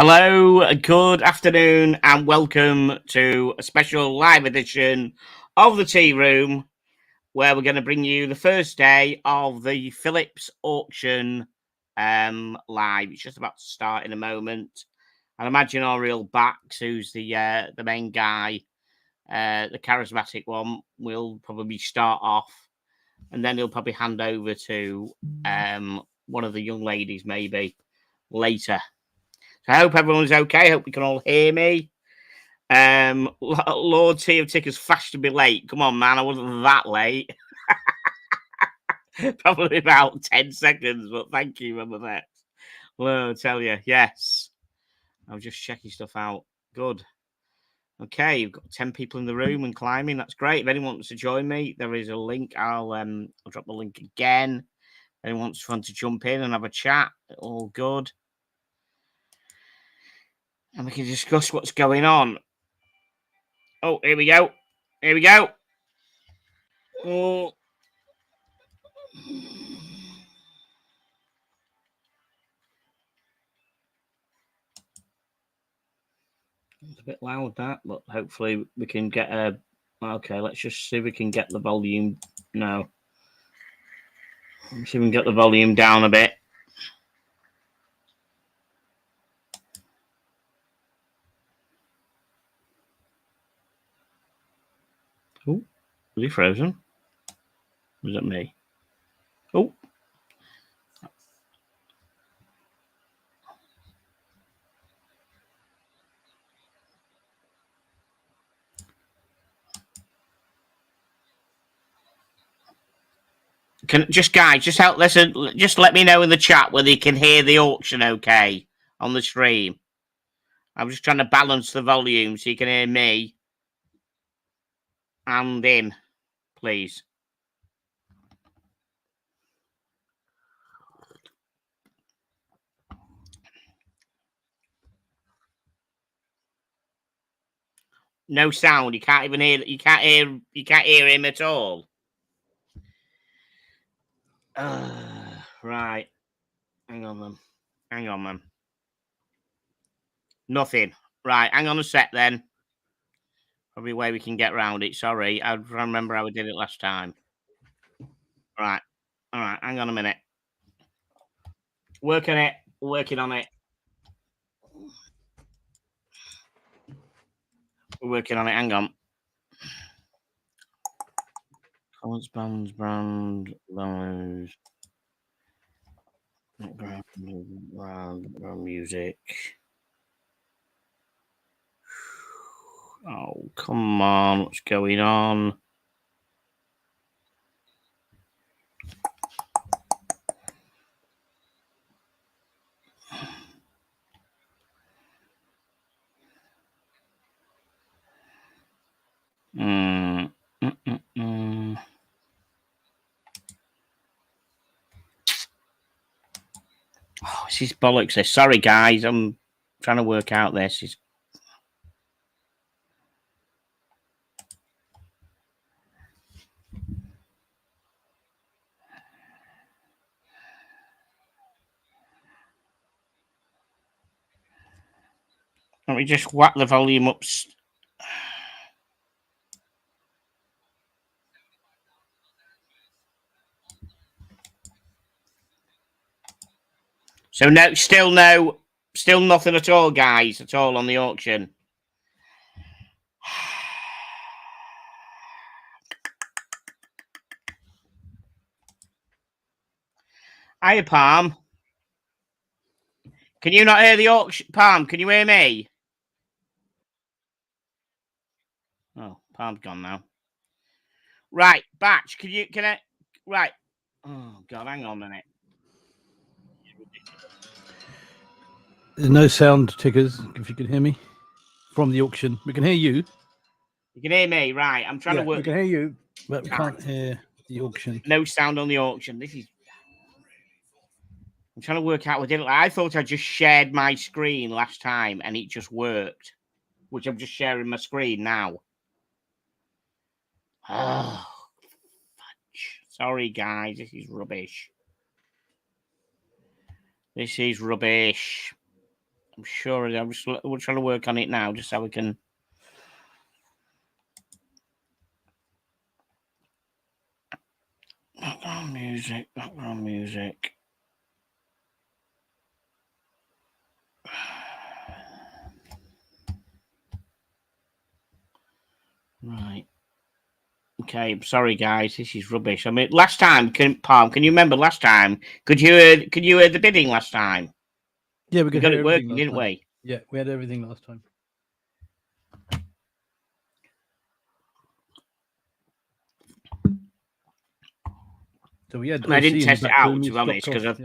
Hello, good afternoon, and welcome to a special live edition of the Tea Room, where we're going to bring you the first day of the Phillips auction live. It's just about to start in a moment. And imagine Oriel Bax, who's the main guy, the charismatic one, will probably start off, and then he'll probably hand over to one of the young ladies maybe later. I hope everyone's okay. I hope you can all hear me. Lord T of Tickers flashed to be late. Come on, man. I wasn't that late. Probably about 10 seconds, but thank you, remember that. Well, I'll tell you, yes. I was just checking stuff out. Good. Okay, you've got 10 people in the room and climbing. That's great. If anyone wants to join me, there is a link. I'll drop the link again. If anyone wants to jump in and have a chat, all good. And we can discuss what's going on. Oh, here we go. Here we go. Oh. It's a bit loud, that, but hopefully we can get a... Okay, let's just see if we can get the volume... No. Let's see if we can get the volume down a bit. Oh, was he frozen? Was it me? Oh. Guys, just help, listen, just let me know in the chat whether you can hear the auction okay on the stream. I'm just trying to balance the volume so you can hear me and him, please. No sound. You can't even hear. You can't hear him at all. Right. Hang on, then. Nothing. Right. Hang on a sec, then. Probably a way we can get around it. Sorry. I remember how we did it last time. Right. All right. Hang on a minute. Working on it. We're working on it. Hang on. Comments, bands, brand, values, brand, music. Oh, come on. What's going on? Oh, this is bollocks. Sorry, guys. I'm trying to work out this. Let me just whack the volume up. So still nothing at all, guys, at all on the auction. Hiya, Palm. Can you not hear the auction? Palm, can you hear me? Oh, Palm's gone now. Right, Batch, right. Oh, God, hang on a minute. There's no sound, Tickers, if you can hear me from the auction. We can hear you. You can hear me, right. I'm trying to work. We can hear you, but we can't hear the auction. No sound on the auction. I'm trying to work out what I thought I just shared my screen last time and it just worked, which I'm just sharing my screen now. Oh, fudge. Sorry, guys. This is rubbish. I'm sure we're trying to work on it now, just so we can. Background music. Right. Okay, I'm sorry, guys. This is rubbish. I mean, last time, Palm, can you remember last time? Could you hear the bidding last time? Yeah, we got it working, didn't we? Yeah, we had everything last time. So we had. I didn't test it out, to be honest, because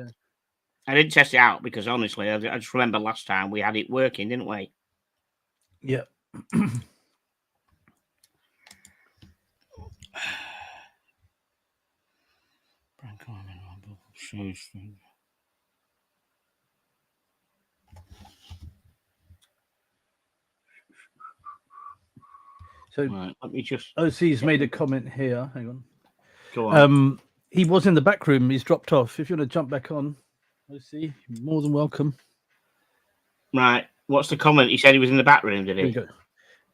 I didn't test it out because honestly, I just remember last time we had it working, didn't we? Yeah. So right, let me just. OC's made a comment here. Hang on. Go on. He was in the back room. He's dropped off. If you want to jump back on, OC, you're more than welcome. Right. What's the comment? He said he was in the back room, did he? Here we go.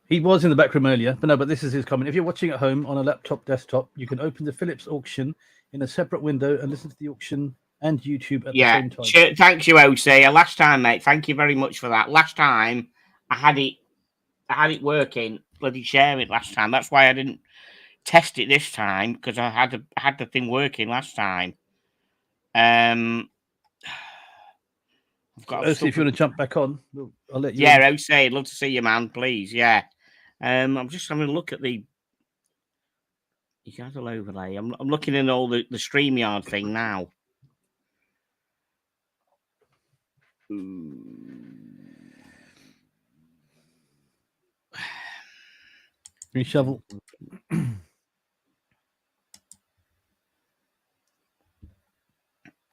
He was in the back room earlier, but this is his comment. If you're watching at home on a laptop, desktop, you can open the Phillips auction in a separate window and listen to the auction and YouTube at the same time. Thank you, OC. Last time, mate. Thank you very much for that. Last time, I had it working. Bloody share it last time. That's why I didn't test it this time, because I had the thing working last time. I've got. OC, if you want to jump back on, I'll let you. Yeah, OC, I'd love to see you, man. Please, yeah. I'm just having a look at the Digital overlay. I'm looking at all the StreamYard thing now. Reshovel.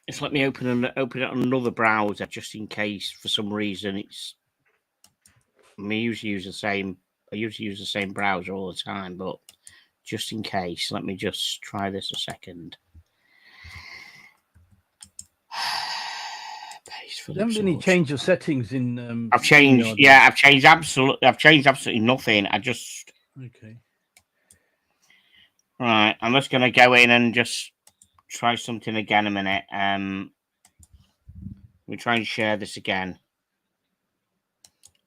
Just let me open it on another browser, just in case for some reason it's. I usually use the same browser all the time, but just in case, let me just try this a second. There haven't been any change of settings in. I've changed. Yeah, I've changed absolutely nothing. I just. Okay. Right, I'm just going to go in and just try something again a minute. We try and share this again.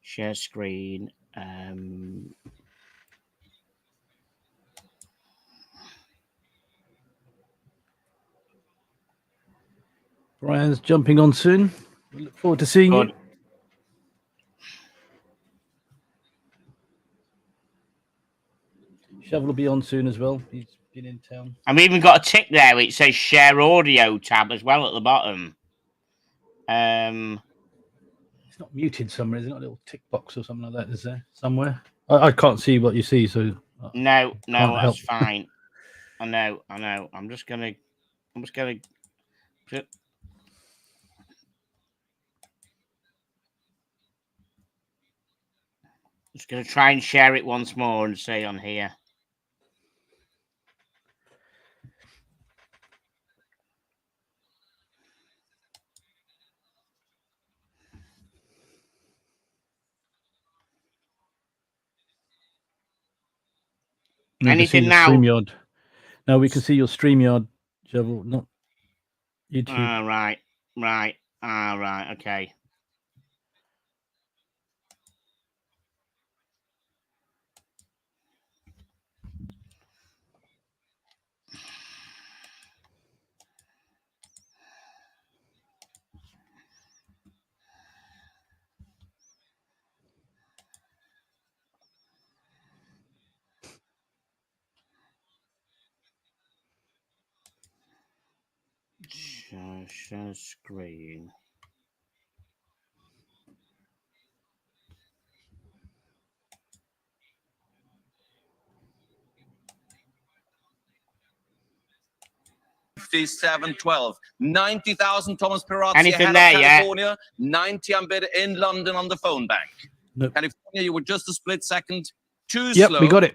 Share screen. Brian's jumping on soon. We look forward to seeing you. Shovel will be on soon as well. He's been in town. I've even got a tick there. It says share audio tab as well at the bottom. It's not muted somewhere. Is it not a little tick box or something like that? Is there somewhere? I can't see what you see, so no, that's fine. I know. I'm just gonna. Just gonna try and share it once more and say on here. Anything now? StreamYard. No, we can see your StreamYard, Shovel, not YouTube. Right. Okay. Share screen. $57.12. 90,000 Thomas Pirazzi Anything ahead there, of California. 90 on bid in London on the phone bank. Nope. California, you were just a split second too slow. slow. We got it.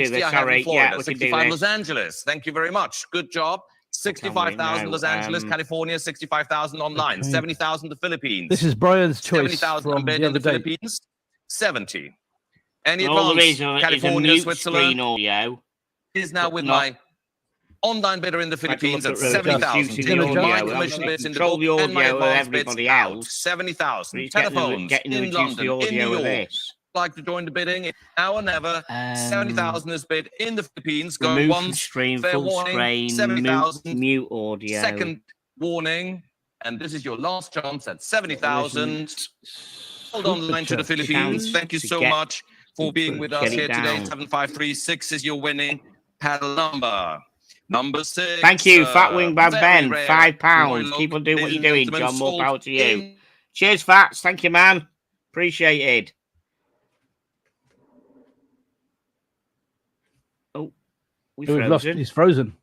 do 60 this. I have in Sorry. Florida. Yeah, we can do 65 Los this. Angeles. Thank you very much. Good job. 65,000 No, Los Angeles, California, 65,000 online, Okay. 70,000 the Philippines. This is Brian's choice 70,000 from bid the in the other day. Philippines, 70. Any all there advance? is a California, mute Switzerland screen audio. is now but with not- my online bidder in the Philippines at Look at 70,000. reducing Take the all audio. my adjust. commission bids in the Control book the and my audio of advance bids everybody out. else. 70,000. He's getting Telephones to in reduce London, the in audio New of York. this. Like to join the bidding, it's now or never. 70,000 is bid in the Philippines. Going Remove from once. stream, Fair full warning. screen, 70,000. mute audio. Second warning. And this is your last chance at 70,000. Hold on line to the Philippines. Thank you so much for being with us here today. 7536 is your winning paddle number. Number 6. Thank you, Fat Wing Bad Ben, rare. £5. Keep on doing what you're doing, John. More power to you. Cheers, Fats. Thank you, man. Appreciated. Oh, we We've lost. frozen. He's frozen.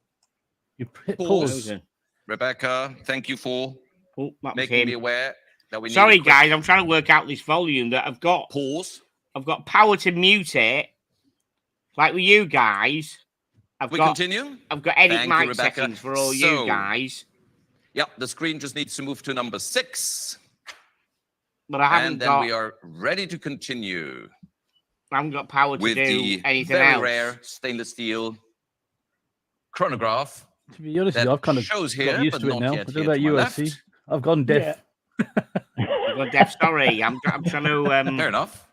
You hit Pause. pause. Frozen. Rebecca, thank you for Oh, that was making me him. aware that we need Sorry, a quick guys. I'm trying to work out this volume that I've got. pause. I've got power to mute it, like with you guys. I've got Continue. I've got edit Thank you, mic Rebecca. settings for all So- you guys, Yep, the screen just needs to move to number 6. but I haven't And then got we are ready to continue I haven't got power to with do the anything very else. rare stainless steel chronograph. To be honest with That you, I've kind of shows got here, used but to it not now. I yet don't here know about to you, my OC. left. I've gone deaf. I've got deaf. Sorry, I'm trying to. Fair enough.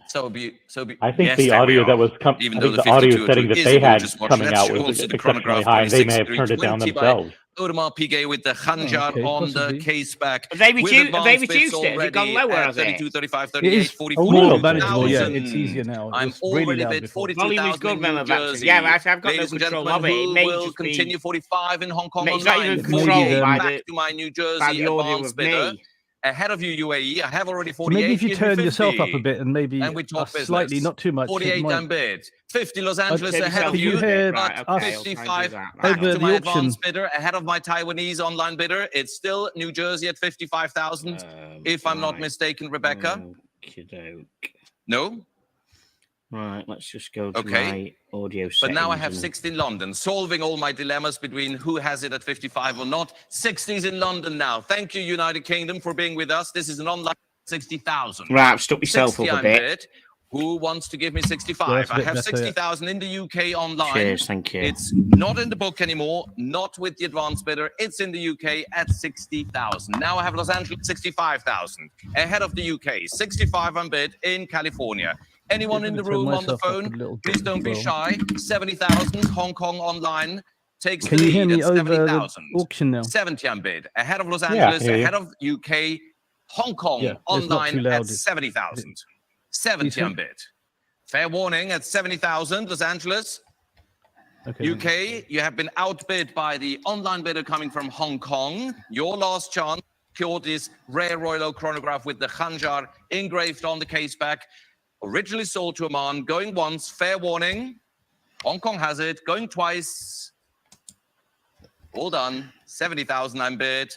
So I think yes, the there we audio are. that was Even I though think the the audio 5202 setting that is they a had gorgeous watch. coming That out shows was the exceptionally chronograph high, and they may have turned it down 26,320 by themselves. Audemars Piguet with the Khanjar okay, on the possibly. case back. Have they With reduced? Have they advanced bids reduced it? Has it gone already lower? at Has it? 32, 35, It 38, is 44, a little 40,000. manageable, yeah. 40,000. It's easier now. I'm It's really already loud bid before. Volume is 42,000 good, in New remember, Baxter. Jersey. Yeah, I've got Ladies no and control gentlemen, of it. It who may will just continue be 45 in Hong Kong It's not online? even controlled 48 by back the- to my New by Jersey the audio advance of bidder. me. Ahead of you, UAE. I have already So 48. maybe if you give me turn yourself up 50. a bit and maybe And we talk slightly, business. not too much. it 48 might- and bid. 50 Los Angeles turn ahead of yourself you. Could you hear But Right, okay, I'll try and do 55 that. back Over to the my auction. advance bidder. Ahead of my Taiwanese online bidder. It's still New Jersey at 55,000. If I'm not right. mistaken, Rebecca. Okey-doke. No? Right, let's just go to Okay. my audio settings. But now I have and- 60 in London, solving all my dilemmas between who has it at 55 or not. 60s in London now. Thank you, United Kingdom, for being with us. This is an online 60,000. Right, I've stuck myself 60 up a I'm bit. bid. Who wants to give me 65? Yeah, that's a I bit have better, yeah. 60,000 in the UK online. Cheers, thank you. It's not in the book anymore, not with the advanced bidder. It's in the UK at 60,000. Now I have Los Angeles 65,000 ahead of the UK. 65 on bid in California. Anyone in the Turn room on the myself up a phone? little Please bit don't be as well. shy. 70,000 Hong Kong online takes Can the you hear lead me at over the 70,000. auction now? 70 on bid ahead of Los Yeah, I Angeles, can hear you. ahead of UK, Hong Kong Yeah, it's not too online loud, at is it? 70,000. 70 on Decent? bid. Fair warning at 70,000, Los Angeles. Okay. UK, you have been outbid by the online bidder coming from Hong Kong. Your last chance secured this rare Royal Oak chronograph with the Khanjar engraved on the case back. Originally sold to Oman, going once, fair warning. Hong Kong has it, going twice. All done. 70,000 I'm bid.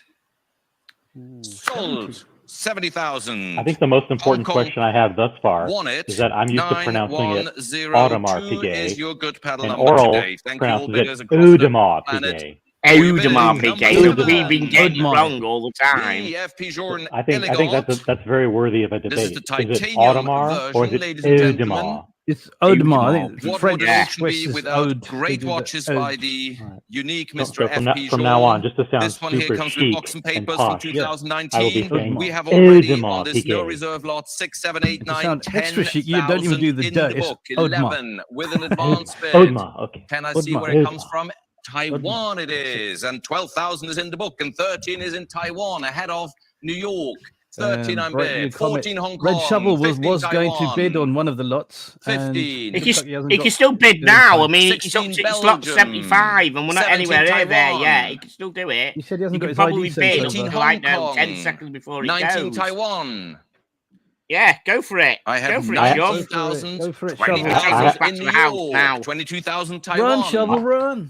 Sold. 70,000. I think the most important Hong Kong question I have thus far Won it. is that I'm used to pronouncing it 9102 Audemars is Piguet, your good paddle and number Oral today. Thank you all pronounces bidders it across the Audemars planet. Piguet. Audemars Number Piguet. seven. We've been getting it Audemars. wrong all the time. The FP Journe I think Elegant. that's very worthy of a This debate. is the Is it titanium Audemars or is version, it ladies and gentlemen. Audemars? It's Audemars. I think What French would an auction be Swiss is without Ode. They great do the watches Ode. by the Alright. unique So Mr. from, FP from now on, Journe? just to sound This one here super comes with chic box and and papers from posh, I will be 2019. saying We have already on Audemars this no Piguet. reserve lot 6, 7, 8, To 9, sound 10, extra chic, you don't even do the in dirt, the it's book. Audemars. 11 with an advance bid. Audemars, okay. Can I see Audemars. where it comes Audemars. from? Taiwan it is. And 12,000 is in the book. And 13 is in Taiwan, ahead of New York. 13 I'm Brighton bid. Comet. 14 Hong Kong. Red Shovel was 15 going to bid Taiwan. on one of the lots. and 15. looks like hasn't He got- can still bid Yeah, now. I fine. mean, it's up 16 to slot Belgium. 75, and we're not 17 anywhere near there Taiwan. yet. He can still do it. He said he hasn't He got can his probably ID sent bid over. up to 18 like Hong now, 10 Kong. seconds before he 19 goes. Taiwan. Yeah, go for it. I have Go for it, I- John. 19,000, Go for it, Shovel. 20,000 Back in to New the house York, now. 22,000 Taiwan. Run, Shovel, run.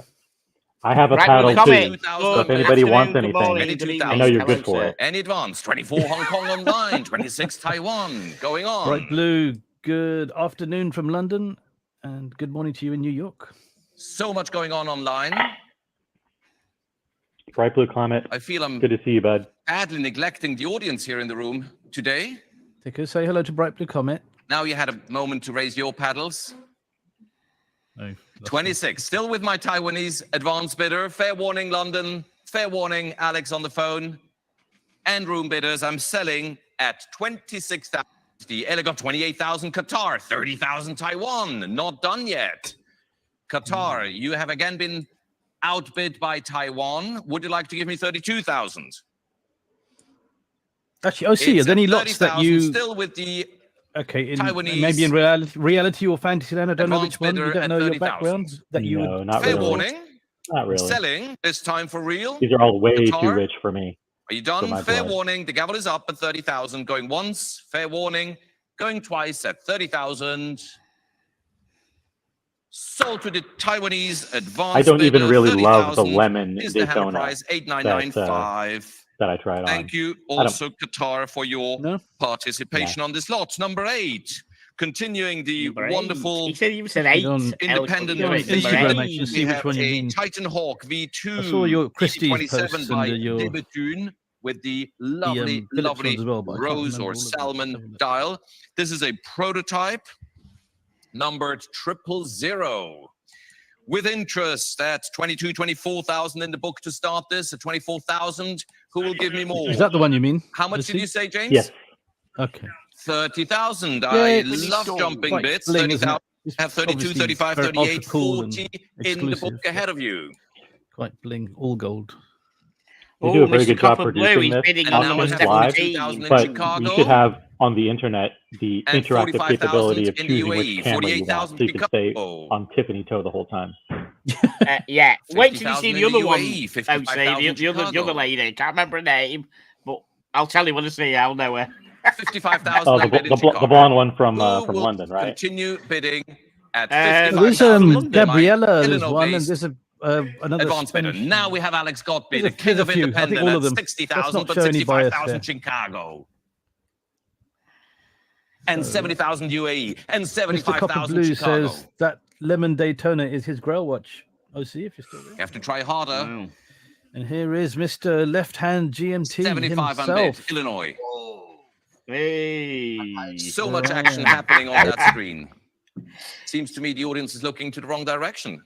I have a Right, paddle we're too. coming. So if Good anybody wants afternoon, good anything, morning, good I I know evening. you're good Hello, for sir. it. Any advance, 24 Hong Kong online, 26 Taiwan. Going on. Right, Blue, good afternoon from London and good morning to you in New York. So much going on online. Bright Blue Climate. I feel I'm Good to see you, bud. badly neglecting the audience here in the room today. Ticker, say hello to Bright Blue Comet. Now you had a moment to raise your paddles. No, 26. Still with my Taiwanese advance bidder. Fair warning, London. Fair warning, Alex on the phone. And room bidders, I'm selling at 26,000. Ella got 28,000 Qatar, 30,000 Taiwan. Not done yet. Qatar, you have again been outbid by Taiwan. Would you like to give me 32,000? Actually, I see. Are there any lots that you still with the Taiwanese maybe in reality or fantasy land? I don't know which one. You don't know your 30,000. background that you No, would. not fair really. warning. Not really. Selling this time for real. These are all way Qatar? too rich for me. Are you for done? my Fair blood. warning. The gavel is up at 30,000. Going once. Fair warning. Going twice at 30,000. Sold to the Taiwanese advance. I don't even bidder, really love the 30,000 lemon is the hammer Daytona price 8,995. that I tried on. Thank you also, Qatar, for your No? participation on this lot. Number 8. Continuing the Number 8. wonderful He said he was an 8. on independent on theme. Instagram, actually, We see which have one you a mean. Titan Hawk V2. I saw your Christie's 27 posts by and your Debatoon with the lovely, Phillips lovely ones as well, but I can't rose remember or all of them. salmon dial. This is a prototype numbered 000. With interest at 22, 24,000 in the book to start this. At 24,000, who will give me more? Is that the one you mean? How much Let's did see. you say, James? Yes. Okay. 30,000. Yeah, I it's love jumping quite bits. bling, isn't 30,000. it? It's Have 32, obviously 35, very 38, ultra cool and 40 in the exclusive, book ahead of you. Quite bling, all gold. You do a very Mr. good job Copper Blue, producing he's this bidding And on now number we have live, 42,000 in but Chicago. you should have on the internet the And interactive 45,000 capability of in the choosing UAE, which camera you want, 48,000 so you can stay Chicago. on tippity toe the whole time. Yeah. Wait till you 50,000 see in the the other one. UAE, Oh, 55,000 the other lady. Can't remember her name, but I'll tell you when I see her. I'll know her. 55,000 Oh, I bid in the Chicago. blonde one from Who will London, right? continue bidding at There's, 55,000. London. Gabriella, there's Illinois one, and based there's another advanced bidder. Spanish. Now we have Alex Godby, There's the a- king there's a of few. I think independent all of at them. 60,000, Let's not but show any bias 65,000 there. Chicago. And 70,000 UAE. And Mr. Copper 75,000 Blue Chicago. says that lemon Daytona is his Grail watch. Oh, see if you're still You there. have to try harder. Wow. And here is Mr. Left Hand GMT 75 unbid, himself. Illinois. Hey. So much action happening on that screen. Seems to me the audience is looking to the wrong direction.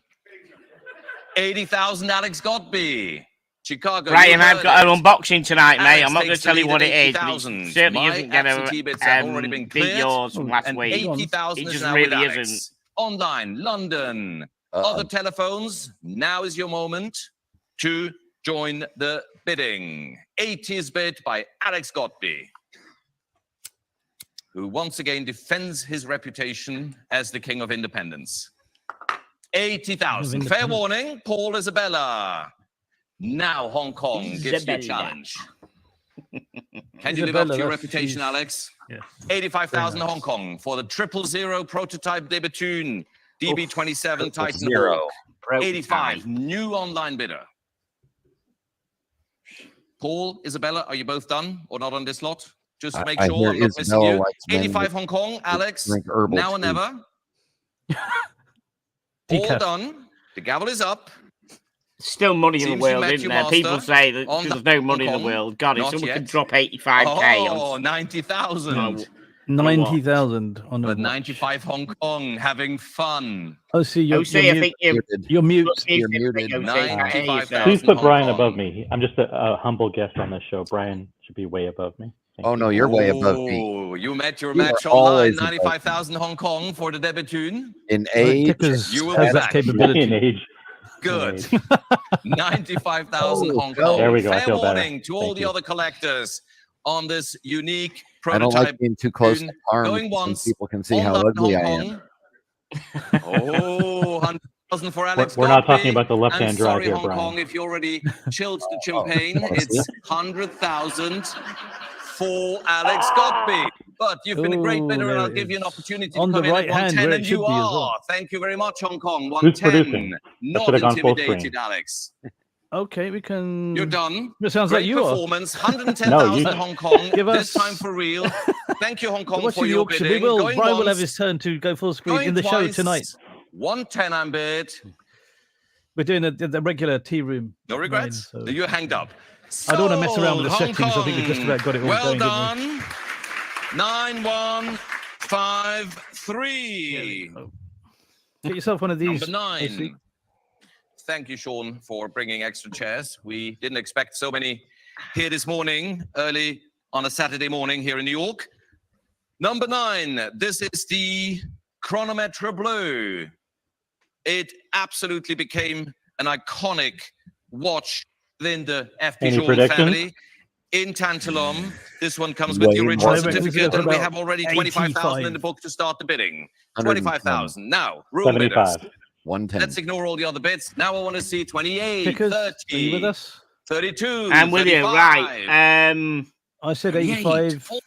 80,000 Alex Godby. Chicago. Brian, you I've heard got an it. unboxing tonight, mate. Alex I'm not going takes to tell the you lead what at it is, but 80,000. it certainly My isn't going absentee bits have already been to beat cleared. yours from last And week. 80,000 It is just now really with Alex. isn't. Online, London. Other telephones, now is your moment to join the bidding. 80s bid by Alex Godby, who once again defends his reputation as the king of independence. 80,000. Fair warning, Paul Isabella. Now Hong Kong gives you a Isabella. challenge. Can you live up to your reputation, Alex? Yes. 85,000 Hong Kong for the 000 prototype Debatoon DB27 Titan Zero. Hawk. 85, new online bidder. Paul, Isabella, are you both done or not on this lot? Just to make I sure hear I'm not missing Isabella you. likes men 85 that Hong Kong, Alex, drink herbal now or tea. never. All Decaf. done. The gavel is up. Still money in Seems the you world, met isn't your there? People master say that on there's the no money in the Hong Kong. world. God, if Not someone yet. can drop 85k Oh, on 90,000. No. 90,000 on the But watch. 95 Hong Kong having fun. Oh, see, you're, OC, you're I mute. think you're You're mute. You're muted. 95,000 Please put Hong Brian Kong. above me. I'm just a humble guest on this show. Brian should be way above me. Thank Oh you. no, you're way above me. Oh, you met your You match are online. always above 95,000 Hong Kong for the Debatoon. In age, Tickers You will has be that back. capability. In age. Good. 95,000 Oh, Hong go. Kong. There we go. I Fair feel better. warning to all Thank the you. other collectors on this unique I don't prototype. like being too close to Debatoon. harm. Going Some once. people can see how Online ugly I Hong am. Kong. Oh, 100,000 for Alex We're not Godby. talking about the left-hand I'm drive sorry, here, Hong Brian. Kong, if you already chilled the champagne. Oh, It's 100,000 for Alex Godby. But you've been a great Oh, bidder, and there I'll it give you an is. opportunity to On the come in right at hand, 110, where it and should you be as are. well. Thank you very much, Hong Kong. Who's 110. producing? Not should've gone full intimidated, screen. Alex. Okay, we can. You're done. It sounds Great like you are. performance. 110,000 No, you- Hong Kong. Give This us- time for real. Thank you, Hong Kong, Watching for the your auction, bidding. we will. Going Brian will once, have his turn to go full screen going in the show twice. tonight. 110 unbid. We're doing the regular tea room. No regrets? So You're hanged up. I don't want to mess around with the Sold, Hong settings. I think we just about got it all Well going. done. 9153. Get yourself one of these. Number 9. AC. Thank you, Sean, for bringing extra chairs. We didn't expect so many here this morning, early on a Saturday morning here in New York. Number 9. This is the Chronometre Bleu. It absolutely became an iconic watch within the FP Jordan family. In Tantalum, this one comes with the original certificate, and we have already 25,000 in the book to start the bidding. 25,000. Now, room bidders. 110. Let's ignore all the other bits. Now I want to see 28, Pickers, 30, are you with us? 32, I'm with you, 35, right. I said 28, 85, 40,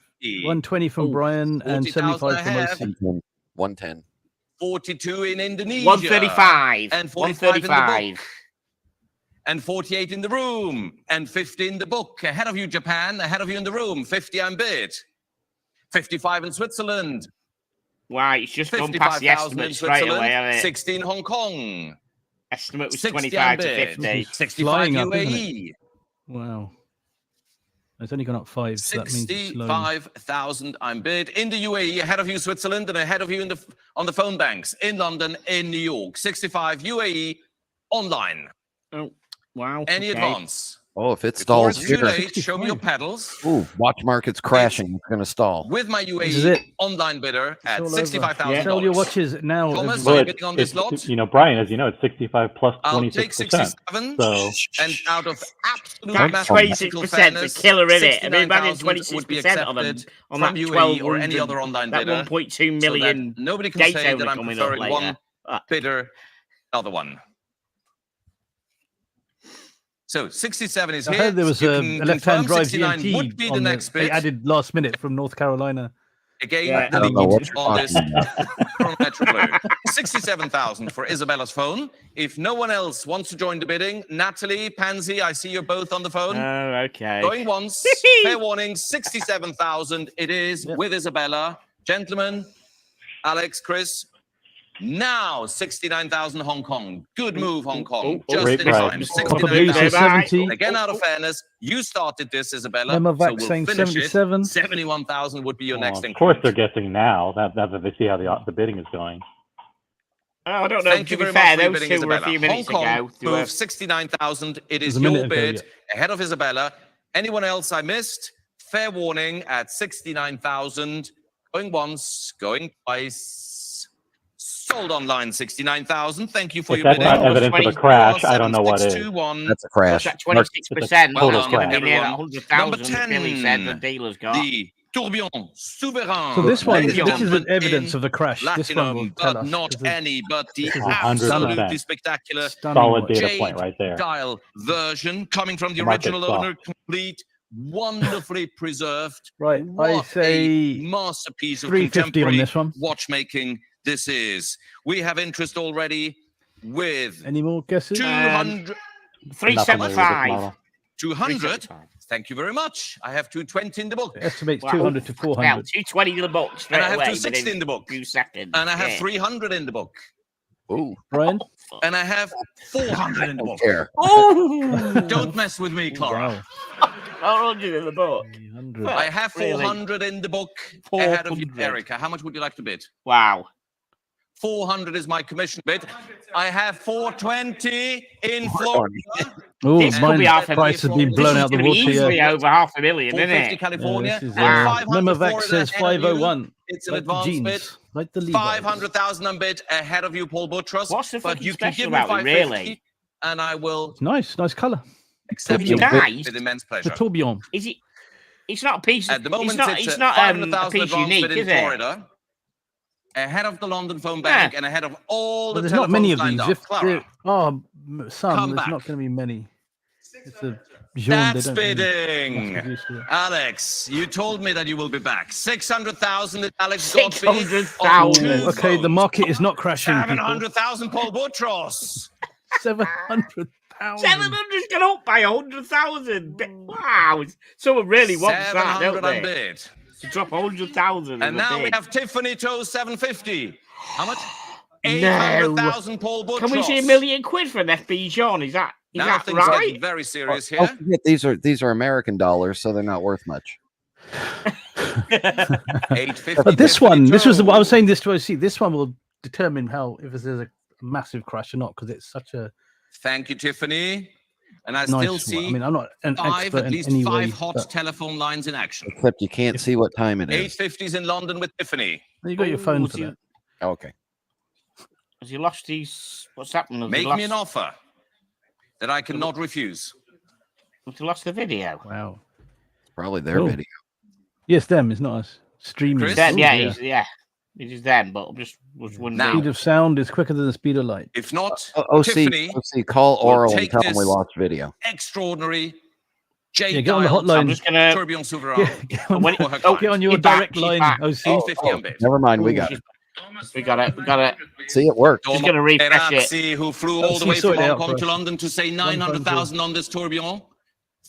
120 from Brian, and 40,000 75 I from have. AC. 110. 42 in Indonesia. 135. And 45 in the 135. book. And 48 in the room. And 50 in the book. Ahead of you, Japan. Ahead of you in the room. 50 I'm bid. 55 in Switzerland. Right, it's just gone past the 55,000 in estimate straight away, Switzerland. hasn't it? 60 in Hong Kong. Estimate was 60 25 to bid. 50. 65 Flying up, isn't UAE. Wow. It's only gone up 5, so that means it's slow. 65,000 I'm bid. In the UAE, ahead of you, Switzerland, and ahead of you on the phone banks. In London, in New York. 65 UAE online. Oh, wow. Any advance? Oh, if it Before stalls it's too here. late, show me your pedals. Ooh, watch market's crashing. It's going to stall. With my This is UAE it. online bidder It's at all over. $65,000. Sell your watches now. Thomas, everybody. are you bidding on this lot? You know, Brian, as you know, it's 65 plus I'll 26%. take 67. So And out of absolute That's mathematical 26%'s a fairness, killer, isn't it? And imagine 69,000 would be 26% on them accepted on from that UAE or any 1,200, other online that bidder. 1.2 So that million nobody can say Daytona that I'm coming up preferring later. one bidder, another one. So 67 is I here. heard there was You a can left-hand confirm drive 69 would be GMT the on next they bid. added last minute from North Carolina. Again, Yeah. the I don't know what lead you're on this talking about. Chronometre Blue. 67,000 for Isabella's phone. If no one else wants to join the bidding, Natalie, Pansy, I see you're both on the phone. Oh, okay. Going once. Fair warning, 67,000 it is with Isabella. Gentlemen, Alex, Chris. Now 69,000 Hong Kong. Good move, Hong Kong. Just great in price. time. Probably 69,000. 70. Again, out of fairness, you started this, Isabella. Memovac So we'll saying finish 77. it. 71,000 would be your next of course, increment. they're guessing now that they see how the bidding is going. Oh, I don't know. Thank to you be very fair, much for your those bidding, two were a Isabella. few minutes Hong Kong ago. They were- moved 69,000. It is was a minute your ago, bid yeah. ahead of Isabella. Anyone else I missed? Fair warning at 69,000. Going once, going twice. Sold online 69,000. Thank you for If your that's bidding. not evidence of a crash, I don't know what is. 7621. That's a crash. That's 26%. Well That's done, going to be near that everyone. 100,000 Number that Billy said the 10. dealer's got. The Tourbillon Souverain. So this one, Ladies and this isn't gentlemen, evidence in of the crash. This one will Platinum, tell but us. not This is any, but the this is absolutely 100%. spectacular stunning Solid watch. data Jade point right there. dial version coming from the The market's original soft. owner, complete, wonderfully preserved. Right, What I say a masterpiece of 350 on contemporary this one. watchmaking this is. We have interest already with Any more guesses? 200. Nothing new with this 375. model. 200. 375. Thank you very much. I have 220 in the book. Estimates Wow. 200 to Well, 400. 220 to the book straight And I have away 260 within in the book. a few seconds. And I have Yeah. 300 in the book. Ooh, Brian? And I have 400 in the don't book. care. Oh! Don't mess with me, Clara. Wow. 400 in the book. 300. I have Really? 400 in the book ahead of you, 400. Erica. How much would you like to bid? Wow. 400 is my commission bid. I have 420 in Florida. Oh, This could be mine half a price has been This blown is out the gonna be water. easily Yeah. over 500,000, isn't 450 it? California. This is, and 500 Memovac Florida says ahead of you. 501. It's an Like the advance bid. jeans. Like the Levi's. 500,000 on bid ahead of you, Paul Buttress. What's the But fucking you can special give me about it, 550, really? and I will It's nice. Nice colour. accept Is it it nice? with immense The pleasure. tourbillon. Is it? It's not a piece. At the moment, it's not. it's, It's a not a 500,000 piece advance unique, bid in is it? Florida, ahead of the London phone bank and ahead of all Well, the there's not many of telephones these. lined If up. Clara, some, Come there's back. not going to be many. It's a genre. that's bidding. Alex, you told me that you will be back. 600,000 is Alex Godby. 600,000. on two Okay, the phones. market is not crashing. people. 700,000 Paul Buttros. 700,000. 700's gone up by 100,000. Wow. Someone really wants that, 700 don't on they? bid. To drop 100,000. And now we have Tiffany Toe 750. How much? 800,000 Paul Butros. Can we see £1 million for an FB John? Is that Now things right? get very serious Don't here. forget, these are American dollars, so they're not worth much. 850. But this Tiffany one, this was what I was Joe. saying. This to OC. This one will determine how if there's a massive crash or not, because it's such a Thank you, Tiffany. And I nice still one. see I mean, I'm not an expert at in least any 5 way, hot but telephone lines in action. Except you can't see what time it is. 850s in London with Tiffany. you got your phone for that. Okay. Has he lost his? What's happened? Make me an offer that I cannot refuse. Has he lost the video? Wow. It's probably their Oh. video. Yes, them. It's not us streaming. Chris? Them, Oh, yeah, dear. it is them. But I just was Speed wondering. of sound is quicker than the speed of light. If not, OC, call will Oral and take tell them we this. lost video. extraordinary J Yeah, get on the dial hotline. I'm just gonna. Tourbillon Souverain. Get on, When- for her oh, get on client. your Get back, direct get line, back. OC. 850 on bid. Never mind, we got it. We got it. We got it. See, it worked. Just gonna refresh it. Perazzi, who flew Oh, all the see, way sort from it Hong out Kong for to us. London to say 900,000 on this tourbillon.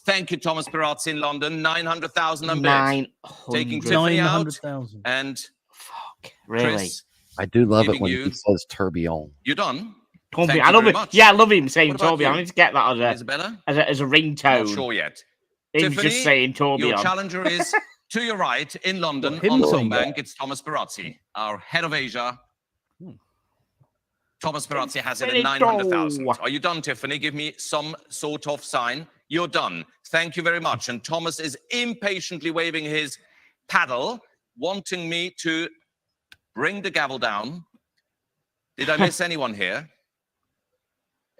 Thank you, Thomas Perazzi in London. 900,000 on bid. 900. Taking Tiffany out. 900,000. And Fuck, really? Chris, I do love it Giving when you- he says tourbillon. you're done. Toby, Thank I you love very it. much. Yeah, I love him saying What about Toby. I you? need to get that Isabella? as a Not ringtone. sure yet. Him Tiffany, just saying Toby Your on. challenger is to your right in London Him on the saying home bank. It's Thomas Perazzi, our head of Asia. Thomas Perazzi has it at Finito. 900,000. Are you done, Tiffany? Give me some sort of sign. You're done. Thank you very much. And Thomas is impatiently waving his paddle, wanting me to bring the gavel down. Did I miss anyone here?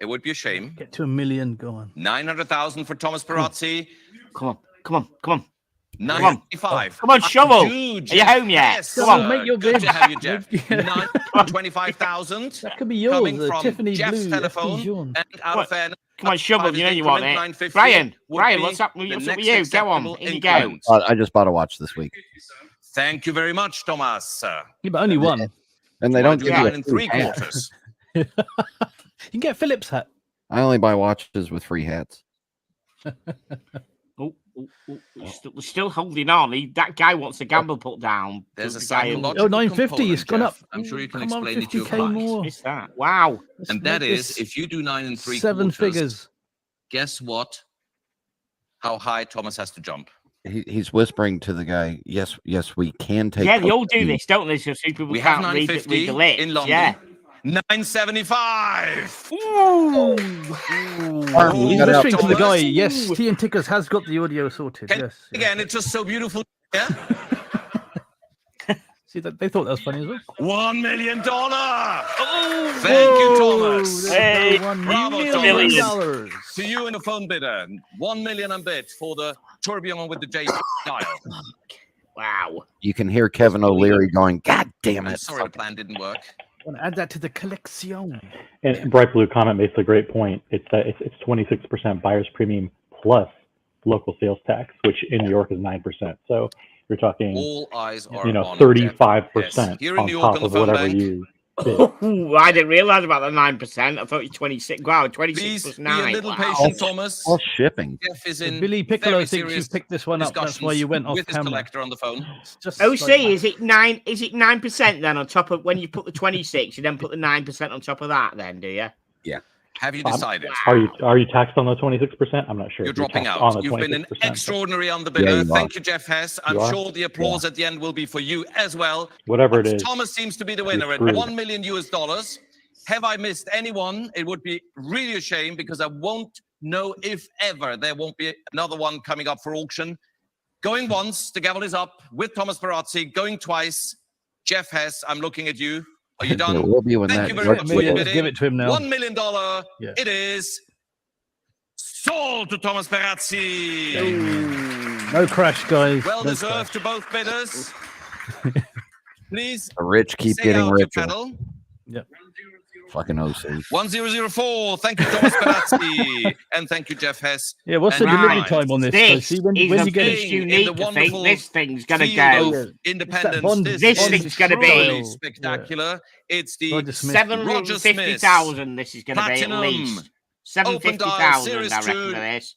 It would be a shame. Get to 1 million. Go on. 900,000 for Thomas Perazzi. Come on, come on, come on. 955. Come on, Shovel. Do, Are you Jeff. home yet? Yes, Come on, sir. make your Good bid. to have you, Jeff. Yeah. 25,000. That could be yours. Coming The from Tiffany Jeff's Blue. telephone. FD Jean. And out of fairness, Come on, Shovel. 5 You is know you want increment, it. 950 Brian, would Brian, be what's up the with next you? Go on. acceptable In you go. increment. I just bought a watch this week. Thank you very much, Thomas. Yeah, but only one. And they don't give you 9 a and free 3 hat. quarters. You can get a Phillips hat. I only buy watches with free hats. We're still holding on. That guy wants a gamble put down. There's a The guy who- psychological Oh, 950. It's gone component, up. Jeff. I'm sure you can Come on, explain it to your 50K client. more. What's that? Wow. Let's And that make is, this if you do 9 and 3 7 quarters, figures. guess what? How high Thomas has to jump. He's whispering to the guy, yes, we can take. Yeah, they all do cocaine." this, don't they? So people We have can't read 950 the lips. in London. Yeah. 975. Ooh. Arm, He's you got out. whispering to the guy. Thomas. Yes, Tea and Tickers has got the audio sorted. Can- Yes. yes. Again, it's just so beautiful. Yeah. See that they thought that was funny as well. $1 million. Oh, Thank you, Whoa, Thomas. there's Hey, the $1 bravo, million. Thomas. To you in the phone bidder, 1 million on bid for the tourbillon with the J dial. wow. You can hear Kevin O'Leary going, God damn I'm it. sorry the plan didn't work. Want to add that to the collection. And Bright Blue comment makes a great point. It's 26% buyer's premium plus local sales tax, which in New York is 9%. So you're talking, All eyes are on 35% Yes. Here in on New York top on the of phone whatever bank. you bid. Ooh, I didn't realize about the 9%. I thought you 26. Wow, 26 Please plus be 9. a little Wow. patient, Thomas. All shipping. Jeff is in Billy Piccolo very thinks you serious picked this one up. That's why you went off with his camera. collector on the phone. It's just OC, like- is it 9? Is it 9% then on top of when you put the 26? You then put the 9% on top of that, then, do you? Have you decided? Are you taxed on the 26%? I'm not sure. You're if dropping taxed out. on the You've been an 26%. extraordinary on the Yeah, bidder. you are. Thank you, Jeff Hess. I'm You are? sure the applause at the end will be for you as well. Whatever it is. Thomas seems to be the winner at screwed. $1 million US. Have I missed anyone? It would be really a shame because I won't know if ever there won't be another one coming up for auction. Going once, the gavel is up with Thomas Perazzi. Going twice, Jeff Hess, I'm looking at you. Are you done? It will be when Thank that you very works much with for your Let's bidding. give it to him now. $1 million. Yeah. It is sold to Thomas Perazzi. No crash, guys. Well No deserved crash. to both bidders. Please The rich keep say getting out your richer. paddle. Fucking OC. 1004. Thank you, Thomas Perazzi. And thank you, Jeff Hess. Yeah, what's the And delivery right. time on this? This See, when is you a get bit it, in unique the to think wonderful this thing's going to field go. of independence. Bond- This Bond thing's going to be truly style. spectacular. It's the Roger Smith. 750,000. This is going to be at Platinum least Open Dial 750,000. Series I reckon 2. for this.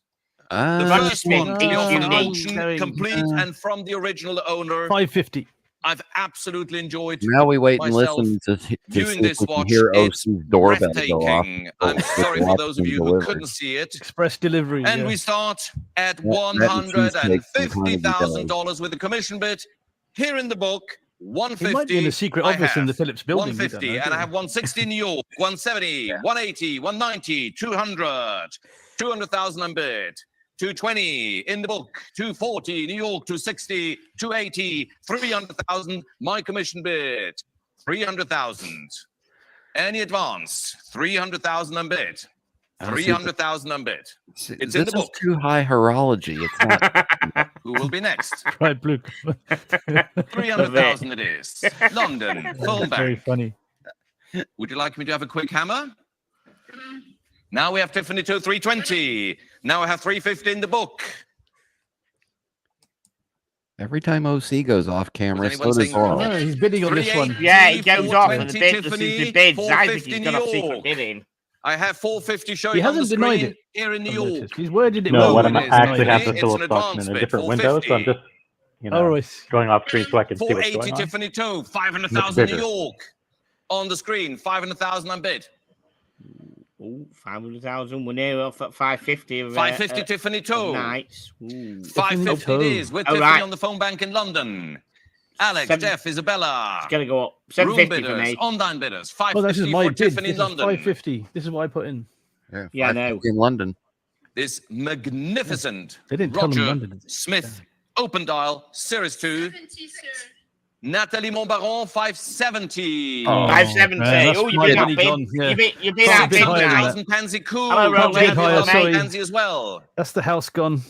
The Roger first Smith one is to be offered at unique. auction, Going, complete and from the original owner. 550. I've absolutely enjoyed Now we wait and myself listen to see viewing if this we can watch. hear It's OC's doorbell go off. breathtaking. I'm sorry for those of you who couldn't see it. Express delivery. And yeah. we start at $150,000 $150,000 with the commission bit. Here in the book, 150. He might be in a secret I office in the have Phillips building. 150, and I have 160 in New York, 170, 180, 190, 200, 200,000 on bid, 220 in the book, 240 New York, 260, 280, 300,000. My commission bid, 300,000. Any advance, 300,000 on bid. 300,000 on bid. It's in the book. Too high horology. It's not. Who will be next? Right, Blue. 300,000 it is. London, phone Very bank. funny. Would you like me to have a quick hammer? Now we have Tiffany to 320. Now I have 350 in the book. Every time OC goes off camera, anyone so does saying- Carl. Oh, he's bidding on this one. 380, Yeah, it goes off and the 420 bid, this is the bid. Tiffany, Isaac, he's 450 got a secret York. bidding. I have 450 showing He on the hasn't denied screen it. here in New I've York. noticed. He's worded it No, well. what it I'm is, I actually really. have the It's Phillips an auction in advance a bid, different window, so I'm 450. just All right. going off screen so I can see what's 480 going on. Tiffany too. 500,000 New bigger. York. On the screen, 500,000 on bid. Oh, 500,000. We're near off at 550. 550 Tiffany too. Nights. Ooh. 550 it is with All Tiffany right. on the phone bank in London. Alex, Seven- Jeff, Isabella. It's going to go up. Room 750 for bidders, me. online bidders. Oh, this is 550 my for bid. Tiffany This in is London. 550. This is what I put in. Yeah, I know. In London. This magnificent They didn't tell them Roger London. Smith open dial Series 2. 70, sir. Natalie Montbaron 570. Oh, 570. that's Oh, you've my been money outbid. gone, yeah. You've been Can't outbid bid higher than tonight. that. 1,000 Pansy Cool. Hello, Roland. Bid higher, sorry. Pansy as well. That's the house gone.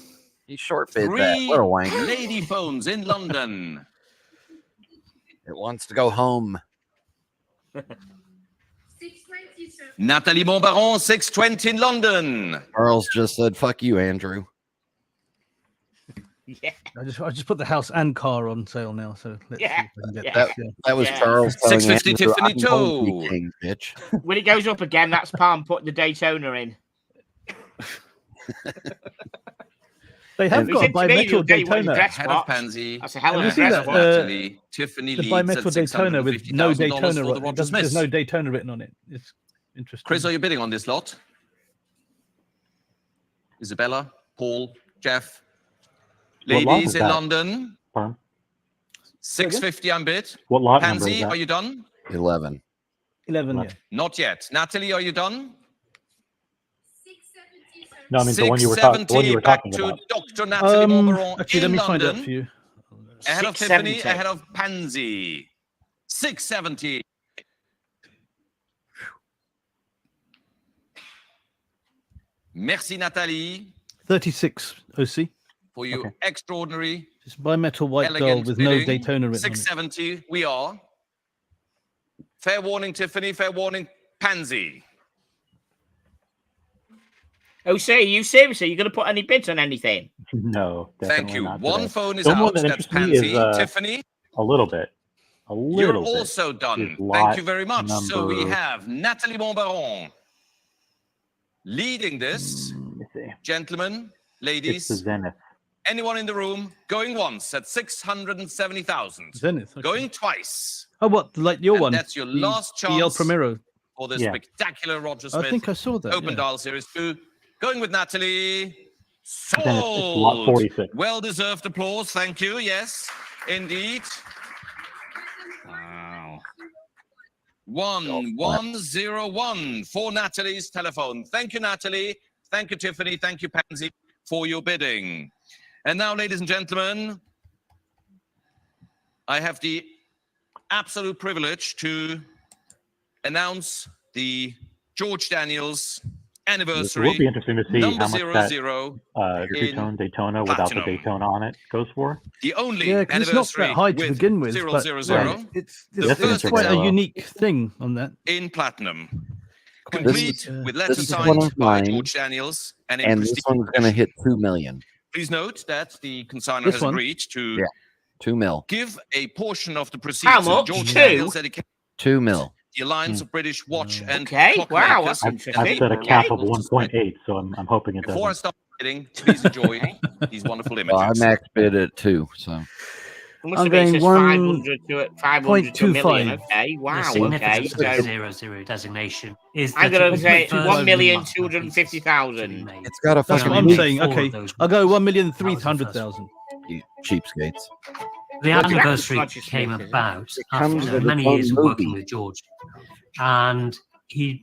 He short bid that. Three What a wank. lady phones in London. It wants to go home. 620, sir. Natalie Montbaron 620 in London. Charles just said, "Fuck you, Andrew." Yeah. I just put the house and car on sale now. So let's Yeah. see if I can get Yeah. that. Yeah. That was Yeah. Charles. telling 650 Andrew, Tiffany "I'm going to be too." king, bitch. When it goes up again, that's Palm putting the Daytona in. They have He got a said to me, he'll bimetal tell you what his Daytona. dress Head of watch. Pansy. That's a hell of Have a you seen dress that, watch. Natalie, Tiffany The leads at bimetal Daytona with no $650,000 Daytona. for the Right? Roger There's no Smith. Daytona written on it. It's interesting. Chris, are you bidding on this lot? Isabella, Paul, Jeff. What lot Ladies is in that? London, Farm? 650 on bid. What lot number is Pansy, that? are you done? 11. 11. Yeah. Not yet. Natalie, are you done? 670, sir. No, I mean the one you were talking. The one you were back talking to about. Dr. Natalie Montbaron Actually, let in me find out London. for you. Ahead of Tiffany, 670. ahead of Pansy. 670. Merci, Natalie, 36 OC. for your extraordinary, Just bimetal white dial elegant with no bidding. Daytona written on it. 670, we are. Fair warning, Tiffany, fair warning, Pansy. Oh, say, you seriously? You going to put any bids on anything? No, Thank definitely you. not One today. phone is The one out. that That's interests me is, Pansy. Tiffany, A little bit. A you're little bit. also done. is Thank lot you very much. So we number- have Natalie Montbaron leading this. Let me see. Gentlemen, It's the ladies, Zenith. anyone in the room going once at 670,000. Zenith. Okay. Going twice. Oh, what? Like your And one? that's your The- last the El chance Primero. for this Yeah. spectacular Roger I Smith think I saw that. Open yeah. Dial Series 2. Going with Natalie. It's lot Sold. 46. Well-deserved applause. Thank you. Yes, indeed. Wow. 1101 for Natalie's telephone. Thank you, Natalie. Thank you, Tiffany. Thank you, Pansy, for your bidding. And now, ladies and gentlemen, I have the absolute privilege to announce the George Daniels It anniversary. will be interesting to see Number how much that 00, two-tone Daytona without the platinum. Daytona on it goes for. the only Yeah, because it's not anniversary that high to with begin with. 000 But it's The it's first quite a Daytona. unique thing on that. in platinum. Quite Complete unique, with this letters is one signed of by mine, George Daniels and in And this prestige. one's going to hit 2 million. Please note that the consignor This has one? agreed to Yeah. 2 mil. give a portion of the proceeds How to much? George Two? Daniels dedicated 2 mil. to the Alliance of British Watch and Okay, Clock wow, Makers. that's I've interesting. set a Okay. cap of 1.8, so I'm hoping it Before I doesn't. start bidding, please enjoy these wonderful Well, I images. max bid at 2, so Must I'm have been going 500 to 500 to a million. 0.25. Okay, The wow. Okay, significance of the so 00 designation is I'm that going it to say 1,250,000. 1,250,000. It's got a That's fucking what I'm only saying. 4 of Okay, those I'll go watches. 1,300,000. You cheapskates. The What's that? anniversary Roger came Smith, is it? about It comes after with many its own years of working movie. with George, and he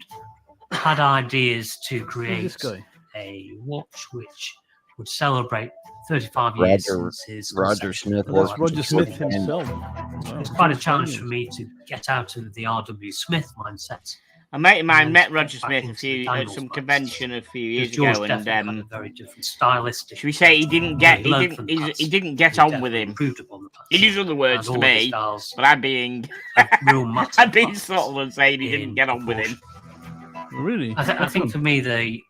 had ideas to Who's create this guy? a watch which would celebrate 35 years Roger since his Roger conception. Smith Oh, that's worked Roger with Smith George Daniels. himself. Wow. It's quite a George challenge Daniels. for me to get out of the R.W. Smith mindset. A mate of mine And met get Roger back Smith into a few the at Daniels some mindset. convention a few Because years George ago, definitely had a and very different stylistic. should we say he didn't get he learned from the past. he didn't get He on with definitely him. improved upon the past. He used other words And to all of his me, styles but I'm being have real matter I'm being classes subtle and saying he didn't in get on with him. Really? I think for me, the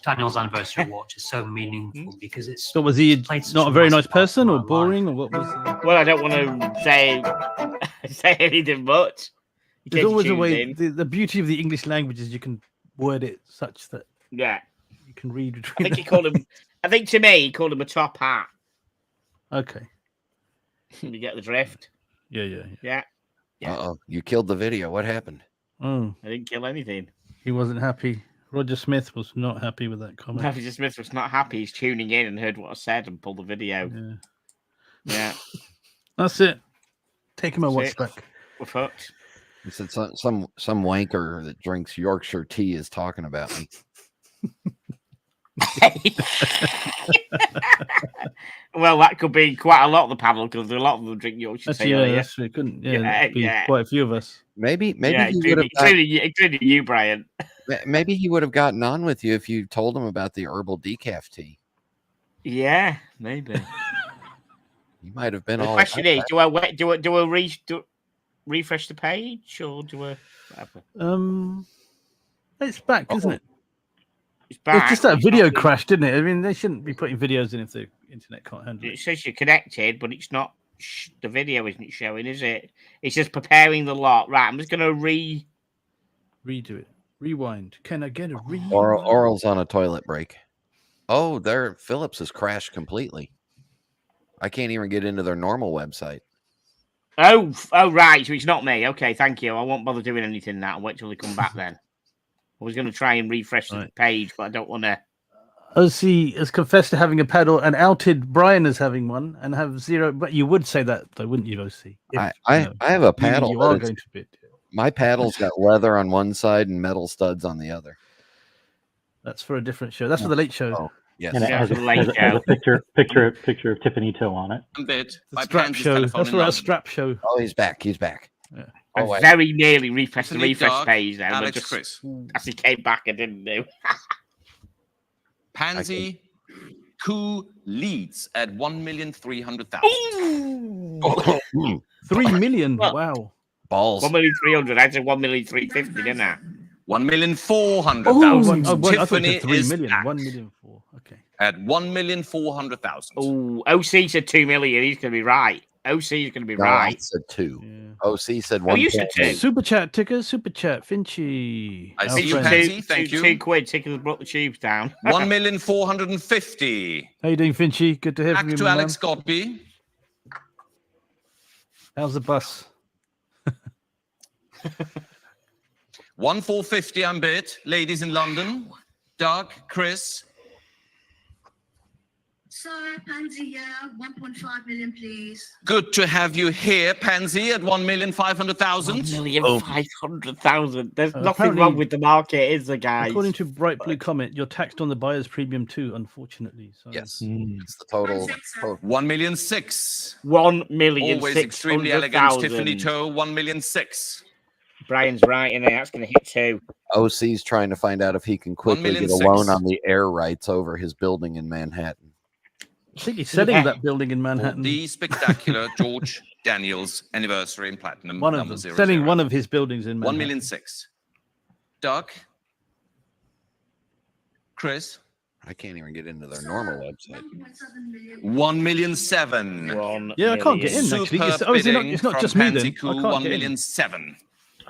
Daniel's anniversary watch is so meaningful because it's. So was he played such not a very massive nice part in person, or my boring, life. or what was? Well, I don't want to say anything much. In There's case always you a tuned way. in. The beauty of the English language is you can word it such that Yeah, you can read I between. think he called him. I think to me he called him a top hat. Okay. You get the drift. Yeah. Yeah, Yeah. Uh-oh, you killed the video. What happened? Oh, I didn't kill anything. he wasn't happy. Roger Smith was not happy with that comment. Roger Smith was not happy. He's tuning in and heard what I said and pulled the video. Yeah. Yeah, That's it. Take my That's watch it. back. we're fucked. He said some wanker that drinks Yorkshire tea is talking about me. Well, that could be quite a lot of the panel because a lot of them drink Yorkshire That's, tea. yeah, Yeah, that's true. Couldn't. Yeah, Yeah, that'd be yeah. quite a few of us. Maybe yeah, he would have including you, Brian. maybe he would have gotten on with you if you told him about the herbal decaf tea. Yeah, maybe. He might have been The all question about is, do I wait? Do I refresh the page or do I? Whatever? It's back, isn't it? It's It's back. just that It's not video the- crash, didn't it? I mean, they shouldn't be putting videos in if the internet can't handle It it. says you're connected, but it's not. The video isn't showing, is it? It's just preparing the lot. Right, I'm just going to Redo it. Rewind. Can I get a rewind? Oral's on a toilet break. Oh, their Phillips has crashed completely. I can't even get into their normal website. Oh, right. So it's not me. Okay, thank you. I won't bother doing anything now. I'll wait till they come back then. I was going to try and refresh the Right. page, but I don't want to. OC has confessed to having a paddle and outed Brian as having one and have zero. But you would say that, though, wouldn't you, OC? If, I you know, have a paddle. You but are it's- going to bid. My paddle's got leather on one side and metal studs on the other. That's for a different show. That's for the late show. Oh, yes. And it Yeah, has, it's a, a late has, a, has a picture of Tiffany Toe on it. Bit The by strap Pansy's show. telephone That's in for our London. strap show. Oh, he's back. He's back. Yeah. I Oh, wait. very nearly refreshed the Anthony refresh Dark, page there. But Alex just Chris. as he came back, I didn't do. Pansy Coup leads at 1,300,000. 3 million. Well, Wow. Balls. 1,300,000. I said 1,350,000, didn't I? 1,400,000. I thought Tiffany you said 3 is million. back 1 million 4. Okay. at 1,400,000. Oh, OC said 2 million. He's going to be right. OC is going to be No, I right. said 2. Yeah. OC said Oh, 1. you said 2. Super chat ticker. Super chat. Finchy. I our see you, friend. Pansy. Thank you. £2 tickers brought the tubes down. 1,450,000. How you doing, Finchy? Good to hear Back from you, to my Alex man. Godby. How's the bus? 1,450 I'm bid. Ladies in London. Doug, Chris. Sorry, Pansy, yeah, 1.5 million, please. Good to have you here, Pansy, at 1,500,000. 1,500,000. There's nothing apparently- wrong with the market, is there, guys? According to Bright Blue Comment, you're taxed on the buyer's premium too, unfortunately. So Yes. Mm. It's the total. 1,600,000. 1,600,000. Always extremely elegant. Tiffany Toe, 1,600,000. Brian's right, and that's going to hit 2. OC's trying to find out if he can quickly get a 1,600,000. loan on the air rights over his building in Manhattan. I think he's selling Yeah. that building in For Manhattan. the spectacular George Daniels anniversary in platinum. One of number them. 00. Selling one of his buildings in Manhattan. 1,600,000. Doug. Chris. I can't even get into their normal website. 1.7 million. 1,700,000. Yeah, I can't get in. Actually, Superb oh, is it not, bidding it's not from just me then. Pansy I Coup, can't get in. 1,700,000.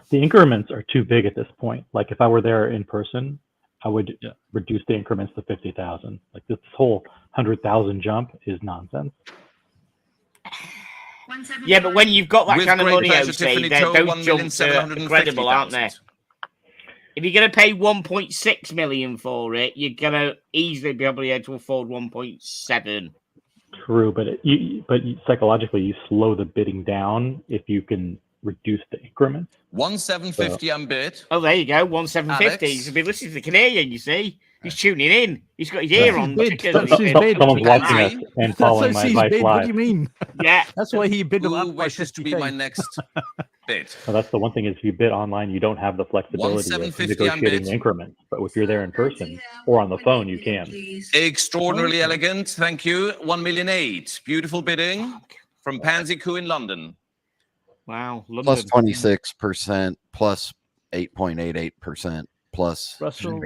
The increments are too big at this point. Like if I were there in person, I would Yeah. reduce the increments to 50,000. Like this whole 100,000 jump is nonsense. Yeah, but when you've got that With kind of great money, pleasure, OC, Tiffany those Toe, jumps are incredible, aren't they? 1,750,000. If you're going to pay 1.6 million for it, you're going to easily be able to afford 1.7. True, but psychologically, you slow the bidding down if you can reduce the increments. 1,750 unbid. Oh, there you go, 1,750. Alex? He's been listening to the Canadian, you see. He's tuning in. He's got his ear on. Bid. chicken. That's his bid. Someone's watching us Pansy? and That's following my OC's advice bid. What live. do you mean? Yeah. That's why he bid them Who up by wishes to be 50K. my next bid? Well, that's the one thing is if you bid online, you don't have the flexibility of 1,750 negotiating unbid. increments. But if you're there in person or on the phone, you can. Extraordinarily elegant. Thank you. 1,000,008. Beautiful bidding from Pansy Coup in London. Wow. London. Plus 26%, plus 8.88%, plus. Russell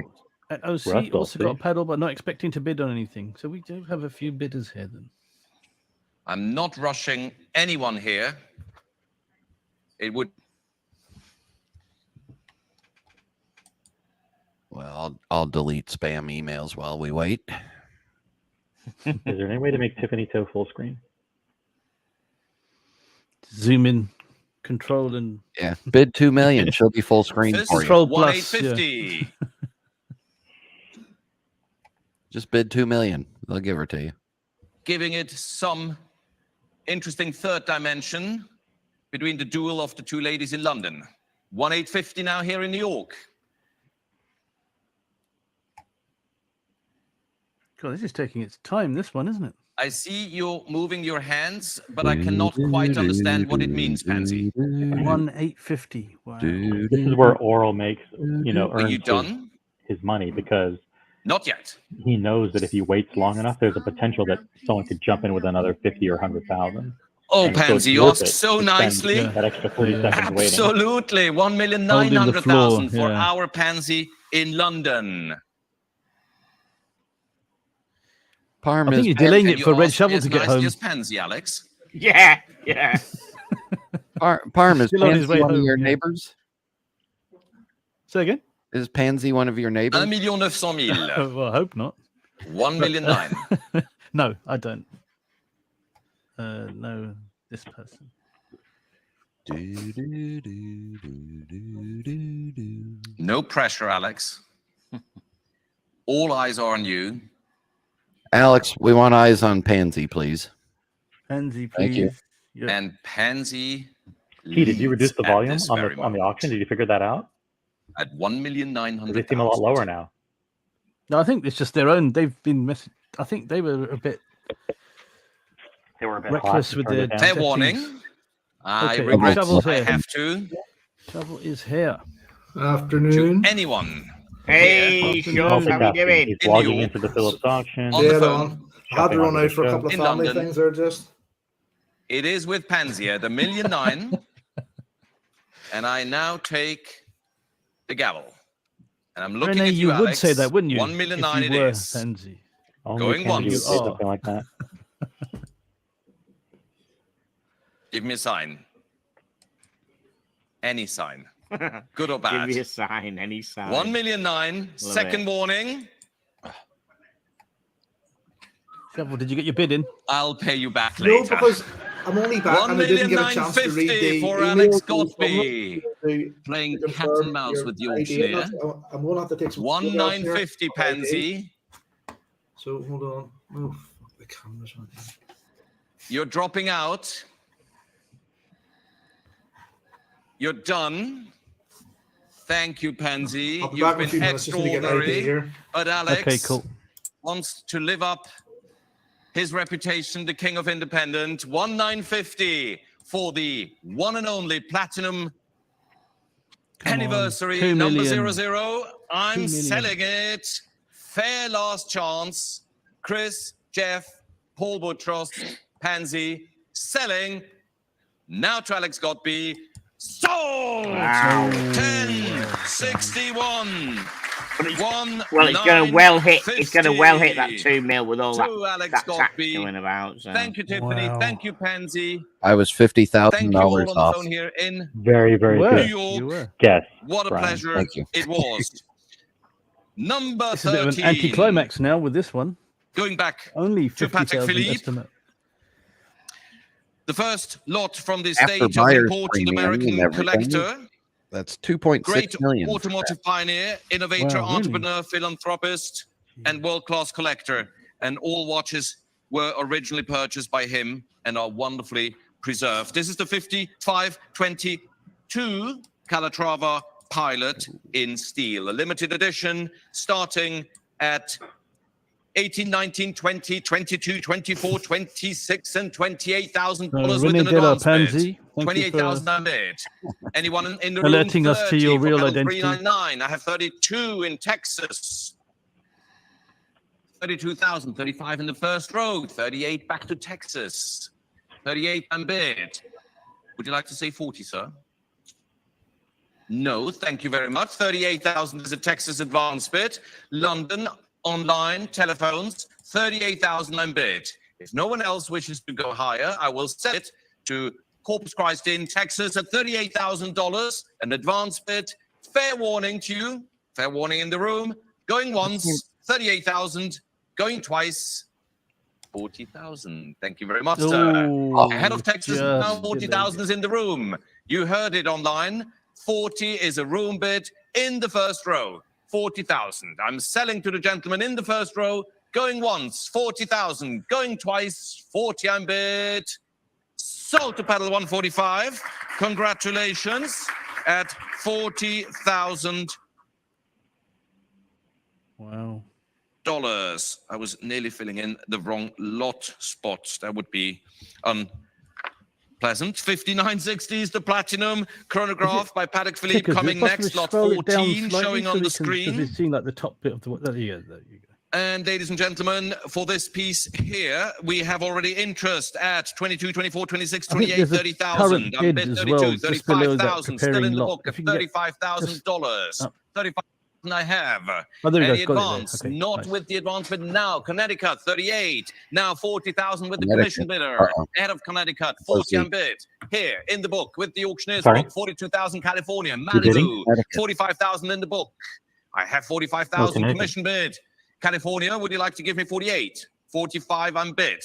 at OC Russell, also got a see? paddle, but not expecting to bid on anything. So we do have a few bidders here then. I'm not rushing anyone here. It would. Well, I'll delete spam emails while we wait. Is there any way to make Tiffany Toe full screen? Zoom in, control and Yeah, bid 2 million. She'll be full screen This for is you. Control plus, 1,850. Just bid 2 million. They'll give her to you. Giving it some interesting third dimension between the duel of the two ladies in London. 1,850 now here in New York. God, this is taking its time, this one, isn't it? I see you moving your hands, but I cannot quite understand what it means, Pansy. 1,850. Wow. This is where Oral makes, Are you earns done? his money because Not yet. he knows that if he waits long enough, there's a potential that someone could jump in with another 50 or 100,000. Oh, And so Pansy, it's you worth asked it so to spend nicely. that extra 30 seconds waiting. Absolutely. Holding the 1,900,000 floor, for yeah. our Pansy in London. Parm I think is you're delaying Can it you for Red ask Shovel as to get nicely home. as Pansy, Alex? Yeah. Yeah. Parm is Still on his Pansy way one of home, your yeah. neighbors? Say again? Is Pansy one of your neighbors? 1,900,000. Well, I hope not. 1,900,000. No, I don't. No, this person. No pressure, Alex. All eyes are on you. Alex, we want eyes on Pansy, please. Pansy, please. Thank you. Yeah. And Pansy. Pete, did you reduce leads the at volume this on very the auction? moment Did you figure that out? At They seem a 1,900,000. lot lower now. No, I think it's just their own. They've been I think they were a bit They were a bit reckless hot with to turn their it down. Fair settings. warning. I Okay, regret Shovel's I here. have to. Shovel is here. To Afternoon. anyone Hey, Yeah. Sean, how you doing? He's In logging York. into the Phillips auction. On the Dead phone. on. I had to run out for a couple of In family London. things there just. It is with Pansy at 1,900,000. And I now take the gavel. And I'm looking Renee, at you, you would Alex. say that, wouldn't you? 1,900,000 if it you were is. Pansy. Only Going Pansy would once. say something like that. Give me a sign. Any sign. Good or Give bad. me a sign, any sign. 1,900,000. Second it. warning. Shovel, did you get your bid in? I'll pay you back No, later. because I'm only back and I didn't get a chance to read the 1,950,000 for email Alex from Godby. to Playing cat confirm and mouse your with the ID. auctioneer. I'm going to have to take some photos here. 1,950 Pansy. So hold on. Oh, fuck, the camera's on here. You're dropping out. You're done. Thank you, Pansy. I'll be You've back in a been few minutes. Just need to get an ID extraordinary. here. But Alex Okay, cool. wants to live up his reputation, the King of Independent. 1,950 for the one and only platinum Come on. anniversary 2 number million. 00. I'm 2 million. selling it. Fair last chance. Chris, Jeff, Paul Boutros, Pansy selling. Now to Alex Godby. Sold! Wow. 1061. Well, it's going to well hit. It's going to well hit that 2 mil with all To that Alex tax Godby. going about. So. Thank you, Tiffany. Wow. Thank you, Pansy. I was Thank you all $50,000 on the off. phone here in Very, very You were. good New York. You were. guess. What a Brian. pleasure Thank you. it was. Number It's a bit 13. of an anticlimax now with this one. Going back Only to Patrick 50,000 Philippe. estimate. The The first lot from this After stage of buyer's important premium and American everything, collector, That's 2.6 great million. automotive pioneer, innovator, Wow, really? entrepreneur, philanthropist, and world-class collector. And all watches were originally purchased by him and are wonderfully preserved. This is the 5522 Calatrava Pilot in steel, a limited edition starting at 18, 19, 20, 22, 24, 26, and $28,000 with an advance bid. 28,000 on bid. Anyone in the room? alerting us to your 30 for real pedal identity. 399. I have 32 in Texas. 32,000, 35 in the first row, 38 back to Texas. 38 on bid. Would you like to say 40, sir? No, thank you very much. 38,000 is a Texas advance bid. London, online, telephones, 38,000 on bid. If no one else wishes to go higher, I will set it to Corpus Christi in Texas at $38,000, an advance bid. Fair warning to you, fair warning in the room. Going once, 38,000. Going twice, 40,000. Thank you very much, sir. Ahead of Texas, now 40,000 is in the room. You heard it online. 40 is a room bid in the first row. 40,000. I'm selling to the gentleman in the first row. Going once, 40,000. Going twice, 40 I'm bid. Sold to pedal 145. Congratulations at 40,000. Wow. I was nearly filling in the wrong lot spots. That would be unpleasant. 5960 is the platinum chronograph by Patek Philippe coming next. Lot 14 showing on the screen. Does it seem like the top bit of the? There you go. There you go. And ladies and gentlemen, for this piece here, we have already interest at 22, 24, 26, 28, 30,000. I'm bid 32, 35,000. Still in the book at $35,000. 35,000 I have. Any advance? Not with the advance bid now. Connecticut, 38. Now 40,000 with the commission bidder. Ahead of Connecticut, 40 on bid. Here in the book with the auctioneer's book, 42,000 California. Malibu, 45,000 in the book. I have 45,000 commission bid. California, would you like to give me 48? 45 on bid.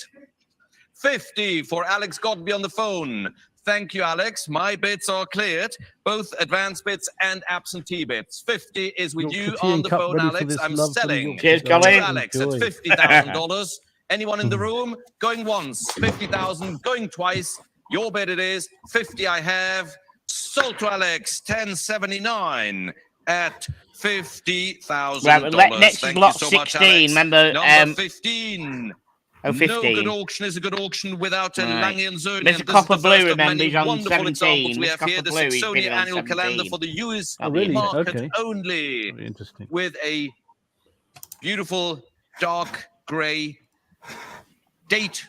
50 for Alex Godby on the phone. Thank you, Alex. My bids are cleared, both advance bids and absentee bids. 50 is with you on the phone, Alex. I'm selling to Alex at $50,000. Anyone in the room? Going once, 50,000. Going twice. Your bid it is. 50 I have. Sold to Alex, 1079 at $50,000. Right, next is lot 16. Remember, number 15. Oh, 15. No good auction is a good auction without a Lange and Zernian. There's a copper blue, remember, he's on wonderful 17. We have here the Saxonia annual calendar for the US market only. Very interesting. With a beautiful dark grey date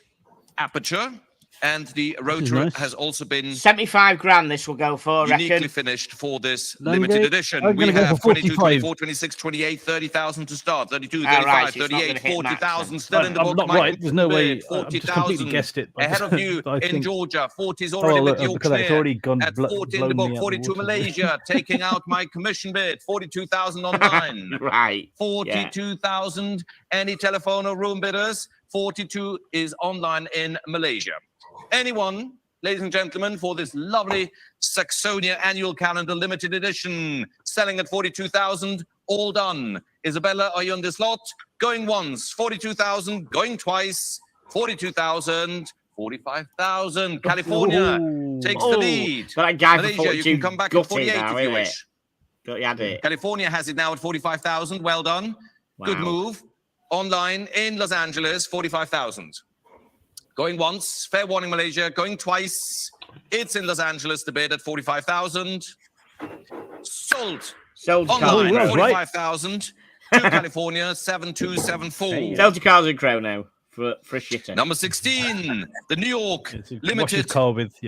aperture. And the rotor has also been 75 grand. This will go for, uniquely finished for this limited edition. We have 22, 24, 26, 28, 30,000 to start. 32, 35, 38, 40,000 still in the book. I'm not right. There's no way. 40,000 guessed it. Ahead of you in Georgia. 40 is already with the auctioneer. At 40 in the book. 42 Malaysia taking out my commission bid. 42,000 online. Right. 42,000. Any telephone or room bidders? 42 is online in Malaysia. Anyone, ladies and gentlemen, for this lovely Saxonia annual calendar limited edition, selling at 42,000, all done. Isabella, are you on this lot? Going once, 42,000, going twice, 42,000, 45,000. California takes the lead. That guy Malaysia, you can come back at 48 if you wish. Got you had it. California has it now at 45,000. Well done. Wow. Good move. Online in Los Angeles, 45,000. Going once, fair warning, Malaysia. Going twice, it's in Los Angeles, the bid at 45,000. Sold. Online, 45,000. To California, 7274. Sell to Cars and Chrono for a shitter. Number 16, the New York limited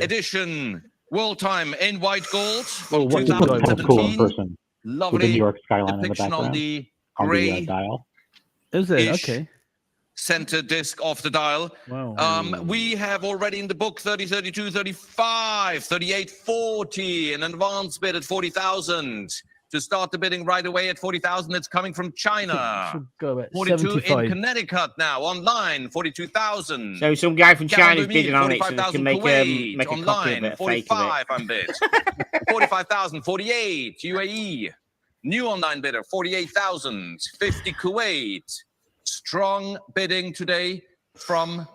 edition. World time in white gold. Well, what's cool in person? Lovely with the New York skyline in the depiction background on the gray dial. Is it? Okay. Center disc off the dial. Wow. We have already in the book 30, 32, 35, 38, 40, an advance bid at 40,000. to start the bidding right away at 40,000. It's coming from China. Should go at 42 in 75. Connecticut now, online, 42,000. So some guy from China's Calendar bidding on it so they 45,000 can make Kuwait, a copy of online, it, a fake of 45 it. on bid. 45,000, 48 UAE. New online bidder, 48,000, 50 Kuwait. Strong bidding today from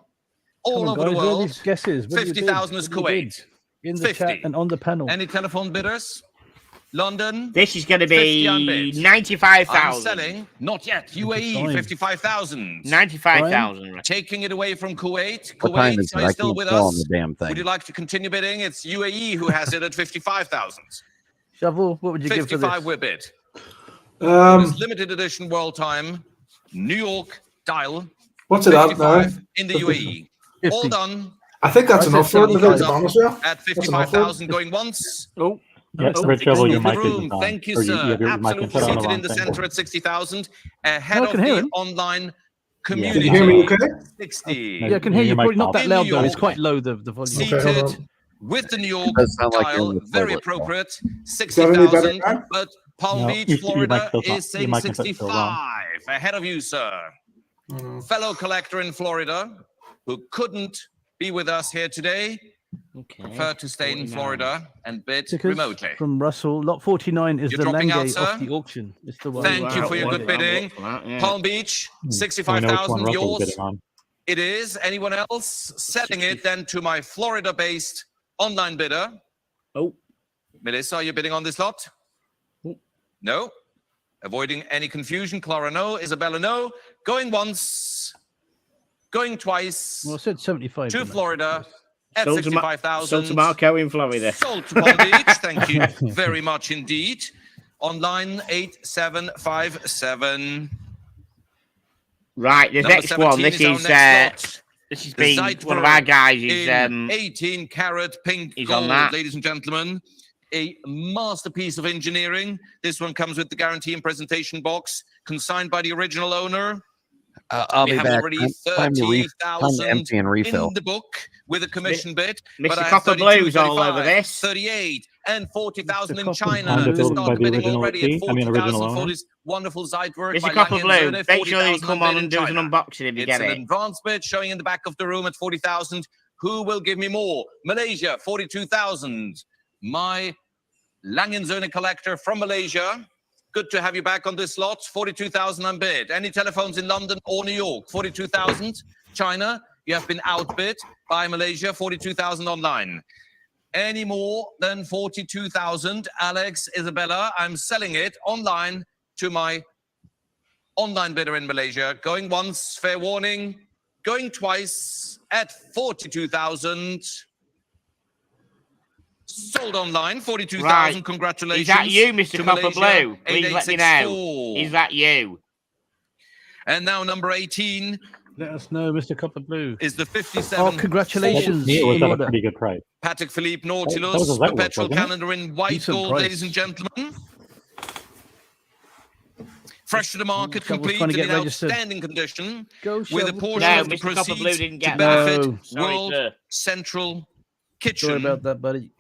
all Come on, over guys, the where are world. these guesses? What do you bid? 50,000 is What do you bid? Kuwait. In the 50. chat and on the panel. Any telephone bidders? London? This is going to 50 on be bid. I'm 95,000. selling, not yet, UAE, Time. 55,000. 95,000. Taking it away from Kuwait. What time Kuwait, is it? are you I still can't with tell on us? the damn Would you thing. like to continue bidding? It's UAE who has it at 55,000. Shovel, what would you give for 55 this? we're bid. Um, This limited edition world time, New York dial, what's it at now? 55 in the UAE. All 50. done I think that's I enough said for it, to 75. be honest with you. at 55,000 going once. Oh, Yeah, no, Red Shovel, your In the mic room. isn't on. Thank you, Or sir. you have your mic Absolutely instead on the seated wrong in the thing. center at 60,000. Ahead No, I of can hear the him. online Can community. you hear me okay? 60. No, yeah, I can hear your you. mic's Probably not off. that In loud New though. It's York. quite low, the volume. Okay, hold Seated on. with the New York Does sound like you're dial, in the very toilet, though. appropriate, Is that any better 60,000. now? But Palm No, Beach, your Florida mic's still on. is Your saying mic input's still wrong. 65. Ahead of you, sir. Mm. Fellow collector in Florida who couldn't be with us here today, Okay. preferred to stay in 49. Florida and bid Tickets remotely. from Russell. Lot 49 is You're the dropping out, Lange sir? off the auction. It's the one. Thank you Wow, for your well, good I'm up bidding. for that, yeah. Palm Beach, We know which one 65,000 Russell's yours. bidding on. It is. Anyone else? Selling it then to my Florida-based online bidder. Oh, Melissa, are you bidding on this lot? Oh. No. Avoiding any confusion. Clara, no. Isabella, no. Going once. Going twice. Well, I said 75. To didn't I? Florida at sold to 65,000. Marco in Florida. Sold to Palm Beach. Thank you very much indeed. Online 8757. Right, the Number next one. 17 This our is next lot. this has The been Zeitberg one of our guys. Is in 18 karat pink he's on gold, that. ladies and gentlemen. A masterpiece of engineering. This one comes with the guarantee and presentation box, consigned by the original owner. I'll We be have back. already Time to 30,000 empty and refill. in the book with a commission bid. Mr. But I have Copper 32, Blue's all 35, over this. 38 and 40,000 Mr. in Copper China. Blue. To Phillips start by the the bidding original already key? at I mean, original 40,000 for owner? this wonderful Zeitwerk Mr. by Copper Lange & Blue, Söhne, make sure you 40,000 come bid on in and do an China. unboxing if you It's get an it. advanced bid showing in the back of the room at 40,000. Who will give me more? Malaysia, 42,000. My Lange & Söhne collector from Malaysia. Good to have you back on this lot. 42,000 unbid. Any telephones in London or New York? 42,000. China, you have been outbid by Malaysia. 42,000 online. Any more than 42,000? Alex, Isabella, I'm selling it online to my online bidder in Malaysia. Going once, fair warning. Going twice at 42,000. Sold online, 42,000. Right. Congratulations. Is that you, Mr. to Copper Malaysia, Blue? Please let me know. 8864. Is that you? And now number 18 Let us know, Mr. Copper Blue. is the 57. Oh, congratulations. Me, it was in at a order. pretty good price. Patek Philippe That was Nautilus, a Zeitwerk, perpetual wasn't it? calendar in white Decent gold, price. ladies and gentlemen. Fresh to the market, Shovel's complete trying to and get in registered. outstanding condition, Go, with a Shovel. portion No, of the Mr. Copper Blue proceeds didn't to get benefit No. Sorry, World sir. Central Sorry Kitchen. about that, buddy.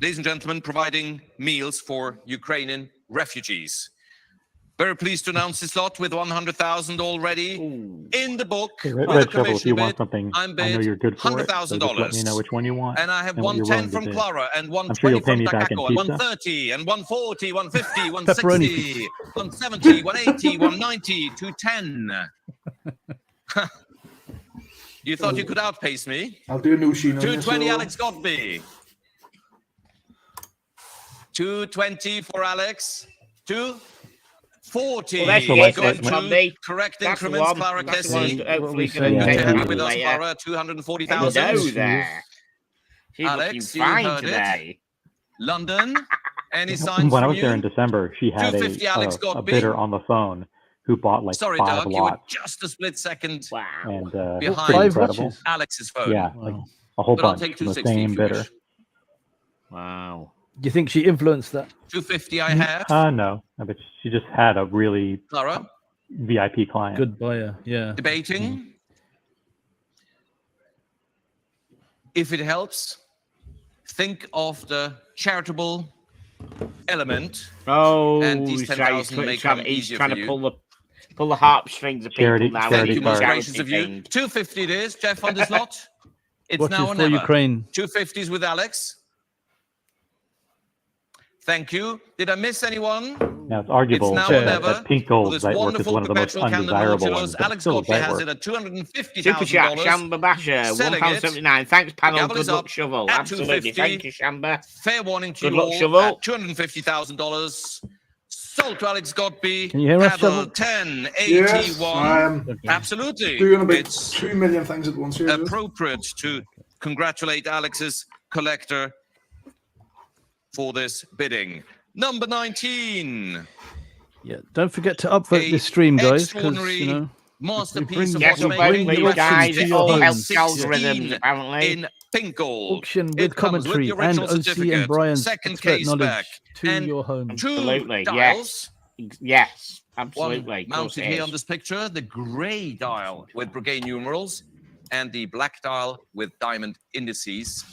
Ladies and gentlemen, providing meals for Ukrainian refugees. Very pleased to announce this lot with 100,000 already Ooh. in the book. Hey, with a Red Shovel, if commission you want bid. something, I'm I know bid you're good for it. So $100,000. just let me know which one you want. And I have and what you're 110 willing from to do. Clara and I'm sure 120 you'll pay from me back in Takako, pizza. 130 and 140, 150, Pepperoni. 160, 170, 180, 190, 210. You thought you could outpace me? I'll do a new sheen on this. 220 so- Alex Godby. 220 for Alex. 240. Well, that's the Going one, to Monday. correct That's the increments, one. Clara That's the one. Kessie. Hopefully, What we going say. to Good to Yeah, have yeah, you with us, yeah. Clara. Hello 240,000. there. She's Alex, looking you fine heard it. today. London. Any signs When I from was there in you? December, she had 250 Alex a Godby. bidder on the phone who bought like Sorry, 5 Doug, you were lots. just a split second Wow. And behind. it's pretty 5 incredible. watches. Alex's phone. Yeah, Wow. like a whole But I'll bunch take from the 260 if same you bidder. wish. Wow. Do you think she influenced that? 250 I have. No, but she just had a really Clara, VIP client. Good buyer. Yeah. debating. If it helps, think of the charitable element. Oh, And these he's 10,000 may come he's easier trying for to you. pull the heartstrings of people Charity- now. Thank you, most card. gracious of you. 250 it is, Jeff on this lot. It's Watches now or for never. Ukraine. 250s with Alex. Thank you. Did I miss anyone? Now it's arguable It's now or that, never. that pink For gold this site work is wonderful one of the most perpetual candle undesirable Nautilus, ones, but Alex it's still Godfrey site has work. it at Super chat, $250,000. Shamba Basher, Selling it. £1.79. Thanks, panel. gavel Good is luck, up Shovel. at Absolutely. 250. Thank you, Shamba. Fair warning to Good you luck, all Shovel. at $250,000. Sold to Alex Godby. Can you hear us, Paddle Shovel? 1081. Yes, I am Absolutely. doing about It's 2 million things at once here. Joe. appropriate to congratulate Alex's collector for this bidding. Number 19. Yeah, don't forget to upvote this stream, guys, because extraordinary you know masterpiece of Yes, we we bring vote, the please, auction guys. to It your all homes. helps Yeah. algorithms, apparently. in pink gold. Auction It with comes commentary with the original and OC and certificate, Brian's second expert case knowledge back, to and your home. 2 Absolutely, dials. Yes, One absolutely. Of course mounted it here is. on this picture, the grey dial with brigade numerals and the black dial with diamond indices,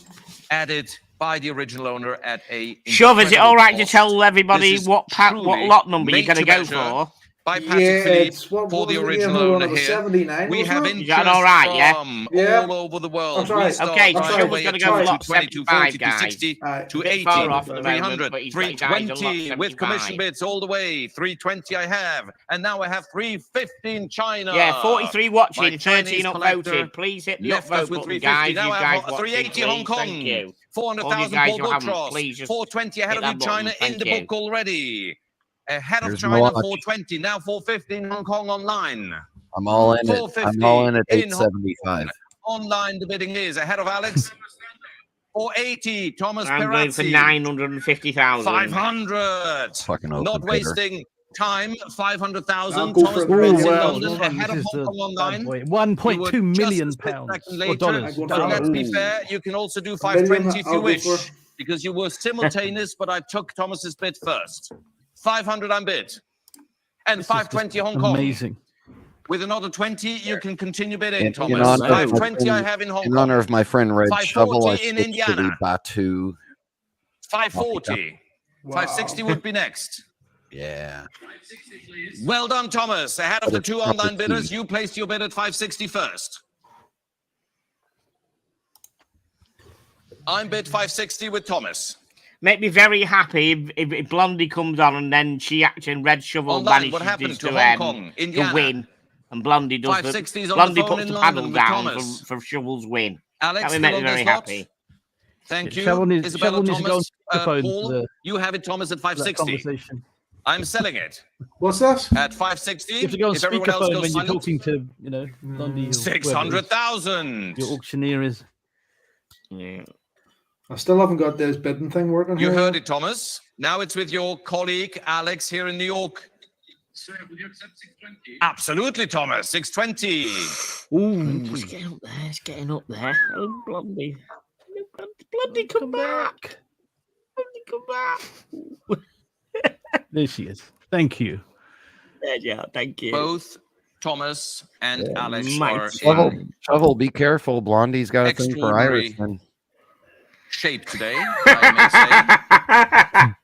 added by the original owner at a Shove, is it incredible all right to cost. tell everybody This is what truly lot number you're made going to to go measure for? by Patrick Yeah, Phillips it's what for was the it again? original Hold on, owner it was here. 79, We have wasn't it? Is that interest all right, yeah? from Yeah. all over the world. That's right. We start Okay, right so Shovel's away gonna at go for lot 22, 75, 40 to guys. 60 to A bit 80, far off at the moment, 300, but he's got his eyes on lot 320 with 75. commission bids all the way. 320 I have, and now I have 350 in China. Yeah, 43 My watching, Chinese 13 collector upvoted. Please hit the left us upvote with button, 350. guys. Now You I guys have watching, 380 Hong please. Thank Kong. you. All you 400,000 guys Paul who haven't, Boutros. please just 420 ahead hit of you, that button. China in Thank the you. book already. Ahead of Here's China, Milwaukee. 420. Now 450 in Hong Kong online. I'm all in it. 450 I'm all in at in Hong 875. Online, the bidding is ahead of Alex. 480, Thomas I'm going for Perazzi. 950,000. 500. Fucking open Not bidder. wasting time. 500,000. I'll go Thomas for it. Perazzi Oh, in well, London well, ahead of this is Hong the Kong online. bad boy. You 1.2 were just million a split pounds second or later. dollars. I go But for let's it. be Ooh. fair, you can also do A million, 520 if I'll you go wish, for. because you were simultaneous, but I took Thomas's bid first. 500 I'm bid. And This is 520 just Hong Kong. Amazing. With another 20, you can continue bidding, In Thomas. honor of my 520 I friend- have in Hong In Kong. honor of my friend Red 540 Shovel, I in switched to the Indiana. Batu. 540. Wow. 560 would be next. Yeah. Well done, Thomas. Ahead of But the it's 2 proper online bidders, tea. you placed your bid at 560 first. I'm bid 560 with Thomas. Make me very happy if Blondie comes on and then she actually Red Shovel Online, what manages happened to Hong to Kong, Indiana? win, and Blondie does 560 is the on the Blondie phone puts in the London paddle with down Thomas. for Shovel's win. Alex, That would still make me on very this lot? happy. Thank you. Shovel needs Isabella to go on Thomas. speakerphone for Paul, the- you have it, Thomas, at for that 560. conversation. I'm selling it What's that? at 560. You have to go on If everyone else speakerphone goes when you're silent, talking to, you know, Blondie. or whoever it is, 600,000. Your auctioneer is. Yeah. I still haven't got this bidding thing working You here. heard it, Thomas. Now it's with your colleague, Alex, here in New York. Sir, will you accept 620? Absolutely, Thomas. 620. Ooh, it's getting up there. It's getting up there. Oh, Blondie. Blondie, come back. Blondie, come back. There she is. Thank you. There you are. Thank you. Both Thomas and Alex mighty. are Shovel, in Shovel, be careful. Blondie's got a thing for Extraordinary. Irishmen. shape today, I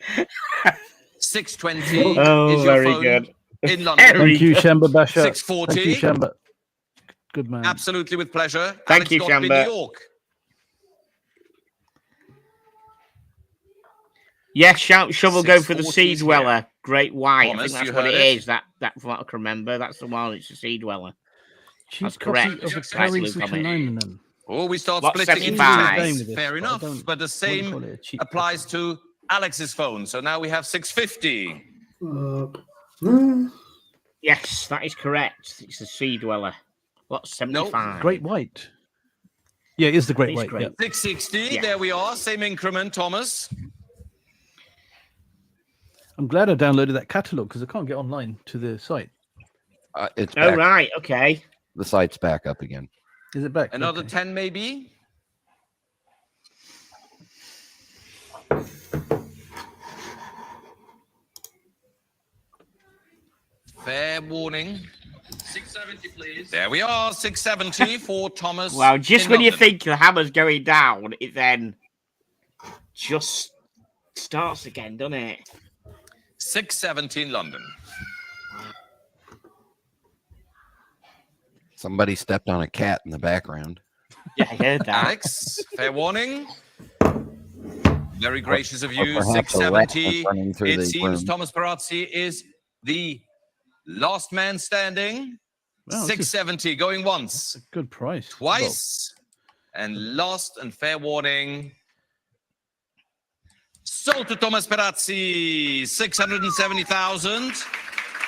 may say. 620 Oh, is your very phone good. in London. Very Thank you, good. Shamba Basha. 640. Thank you, Shamba. Good man. Absolutely, with pleasure. Thank Alex you, Godby, Shamba. New York. Yes, Shovel go for the 640s Sea Dweller. here. Great White. Thomas, I think that's you what heard it it. is. That's what I can remember. That's the one. It's the Sea Dweller. Cheap That's copy correct. of a Right, carrying Luke, such a on it. nine then. Oh, we start Lot splitting into 75. bids. This, Fair but I enough. don't- But the wouldn't same call it a cheap applies to Alex's phone. So now we have 650. Yes, that is correct. It's the Sea Dweller. What's 75? Great White. Yeah, it is the Great It's White. great. Yeah. 660. Yeah. There we are. Same increment, Thomas. I'm glad I downloaded that catalog because I can't get online to the site. It's Oh, back. right. Okay. The site's back up again. Is it back? Another Okay. 10 maybe. Fair warning. 670, please. There we are. 670 for Thomas. Well, just in when you London. think the hammer's going down, it then just Starts again, doesn't it? 670 in London. Somebody stepped on a cat in the background. Yeah, I heard that. Alex, fair warning. Very gracious of you. perhaps a rat 670. running through It the seems room. Thomas Perazzi is the last man standing. Wow, this is 670 going once, a good price. twice, and last and fair warning. Sold to Thomas Perazzi, 670,000.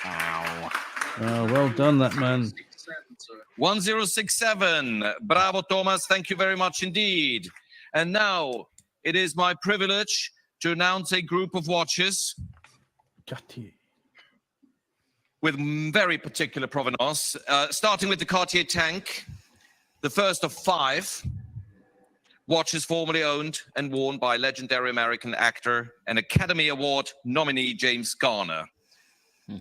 Wow. Well done, that man. 1067. Bravo, Thomas. Thank you very much indeed. And now it is my privilege to announce a group of watches Cartier. with very particular provenance, starting with the Cartier Tank, the first of 5 watches formerly owned and worn by legendary American actor and Academy Award nominee James Garner,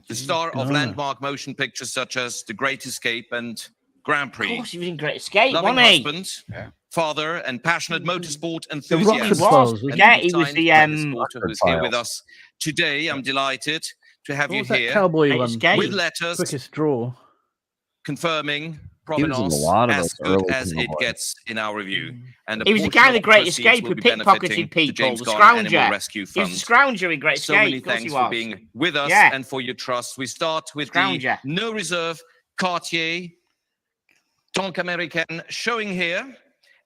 the star of landmark motion pictures such as The Great Escape and Grand Of Prix. course, he was in Great Escape, Loving wasn't he? husband, father, and passionate motorsport Rocket enthusiast. He was. Stars, wasn't And Yeah, he was time the tennis supporter who's here with us today. I'm delighted to have What you was that here cowboy Great one? Escape. with letters Quickest draw. confirming He was in a provenance lot of as those good early as it cowboys. gets in our review. And He was the portion guy of in The Great proceeds Escape will who be pickpocketed benefiting the people, James the Garner Animal scrounger. Rescue He was Fund. the scrounger in Great So Escape. many Of course thanks he for was. being with us Yeah. and for your trust. We start with Scrounger. the no reserve Cartier Tank Americaine showing here.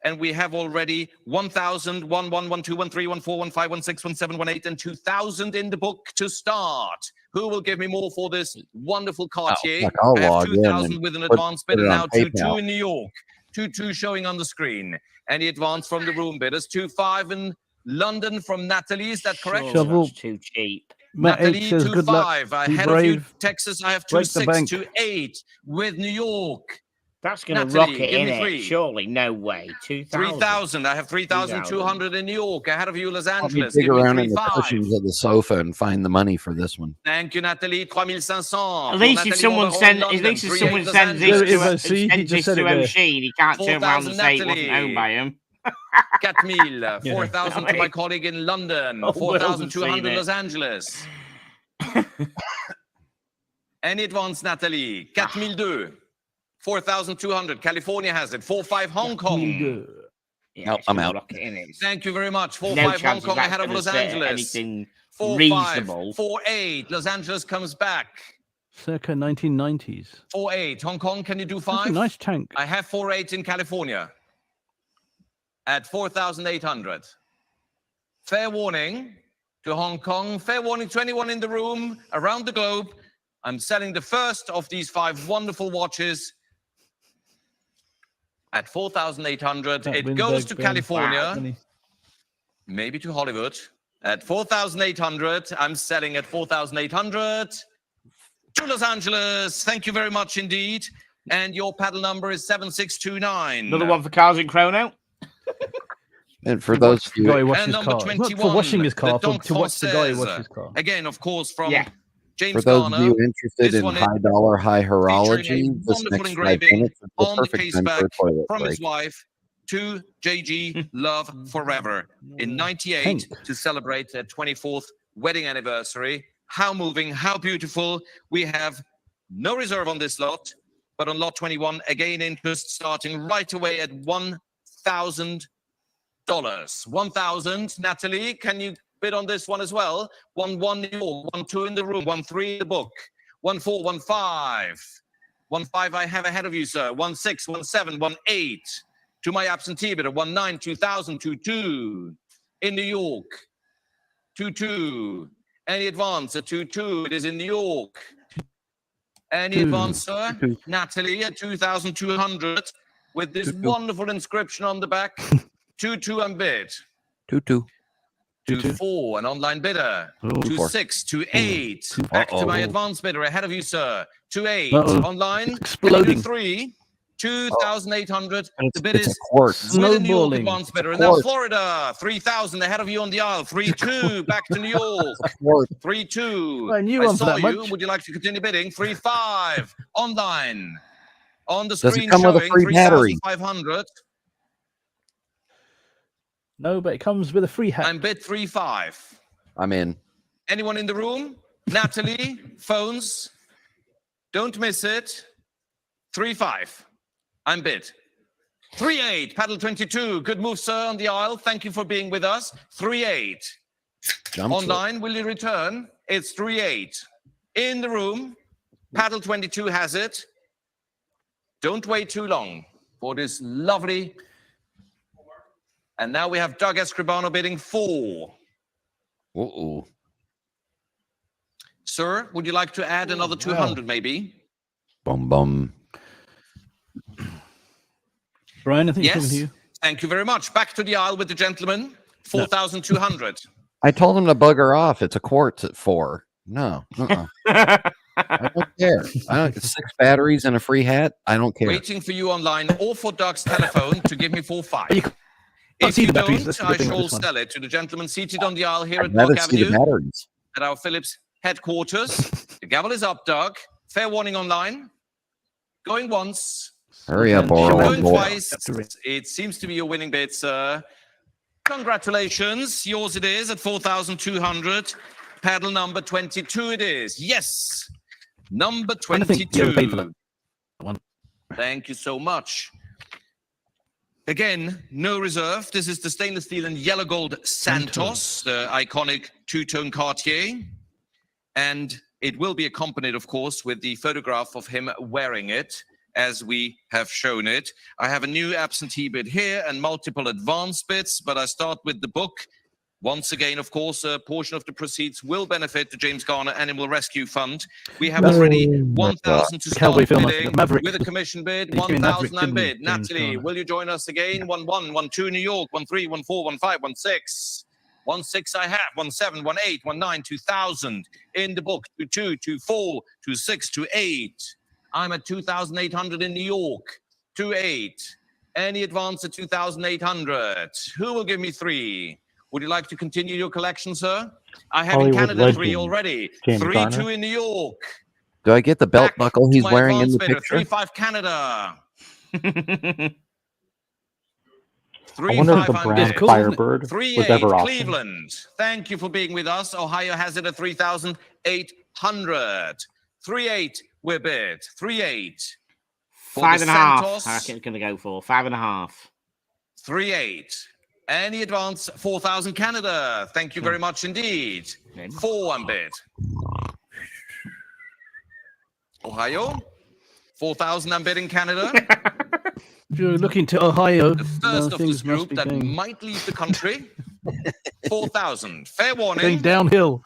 And we have already 1,000, 1, 1, 1, 2, 1, 3, 1, 4, 1, 5, 1, 6, 1, 7, 1, 8, and 2,000 in the book to start. Who will give me more for this wonderful Cartier? fuck, I'll I have log in 2,000 and with an put advance bid, it and on now PayPal. 2-2 in New York. 2-2 showing on the screen. Any advance from the room bidders? 2-5 in London from Natalie. Is that correct? Sure, Shovel. that's too cheap. Matt Natalie, H says, good luck. 2-5. Be Ahead of you, brave. Texas. I have Break the 2-6, bank. 2-8 with New York. That's going to Natalie, rocket give in me it. 3. Surely, no way. 2,000. 3,000. I have 3,200 in New York. Ahead of you, Los Let me Angeles. dig Give me around in the 3,500. cushions of the sofa and find the money for this one. Thank you, Natalie. 3,500. At least if Natalie someone Moreau in sends, London. at least if 3,800 someone Los sends Angeles. this to, There, see, he sends just this said to it there. O'Sheen, he can't turn around and 4,000 say it wasn't Natalie. owned by him. 4,000. 4,000 to my colleague in London. Oh, well 4,200 seen it. Los Angeles. Any advance, Natalie? 4,002. 4,200. California has it. 4,500 Hong Kong. Yeah, Nope, it's I'm gonna out. rocket in it. Thank you very much. No 4,500 Hong chance Kong that's ahead of gonna Los say Angeles. anything 4,500. reasonable. 4,800. Los Angeles comes back. Circa 1990s. 4,800. Hong Kong, can you do That's 5? a nice tank. I have 4,800 in California at 4,800. Fair warning to Hong Kong. Fair warning to anyone in the room around the globe. I'm selling the first of these 5 wonderful watches at 4,800. That It Winberg goes to Ben. California, Money. maybe to Hollywood at 4,800. I'm selling at 4,800 to Los Angeles. Thank you very much indeed. And your paddle number is 7629. Another one for cars in Chrono. And for those of The guy you, washes And his number car. Not 21, for washing his car, the for, Donk to watch the guy Française. wash his car. Again, of course, from Yeah. James for those of Garner. you interested This in one is high dollar, high horology, featuring a this wonderful next 5 engraving minutes is the on the perfect case time for back a toilet from his break. wife to JG Love Forever in 98 Tank. to celebrate their 24th wedding anniversary. How moving, how beautiful. We have no reserve on this lot, but on lot 21, again, interest starting right away at $1,000. 1,000. Natalie, can you bid on this one as well? 1-1 New York, 1-2 in the room, 1-3 in the book, 1-4, 1-5. 1-5 I have ahead of you, sir. 1-6, 1-7, 1-8. To my absentee bidder, 1-9, 2,000, 2-2. In New York, 2-2. Any advance at 2-2? It is in New York. Any advance, sir? Natalie at 2,200 with this wonderful inscription on the back. 2-2 and bid. 2-2. 2-4, an online bidder. 2-6, 2-8. Back to my advanced bidder ahead of you, sir. 2-8 online. Exploding. 3, 2,800. And The bid it's a is quartz. with a New York Snowballing. advanced bidder. And Of now course. Florida, 3,000 ahead of you on the aisle. 3-2, back to New York. Quartz. 3-2. I knew one for saw that you. much. Would you like to continue bidding? 3-5 online. On the Does it screen come with a showing free battery? 3,500. No, but it comes with a free hat. I'm bid 3-5. I'm in. Anyone in the room? Natalie, phones. Don't miss it. 3-5. I'm bid. 3-8. Paddle 22. Good move, sir, on the aisle. Thank you for being with us. 3-8. Online, will you return? It's 3-8. In the room, Paddle 22 has it. Don't wait too long for this lovely. And now we have Doug Escribano bidding 4. Uh-oh. Sir, would you like to add another 200 maybe? Bum bum. Brian, I think it's Yes. coming to you. Thank you very much. Back to the aisle with the gentleman. 4,200. I told him to bugger off. It's a quartz at 4. No. I don't care. It's 6 batteries and a free hat. I don't care. Waiting for you online or for Doug's telephone to give me 4-5. You can't If see you the batteries. don't, That's the I thing with shall this one. sell it to the gentleman seated on the aisle here at I'd rather Park see the Avenue batteries. at our Phillips headquarters. The gavel is up, Doug. Fair warning online. Going once. Hurry up, Show Oral. Going boy. twice. It seems to be your winning bid, sir. Congratulations. Yours it is at 4,200. Paddle number 22 it is. Yes. Number I think you paid for 22. that one. Thank you so much. Again, no reserve. This is the stainless steel and yellow gold Santos, the iconic two-tone Cartier. And it will be accompanied, of course, with the photograph of him wearing it, as we have shown it. I have a new absentee bid here and multiple advance bids, but I start with the book. Once again, of course, a portion of the proceeds will benefit the James Garner Animal Rescue Fund. We have already 1,000 to start Cowboy film, bidding Maverick. with a commission bid. He's doing Maverick, 1,000 and didn't he, bid. James Natalie, Garner? will you join us again? 1-1, 1-2 New York, 1-3, 1-4, 1-5, 1-6. 1-6 I have, 1-7, 1-8, 1-9, 2,000 in the book, 2-2, 2-4, 2-6, 2-8. I'm at 2,800 in New York, 2-8. Any advance at 2,800? Who will give me 3? Would you like to continue your collection, sir? I have in Hollywood Canada 3 legend, already. James 3-2 Garner. in New York. Do I get the belt Back buckle to he's my wearing in advance the bidder, picture? 3-5 Canada. I wonder if the 3-5 brown cool, isn't it? Firebird was 3-8 ever auctioned. Cleveland. Thank you for being with us. Ohio has it at 3,800. 3-8 we're bid. 3-8. For the 5.5. Santos. I reckon it's going to go for 5.5. 3-8. Any advance? 4,000 Canada. Thank you very much indeed. 4 I'm bid. Ohio. 4,000 I'm bidding Canada. If you're looking to Ohio, The first of things this must group be that going, might leave the country. 4,000. Fair going warning. downhill.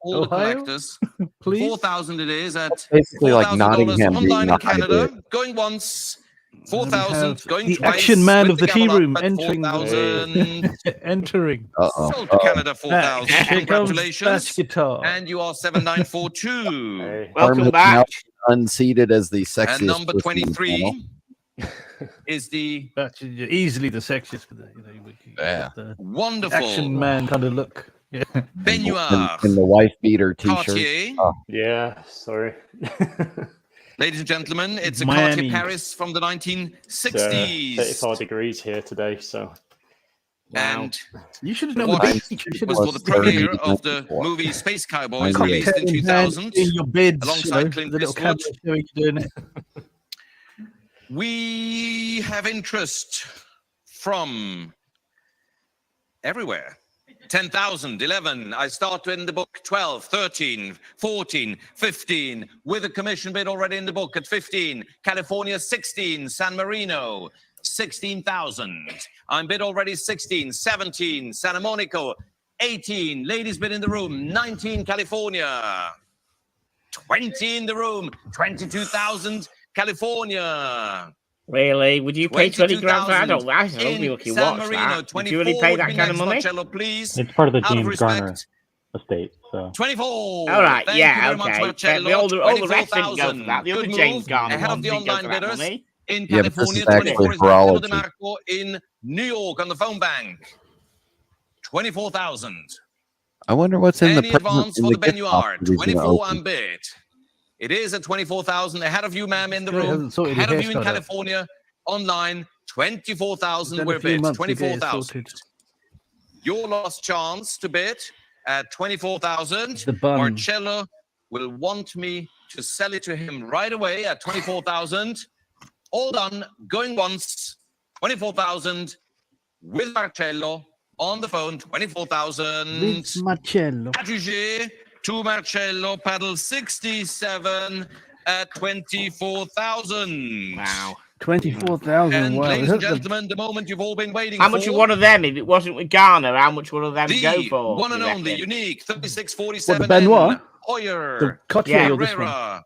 All the Ohio? collectors. Please. 4,000 it is at Basically like $4,000 Nottingham being online the in Canada. hybrid. Going once. We 4,000. have Going the twice. action man with of the tea gavel up room at entering. 4,000. Entering. Uh-oh. Sold to Canada 4,000. Here comes Congratulations. bass guitar. And you are 7,942. Welcome Arm has back. now been unseated as the sexiest And number person in the panel. 23 is the That's easily the sexiest for the, Yeah. the wonderful action man kind of look. Yeah. Benoit In the wife beater t-shirt. Cartier. Oh. Yeah, sorry. Ladies and gentlemen, it's a Miami. Cartier Paris from the It's 1960s. 34 degrees here today, so And You should have known What the beach. You should was have for the Plus premiere 30 of the 94. movie Space Cowboys, Cocktail released in in 2000. your bids, alongside Clint the little Eastwood. camera show you're doing. We have interest from everywhere. 10,000, 11. I start in the book 12, 13, 14, 15, with a commission bid already in the book at 15. California 16, San Marino 16,000. I'm bid already 16, 17, Santa Monica 18. Ladies bid in the room 19, California 20 in the room 22,000, California. Really? Would you pay 20 grand for that? I don't know. I hope in you lucky San watch Marino. that. Would you really pay that kind of money? Marcello, please. It's part of the Out of James Garner respect. estate. So 24. All right, Thank yeah, you very much, okay. Marcello. All the rest didn't go for that. The other Good James move. Garner Ahead of one the didn't go online for that bidders. money. In Yeah, but this California, is actually 24 is Banco de horology. Marco in New York on the phone bank. 24,000. I wonder what's in the Any advance in for the gift box Benoit? that he's gonna 24 open. and bid. It is at 24,000. Ahead of you, ma'am, in the Guy room. hasn't sorted his Ahead of you in hairstyle out. California, online, 24,000. Done a We're few bid. months to get it 24,000. sorted. Your last chance to bid. at 24,000. The bun. Marcello will want me to sell it to him right away at 24,000. All done. Going once. 24,000 with Marcello on the phone. 24,000. With Marcello. Adjugé to Marcello. Paddle 67 at 24,000. Wow. 24,000. And Wow. ladies and gentlemen, the moment you've all been waiting How for. much would one of them, if it wasn't with Garner, how much would one of them The go for? one and you only reckon? unique 3647. What, the Benoit? The Hoyer. Cartier or this one? Herrera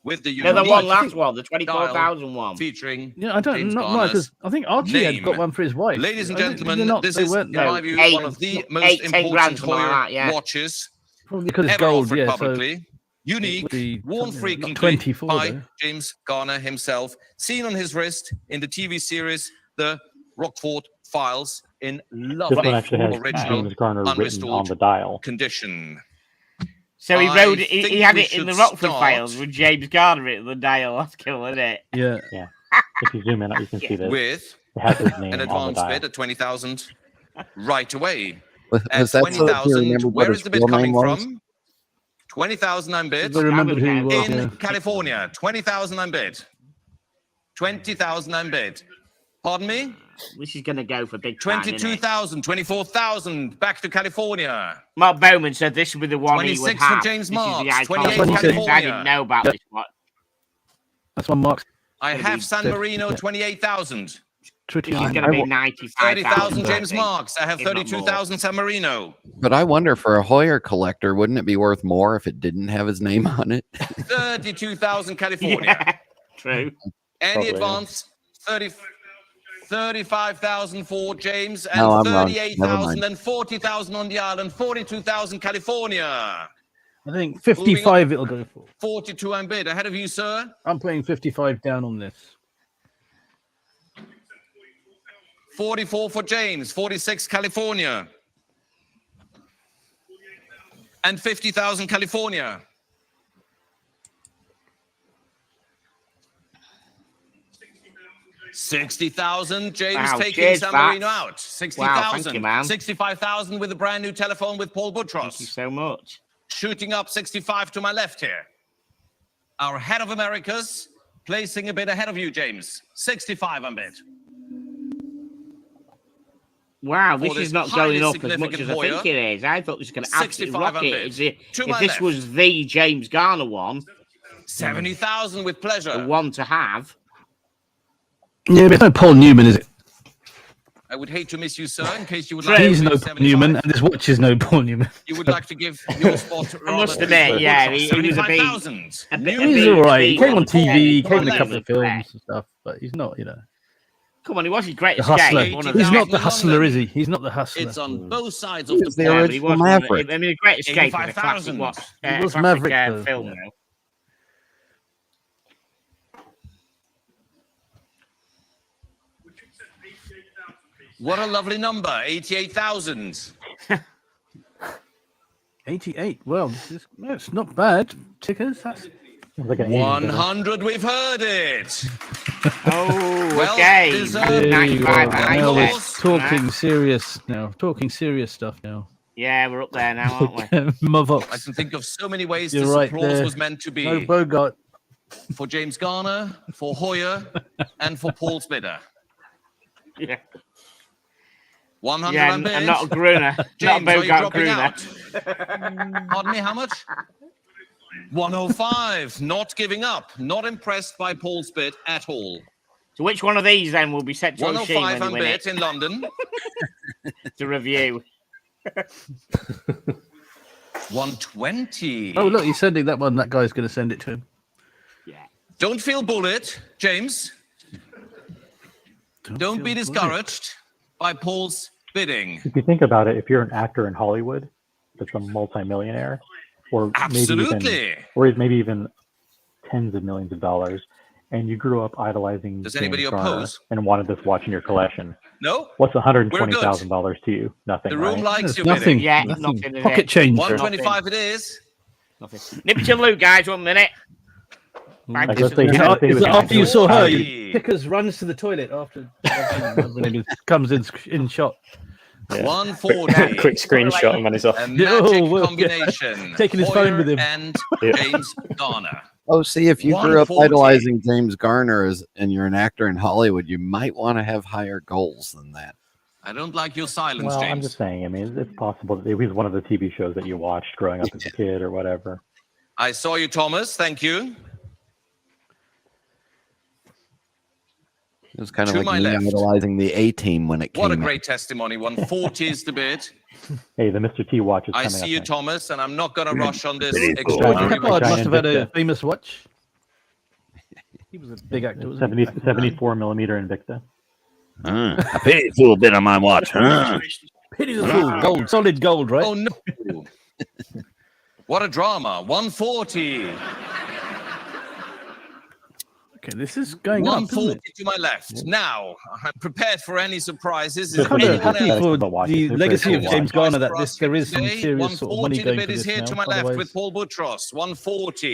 with the No, the unique one last one, the 24,000 one. featuring Yeah, I don't James not right Garner's because I think Archie had got name. one for his wife. Ladies and I think gentlemen, they're not- this they is, weren't, in no. my view, Eight- one of the most 8, 10 grand, important something like Hoyer that, yeah. watches Probably because it's ever gold. offered Yeah, so publicly. Unique, be worn something like- frequently not 24 by though. James Garner himself, seen on his wrist in the TV series The Rockford Files in This lovely one actually has original James Garner written on unrestored the dial. condition. So he I wrote it, he think had we it in should the Rockford start- Files with James Garner in the dial. That's cool, isn't it? Yeah. If you zoom in, you can see this. With It has his name an on the advance dial. bid at 20,000 right away. Was At that so that you 20,000, remember what where his is the bid real coming name was? from? 20,000 I'm bid. They remembered who he was. In Yeah. California, 20,000 I'm bid. 20,000 I'm bid. Pardon me? This is going to go for big time, isn't it? 22,000, 24,000, back to California. Mark Bowman said this would be the one he would 26 for have. James This is the Marks, iconic 28 one. California. I didn't know about this one. That's one Mark's I have San said- Marino, yeah. 28,000. tricky. This is one. going to be 95,000. 30,000 I James think, Marks. I have if not more. 32,000 San Marino. But I wonder, for a Hoyer collector, wouldn't it be worth more if it didn't have his name on it? 32,000 California. Yeah, true. Any Probably. advance? 35,000 for James and No, I'm wrong. 38,000 and 40,000 on the island. 42,000 California. I think 55 it'll go for. 42 I'm bid. Ahead of you, sir. I'm putting 55 down on this. 44 for James. 46 California. And 50,000 California. 60,000. James Wow, taking cheers, San Fats. Marino out. 60,000. thank you, man. 65,000 with a brand new telephone with Paul Thank you Boutros. so much. Shooting up 65 to my left here. Our head of Americas placing a bit ahead of you, James. 65 I'm bid. Wow, For this this is not highly going up as much significant as I Hoyer. think it is. I thought this was going to absolutely 65 rock I'm it. bid. If To my this left. was the James Garner one, 70,000 with the pleasure. one to have, Yeah, but it's no Paul Newman, is it? I would hate to miss you, sir, in case you would True. like to He's no give Paul 75. Newman, and this watch is no Paul Newman. You would like to give your spot to I must admit, yeah, he was a bit- 75,000. a bit- He's bit- all right. He bit- came on TV, he came in a bit- couple of bit- films and stuff, but he's not, you know, come on, he was his great the escape. hustler. One of He's them. not the hustler, is he? He's not the hustler. It's on both sides of He the was the Yeah, pond. but he original was one of the- Maverick. I mean, a great escape is a classic 85,000. what, He was classic, Maverick, though. film Yeah. now. What a lovely number, 88,000. 88. Well, it's not bad. Tickers, that's... It's like an 80 100, we've heard it. Oh, Well, okay. deserved. There you go. 95 Now we're nice. talking serious now. Talking serious stuff now. Yeah, we're up there now, aren't we? I Mavox. can think of so many ways You're this right applause there. was meant to be. No Bogart. For James Garner, for Hoyer, and for Paul Spitter. Yeah, 100 yeah, I'm bid. and not a Gruner. Not a James, are you Bogart dropping Gruner. out? Pardon me, how much? 105. Not giving up. Not impressed by Paul's bid at all. So which one of these then will be sent to O'Shea 105 when I'm they win bid it in London. to review? 120. Oh, look, he's sending that one. That guy's going to send it to him. Don't feel bullied, James. Don't feel be discouraged by Paul's bidding. If you think about it, if you're an actor in Hollywood that's a multimillionaire, or Absolutely. maybe even tens of millions of dollars, and you grew up idolizing Does James anybody Garner oppose? and wanted this watch in your collection, No? what's $120,000 to you? Nothing. The room right? likes There's your nothing. bidding. Yeah, Nothing. nothing. Pocket change. 125 it is. Nothing. Nip it to Luke, guys. 1 minute. Right, Like, this let's is- say Is you had it to say it was after you actor. saw her? Hey. Pickers runs to the toilet after comes in shot. Yeah. 140. Quick screenshot him and he's off. A magic yeah. combination. Taking his phone with him. And Yeah. James Garner. Oh, see, if you grew up 140. idolizing James Garner and you're an actor in Hollywood, you might want to have higher goals than that. I don't like your silence, Well, James. I'm just saying. I mean, it's possible that it was one of the TV shows that you watched growing up as a kid or whatever. I saw you, Thomas. Thank you. It was kind of To like my me left. idolizing the A-Team when it came What a out. great testimony. 140 is the bid. Hey, the Mr. T watch is I coming see up you, next. Thomas, and I'm not going to rush on this Pretty cool. extraordinary Giant Must have had a Invicta. famous watch. He was a big actor, wasn't he? 74 millimeter Invicta. I paid a little bit on my watch. Pity the fool. Gold, solid gold, right? Oh, no. What a drama. 140. Okay, this is going up, isn't 140 it? to my left. Now, I'm prepared for any surprises. I'm Is kind of anyone happy else? for the watch. the It's legacy very of cool James watch. Garner that For us there is some today, serious sort of money 140 the going bid for is this here now. to my left Otherwise, with Paul Boutros. 140.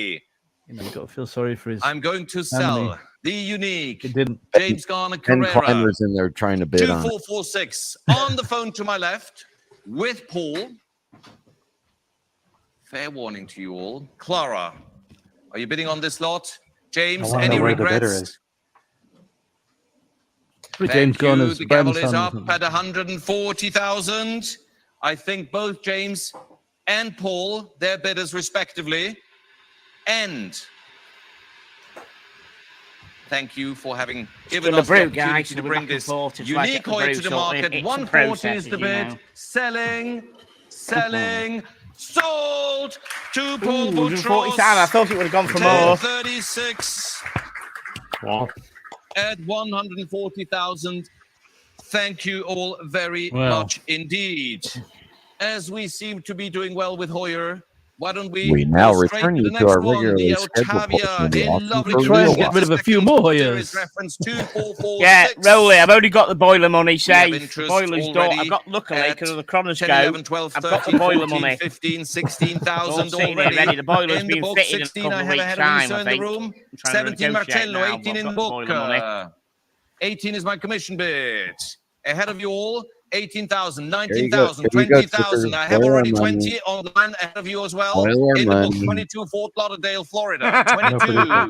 you know, you've got to feel sorry for his I'm going to family. sell the unique It didn't. James Garner And Carrera. climbers in there trying to bid on it. 2446 on the phone to my left with Paul. Fair warning to you all. Clara, are you bidding on this lot? James, I wanna any know where the bidder regrets? is. James Thank you. Garner's The gavel is grandson. up at 140,000. I think both James and Paul, their bidders respectively. And thank you for having given the us the brew, opportunity guys, to so we're bring back and this forth. It's like unique at the hoy brew to the shop. market. It's a 140 process, is the you bid. know. Selling, sold to Paul Ooh, Boutros. 140,000. I thought it would have gone for more. 1036 Wow. at 140,000. Thank you all very Wow. much indeed. As we seem to be doing well with Hoyer, why don't we We now go straight return to you the to next our one, regularly the scheduled portion Otavia of the in auction lovely for We try and real get watch. rid of a few more Hoyers. Reference 2446. Yeah, Rowley, I've only got the boiler money safe. interest Boiler's done. already I've got, luckily, at because of the chronos 10, go, 11, 12, I've 13, got the boiler 14, money. 15, All 16,000 sitting here already. ready. The boiler's In the been book, fitted in a 16 couple I of have weeks' ahead of me, time, so I in the think. room. I'm trying to 17 negotiate Marcello, now, 18 but in I've the got book. boiler money. 18 is my commission bid. Ahead of you all, 18,000, There you 19,000, go, 20,000. I have Boiler already money. 20 online ahead of you as well. Boiler In the book, money. 22 Fort Lauderdale, Florida. No 22. producer.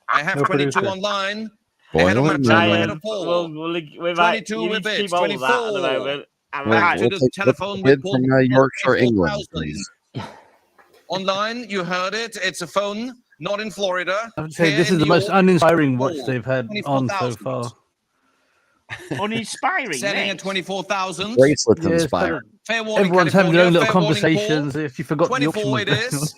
I have No 22 producer. online. Ahead of Boiler Marcello, ahead money. of Paul. We might, 22 you with need to bids. keep all of that at the 24. moment. I'm We'll, Back right. to we'll the take telephone the with bid Paul. from Yorkshire, England, 24,000. please. Online, you heard it. It's a phone, not in Florida. I would say Here this in is the New most York, uninspiring watch Paul, they've had on so 24,000. far. Uninspiring, Selling at mate. 24,000. Bracelets Yeah, it's inspiring. kind of, Fair warning, everyone's having their own California. little Fair warning, Paul. conversations. If you forgot the auction 24 was it going on. is.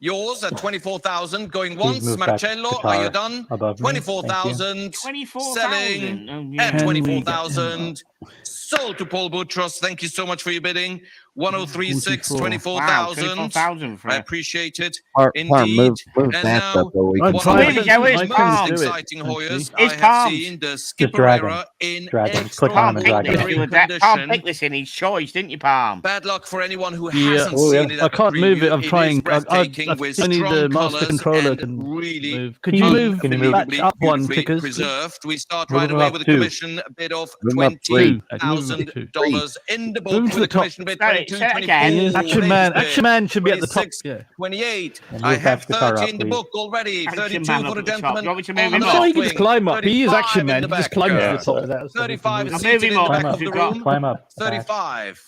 Yours at 24,000. Going Please once. move back the Marcello, are you car done? above me. Thank you. 24,000. 24,000. Selling Oh, yeah. at Can we get 24,000. Sold to Paul Boutros. Thank you so much for your bidding. 1036, 44. Wow, 24,000. 24,000 for I it. appreciate it. Farm, Indeed. move And that now, stuff so we I'm can one Really, of trying. the Joe, it's most palms. Do it, exciting Hoyers It's I have palms. seen. The drag Skipperera in Drag him. Just click on him and drag him. extraordinary Palm condition. picked this in his choice, didn't you, Palm? Bad luck for anyone who Yeah. hasn't Oh, yeah. seen it. I At the can't move it. preview. I'm trying. Is breathtaking with only strong the master colours controller and can really move. Could you move Can you move back up one, beautifully Tickers? preserved. We start Move right them away up with a two. commission bid of Move them up three. $20,000 in the book Move to with the a top. commission bid Sorry, 22, say it 24. again. Action Man should be at the top. 26, Yeah. 28. And I move have back the car 30 up, in the please. book already. Action 32 Man for up the at the top. gentleman. You want me to move on him the up? I'm sure he left can just wing. climb up. He is 35 Action in Man. the He just back. climbs to Yeah, the top of that. 35 is I'm seated moving in the up. back Climb of up. the Got- room. Climb up. 35.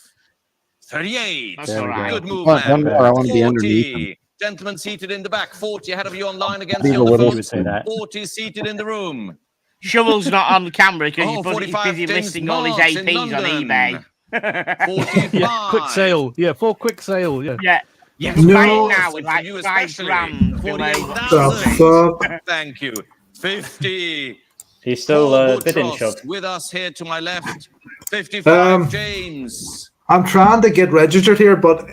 38. That's There all we go. right. Good move, One man. more. I want to be underneath him. 40. Gentleman seated in the back. 40 ahead of you online against Be you the on the little phone. would say that. 40 seated in the room. Shovel's not on the camera because Oh, he's 45 busy James listing all his Marks in APs on London. eBay. 45. Yeah, quick sale. Yeah, for quick sale. Yeah. Yeah. Yes. You can buy No. it now with For like you 5 especially. grand. below what 48,000. The fuck? Thank you. 50. He's still Paul bidding, Boutros Shove. with us here to my left. 55 Um, James. I'm trying to get registered here, but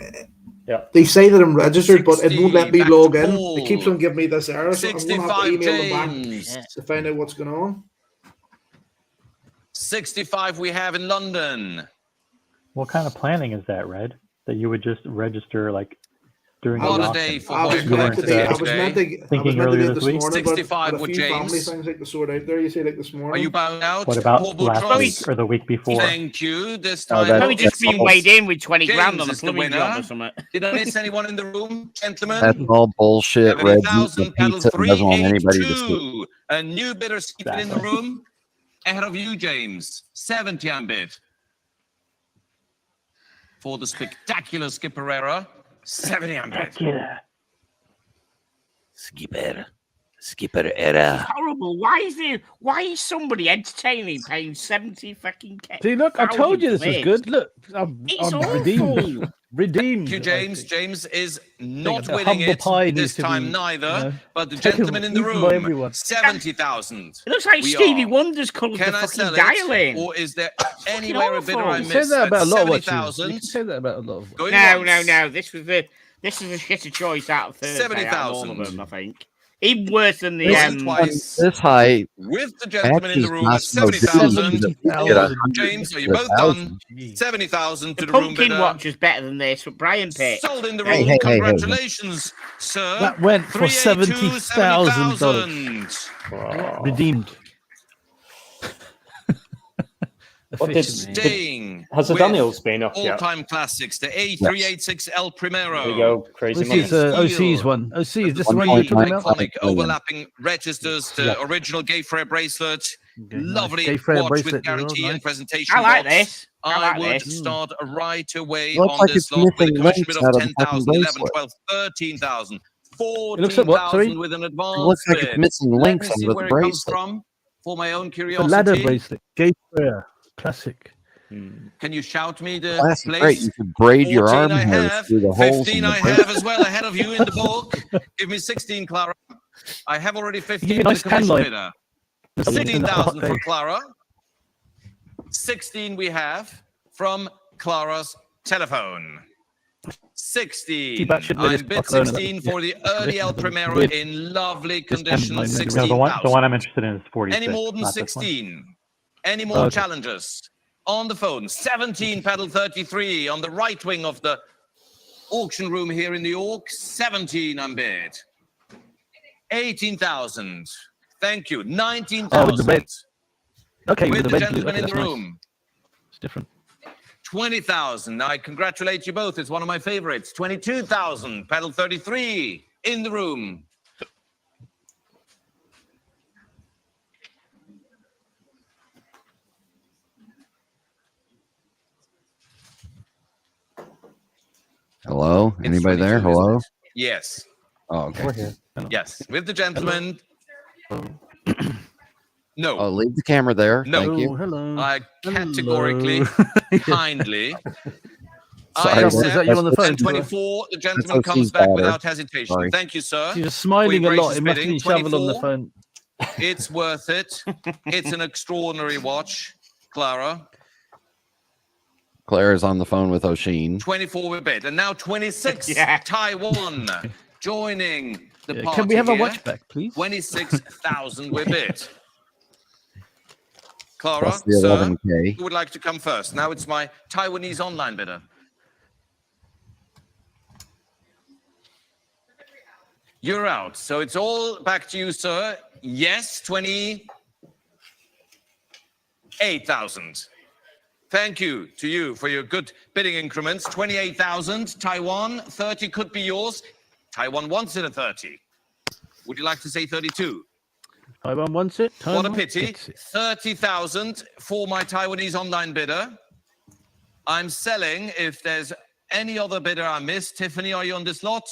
Yeah. they say that I'm registered, but it won't let me 60, log back to in. Paul. It keeps on giving me this error, so I'm going to have to 65 email them back James. to find out what's going on. 65 we have in London. What kind of planning is that, Red? That you would just register like during the What a auction. day for I was Hoya meant to be. I was today. meant to. I was Thinking meant to earlier do it this this week? morning, but 65 had a with few family James. things like to sort out there. You see, like this morning. Are you bowing out? What about Paul last Boutros? week or the week before? Thank you. This Oh, time, that- Probably just been all- weighed in with 20 grand James on a is the plumbing job winner. or something. Did I miss anyone in the room, gentlemen? That's all bullshit. Red meat 70,000, and pedal pizza doesn't want anybody to see. 382. A new bidder seated in the Exactly. room. Ahead of you, James. 70 on bid. For the spectacular Skipperera. 70 on bid. Yeah. Skipper era. Horrible. Why is somebody entertaining paying 70 fucking K? See, look, I told you this was good. Look, It's I'm awful. redeemed. Redeemed. Thank you, James. James is not the winning humble it pie this needs to time be, neither, you know, but the taken- gentleman in the eaten by room, everyone. 70,000. It looks like We Stevie are. Wonder's coloured the Can I fucking sell dial it, in. or is there anywhere a bidder I You missed? say that about a lot of watches. You 70,000. can say that about a lot of Going No. once. This is a shitter choice out of Thursday. 70,000. All of them, I think. Even worse than the Going twice. This high With the gentleman in the matches room not at so good. 70,000. Get James, are you both done? 70,000 to the the room pumpkin bidder. watch is better than this, but Brian picked. Sold in the Hey, room. hey, hey, hey. Congratulations, sir. That went for 382, $70,000. 70,000. Redeemed. What did- Staying. Has the with Daniels been up yet? All-time classics, the A386 El Primero. There you go, crazy This money. is OC's one. OC, is this the one you 1.9 talking about? Iconic overlapping registers, the original Gay Freya bracelet. Okay, Lovely Gay Freya watch bracelet, with guarantee nice. and presentation I like box. this. I I like would this. start right away Looks on like this it's lot with a missing commission links bid out of of the fucking 10,000, 11, bracelet. 12, 13,000, It looks like what, sorry? 14,000 with an advance It looks like it's bid. missing Let links me see out of where the it comes bracelet. from for my own The ladder curiosity. bracelet. Gay Freya. Classic. Can you shout me the Classic, place? great. You could braid your 14 arm I hairs have, through the holes in 15 the I bracelet. have as well ahead of you in the book. Give me 16, Clara. I have already 15 Give me a for nice the commission can line. bidder. Something in the 16,000 for hot day. Clara. 16 we have from Clara's telephone. 16. Keep that shit I with bid this phone. 16 for the early El Primero Weird. in lovely This condition. can line, maybe. No, the one 16,000. I'm interested in is 46. Any more than not this one. 16? Any more Okay. challenges? On the phone, 17 pedal 33 on the right wing of the auction room here in New York. 17 on bid. 18,000. Thank you. Oh, with the 19,000. red. Okay, With with the the red. gentleman Okay, in the that's nice. room. It's different. 20,000. I congratulate you both. It's one of my favorites. 22,000. Pedal 33 in the room. Hello? It's Anybody there? 22, isn't Hello? it? Yes. Oh, okay. We're here. Yes. With the gentleman. No. Oh, leave the camera there. No. Thank you. Hello. I categorically, Hello. kindly. Sorry, I is that you on the accept. phone? And 24, the gentleman That's comes OC's back daughter. without hesitation. Sorry. Thank you, sir. She's smiling a We lot. gracious It must bidding. be shovel on the 24. phone. It's worth it. It's an extraordinary watch, Clara. Claire is on the phone with O'Sheen. 24 we bid. And now 26, Yeah. Taiwan, joining the party Can we have a here. watch back, please? 26,000 we bid. Clara, Plus the sir, 11K. who would like to come first? Now it's my Taiwanese online bidder. You're out. So it's all back to you, sir. Yes, 28,000. Thank you to you for your good bidding increments. 28,000. Taiwan, 30 could be yours. Taiwan wants it at 30. Would you like to say 32? Taiwan wants it. What a Taiwan pity. gets it. 30,000 for my Taiwanese online bidder. I'm selling. If there's any other bidder I missed, Tiffany, are you on this lot?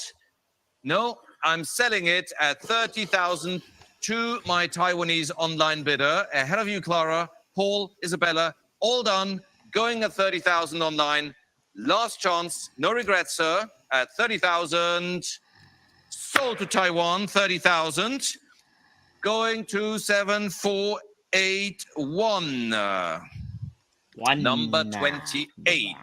No, I'm selling it at 30,000 to my Taiwanese online bidder. Ahead of you, Clara, Paul, Isabella, all done. Going at 30,000 online. Last chance. No regrets, sir. At 30,000. Sold to Taiwan, 30,000. Going to 7481. One Number 28.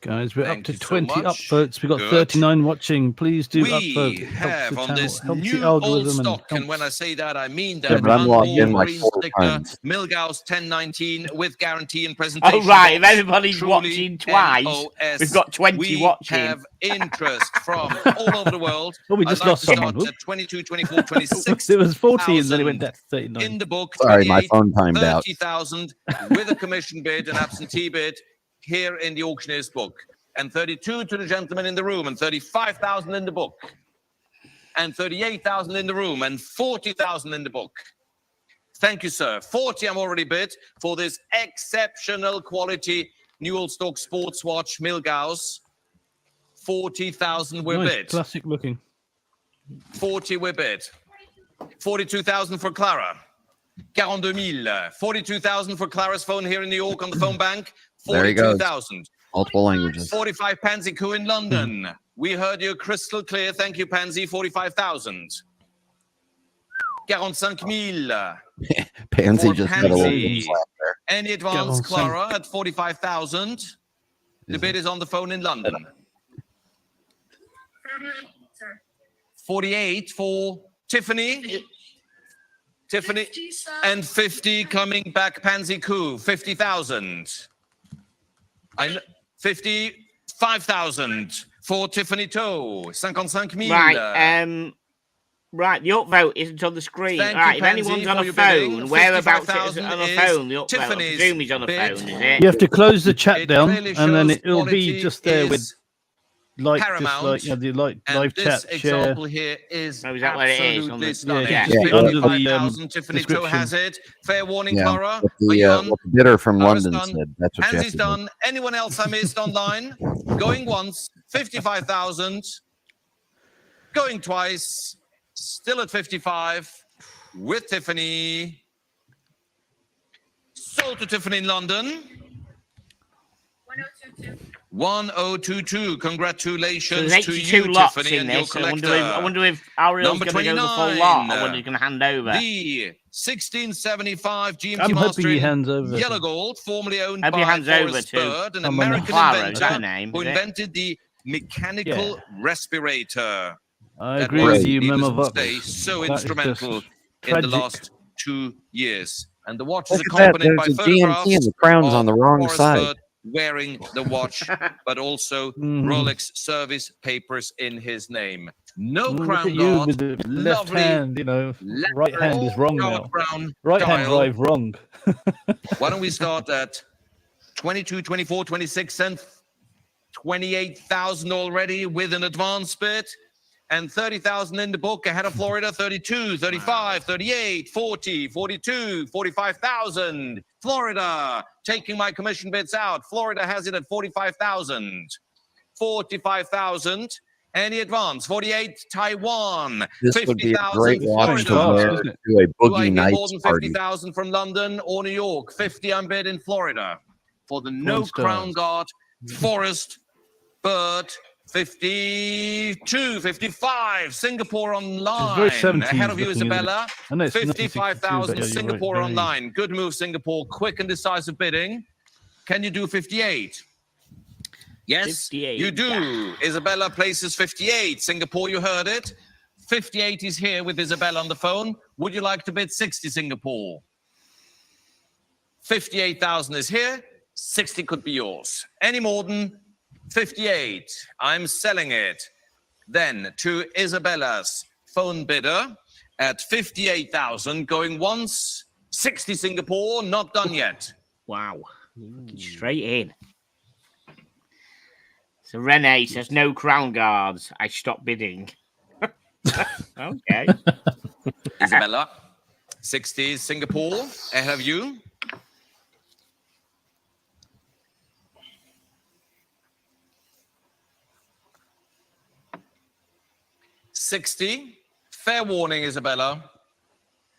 Guys, we're Thank up to you so 20 much. upvotes. We've got Good. 39 watching. Please do We upvote. It have on this helps new the old algorithm stock, and helps when I say that, I mean Yeah, that but I'm logged unborn in like green 4 sticker, times. Milgauss 1019 with guarantee and presentation. Oh, right. If box, everybody's truly watching twice, NOS. we've got 20 we watching. have interest from all over the world. Oh, we I'd just like lost to someone. start at 22, 24, 26. It was 40 and then it went down to 39. In the book, Sorry, my 28, phone timed out. 30,000 with a commission bid, an absentee bid here in the auctioneer's book. And 32 to the gentleman in the room, and 35,000 in the book. And 38,000 in the room, and 40,000 in the book. Thank you, sir. 40 I'm already bid for this exceptional quality New Old Stock sports watch, Milgauss. 40,000 we're Nice, bid. classic looking. 40 we're bid. 42,000 for Clara. 42,000. 42,000 for Clara's phone here in New York on the phone bank. There he goes. 42,000. Multiple languages. 45 Pansy Coup in London. We heard you crystal clear. Thank you, Pansy. 45,000. 45,000. Pansy For just got a little Pansy. slap there. Any advance, 45,000. Clara, at 45,000. The bid is on the phone in London. 48, sir. 48 for Tiffany. Tiffany. 50, sir. And 50 coming back, Pansy Coup. 50,000. 55,000 for Tiffany Toe. 55,000. Right. Right, the upvote isn't on the screen. Thank Right, you, if Pansy, anyone's on for a your bidding. phone, whereabouts it is 55,000 on a is phone, the upvote. I Tiffany's presume he's on a bid. phone, is it? You have to close the chat It down, clearly and then shows it'll be quality just there with is like, paramount, dislike, the like, and live this chat, share. example here is Oh, is that what it is on absolutely the- stunning. Yeah, yeah. just under the 55,000. Tiffany Toe description. has it. Fair warning, Yeah, Clara. what Are you on? the bidder from Clara's London done. said. That's what you have Pansy's to do. done. Anyone else I missed online? Going once, 55,000. Going twice, still at 55 with Tiffany. Sold to Tiffany in London. 1022. 1022. Congratulations There's to 82 you, lots Tiffany, in and your this. I collector. wonder if Ariel's Number going to go the full 29, lot, or whether he's going to hand over. The 1675 GMT I'm hoping Master he in hands over. Yellow Gold, formerly owned Hope he by hands over Forrest to Bird, an someone- American Clara, is inventor that her name, who is it? invented the mechanical respirator. I That agree was, with you, needless Memo to Vox. say, so That is instrumental just in the tragic. last 2 years. And the watch is Look at that. accompanied by There's a photographs GMT and the crown's on the wrong Forrest side. Bird wearing the watch, but also Mhm. Rolex service papers in his name. No Look crown at you guard, with the left lovely hand, right hand is wrong dark now. brown Right hand dial. drive wrong. Why don't we start at 22, 24, 26, and 28,000 already with an advance bid, and 30,000 in the book ahead of Florida. 32, 35, 38, 40, 42, 45,000. Florida taking my commission bids out. Florida has it at 45,000. 45,000. Any advance? 48, Taiwan. This would be a 50,000 great watch to Florida. wear isn't it? to a Do I Boogie hear more Nights than party. 50,000 from London or New York? 50 I'm bid in Florida. For the no stars. crown guard, Forrest Bird, 52, 55. Singapore online. very 70s Ahead of you, looking, isn't it? Isabella. I know it's 55,000 1962, but yeah, you're Singapore right, very- online. Good move, Singapore. Quick and decisive bidding. Can you do 58? Yes, 58. you do. Isabella places 58. Singapore, you heard it. 58 is here with Isabella on the phone. Would you like to bid 60, Singapore? 58,000 is here. 60 could be yours. Any more than 58. I'm selling it. Then to Isabella's phone bidder at 58,000, going once. 60 Singapore, not done yet. Wow. Straight in. So Renee says, no crown guards. I stopped bidding. Okay. Isabella, 60 Singapore, ahead of you. $60. Fair warning, Isabella.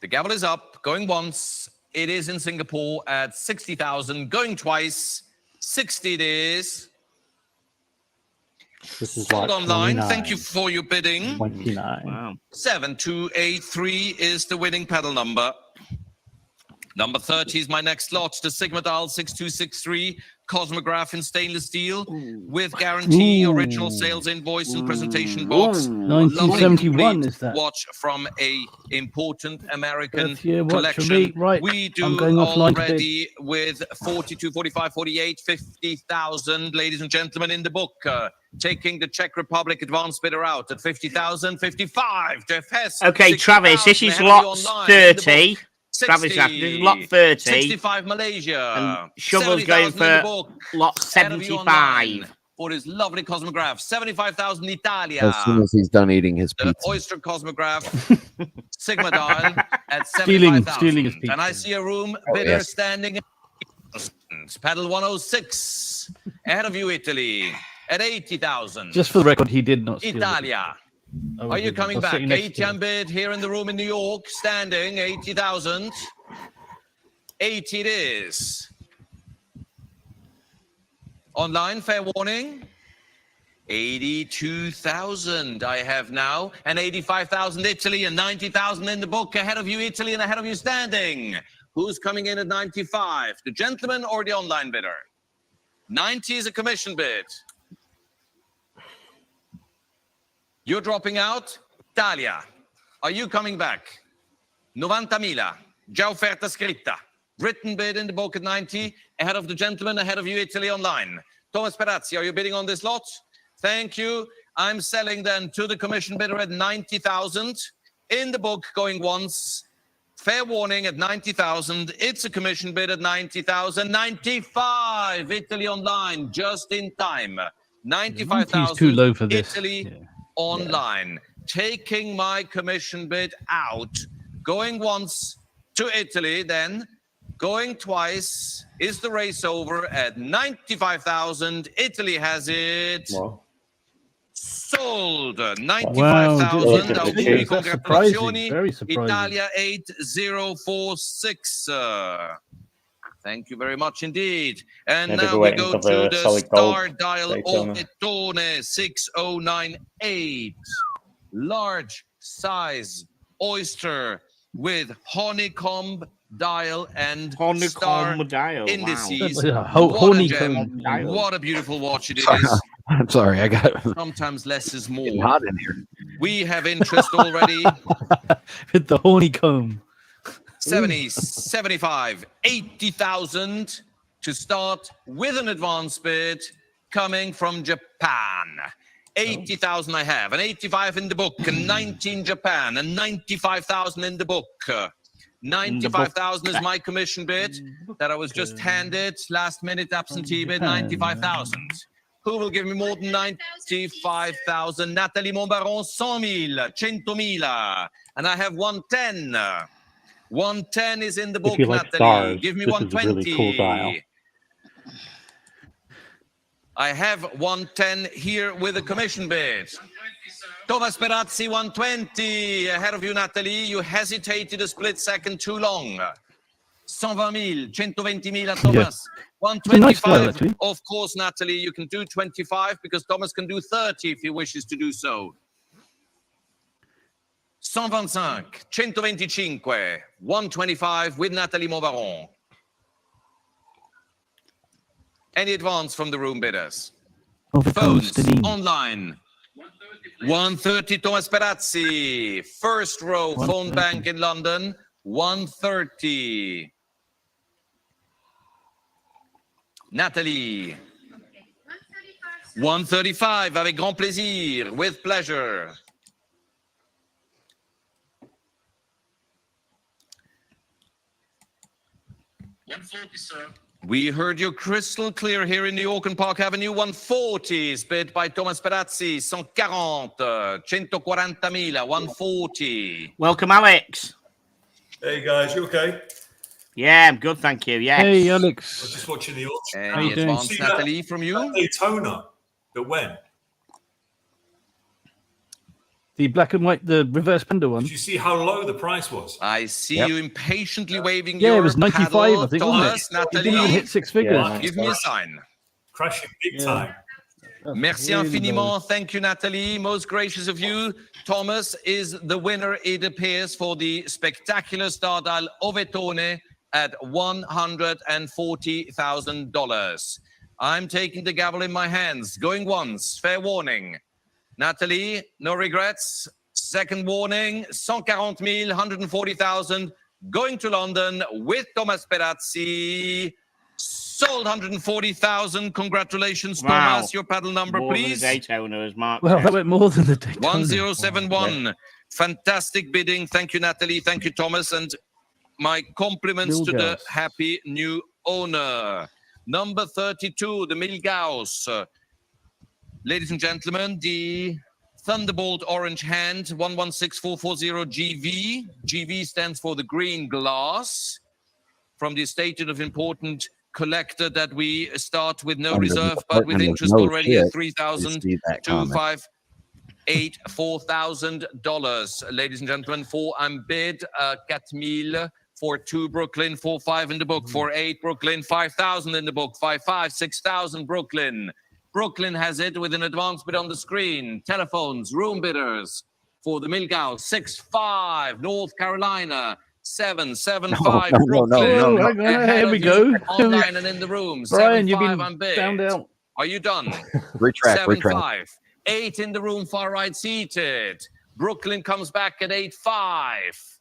The gavel is up, going once. It is in Singapore at 60,000, going twice. 60 it is. This is Sold lot online. 29. Thank you for your bidding. 29. Wow. 7283 is the winning pedal number. Number 30 is my next lot, the Sigma Dial 6263. Cosmograph in stainless steel with guarantee, original sales invoice and presentation box. 1971 is that? Watch from a important American 30-year watch for collection. me. Right, We I'm do going offline to bed. already with 42, 45, 48, 50,000, ladies and gentlemen, in the book. Taking the Czech Republic advance bidder out at 50,000, 55. Jeff Hess. Okay, Travis, this is lot 30. Travis, this is lot 30. 65 Malaysia. And Shovel's going for lot Ahead of you online 75. For his lovely Cosmograph. 75,000 Italia. As soon as he's done eating his The pizza. Oyster Cosmograph Sigma dial at Stealing 75,000. his pizza. And I see a room bidder yes. standing at paddle 106. Ahead of you, Italy at 80,000. Just for the record, he did not steal it. Italia. Oh, Are he you didn't. coming I was back? sitting next to him. 80 bid here in the room in New York, standing 80,000. 80 it is. Online, fair warning. 82,000 I have now, and 85,000 Italy, and 90,000 in the book. Ahead of you, Italy, and ahead of you standing. Who's coming in at 95? The gentleman or the online bidder? 90 is a commission bid. You're dropping out. Italia, are you coming back? 90.000, già offerta scritta. Written bid in the book at 90. Ahead of the gentleman, ahead of you, Italy online. Thomas Perazzi, are you bidding on this lot? Thank you. I'm selling then to the commission bidder at 90,000. In the book, going once. Fair warning at 90,000. It's a commission bid at 90,000. 95, Italy online, just in time. 95,000. Too low for this. Italy Yeah. online. Taking my commission bid out. Going once to Italy, then going twice. Is the race over at 95,000? Italy has it. Wow. Sold. Wow, 95,000. that's Auguri, surprising. congratulazioni. Very surprising. Italia 8046. Thank you very much indeed. And Maybe now we're we waiting go for to the the solid star gold dial Daytona. Ovetone 6098. Large size oyster with honeycomb dial and star Honeycomb dial. indices. Wow. What a Honeycomb gem. dial. What a beautiful watch it is. I'm sorry, I got Sometimes less is getting more. hot in here. We have interest already. With the honeycomb. 70, 75, 80,000 to start with an advance bid coming from Japan. 80,000 I have, and 85 in the book, and 19 Japan, and 95,000 in the book. 95,000 is my commission bid that I was just handed. Last minute absentee bid, 95,000. Who will give me more than 95,000? Nathalie Montbaron, 100,000, 100,000. And I have 110. 110 is in the book, If you like Nathalie. stars, Give me this is a 120. really cool dial. I have 110 here with a commission bid. Thomas Perazzi, 120. Ahead of you, Nathalie. You hesitated a split second too long. 120,000, 120,000, Thomas. 125, actually. of course, Nathalie. You can do 25 because Thomas can do 30 if he wishes to do so. 125, 125, 125 with Nathalie Montbaron. Any advance from the room bidders? Phones online. 130 Thomas Perazzi. First row phone bank in London. 130. Nathalie. 135 avec grand plaisir, with pleasure. We heard you crystal clear here in New York and Park Avenue. 140 is bid by Thomas Perazzi. 140, 140,000, 140. Welcome, Alex. Hey guys, you okay? Yeah, I'm good, thank you. Yes. Hey, I was Alex. just watching the auction. Any you doing? advance, See that? Nathalie, from you? Daytona that went. The black and white, the reverse panda one. Did you see how low the price was? I see Yep. you impatiently waving Yeah, your it was 95, paddle, I think, Thomas, wasn't it? It didn't even Nathalie, hit six figures. Yeah. give me a sign. Crashing big Yeah. time. That's Merci really infiniment. low. Thank you, Nathalie. Most gracious of you. Thomas is the winner, it appears, for the spectacular star dial Ovetone at $140,000. I'm taking the gavel in my hands. Going once. Fair warning. Natalie, no regrets. Second warning. 140,000, 140,000. Going to London with Thomas Perazzi. Sold 140,000. Congratulations, Wow. Thomas. Your paddle number, More please. than the Daytona, as Mark Well, said. that went more than the Daytona. 1071. Fantastic bidding. Thank you, Natalie. Thank you, Thomas. And my compliments to the Milgauss. happy new owner. Number 32, the Milgauss. Ladies and gentlemen, the Thunderbolt Orange Hand 116440 GV. GV stands for the green glass. From the stated of important collector that we start with no Under the reserve, but with Department of interest No already at Shit, 3,000 see that to comment. $4,000. Ladies and gentlemen, for un bid 4,000, for 2 Brooklyn, 4,500 in the book, 4,800 Brooklyn, 5,000 in the book, 5,500, 6,000 Brooklyn. Brooklyn has it with an advance bid on the screen. Telephones, room bidders for the Milgauss, 6,500 North Carolina. 775 Brooklyn. Oh, hang on, Ahead here of we you go. Online and in the room. Brian, you've 7-5 been unbid. found out. Are you done? Retract. 7-5. 8 in the room, far right seated. Brooklyn comes back at 8-5.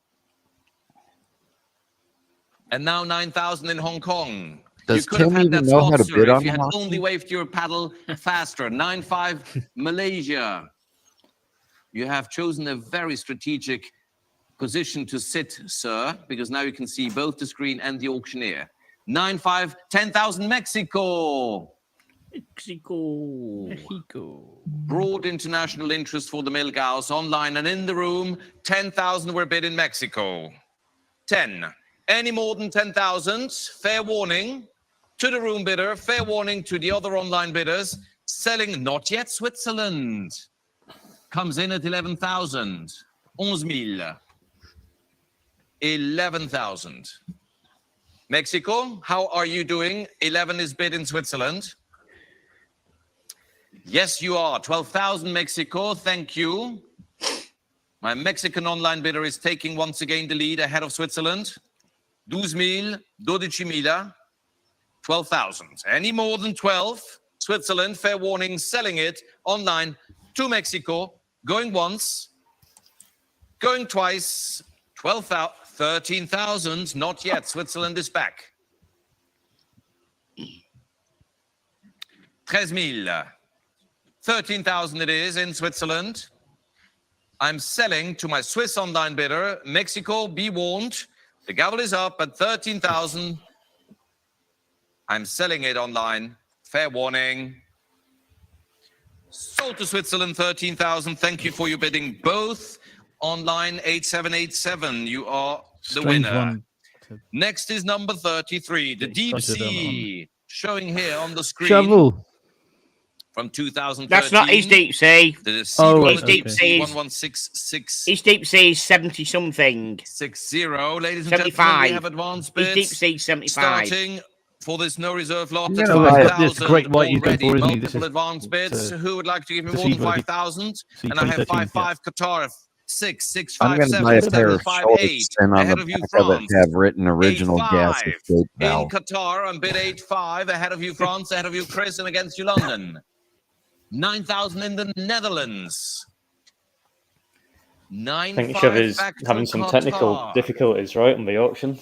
And now 9,000 in Hong Kong. Does You could have Tim had even that know spot, how to sir, bid if on you had Velocity? only waved your paddle faster. 9-5 Malaysia. You have chosen a very strategic position to sit, sir, because now you can see both the screen and the auctioneer. 9-5, 10,000 Mexico. Mexico. Broad international interest for the Milgauss online and in the room. 10,000 were bid in Mexico. 10. Any more than 10,000, fair warning to the room bidder, fair warning to the other online bidders. Selling not yet Switzerland. Comes in at 11,000. 11,000. 11,000. Mexico, how are you doing? 11 is bid in Switzerland. Yes, you are. 12,000 Mexico. Thank you. My Mexican online bidder is taking once again the lead ahead of Switzerland. 12,000, 12,000. 12,000. Any more than 12? Switzerland, fair warning, selling it online to Mexico. Going once. Going twice. 12,000. 13,000, not yet. Switzerland is back. 13,000. 13,000 it is in Switzerland. I'm selling to my Swiss online bidder. Mexico, be warned. The gavel is up at 13,000. I'm selling it online. Fair warning. Sold to Switzerland, 13,000. Thank you for your bidding. Both online 8787. You are the winner. One. Next is number 33, the Deep Excited Sea, showing here on the screen Shovel. from 2013. That's not his deep sea. The Oh, His deep okay. sea is 116660. his deep sea is 70 something. Ladies and gentlemen, we 75. have advanced His bids deep sea 75. starting for this no reserve lot Yeah, at well, I've got 5,000 this great white you've got already. for, isn't he? This Multiple is- advance bids. it's, Who would like to give me the more than C-20. 5,000? C And I have 2013, 5-5 Qatar. 6, 6, I'm 5, going to 7, buy a 7, pair of 5, shoulders 8. and on Ahead the of you, back of it France. have written original gas 8-5. escape In valve. Qatar, on bid 8-5. Ahead of you, France. Ahead of you, Chris. And against you, London. 9,000 in the Netherlands. I think Chevy's having some technical difficulties, right, on the auction.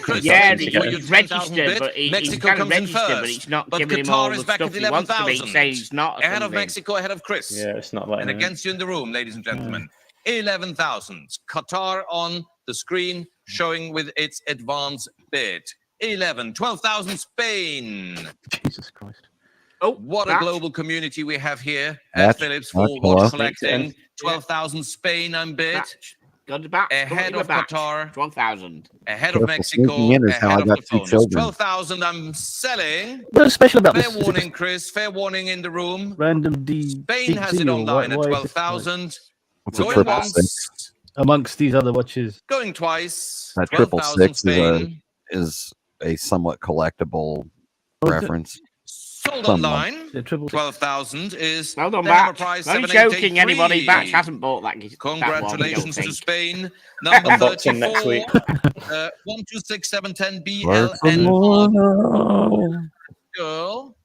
Chris, Yeah, seems to get he's 10,000 registered, bid. but he's Mexico kind of comes in registered, but first. he's not But giving him all Qatar the is back at stuff he wants to be. 11,000. He's saying he's not. or Ahead of something. Mexico, ahead of Chris. Yeah, it's not letting And him. against you in the room, ladies and gentlemen. 11,000. Qatar on the screen showing with its advance bid. 12,000 Spain. Jesus Christ. Oh, What a that. global community we have here That's at Phillips much for hello. watch collecting. 12,000 Spain on bid. Batch. Got the back. Ahead of Qatar. 12,000. Ahead Careful, of Mexico. sneaking in is how Ahead I of got the two phones. children. 12,000 I'm selling. What's special about Fair this? warning, Chris. Fair warning in the room. Random D. Spain deep has sea it or online at why is this 12,000. What's a Going triple once. six? amongst these other watches? Going twice. That triple 12,000 six Spain. is a somewhat collectible Oh, reference. Sold Somewhat. online. The triple 12,000 is Well done, the hammer Batch. price. Only 7,883. joking. Anybody, Batch hasn't bought that. Congratulations that one, I to don't Spain. Number Unboxing next 34. week. 126 710 Work for BLN. more. Girl.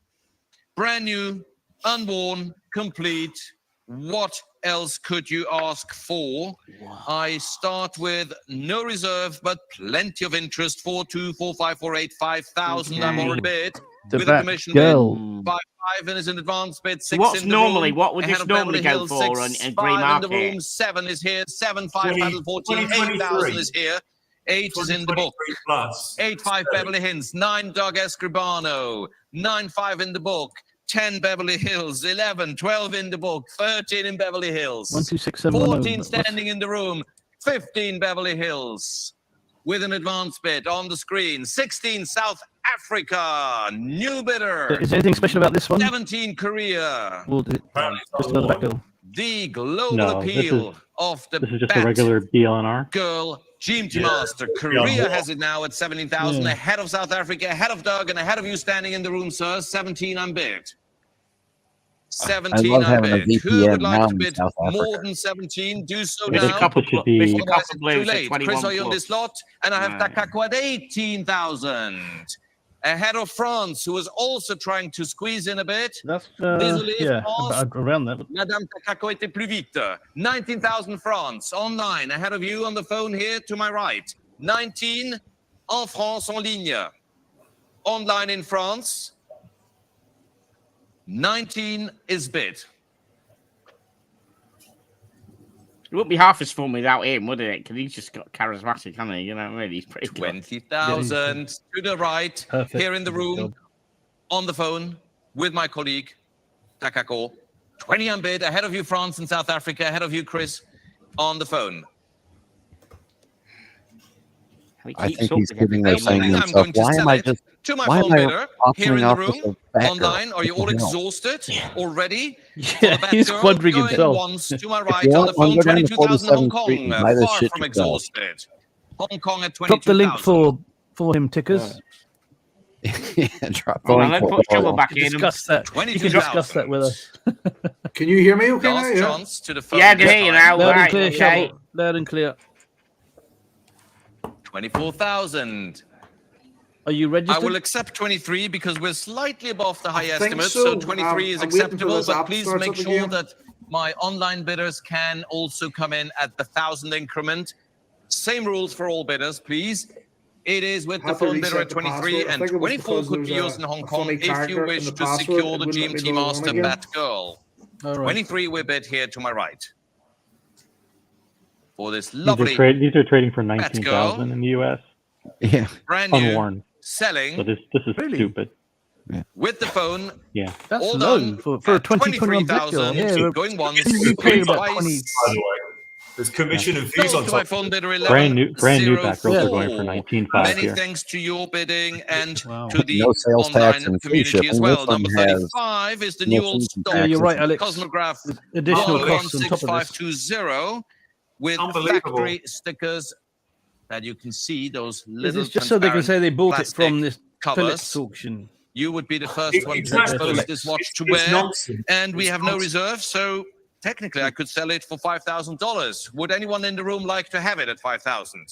Brand new, unworn, complete. What else could you ask for? I start with no reserve, but plenty of interest. 4, 2, 4, 5, 4, 8, 5,000. I'm already bid. The With a back commission girl. bid. 5, 5 and is an advance bid. 6 So what's in the normally, room. what would Ahead this of normally Beverly go Hills, for 6, on grey 5 in the market? room. 7 is here. 7, 5, 20, 5, 14. 8,000 is here. 8 is in the book. Plus. 8, 5 Beverly Hills. 9 Doug Escribano. 9, 5 in the book. 10 Beverly Hills. 11, 12 in the book. 13 in Beverly Hills. 1, 2, 6, 7, 1, 14 standing in the room. 15 Beverly Hills with an advance bid on the screen. 16 South Africa, new bidder. Is there anything special about this one? 17 Korea. Well, just another back girl. The global No, appeal of the This is just a bat regular BLNR. girl GMT Master. Korea has it now at 17,000, Yeah. ahead of South Africa, ahead of Doug, and ahead of you standing in the room, sir. 17 unbid. 17 love having a unbid. Who VPN would like now to in bid South more Africa. than 17? Do so Mr. now. Copper, It should be- Mr. Otherwise, Copper it's Blues too at late. 21 Chris, are you on this plus. lot? And I have Right. Takako at 18,000. Ahead of France, who is also trying to squeeze in a bit. That's Désolé, yeah, France. around that. Madame Takako était plus vite. 19,000 France online. Ahead of you on the phone here to my right. 19 en France en ligne. Online in France. 19 is bid. It wouldn't be half as fun without him, would it? Because he's just got charismatic, hasn't he? You know what I mean? He's pretty good. 20,000 to the right. Perfect. Here in the room. Job. On the phone with my colleague, Takako. 20 unbid, ahead of you, France and South Africa, ahead of you, Chris, on the phone. He I keeps think up he's with sitting there everything, saying to doesn't I'm himself, going to why am sell I it just to my why phone am I bidder here auctioning in the off room, this Batgirl? online. Are you all What the hell? exhausted already? Yeah, For the he's Batgirl, wondering going himself. once to my If right you on the want, phone, go down to 22,000 Hong 47th Street Kong, and buy this far shit from yourself. exhausted. Hong Kong at Drop the link 22,000. for him, Tickers. Yeah, drop the Hold on, link let's for put all Shovel of back in. Discuss that. You can 22,000. discuss that with us. Can you hear me okay now? Last Yeah. chance to the phone. Yeah, I can this hear you time. now. Loud and Right, clear, okay. Shovel. Loud and clear. 24,000. Are you I registered? will accept 23 because we're slightly above the high I think estimate. so. So 23 is I'm waiting for acceptable, this but app please starts make up sure again. that my online bidders can also come in at the 1,000 increment. Same rules for all bidders, please. It is with the Had to phone bidder reset at the 23 password. I and think it was 24 because could there be was used in Hong a Kong funny if you character wish in the to password. secure It the wouldn't let me GMT log on Master again. Batgirl. All right. 23 we bid here to my right. For this These lovely are trading for 19,000 in the US. Yeah. brand new Unworn. So selling this is Really? stupid. with the phone. Yeah. That's All low done for a at 2021 Batgirl. 23,000. Yeah, Going once, you pay about twice. 20. By the way, there's commission and fees Sold on to my top. phone bidder Brand new 1104. Batgirls are going for 19,500 Many here. thanks to your bidding and Wow. to the No sales tax online and free community as shipping. well. This one Number has 35 is the no new old fees and stock Yeah, you're right, taxes. Alex. Cosmograph With additional costs on top of this. 16520 with Unbelievable. factory stickers that you can see, those Is little this just so they can say they bought it from this covers. Phillips auction? You would be the first one to Exactly. expose this watch to It's wear. nonsense. And we It's have no nonsense. reserve, so technically I could sell it for $5,000. Would anyone in the room like to have it at 5,000?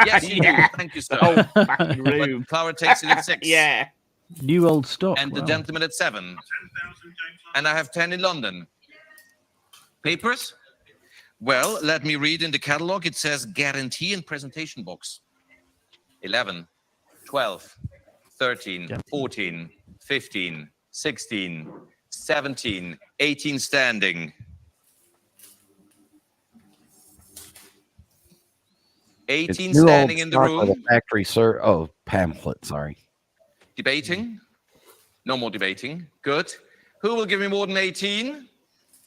Yes, you Yeah. do. Thank you, sir. Oh, fucking But room. Clara takes it at 6. Yeah. New old stock. And the wow. gentleman at 7. And I have 10 in London. Papers? Well, let me read in the catalog. It says guarantee and presentation box. 11, 12, 13, 14, 15, 16, 17, 18 standing. 18 It's new old standing in the stock with a room. factory pamphlet, sorry. Debating? No more debating. Good. Who will give me more than 18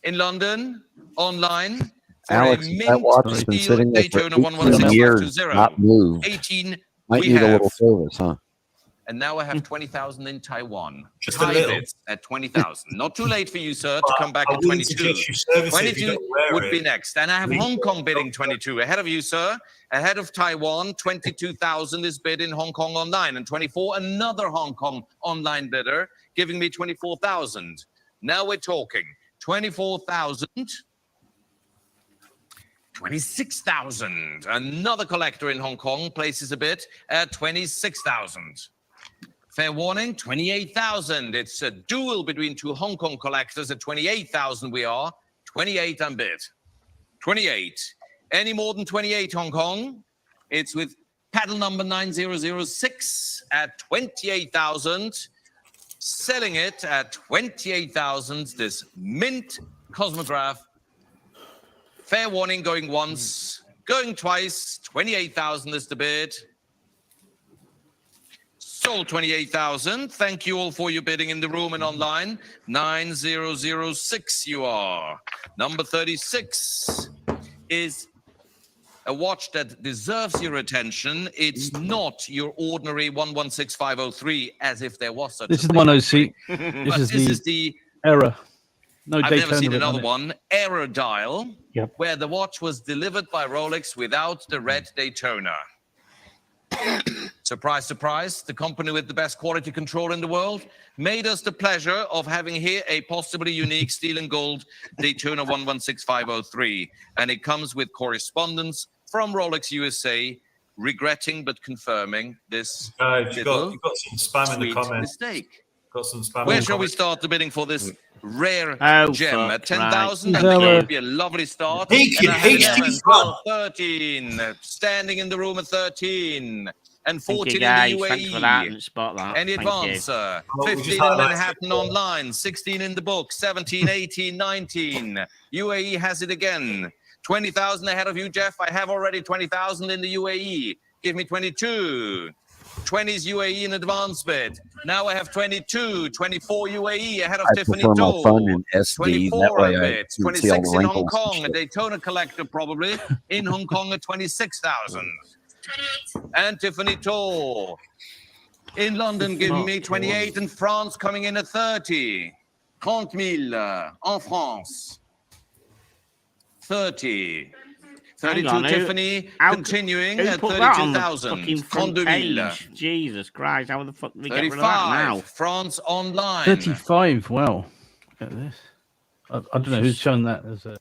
in London, online? For Alex, a that mint watch has been steel sitting there for Daytona 18 years, 116520. not moved. 18 Might we need a little have. service, huh? And now I have 20,000 in Taiwan. Just a little. Private at 20,000. Not too late for you, sir, to come back I at wouldn't 22. suggest you service it if you 22 don't wear would it. be next. And I have Leave Hong it. Kong bidding 22. Ahead of you, sir. Ahead of Taiwan, 22,000 is bid in Hong Kong online. And 24, another Hong Kong online bidder, giving me 24,000. Now we're talking 24,000. 26,000. Another collector in Hong Kong places a bid at 26,000. Fair warning, 28,000. It's a duel between two Hong Kong collectors at 28,000 we are. 28 unbid. 28. Any more than 28 Hong Kong? It's with paddle number 9006 at 28,000. Selling it at 28,000. This mint cosmograph. Fair warning going once, going twice. 28,000 is the bid. Sold 28,000. Thank you all for your bidding in the room and online. 9006 you are. Number 36 is a watch that deserves your attention. It's not your ordinary 116503, as if there was such a thing. This is the one OC. This is the error. No, I've never seen another one. Error dial, Yep. where the watch was delivered by Rolex without the red Daytona. Surprise, surprise, the company with the best quality control in the world made us the pleasure of having here a possibly unique steel and gold Daytona 116503. And it comes with correspondence from Rolex USA, regretting but confirming this you've got some spam in the comments. mistake. Got some spam. Where shall we start the bidding for this rare gem? At 10,000, right. I think it would be a lovely start. Peaky, And 11, 12, 13, standing in the room at 13, and 14 in the UAE. Thanks for that and spot that. Any Thank advance, sir? Oh, we 15 just in highlighted Manhattan it. online, 16 in the book, 17, 18, 19. UAE has it again. 20,000 ahead of you, Jeff. I have already 20,000 in the UAE. Give me 22. 20's UAE in advance bid. Now I have 22, 24 UAE ahead of I Tiffany prefer my phone Toll. in SD. 24 That way I bid. can see all 26 the in Hong wrinkles. and Kong, a shit. Daytona collector probably. In Hong Kong at 26,000. And Tiffany Toll. In London giving me 28 and France coming in at 30. 30,000 en France. 30. 32 Hang on, Tiffany, how- continuing Who at put that on the 32,000. fucking front 32,000. page? Jesus Christ, how the fuck did we get rid of that 35. now? France online. 35. Wow. Look at this. I don't know who's shown that as a.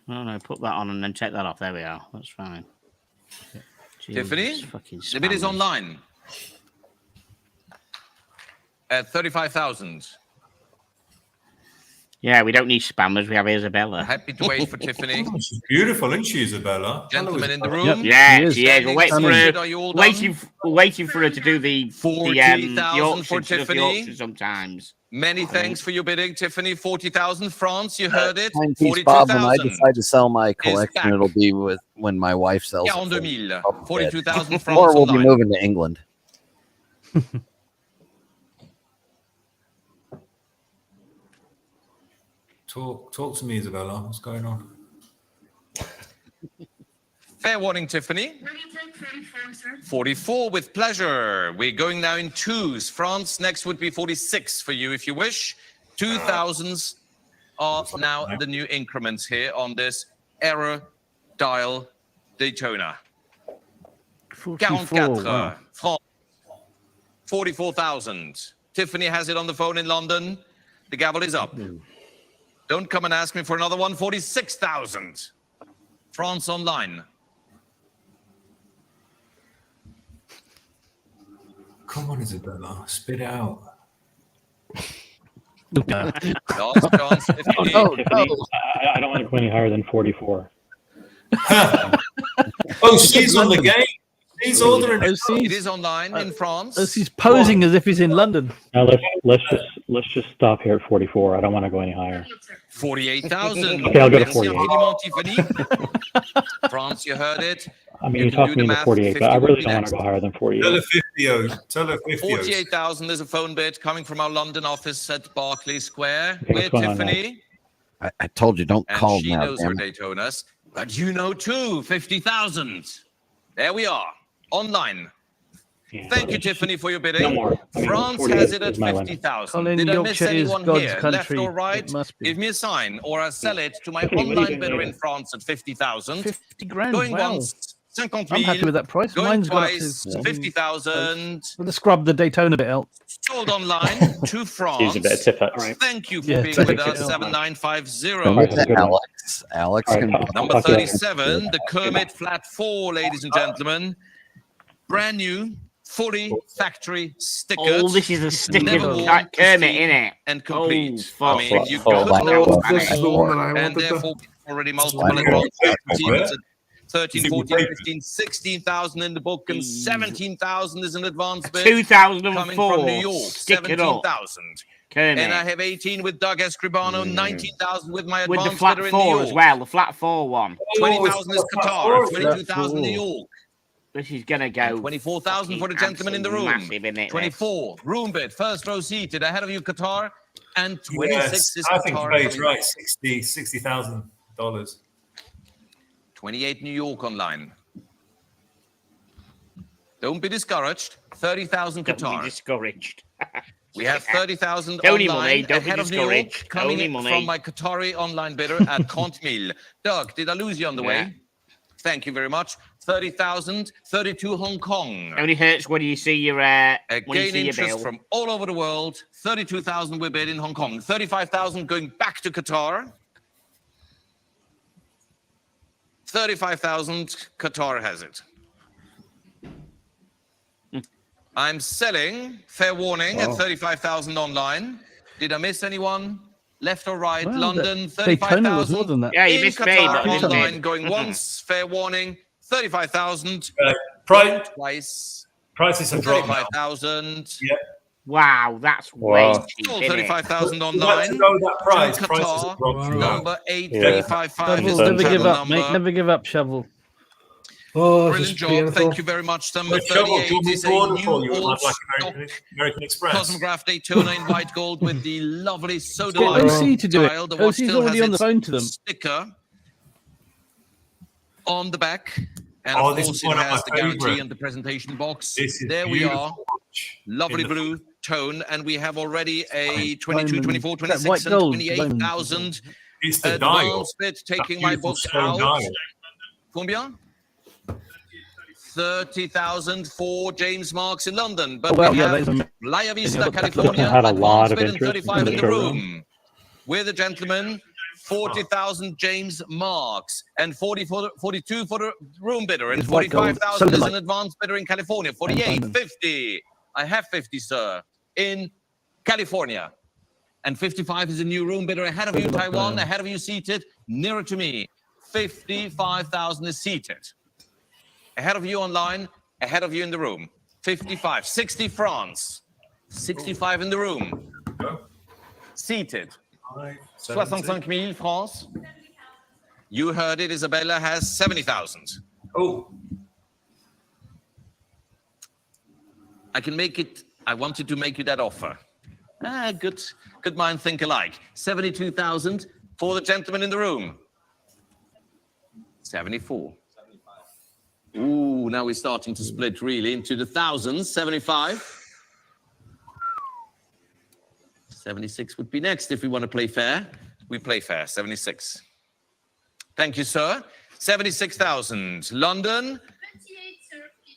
No, put that on and then take that off. There we are. That's fine. Jesus, Tiffany, fucking the bid is spammers. online. At 35,000. Yeah, we don't need spammers. We have Isabella. Happy to wait for Tiffany. Oh, she's beautiful, isn't she, Isabella? Gentlemen in the Yep. room. Yeah, She is. she is. We're waiting for Standing. her. Are you all Waiting for her to do the 40,000 auction. for She does the Tiffany. auction sometimes. Many thanks for your bidding, Tiffany. 40,000 France, you heard it. Timepiece, Bob, when I 42,000. decide to sell my collection, back. it'll be with when my wife sells Yeah, it en for 2000. me. 42,000 France Or we'll be online. moving to England. Talk to me, Isabella. What's going on? Fair warning, Tiffany. Will you take 44, sir? 44 with pleasure. We're going now in twos. France next would be 46 for you if you wish. 2,000s are now the new increments here on this error dial Daytona. 44. 44. Wow. France. 44,000. Tiffany has it on the phone in London. The gavel is up. Don't come and ask me for another one. 46,000. France online. Come on, Isabella. Spit it out. Last chance. Tiffany. Tiffany, I don't want to go any higher than 44. Oh, she's on the game. She's ordering it. It is online in France. He's posing as if he's in London. Now let's just stop here at 44. I don't want to go any higher. 48,000. Okay, I'll go to Merci 48. infiniment, Tiffany. France, you heard it. I mean, You you can talked do me the into math. 48, but I 50 would really be don't want to next. go higher than Tell 48. her 50. Tell her 50. 48,000. There's a phone bid coming from our London office at Barclays Square. Okay, We're what's going on Tiffany. I told you, don't And call she now. knows her Damn it. Daytonas. But you know too, 50,000. There we are. Online. Yeah, Thank you, it's just- Tiffany, for your bidding. No more. I mean, France 48 has it at is my limit. 50,000. Colin, Did I miss Yorkshire is anyone God's here? country. Left or It right? must be. Give me a sign, or I'll sell it to my Tiffany, what are you online doing bidder here? in France at 50,000. 50 grand. Going Wow. once, 50 I'm happy with that price. Going Mine's gone up twice, to 50,000. Let's scrub the Daytona bit out. Sold online to France. Use a bit of Tipex. Right. Thank you for Yeah, being take with it us. out. 7950. All right, have a good one. Alex. Alex All right, can I'll Number talk to you later. 37, the Kermit Flat 4, ladies and gentlemen. Brand new, fully factory sticker. Oh, this is a sticker Never of worn, Kermit, pristine, innit? and complete. Oh, I mean, you fuck. could Oh, not this is the one that I and wanted. therefore already multiple Flat advances. four. See what's at 13, Is it 14, paper? 15, 16,000 in the book, and 17,000 is an advance bid. 2004. Coming from New York, Stick it up. 17,000. Kermit. And I have 18 with Doug Escribano, 19,000 with my With advance the flat bidder in New four York. as well, the flat four one. 20,000 is flat Qatar, four. 22,000 New York. This is gonna go 24,000 for the fucking gentleman in the room. massive, innit, this? 24, room bid, first row seated, ahead of you, Qatar. And 26 Yes, is I think Qatar. Faye's right. $60,000. 28 New York online. Don't be discouraged. 30,000 Don't be Qatar. discouraged. We have 30,000 Only online money, don't be ahead of New York, discouraged. coming Only in money. from my Qatari online bidder at Contemil. Doug, did I lose you on the way? Thank you very much. 30,000, 32 Hong Kong. Only hurts when you see your when you Again, see your interest bill. from all over the world. 32,000 we bid in Hong Kong. 35,000 going back to Qatar. 35,000, Qatar has it. I'm selling, fair warning, at 35,000 online. Did I miss anyone? Left or right? Well, London, Daytona was 35,000. more than that. Yeah, you In missed me, Qatar but I didn't online, bid. going once, fair warning, 35,000. Price, Twice, prices have dropped now. 35,000. Yeah. Wow, that's way Wow. cheap. Sold innit? 35,000 We'd like online. to know that price. To Prices Qatar, have dropped throughout. number 8355 is Shovel, the never channel give up, number. mate. Never give up, Shovel. Oh, this Brilliant is job. painful. Thank you very much. Number But Shovel, do you 38 want me is to a order new for you old like stock American Express? Cosmograph Daytona in white gold with the lovely soda Get lime OC to do it. style. The watch OC's still already has on the its phone to them. sticker on the back. And Oh, of this course, is it one of has my the guarantee favourite. and the presentation box. This is There we are. beautiful watch. Lovely In the- blue tone. And we have already a 22, Diamond. 24, That 26, white and gold 28,000 It's the dial. advance bid, taking my beautiful book stone out. dial. Combien? 30,000 for James Marks in London. But Well, we yeah, have that is a- Playa Vista, Yeah, California. had a lot of advance bid and interest 35 in in the the showroom. room. We're the gentlemen. 40,000 James Marks and 42 for the room bidder and It's white gold. 45,000 is Soda an advanced bidder in California. 48, diamond. 50. I have 50, sir, in California. And 55 is a new room bidder ahead of you, Taiwan, ahead of you seated, nearer to me. 55,000 is seated. Ahead of you online, ahead of you in the room. 55, 60 France, 65 in the room. Seated. 65,000 France. You heard it, Isabella has 70,000. Oh, I can make it, I wanted to make you that offer. Good mind think alike. 72,000 for the gentleman in the room. 74. Ooh, now we're starting to split really into the thousands. 75. 76 would be next if we want to play fair. We play fair. 76. Thank you, sir. 76,000. London.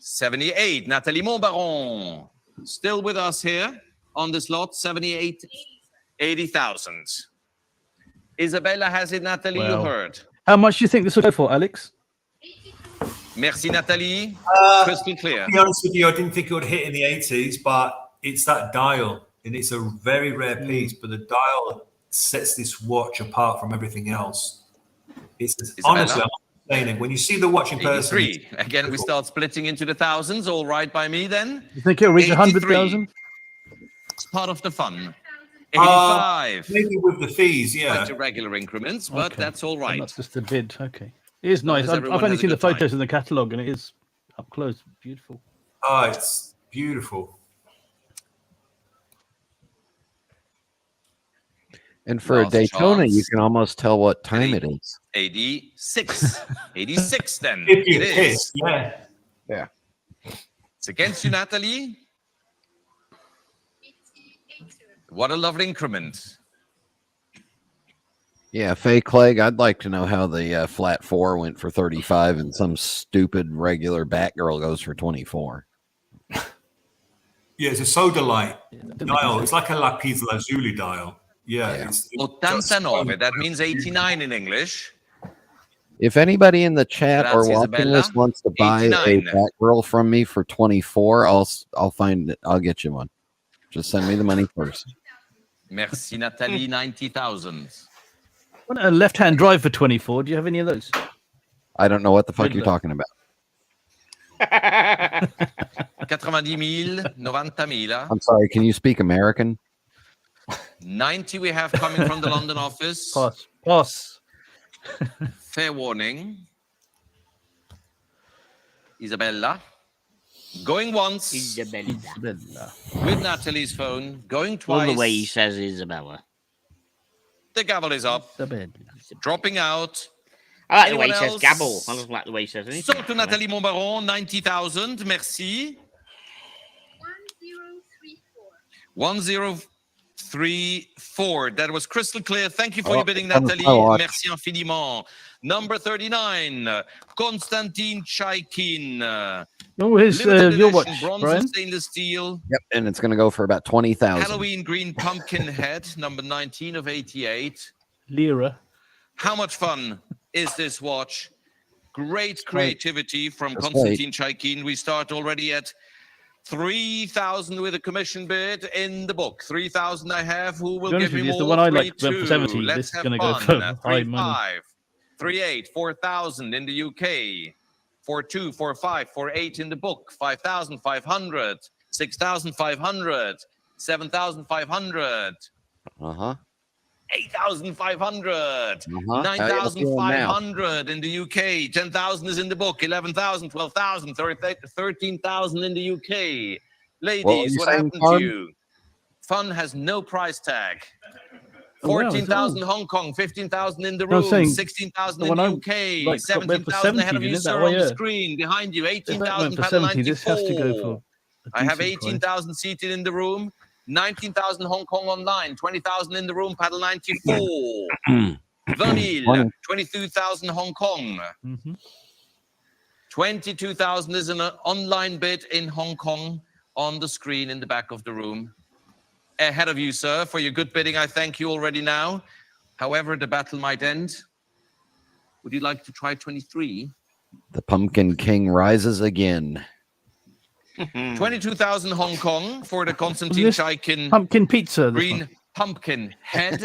78. Nathalie Montbaron. Still with us here on this lot. 78. 80,000. Isabella has it, Nathalie, you Wow. heard. How much do you think this will go for, Alex? Merci, Nathalie. Crystal clear. to be honest with you, I didn't think it would hit in the 80s, but it's that dial, and it's a very rare piece. But the dial sets this watch apart from everything else. It's honestly, I'm not saying it. When you see the watch in person, 83. Again, we start splitting into the thousands. All right by me then. You think it'll reach 83. 100,000? It's part of the fun. 85. maybe with the fees, yeah. Quite irregular increments, but Okay. that's all right. Not just a bid. Okay. It is nice. as I've everyone only has a seen the good time. photos in the catalogue and it is up close. Beautiful. Oh, it's beautiful. And for Last a Daytona, you chance. can almost tell what time it is. 86. 86 then. If you It hit, is. yeah. It's against you, Nathalie. What a lovely increment. Yeah, Faye Clegg, I'd like to know how the flat 4 went for 35 and some stupid regular Batgirl goes for 24. Yeah, it's a soda light dial. It's like a lapis lazuli dial. Yeah. It's 89, that means 89 in English. If anybody in the chat or watching Isabella. this wants to buy 89. a Batgirl from me for 24, 89. a Batgirl from me for 24, I'll find it. I'll get you one. Just send me the money first. Merci, Nathalie. 90,000. Want a left-hand drive for 24? Do you have any of those? I don't know what the fuck you're talking about. 90,000, 90,000. I'm sorry. Can you speak American? 90 we have coming from the London office. Pass. Fair warning. Isabella. Going once. Isabella. With Natalie's phone. Going Love twice. the way he says Isabella. The gavel is up. Dropping out. I like the way Anyone he says else? gabble. I just like the way he says anything. So to Nathalie Montbaron, 90,000. Merci. 1034. That was crystal clear. Thank you for your bidding, Nathalie. Merci infiniment. Number 39, Konstantin Chaikin. Oh, here's your watch, bronze Brian. and stainless steel. Yep, and it's going to go for about 20,000. Halloween green pumpkin head, number 19 of 88. Lira. How much fun is this watch? Great creativity from Konstantin Chaikin. We start already at 3,000 with a commission bid in the book. 3,000 I have. Who will give me more? The one I like went 3,200. for 70. Let's This is have going to go fun. for high 3,500. money. 3,800, 4,000 in the UK. 4,200, 4,500, 4,800 in the book. 5,500, 6,500, 7,500. 8,500, 9,500 in the UK, 10,000 is in the book, 11,000, 12,000, 13,000 in the UK. Ladies, what happened to you? Fun has no price tag. 14,000 Hong Kong, 15,000 in the room, 16,000 in the UK, 17,000 ahead of you, sir, on the screen. Behind you, 18,000, paddle 94. I have 18,000 seated in the room. 19,000 Hong Kong online, 20,000 in the room, paddle 94. 20,000, 22,000 Hong Kong. 22,000 is an online bid in Hong Kong on the screen in the back of the room. Ahead of you, sir, for your good bidding. I thank you already now. However, the battle might end. Would you like to try 23? The Pumpkin King rises again. 22,000 Hong Kong for the Konstantin Chaikin pumpkin pizza. Green pumpkin head.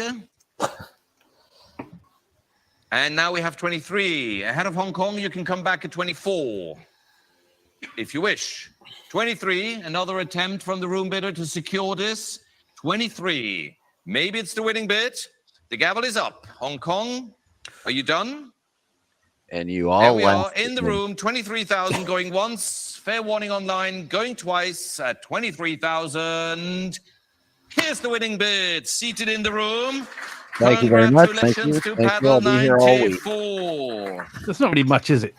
And now we have 23. Ahead of Hong Kong, you can come back at 24 if you wish. 23, another attempt from the room bidder to secure this. 23. Maybe it's the winning bid. The gavel is up. Hong Kong, are you done? And you all There we are in the room. 23,000 going once. Fair warning online, going twice at 23,000. Here's the winning bid, seated in the room. Thank you very much. Thank you. To Thank you. paddle I'll be here all week. 94. That's not really much, is it?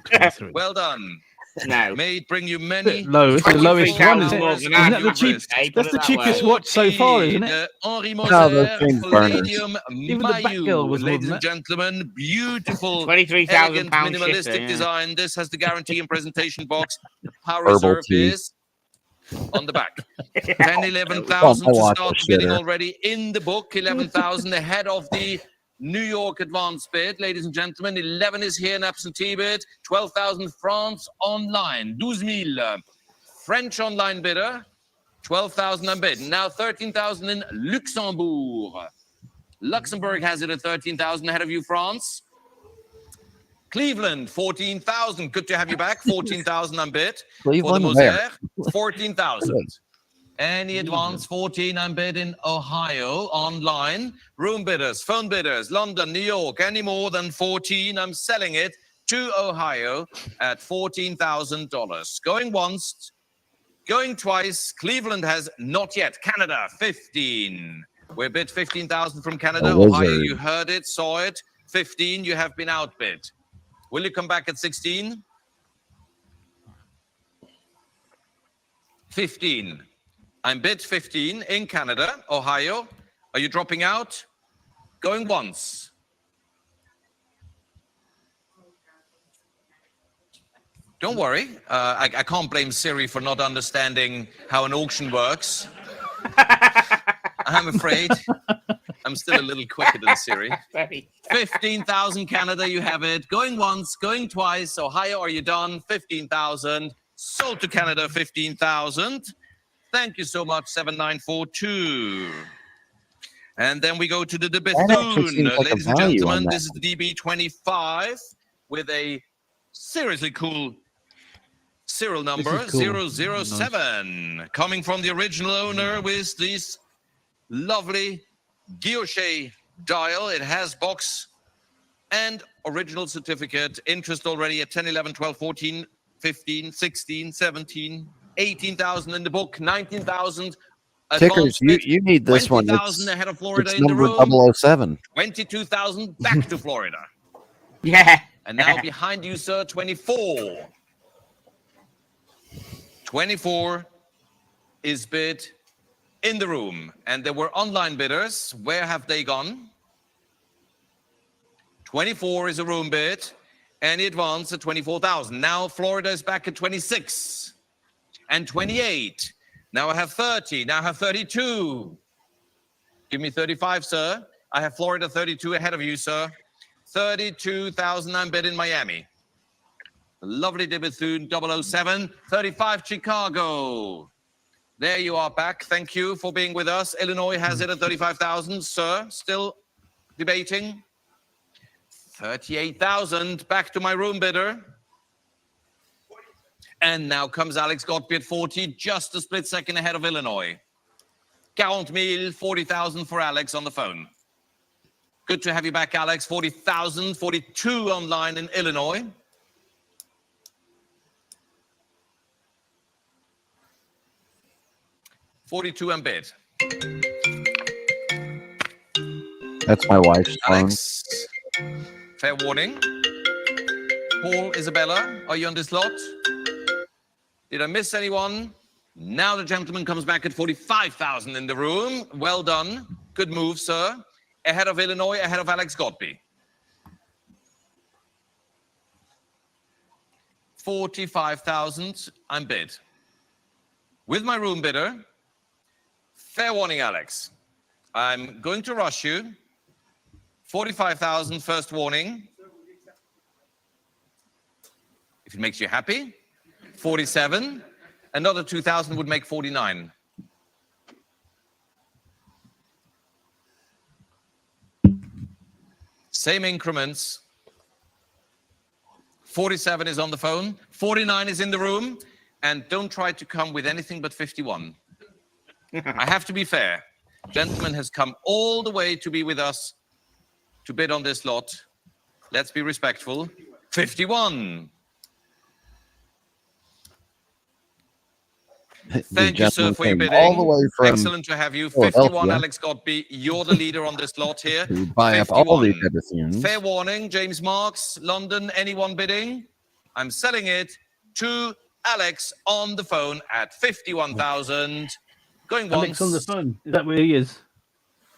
Well done. No. May it bring you many. Low. It's the lowest one, isn't it? more Isn't than that the average. cheap? Hey, put That's it the that cheapest way. watch so far, isn't it? Henri No, those Moser, things burners. Palladium Even the Batgirl was more ladies than and that. gentlemen. Beautiful, 23,000 elegant, pound minimalistic shitter, yeah. design. This has the guarantee and presentation box. Power Herbal reserve tea. is on the back. 10, 11,000 to start the bidding already in the book. 11,000 ahead of the New York advance bid. Ladies and gentlemen, 11 is here in absentee bid. 12,000 France online. 12,000 French online bidder. 12,000 on bid. Now 13,000 in Luxembourg. Luxembourg has it at 13,000 ahead of you, France. Cleveland, 14,000. Good to have you back. 14,000 on bid. Cleveland, For the where? Moser, 14,000. Any advance 14 on bid in Ohio online. Room bidders, phone bidders, London, New York, any more than 14. I'm selling it to Ohio at $14,000. Going once, going twice. Cleveland has not yet. Canada, 15. We're bid 15,000 from Canada. Ohio, you heard it, saw it. 15, you have been outbid. Will you come back at 16? 15. I'm bid 15 in Canada, Ohio. Are you dropping out? Going once. Don't worry. I can't blame Siri for not understanding how an auction works. I'm afraid I'm still a little quicker than Siri. 15,000 Canada, you have it. Going once, going twice. Ohio, are you done? 15,000. Sold to Canada, 15,000. Thank you so much, 7942. And then we go to the Bethune. Like Ladies and gentlemen, this is the DB25 with a seriously cool serial number, cool. 007. Nice. Coming from the original owner with this lovely guilloche dial. It has box and original certificate. Interest already at 10, 11, 12, 14, 15, 16, 17, 18,000 in the book, 19,000. Tickers, you need this one. 20,000 ahead of Florida it's in the number room. 007. 22,000 back to Florida. Yeah. And now behind you, sir, 24. 24 is bid in the room. And there were online bidders. Where have they gone? 24 is a room bid. Any advance at 24,000. Now Florida is back at 26 and 28. Now I have 30. Now I have 32. Give me 35, sir. I have Florida 32 ahead of you, sir. 32,000 I'm bid in Miami. Lovely Bethune 007. 35 Chicago. There you are back. Thank you for being with us. Illinois has it at 35,000. Sir, still debating. 38,000. Back to my room bidder. And now comes Alex Godby at 40, just a split second ahead of Illinois. 40,000, 40,000 for Alex on the phone. Good to have you back, Alex. 40,000, 42 online in Illinois. $42 and bid. That's my wife's phone. Alex, fair warning. Paul, Isabella, are you on this lot? Did I miss anyone? Now the gentleman comes back at 45,000 in the room. Well done. Good move, sir. Ahead of Illinois, ahead of Alex Godby. 45,000, I'm bid. With my room bidder, fair warning, Alex. I'm going to rush you. 45,000, first warning. If it makes you happy. 47. Another 2,000 would make 49. Same increments. 47 is on the phone. 49 is in the room. And don't try to come with anything but 51. I have to be fair. Gentleman has come all the way to be with us to bid on this lot. Let's be respectful. 51. Thank you, sir, for your bidding. All the way from excellent to have you. 51, Alex Godby. You're the leader on this lot here. To buy up all these Bethune. Fair warning, James Marks, London, anyone bidding? I'm selling it to Alex on the phone at 51,000. Going once. Alex on the phone. Is that where he is?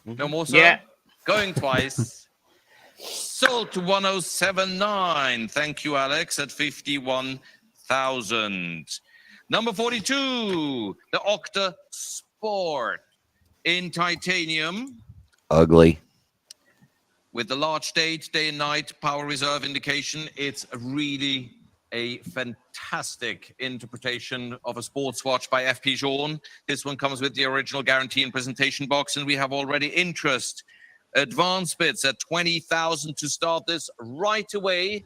No more, sir? Yeah. Going twice. Sold to 1,079. Thank you, Alex, at 51,000. Number 42, the Octa Sport in titanium. Ugly. With the large date, day and night, power reserve indication. It's really a fantastic interpretation of a sports watch by F. Pigeon. This one comes with the original guarantee and presentation box, and we have already interest. Advance bids at 20,000 to start this right away.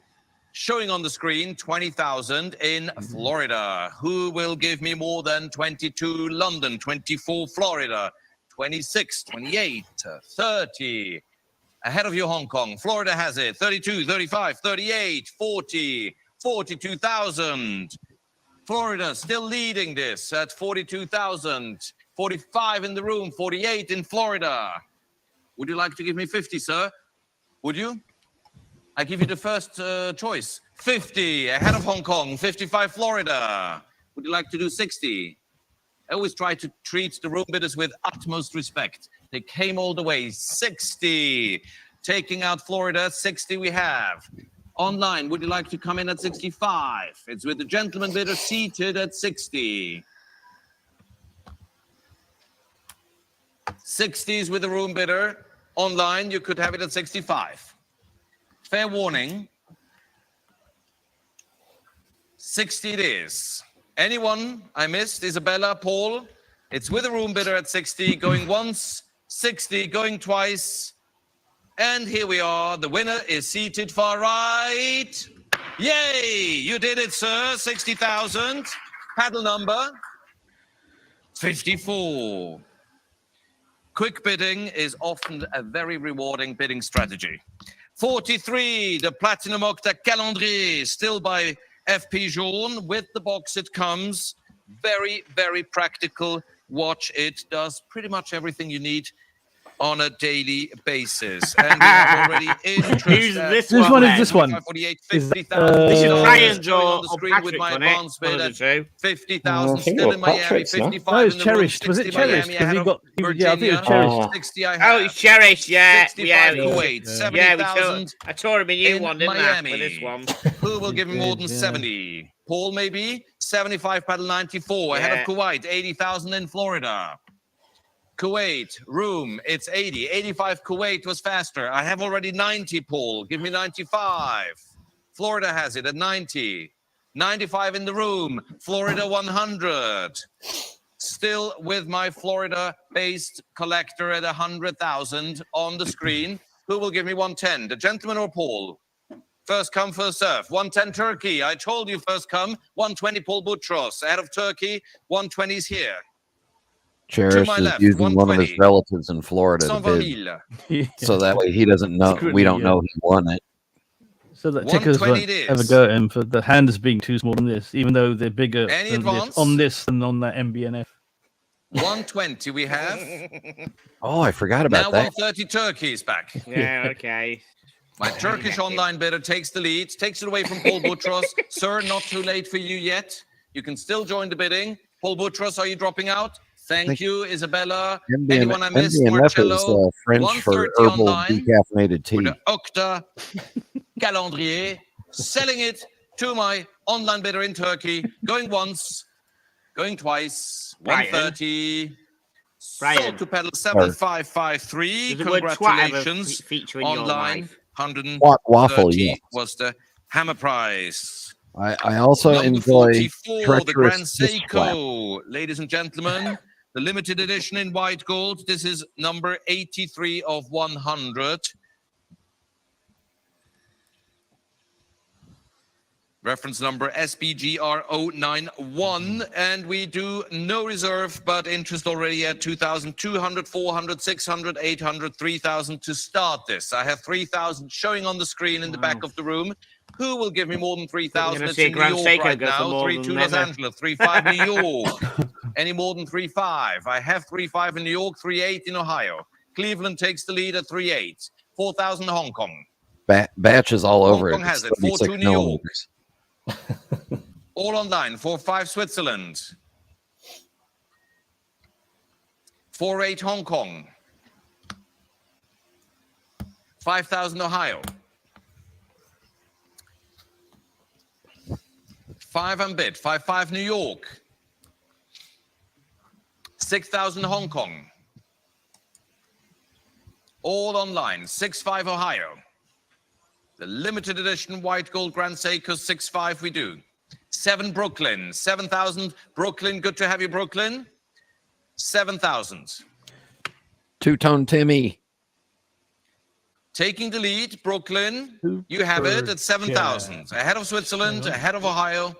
Showing on the screen, 20,000 in Florida. Who will give me more than 22? London, 24, Florida, 26, 28, 30. Ahead of you, Hong Kong. Florida has it, 32, 35, 38, 40, 42,000. Florida still leading this at 42,000. 45 in the room, 48 in Florida. Would you like to give me 50, sir? Would you? I give you the first choice. 50 ahead of Hong Kong, 55 Florida. Would you like to do 60? I always try to treat the room bidders with utmost respect. They came all the way. 60. Taking out Florida, 60 we have. Online, would you like to come in at 65? It's with the gentleman bidder seated at 60. 60s with the room bidder. Online, you could have it at 65. Fair warning. 60 it is. Anyone I missed? Isabella, Paul? It's with a room bidder at 60, going once, 60, going twice. And here we are. The winner is seated far right. Yay! You did it, sir. 60,000. Paddle number 54. Quick bidding is often a very rewarding bidding strategy. 43, the Platinum Octa Calendrier, still by FP Jaune. With the box it comes. Very, very practical watch. It does pretty much everything you need on a daily basis. And we have already interest. Who's this This one is this one. 48, Is 50,000. This is Uh, Brian's on or the screen with Patrick's my on it. advance One bid of the at two. 50,000 I think still it in was Miami, Patrick's, no? 55 No, it's in the room, Cherished. Was it 60 Cherished? Miami Because ahead he of got. Yeah, I think it was Virginia. Cherished. 60 I Oh, have. it's cherished, yeah. 65 Yeah, Kuwait, yeah. we saw, 70,000 I tore him a new in one, didn't Miami. I, for this one? Who will give me more than Yeah. 70? Paul, maybe? 75 paddle 94 ahead Yeah. of Kuwait, 80,000 in Florida. Kuwait, room, it's 80. 85 Kuwait was faster. I have already 90, Paul. Give me 95. Florida has it at 90. 95 in the room. Florida 100. Still with my Florida-based collector at 100,000 on the screen. Who will give me 110? The gentleman or Paul? First come, first serve. 110 Turkey. I told you first come. 120 Paul Boutros. Ahead of Turkey, 120's here. Cherish my is left, using one of his 120. relatives in Florida to bid, 120,000. so that way he doesn't know. Secretly, We don't yeah. know he won it. So that tickers 120 won't it ever is. go at him for the hands being too small on this, even though they're bigger Any than advance? this, on this than on that MBNF. 120 we have. Oh, I forgot Now about that. 130 Turkey is back. Yeah, okay. My Turkish online bidder takes the lead, takes it away from Paul Boutros. Sir, not too late for you yet. You can still join the bidding. Paul Boutros, are you dropping out? Thank you, Isabella. Anyone I missed? MBNF is Marcello. French for 130 herbal online decaffeinated tea. with the Octa Calendrier. Selling it to my online bidder in Turkey. Going once, going twice. Brian. 130. Brian. Sold to pedal 7553. Does the word twat ever Congratulations. feature in your Online, life? 130 What waffle? Yes. was the hammer price. I also Number enjoy 44, the Grand treacherous fist flap. Seiko. Ladies and gentlemen, the limited edition in white gold. This is number 83 of 100. Reference number SBGR091. And we do no reserve, but interest already at 2,200, 400, 600, 800, 3,000 to start this. I have 3,000 showing on the screen in the back of the room. Who will give me more than 3,000? It's see in New Grand York Seiko right go for now. more 3-2 than Los ever. Angeles, 3-5 New York. Any more than 3-5? I have 3-5 in New York, 3-8 in Ohio. Cleveland takes the lead at 3-8. 4,000 Hong Kong. Batch is all over Hong it. Kong has It's it. 4-2 36 New York. millimeters. All online. 4-5 Switzerland. 4-8 Hong Kong. 5,000 Ohio. 5 and bid. 5-5 New York. 6,000 Hong Kong. All online. 6-5 Ohio. The limited edition white gold Grand Seiko 6-5 we do. 7 Brooklyn. 7,000 Brooklyn. Good to have you, Brooklyn. 7,000. Two-tone Timmy. Taking the lead, Brooklyn. You have it at 7,000. Ahead of Switzerland, ahead of Ohio.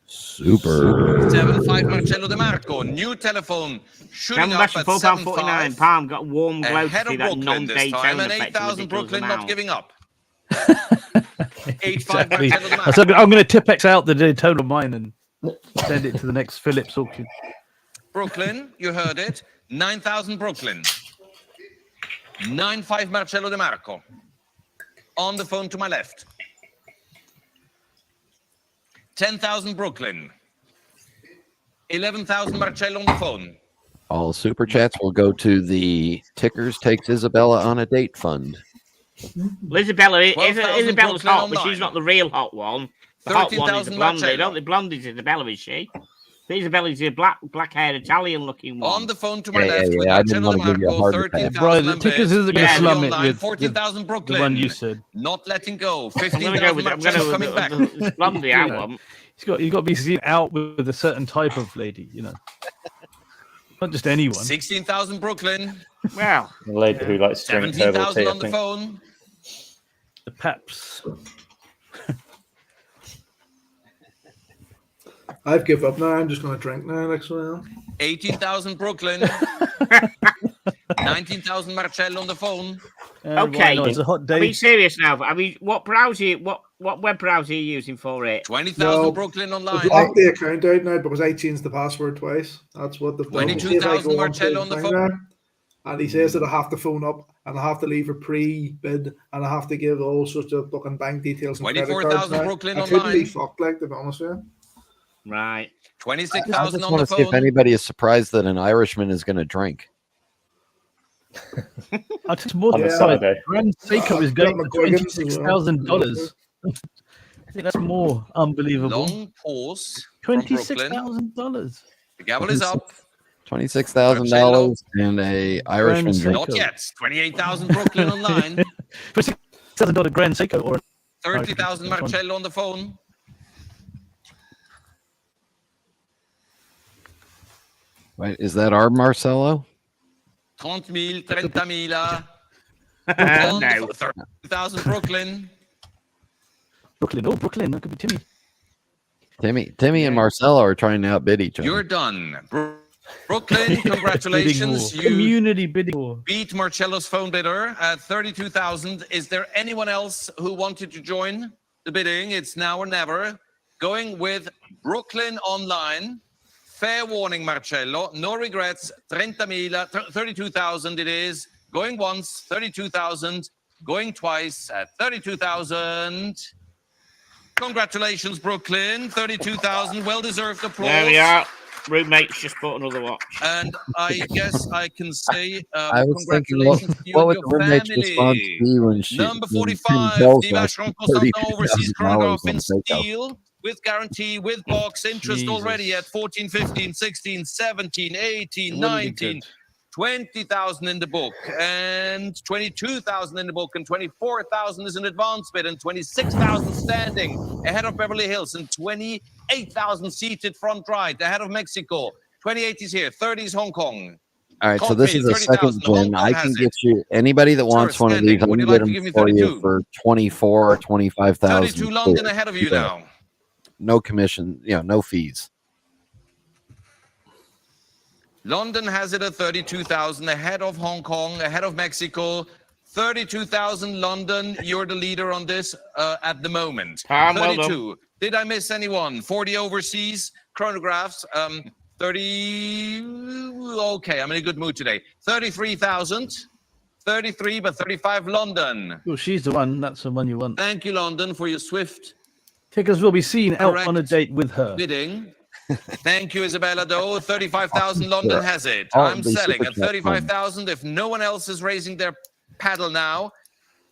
Super. 7-5 Marcello De Marco. New telephone shooting Camelback up for at £4.49. 7-5. Palm got a warm glow to Ahead see of that Brooklyn this non-Daytona time, and effect. 8,000 Brooklyn not giving up. 8-5 Exactly. Marcello De I said, Marco. I'm going to Tipex out the Daytona mine and send it to the next Phillips auction. Brooklyn, you heard it. 9,000 Brooklyn. 9-5 Marcello De Marco. On the phone to my left. 10,000 Brooklyn. 11,000 Marcello on the phone. All super chats will go to the Tickers Takes Isabella on a Date Fund. Isabella, 12,000 Isabella's Brooklyn hot, but online. she's not the real hot one. The hot one is the 13,000 Blondie. Marcello. Don't the Blondie's Isabella, is she? Isabella's a black-haired Italian-looking one. On the phone to my left with I didn't Marcello want to give you a Marco, heart attack. 13,000 Brian, the tickers isn't going to slum it online, with 14,000 the Brooklyn. one you said. Not letting go. I'm going 15,000 to go with Marcello coming back. the slum the I want. You've got to be seen out with a certain type of lady, you know. Not just anyone. 16,000 Brooklyn. Well, A lady who likes to drink herbal 17,000 tea, I on the think. phone. The Paps. I've given up now. I'm just going to drink now next round. 18,000 Brooklyn. 19,000 Marcello on the phone. Okay, it's a hot day. Be serious now. I mean, what browser? What web browser are you using for it? 20,000 Brooklyn I've online. locked the account out now because I changed the password twice. That's what the 22,000 Marcello on the phone. now, and he says that I have to phone up and I have to leave a pre-bid and I have to give all sorts of fucking bank details and credit cards 24,000 now. Brooklyn I couldn't be online. fucked, like, to be honest with you. Right. 26,000 I just on the want to see if phone. anybody is surprised that an Irishman is going to drink. I just more On a than Saturday. Grand Seiko is going for $26,000. I think that's more unbelievable. Long pause from Brooklyn. $26,000. The gavel is up. $26,000 and a Irishman Grand drink. Not yet. 28,000 Brooklyn online. $26,000 Grand Seiko or 30,000 Marcello on the phone. Wait, is that our Marcello? 30,000, 30,000. No. 30,000 Brooklyn. Brooklyn. Oh, Brooklyn. That could be Timmy. Timmy and Marcello are trying to outbid each other. You're done. Brooklyn, congratulations. You Community bidding war. beat Marcello's phone bidder at 32,000. Is there anyone else who wanted to join the bidding? It's now or never. Going with Brooklyn online. Fair warning, Marcello. No regrets. 32,000 it is. Going once, 32,000. Going twice at 32,000. Congratulations, Brooklyn. 32,000. Well-deserved applause. There we are. Roommates just bought another watch. And I guess I can say I was thinking, congratulations to you what and would the your roommate's response family. be when she Number when 45, Tim tells Diva us Constantin Overseas Chronograph $32,000 in on Seiko? steel with guarantee, with box, interest Jesus. already at 14, 15, 16, 17, 18, Wouldn't be 19, good. 20,000 in the book, and 22,000 in the book, and 24,000 is an advance bid, and 26,000 standing ahead of Beverly Hills, and 28,000 seated front right ahead of Mexico. 28 is here, 30 is Hong Kong. All right, so this is a second win. I can get you anybody that wants one of these. I can get them for you for 24 or 25,000. 32 London ahead of you now. No commission, no fees. London has it at 32,000 ahead of Hong Kong, ahead of Mexico. 32,000 London. You're the leader on this at the moment. 32. Did I miss anyone? 40 overseas chronographs. 30. Okay, I'm in a good mood today. 33,000. 33, but 35 London. Well, she's the one. That's the one you want. Thank you, London, for your swift Tickers will be seen out on a date with her. bidding. Thank you, Isabella Doe. 35,000 London has it. Oh, I'm the selling super at chat 35,000. If no one else is raising their paddle now,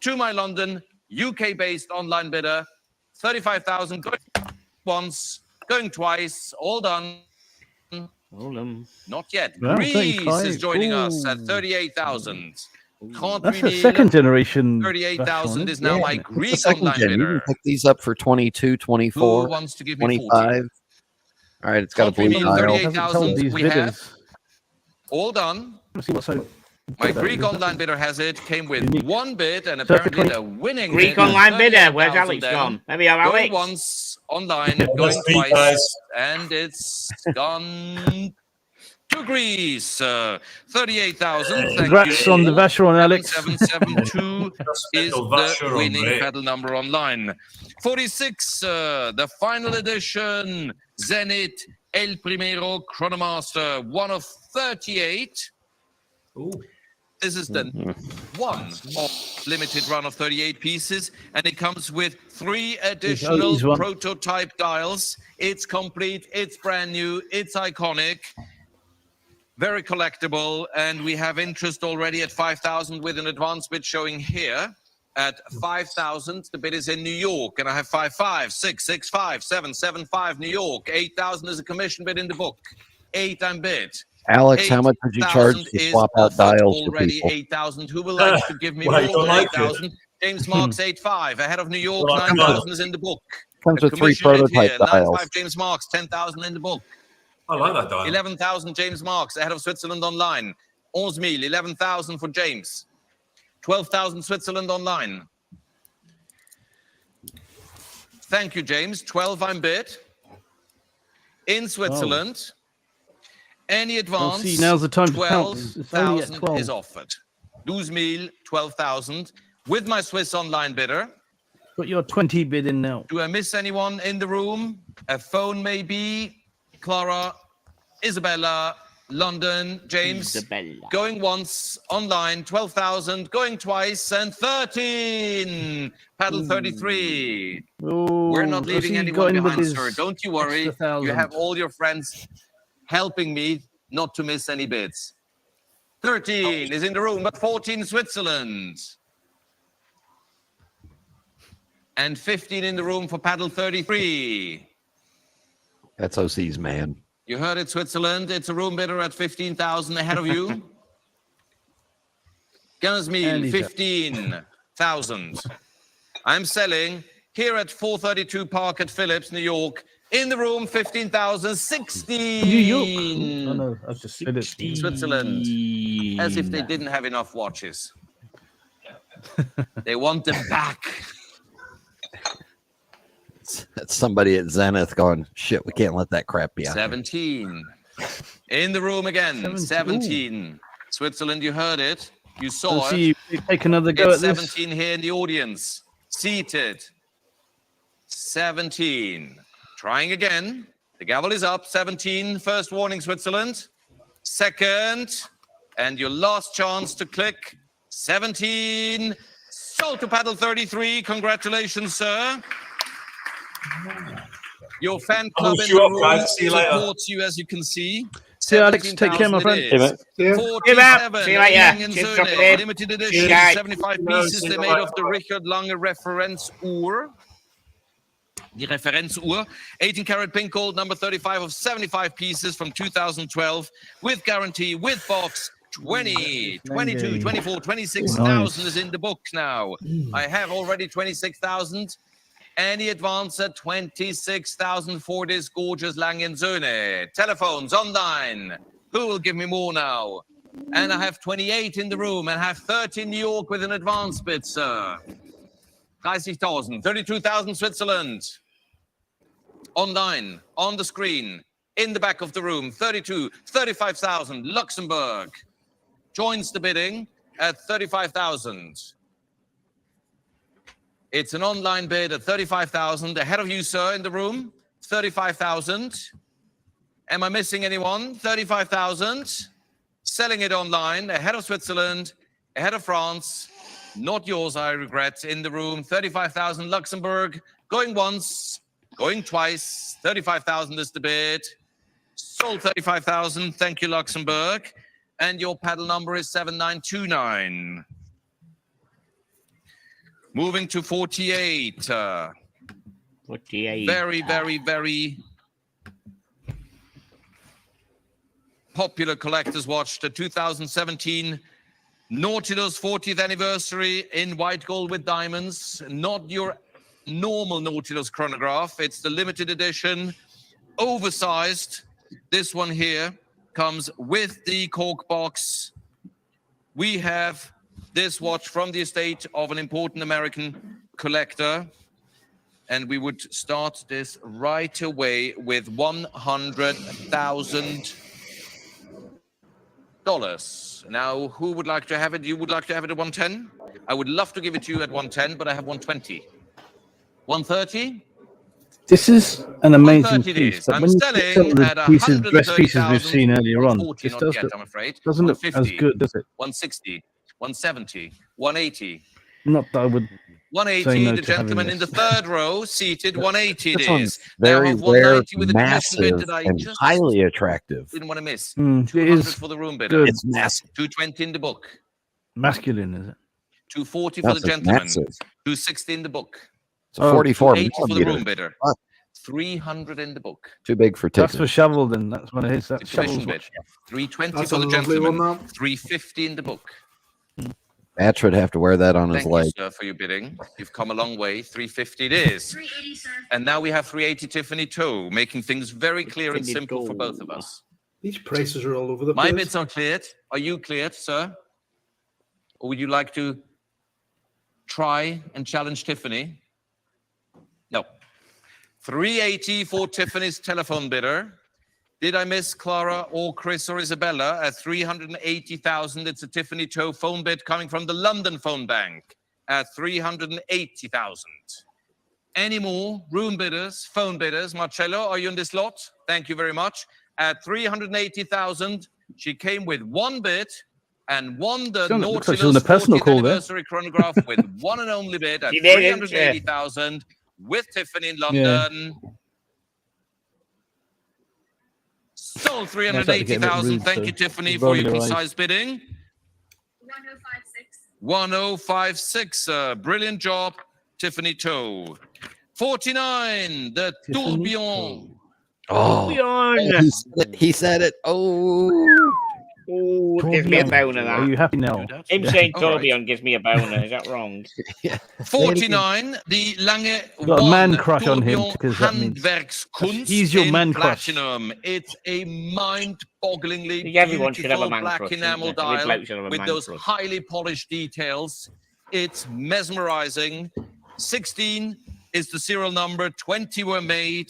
to my London, UK-based online bidder, 35,000. Going once, going twice, all done. Not yet. Well, Greece 35. is joining us at Ooh. 38,000. That's a second generation. 38,000 is now my It's the Greek second online gen. You bidder. can pick these up for 22, 24, Who wants to give me 40? 25. All right, it's got a blue Country dial. 38,000 we have. All done. Let's see what's so. My Greek online bidder has it. Came with one bid and apparently the winning Greek bid is online bidder. Where's 38,000 Alex then. gone? There we are, Going Alex. once online, That's going me, twice, guys. and it's gone to Greece. 38,000. Thank Congrats you. on the Vacheron, Alex. 7772 is the Vacheron, winning mate. pedal number online. 46, the final edition, Zenith El Primero Chronomaster, one of 38. This is the one of limited run of 38 pieces, and it comes with 3 additional these one. prototype dials. It's complete, it's brand new, it's iconic, very collectible, and we have interest already at 5,000 with an advance bid showing here. at 5,000. The bid is in New York, and I have 5,500, 6,650, 7,750 New York. 8,000 is a commission bid in the book. 8 I'm bid. Alex, how much would you charge to swap out dials for already people? 8,000. Who would like to give me Well, more you don't than like 8,000? James Marks 8,500 ahead of New York. Well, 9,000 is in the book. Comes A with 3 commission bid prototype here. dials. 9,500 James Marks. 10,000 in the book. I like that dial. 11,000 James Marks ahead of Switzerland online. 11,000, 11,000 for James. 12,000 Switzerland online. Thank you, James. 12 I'm bid. In Switzerland. Any advance? See, now's the time to pounce. It's only at 12,000 12. is offered. 12,000, 12,000 with my Swiss online bidder. Put your 20 bid in now. Do I miss anyone in the room? A phone maybe. Clara, Isabella, London, James. Isabella. Going once, online, 12,000. Going twice, and 13. Paddle 33. Oh, We're not I see leaving you anyone got in with behind, his sir. Don't you worry. extra 1,000. You have all your friends helping me not to miss any bids. 13 is in the room, but 14 Switzerland. And 15 in the room for paddle 33. That's OC's man. You heard it, Switzerland. It's a room bidder at 15,000 ahead of you. Gunners-Meal, 15,000. I'm selling here at 432 Park at Phillips, New York. In the room, 15,000, 16. New York. Oh, no, I've just said it. Switzerland. As if they didn't have enough watches. They want them back. That's somebody at Zenith going, shit, we can't let that crap be out. 17. In the room again. 17. Switzerland, you heard it. You saw Let's it. see you take another go It's at this. 17 here in the audience. Seated. 17. Trying again. The gavel is up. 17. First warning, Switzerland. Second. And your last chance to click. 17. Sold to paddle 33. Congratulations, sir. Your fan club in the room supports you, as you can see. See, Alex, take care, my friend. 47. See you later. Cheers, drop it in. Limited edition. Cheers. 75 pieces. They made of the Richard Lange Referenzuhr. Die Referenzuhr. 18-karat pink gold, number 35 of 75 pieces from 2012. With guarantee, with box. 20, 22, 24, 26,000 is in the book now. I have already 26,000. Any advance at 26,000 for this gorgeous Lange & Söhne. Telephones online. Who will give me more now? And I have 28 in the room and have 30 in New York with an advance bid, sir. 30,000, 32,000 Switzerland. Online, on the screen, in the back of the room, 32, 35,000 Luxembourg. Joins the bidding at 35,000. It's an online bid at 35,000. Ahead of you, sir, in the room, 35,000. Am I missing anyone? 35,000. Selling it online, ahead of Switzerland, ahead of France. Not yours, I regret. In the room, 35,000 Luxembourg. Going once, going twice. 35,000 is the bid. Sold 35,000. Thank you, Luxembourg. And your paddle number is 7929. Moving to 48. 48. Very, very, very popular collector's watch. The 2017 Nautilus 40th anniversary in white gold with diamonds. Not your normal Nautilus chronograph. It's the limited edition, oversized. This one here comes with the cork box. We have this watch from the estate of an important American collector. And we would start this right away with $100,000. Now, who would like to have it? You would like to have it at 110? I would love to give it to you at 110, but I have 120. 130? This is an amazing piece. But I'm when you selling look at at the pieces, dress pieces we've seen earlier on, 140, this not does yet, look, I'm afraid. doesn't look as 150, good, does it? 160, 170, 180. Not that I would. 180, no the to having gentleman in the third row, seated 180 it This one's is. very Now rare, 190 with a commission bid massive, that I and just highly attractive. didn't want to miss. It 200 is for the room bidder. good. It's massive. 220 in the book. Masculine, is it? 240 for the gentleman. 260 in the book. So 44 280 for the room millimeters. bidder. 300 in the book. Too big for That's tickets. for shovel. Then that's what it is. That's Situation shovel. bid. 320 That's for a the lovely gentleman. one, now. 350 in the book. Batch would have to wear that on his Thank leg. you, sir, for your bidding. You've come a long way. 350 it is. 380, sir. And now we have 380 Tiffany Toe, making things very clear and Tiffany simple for Toe. both of us. These prices are all over the My place. bids are cleared. Are you cleared, sir? Or would you like to try and challenge Tiffany? No. 380 for Tiffany's telephone bidder. Did I miss Clara or Chris or Isabella at 380,000? It's a Tiffany Toe phone bid coming from the London Phone Bank at 380,000. Any more room bidders, phone bidders? Marcello, are you in this lot? Thank you very much. At 380,000, she came with one bid and won the Looks like she's on a Nautilus personal 40th call there. anniversary chronograph with one and only bid at She did it, yeah. 380,000 with Tiffany in London. Sold 380,000. Thank you, Tiffany, for your concise bidding. 1056. 1056. Brilliant job, Tiffany Toe. 49. The Tourbillon. Oh, Beyond. he said it. Oh, Oh, gives me a boner. Are That you happy now? him saying All right. tourbillon gives me a boner. Is that wrong? 49. The Lange Got a man One crush on him Tourbillon because that means Handwerkskunst he's your in man crush. platinum. It's a mind-bogglingly Everyone should have a beautiful man black crush, enamel shouldn't they? Every dial bloke should have a with man those crush. highly polished details. It's mesmerizing. 16 is the serial number. 20 were made.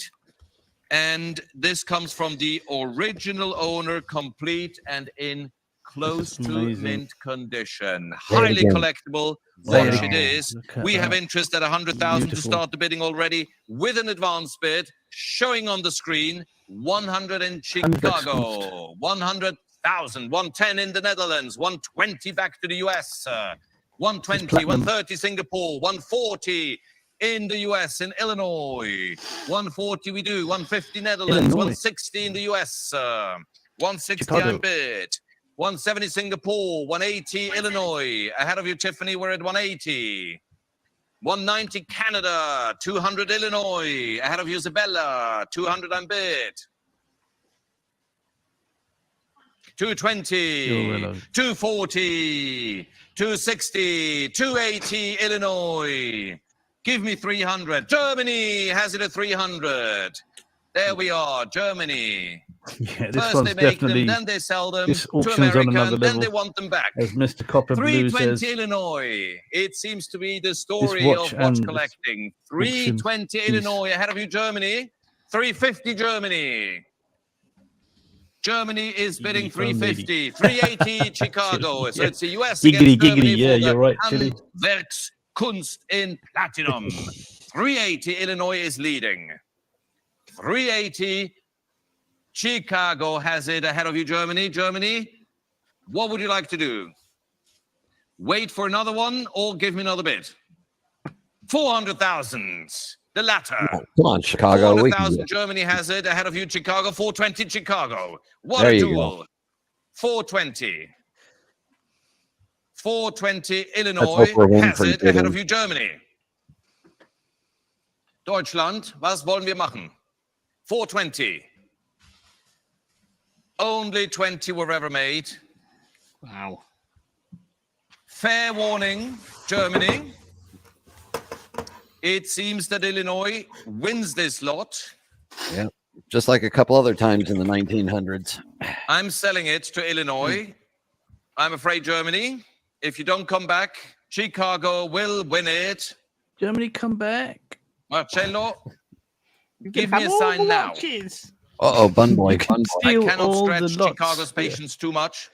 And this comes from the original owner, complete and in close to Amazing. mint condition. Say it Highly again. collectible. Wow. Watch it is. Look at We have that. interest at 100,000 to Beautiful. start the bidding already with an advance bid showing on the screen. 100 in Chicago, 100,000, 110 in the Netherlands, 120 back to the US, 120, platinum. 130 Singapore, 140 in the US, in Illinois, 140 we do, 150 Netherlands, Illinois. 160 in the US, 160 Chicago. I'm bid, 170 Singapore, 180 Illinois. Ahead of you, Tiffany, we're at 180. 190 Canada, 200 Illinois. Ahead of you, Isabella, 200 I'm bid. 220, 240, 260, 280 Illinois. Give me 300. Germany has it at 300. There we are, Germany. Yeah, this First one's they make definitely. them, then they sell them This to auction's on America, another and then level. they want them back. As Mr. Copper Blue 320 says, Illinois. It seems to be the story watch of watch and collecting. auction 320 is- Illinois. Ahead of you, Germany. 350 Germany. Germany is bidding Giggity phone lady. 350. 380 Chicago. So Yeah. it's the US Giggity, against Germany giggity. Yeah, for the you're right, Chili. Handwerkskunst in platinum. 380 Illinois is leading. 380 Chicago has it. Ahead of you, Germany. Germany, what would you like to do? Wait for another one or give me another bid? 400,000. The latter. come on, Chicago. We can do 400,000. it. Germany has it. Ahead of you, Chicago. 420 Chicago. What There a you duel. go. 420. 420 hope Illinois we're one has for it. Ahead of bidding. you, Germany. Deutschland, was wollen wir machen? 420. Only 20 were ever made. Wow. Fair warning, Germany. It seems that Illinois wins this lot. Yeah, just like a couple other times in the 1900s. I'm selling it to Illinois. I'm afraid, Germany, if you don't come back, Chicago will win it. Germany, come back. Marcello, You give can me a have all sign the now. watches. Uh-oh, Bun Boy. You can Bun Boy. I steal cannot all stretch the lots. Chicago's patience too much.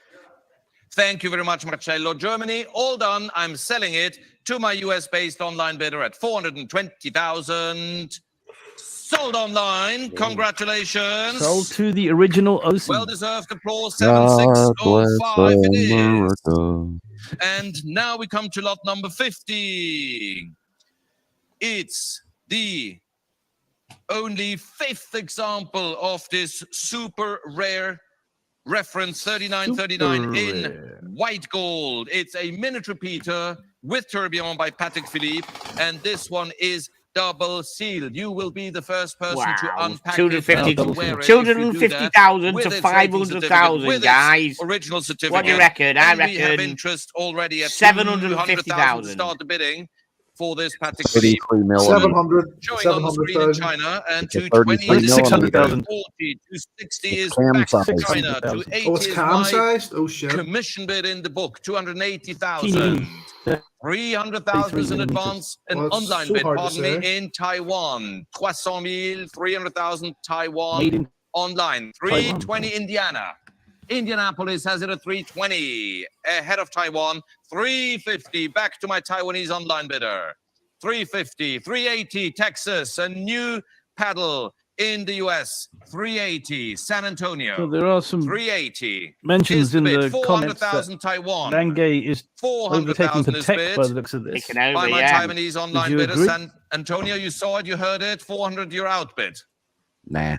Thank you very much, Marcello. Germany, all done. I'm selling it to my US-based online bidder at 420,000. Sold online. Congratulations. Sold to the original OC. Well-deserved applause. God 7605 bless it is. America. And now we come to lot number 50. It's the only fifth example of this super rare reference 3939 Super in rare. white gold. It's a minute repeater with tourbillon by Patrick Philippe. And this one is double sealed. You will be the first person to unpack 250,000 to 500,000, guys. Original certificate. What do you reckon? I reckon we have interest already at 750,000 to start the bidding for this Patrick 33 million. 700, showing on the screen in 700,000. China, and It's a 220 33 is 600,000. 240, 260 is cam back to size. China, 280 Oh, it's is cam my sized? Oh, shit. commission bid in the book, 280,000. 300,000 is in advance, an Well, it's online so bid, hard to pardon me, say. in Taiwan. 300,000, 300,000 Made Taiwan in online. 320 Indiana. Indianapolis has it at 320, ahead of Taiwan. 350, back to my Taiwanese online bidder. 350, 380 Texas, a new paddle in the US. 380 San Antonio. So there are some 380 mentions in the 400,000 comments that Taiwan. Langay is overtaking 400,000 is Patek bid by the looks of this. taken over, by my yeah. Taiwanese online you bidder. agree? San Antonio, you saw it, you heard it. 400, you're out bid. Nah.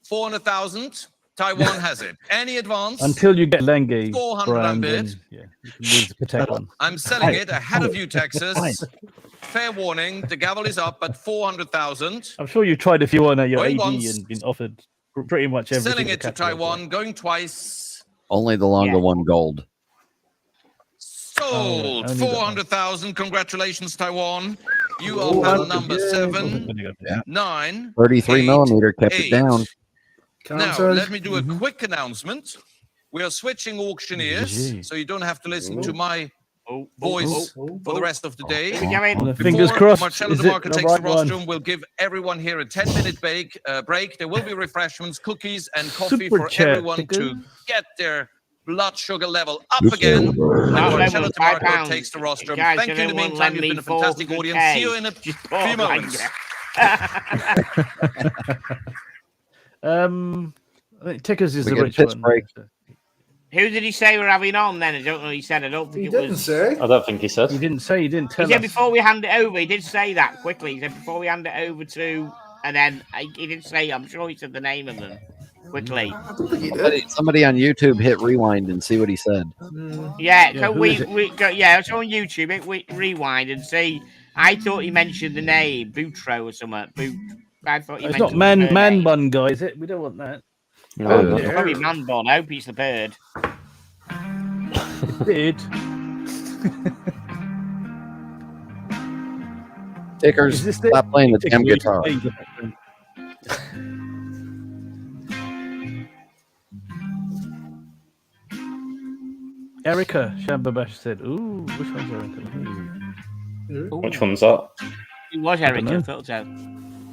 400,000, Taiwan has it. Any advance? Until you get Langay 400 brand, bid. then, yeah, you can lose the Patek one. I'm selling it ahead of you, Texas. Fair warning, the gavel is up at 400,000. I'm sure you've tried a few on your Going AD once. and been offered pretty much everything. Selling in the it to catalogue, Taiwan, going twice. Only the longer Yeah. one gold. Sold. only that one. 400,000. Congratulations, Taiwan. You are Oh, paddle yeah. number Yeah. 7, Yeah. 9. 33 8, millimeter kept 8. it down. Cam Now, size. let me do a quick announcement. We are switching auctioneers, Gee. so you don't have to listen to my voice for the rest of the day. Well, fingers crossed. Marcello Is De it Marco the takes the right one? rostrum. We'll give everyone here a 10-minute break. There will be refreshments, cookies, and coffee Super for chat, everyone ticker. to get their blood sugar level up again. And Marcello De Marco takes the rostrum. Guys, Thank you in the everyone meantime. lend You've me been a fantastic 400K. audience. See you in a Just few bought moments. I think Tickers is We the get a rich pitch one. break. Who did he say we're having on then? I don't know. He said, I don't think He it didn't was. say. I don't think he said. He didn't say. He didn't tell He said us. before we hand it over. He did say that quickly. He said before we hand it over to, and then he did say. I'm sure he said the name of them quickly. I don't think he did. Somebody on YouTube hit rewind and see what he said. Yeah, Yeah, so who we is it? it's on YouTube. We rewind and see. I thought he mentioned the name Boutro or something. I thought he It's mentioned not the man name. bun guy, is it? We don't want that. No, It's probably man bun. I hope he's the bird. Did Tickers, is this the stop playing the damn Tickers guitar. playing the- Erica Shambabash said, "Ooh, which one's Erica?" Which one's that? It was don't Eric. know. I thought so.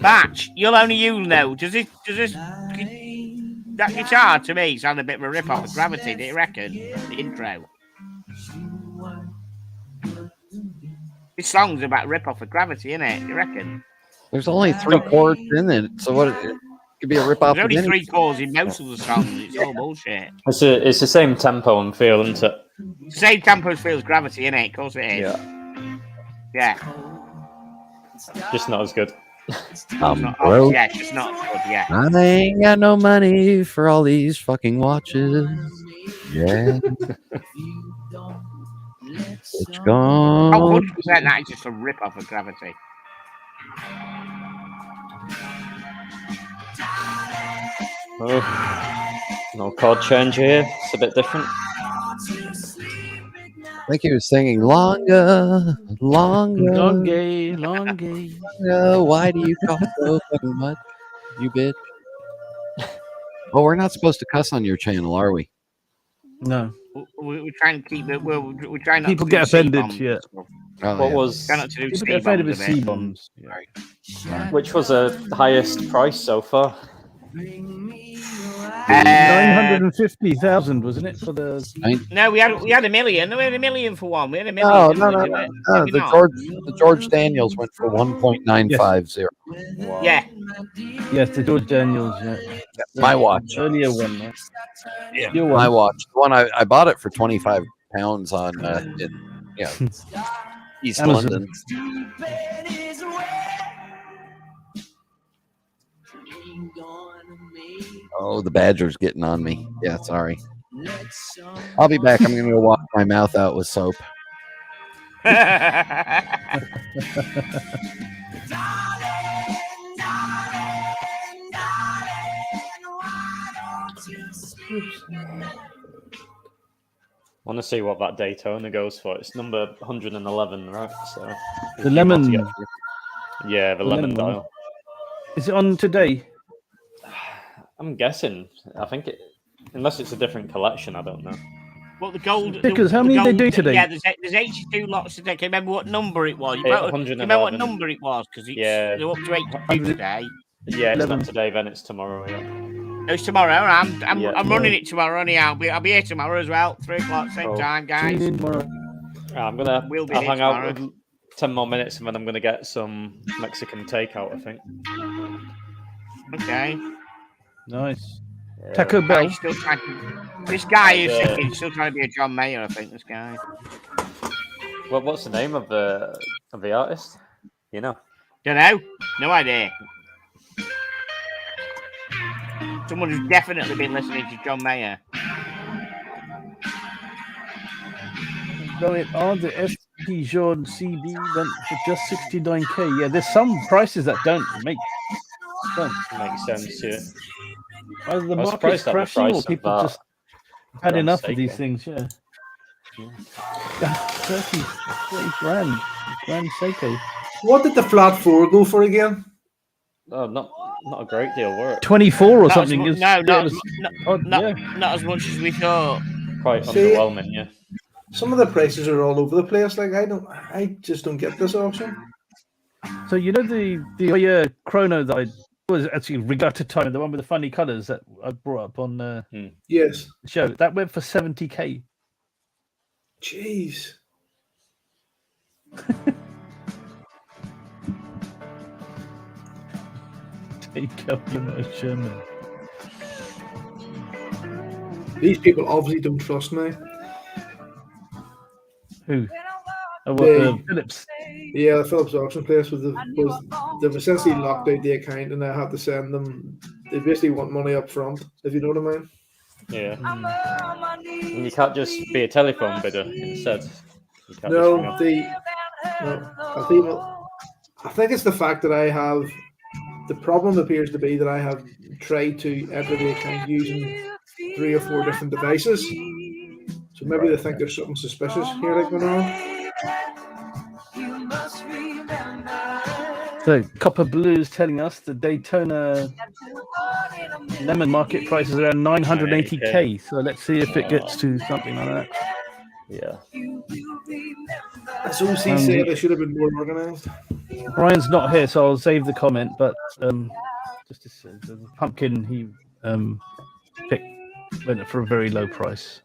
Batch, you'll only you know. Does this that guitar to me sound a bit of a rip off of Gravity? Do you reckon? The intro. This song's about rip off of Gravity, isn't it? You reckon? There's only 3 chords in it, so what? It could be a rip off. There's only 3 chords in most of the songs. It's all bullshit. It's the same tempo and feel, isn't it? Same tempo as Feels Gravity, innit? Of course it is. Yeah. Yeah. Just not as good. Not, Broke. yeah, it's just not good, yeah. I ain't got no money for all these fucking watches. Yeah. It's Oh, gone. 100% that is just a rip off of Gravity. Oh, no chord change here. It's a bit different. I think he was singing longer, longer, Long gay. Why do you cost so fucking much, you bitch? Oh, we're not supposed to cuss on your channel, are we? No, We're trying to keep it. We're trying not people to do get offended. C-bombs Yeah, and stuff. Oh, What yeah. was Try not to do people get offended with C-bombs a bit. C-bombs. which was the highest price so far? 950,000, wasn't it, for the? No, we had a million. No, we had a million for one. We had a million. No, didn't no, we? no, Did no. we The not? George Daniels went for 1.950. Wow. Yeah. Yes, the George Daniels. Yeah, My watch. earlier one. Right? Yeah, Your my one. watch. The one I bought it for £25 on East Amazon. London. Oh, the badger's getting on me. Yeah, sorry. I'll be back. I'm gonna go wash my mouth out with soap. I want to see what that Daytona goes for. It's number 111, right? So The lemon. Yeah, the lemon one. dial. Is it on today? I'm guessing. I think it, unless it's a different collection, I don't know. Well, the gold. Because how many did they do today? Yeah, there's 82 lots today. Can you remember what number it was? Can you remember what number it was? Because they're up to 82 today. Yeah, it's not today. Then it's tomorrow. Yeah. It's tomorrow. I'm running it tomorrow. I'll be here tomorrow as well. 3 o'clock, same time, guys. I'm gonna. I'll hang out 10 more minutes, and then I'm gonna get some Mexican takeout. I think. Okay. Nice. Yeah. Taco Bell. This guy is still trying to be a John Mayer. I think this guy. Well, what's the name of the artist? You know. Don't know. No idea. Someone who's definitely been listening to John Mayer. Going on the SD Jaune CB went for just 69k. Yeah, there's some prices that don't make sense. Yeah. Either the market's crashing or people just had enough of these things. Yeah. 30 grand Seiko. What did the flat 4 go for again? Oh, not a great deal, were it? 24 or something. Not as much as we thought. Quite underwhelming, yeah. Some of the prices are all over the place. Like I just don't get this auction. So you know the chrono that I was actually regatta time, the one with the funny colours that I brought up on yes the show, that went for 70k. Jeez. Take up your Sherman. These people obviously don't trust me. Who? Oh, Phillips. Yeah, the Phillips auction place they've essentially locked out the account, and I have to send them. They basically want money up front, if you know what I mean. Yeah. And you can't just be a telephone bidder instead. I think it's the fact that I have. The problem appears to be that I have tried to enter the account using 3 or 4 different devices. So maybe they think there's something suspicious here going on. So Copper Blue is telling us the Daytona lemon market price is around 980k. So let's see if it gets to something like that. Yeah. As OC said, they should have been more organised. Brian's not here, so I'll save the comment. But just to say, the pumpkin he went for a very low price.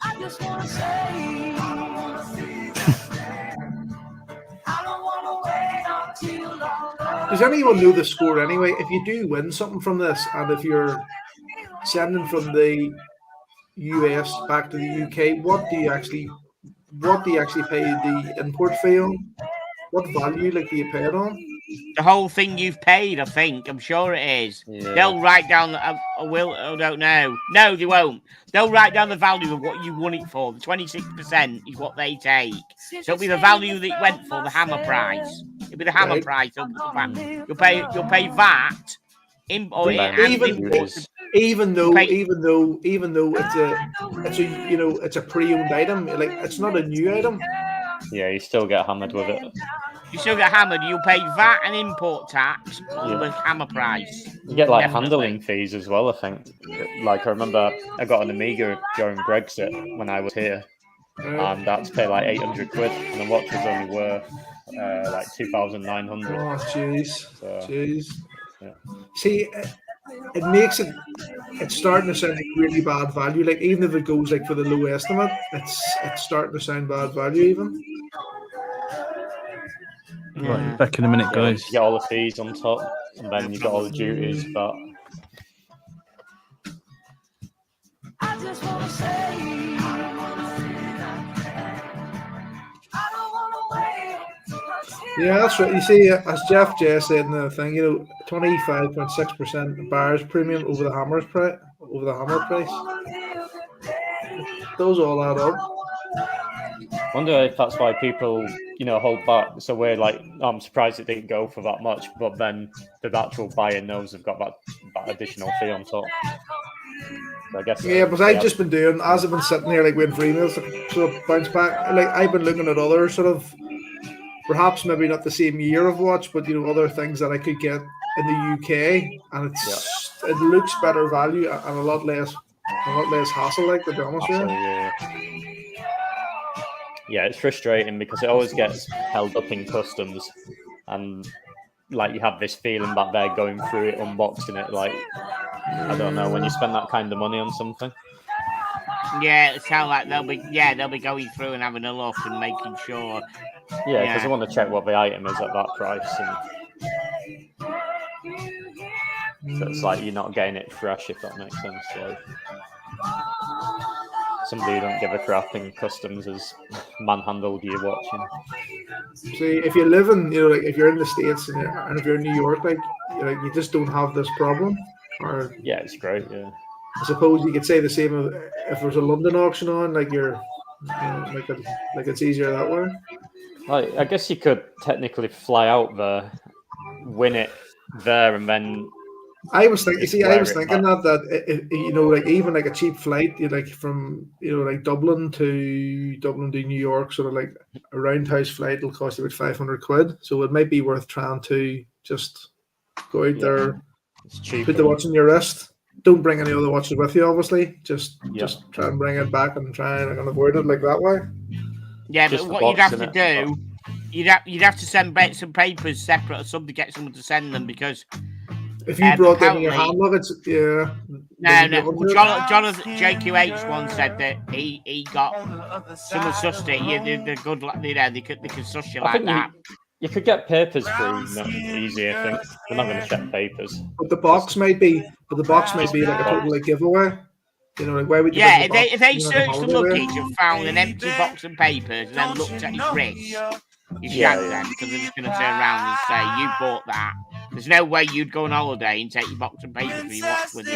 Does anyone know the score anyway? If you do win something from this, and if you're sending from the US back to the UK, what do you actually pay the import fee on? What value do you pay it on? The whole thing you've paid, I think. I'm sure it is. Yeah. They'll write down. I don't know. No, they won't. They'll write down the value of what you won it for. The 26% is what they take. So it'll be the value that it went for, the hammer price. It'll be the hammer price. You'll pay VAT. Even though it's a pre-owned item, like it's not a new item. Yeah, you still get hammered with it. You still get hammered. You'll pay VAT and import tax on the hammer price. You get handling fees as well, I think. Like I remember I got an Amiga during Brexit when I was here, and I had to pay like 800 quid, and the watch was only worth like 2,900. Oh, jeez. Jeez. Yeah. See, it makes it's starting to sound like really bad value. Like even if it goes for the low estimate, it's starting to sound bad value even. Right, back in a minute, guys. You get all the fees on top, and then you got all the duties, but yeah, that's right. You see, as Jeff J said in the thing, 25.6% buyer's premium over the hammer price. Those all add up. Wonder if that's why people, hold back. So we're like, I'm surprised it didn't go for that much, but then the actual buyer knows they've got that additional fee on top. So I guess. Yeah, but I've just been doing, as I've been sitting here, like waiting for emails to sort of bounce back. Like I've been looking at other sort of, perhaps maybe not the same year of watch, but other things that I could get in the UK, and it looks better value and a lot less hassle. Like, to be honest with you. Yeah, it's frustrating because it always gets held up in customs, and like you have this feeling that they're going through it, unboxing it. Like, I don't know, when you spend that kind of money on something. Yeah, it sounds like they'll be going through and having a look and making sure. Yeah, because I want to check what the item is at that price, and so it's like you're not getting it fresh, if that makes sense. Like, somebody who don't give a crap in customs has manhandled you watching. See, if you live in, like if you're in the States and if you're in New York, like you just don't have this problem. Or yeah, it's great. Yeah, I suppose you could say the same if there's a London auction on, like like it's easier that way. Like, I guess you could technically fly out there, win it there, and then. I was thinking that like even like a cheap flight, like from like Dublin to New York, sort of like a roundhouse flight will cost you about £500. So it might be worth trying to just go out there, put the watch on your wrist. Don't bring any other watches with you, obviously. Just try and bring it back and try and avoid it like that way. Yeah, but what you'd have to do, you'd have to send some papers separate or something to get someone to send them, because. If you brought them in your hand luggage, yeah. No. Well, Jonathan JQH once said that he got someone sussed it. Yeah, they're good. They could suss you like that. You could get papers through easy. I think we're not going to check papers. But the box might be like a total like giveaway. Like why would you? Yeah, if they searched the luggage and found an empty box of papers and then looked at his wrist, you shag them, because they're just going to turn around and say you bought that. There's no way you'd go on holiday and take your box of papers for your watch with you.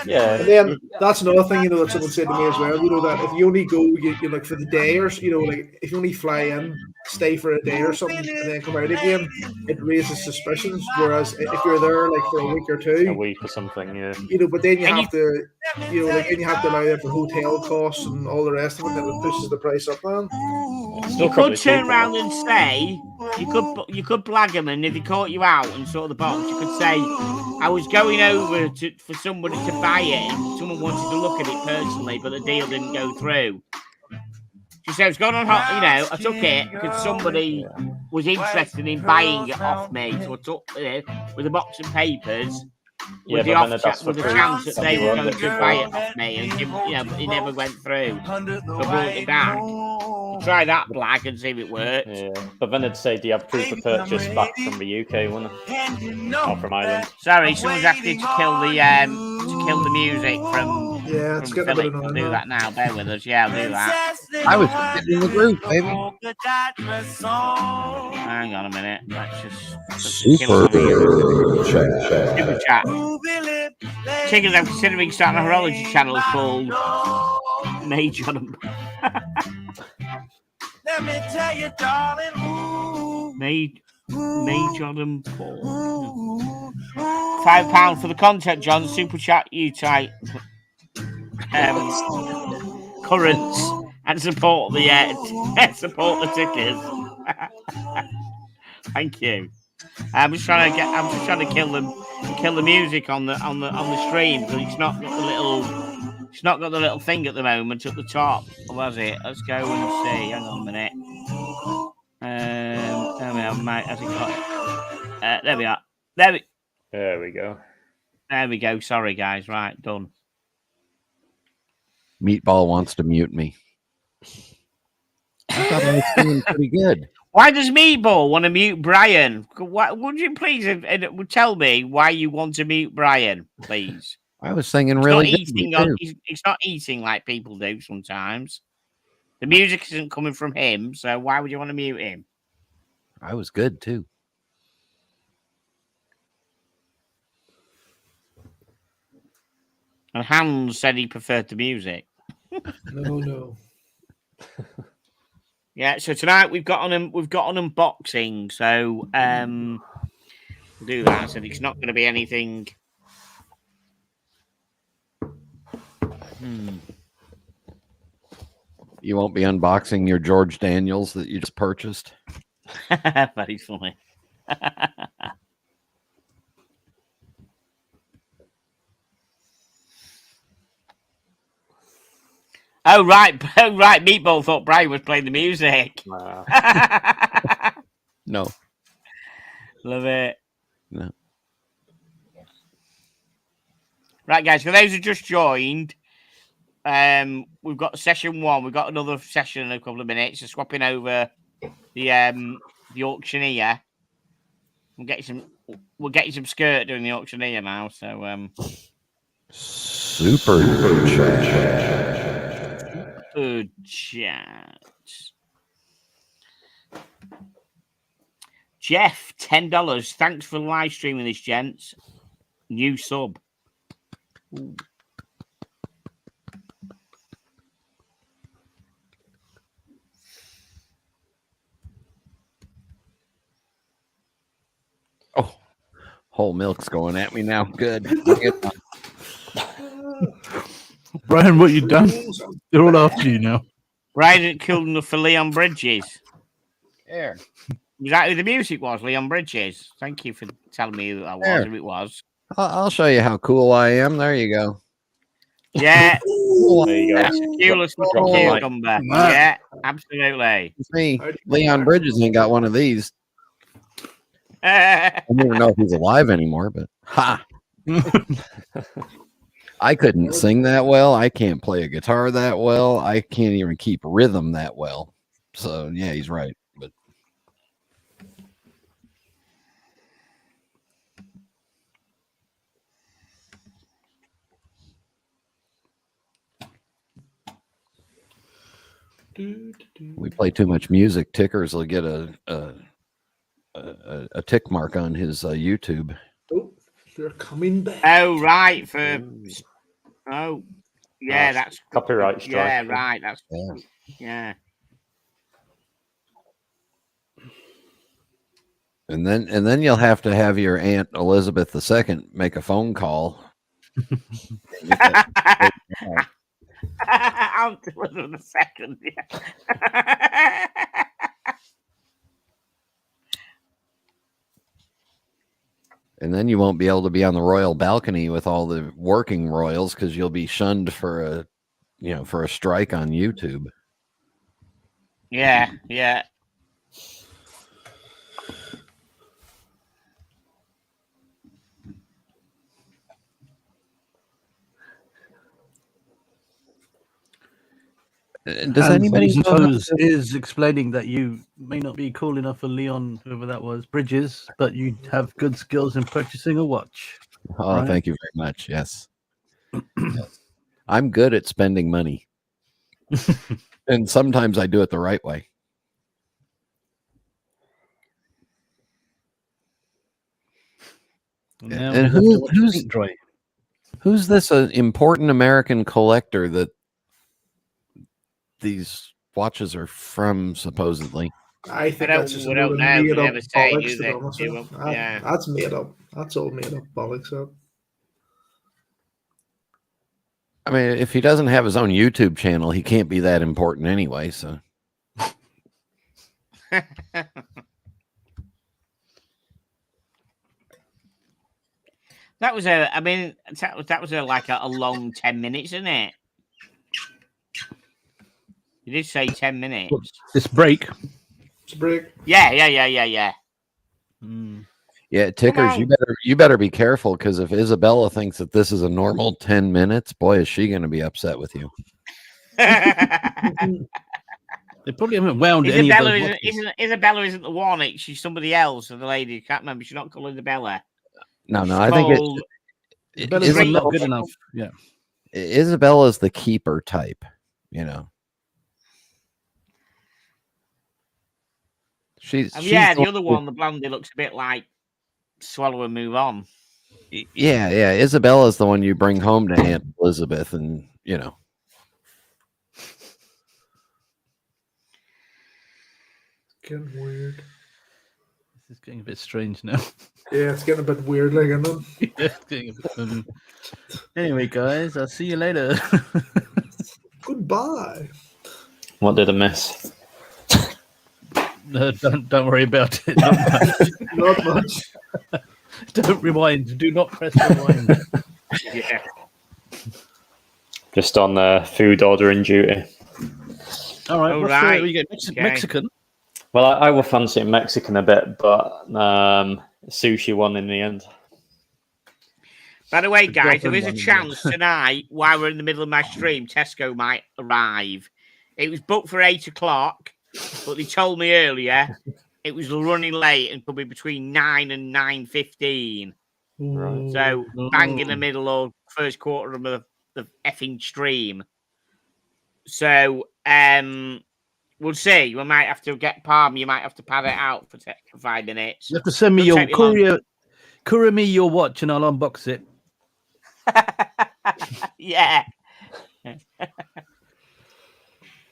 Yeah. And then that's another thing, that someone said to me as well, that if you only go, you like for the day, or like if you only fly in, stay for a day or something, and then come out again, it raises suspicions. Whereas if you're there like for a week or two, a week or something, yeah. But then you have to, then you have to allow them for hotel costs and all the rest of it, and it pushes the price up, man. You could turn around and say, you could blag them, and if he caught you out and saw the box, you could say, I was going over for somebody to buy it, and someone wanted to look at it personally, but the deal didn't go through. She said, I was going on, I took it because somebody was interested in buying it off me, so I took it with a box of papers. With the chance that they were going to buy it off me, and it never went through. So I brought it back. Try that black and see if it works. Yeah, but then they'd say, do you have proof of purchase back from the UK, wouldn't it? Or from Ireland? Sorry, someone's asking to kill the music from Phillips. I'll do that now. Bear with us. Yeah, I'll do that. I was in the group, baby. Hang on a minute. Let's just Super chat. Chickens, I'm considering starting a horology channel called Major and Let me tell you, darling. Major and Paul. £5 for the content, John. Super chat, you tight. Currents and support the tickets. Thank you. I'm just trying to kill the music on the stream, because it's not got the little thing at the moment at the top. Or was it? Let's go and see. Hang on a minute. Has it got it? There we are. There we go. There we go. Sorry, guys. Right, done. Meatball wants to mute me. I thought I was doing pretty good. Why does Meatball want to mute Brian? Would you please tell me why you want to mute Brian, please? I was singing really good. He's not eating like people do sometimes. The music isn't coming from him, so why would you want to mute him? I was good too. And Hans said he preferred the music. No. Yeah, so tonight we've got an unboxing, so we'll do that. So it's not going to be anything. You won't be unboxing your George Daniels that you just purchased. Very funny. Oh right, Meatball thought Brian was playing the music. No. Love it. No. Right, guys, for those who just joined, we've got session 1. We've got another session in a couple of minutes. So swapping over the auctioneer. We'll get you some skirt doing the auctioneer now. So Super chat. Jeff, $10. Thanks for live streaming this, gents. New sub. Ooh. Oh, whole milk's going at me now. Good. Brian, what you done? They're all after you now. Brian isn't cool enough for Leon Bridges. There. Was that who the music was? Leon Bridges. Thank you for telling me who that was. There. Who it was. I'll show you how cool I am. There you go. Yeah. There you go. That's the coolest cucumber. Yeah, absolutely. It's me. Leon Bridges ain't got one of these. I don't even know if he's alive anymore, but ha. I couldn't sing that well. I can't play a guitar that well. I can't even keep rhythm that well. So yeah, he's right. But we play too much music. Tickers will get a tick mark on his YouTube. Oh, they're coming back. Oh, right. Oh, yeah, that's copyright strike. Yeah, right. That's Yeah. yeah. And then you'll have to have your Aunt Elizabeth II make a phone call. Aunt Elizabeth II. Yeah. And then you won't be able to be on the royal balcony with all the working royals because you'll be shunned for a strike on YouTube. Yeah, yeah. Does anybody know suppose is explaining that you may not be cool enough for Leon, whoever that was, Bridges, but you have good skills in purchasing a watch. Oh, right? Thank you very much. Yes. Yes. I'm good at spending money. And sometimes I do it the right way. Now And we have to watch who's this important American collector that these watches are from, supposedly? I think I that's just don't another know. made up Never say, bollocks, do to be they? honest They with you. won't- yeah. That's made up. That's all made up bollocks. That. I mean, if he doesn't have his own YouTube channel, he can't be that important anyway. So That was a. I mean, that was a long 10 minutes, isn't it? You did say 10 minutes. This break. It's a break. Yeah. yeah, Tickers, you better be careful, because if Isabella thinks that this is a normal 10 minutes, boy, is she going to be upset with you. They probably haven't wound any of Isabella those Isabella isn't the one. She's somebody else. And the lady, I can't remember. She's not called Isabella. No, I think Isabella's not good enough. Yeah. Isabella's the keeper type, She's the other one, the blondie, looks a bit like swallow and move on. Yeah. Isabella's the one you bring home to Aunt Elizabeth, and Getting weird. This is getting a bit strange now. Yeah, it's getting a bit weird, like, isn't it? Yeah, it's getting a bit, Anyway, guys, I'll see you later. Goodbye. What did I miss? No, don't worry about it. Not much. Not much. Don't rewind. Do not press rewind. Yeah. Just on food ordering duty. All right. All What's right. you get Okay. Mexican. Well, I will fancy Mexican a bit, but sushi won in the end. By the way, The guys, there Dublin is a one, chance tonight, while we're in the middle of my stream, Tesco might arrive. It was booked for 8 o'clock, but they told me earlier it was running late and could be between 9 and 9:15. Right. So bang in the middle or first quarter of the effing stream. So we'll see. We might have to get Palm. You might have to pad it out for 5 minutes. You have to send me Don't your take me long. courier me your watch, and I'll unbox it. Yeah.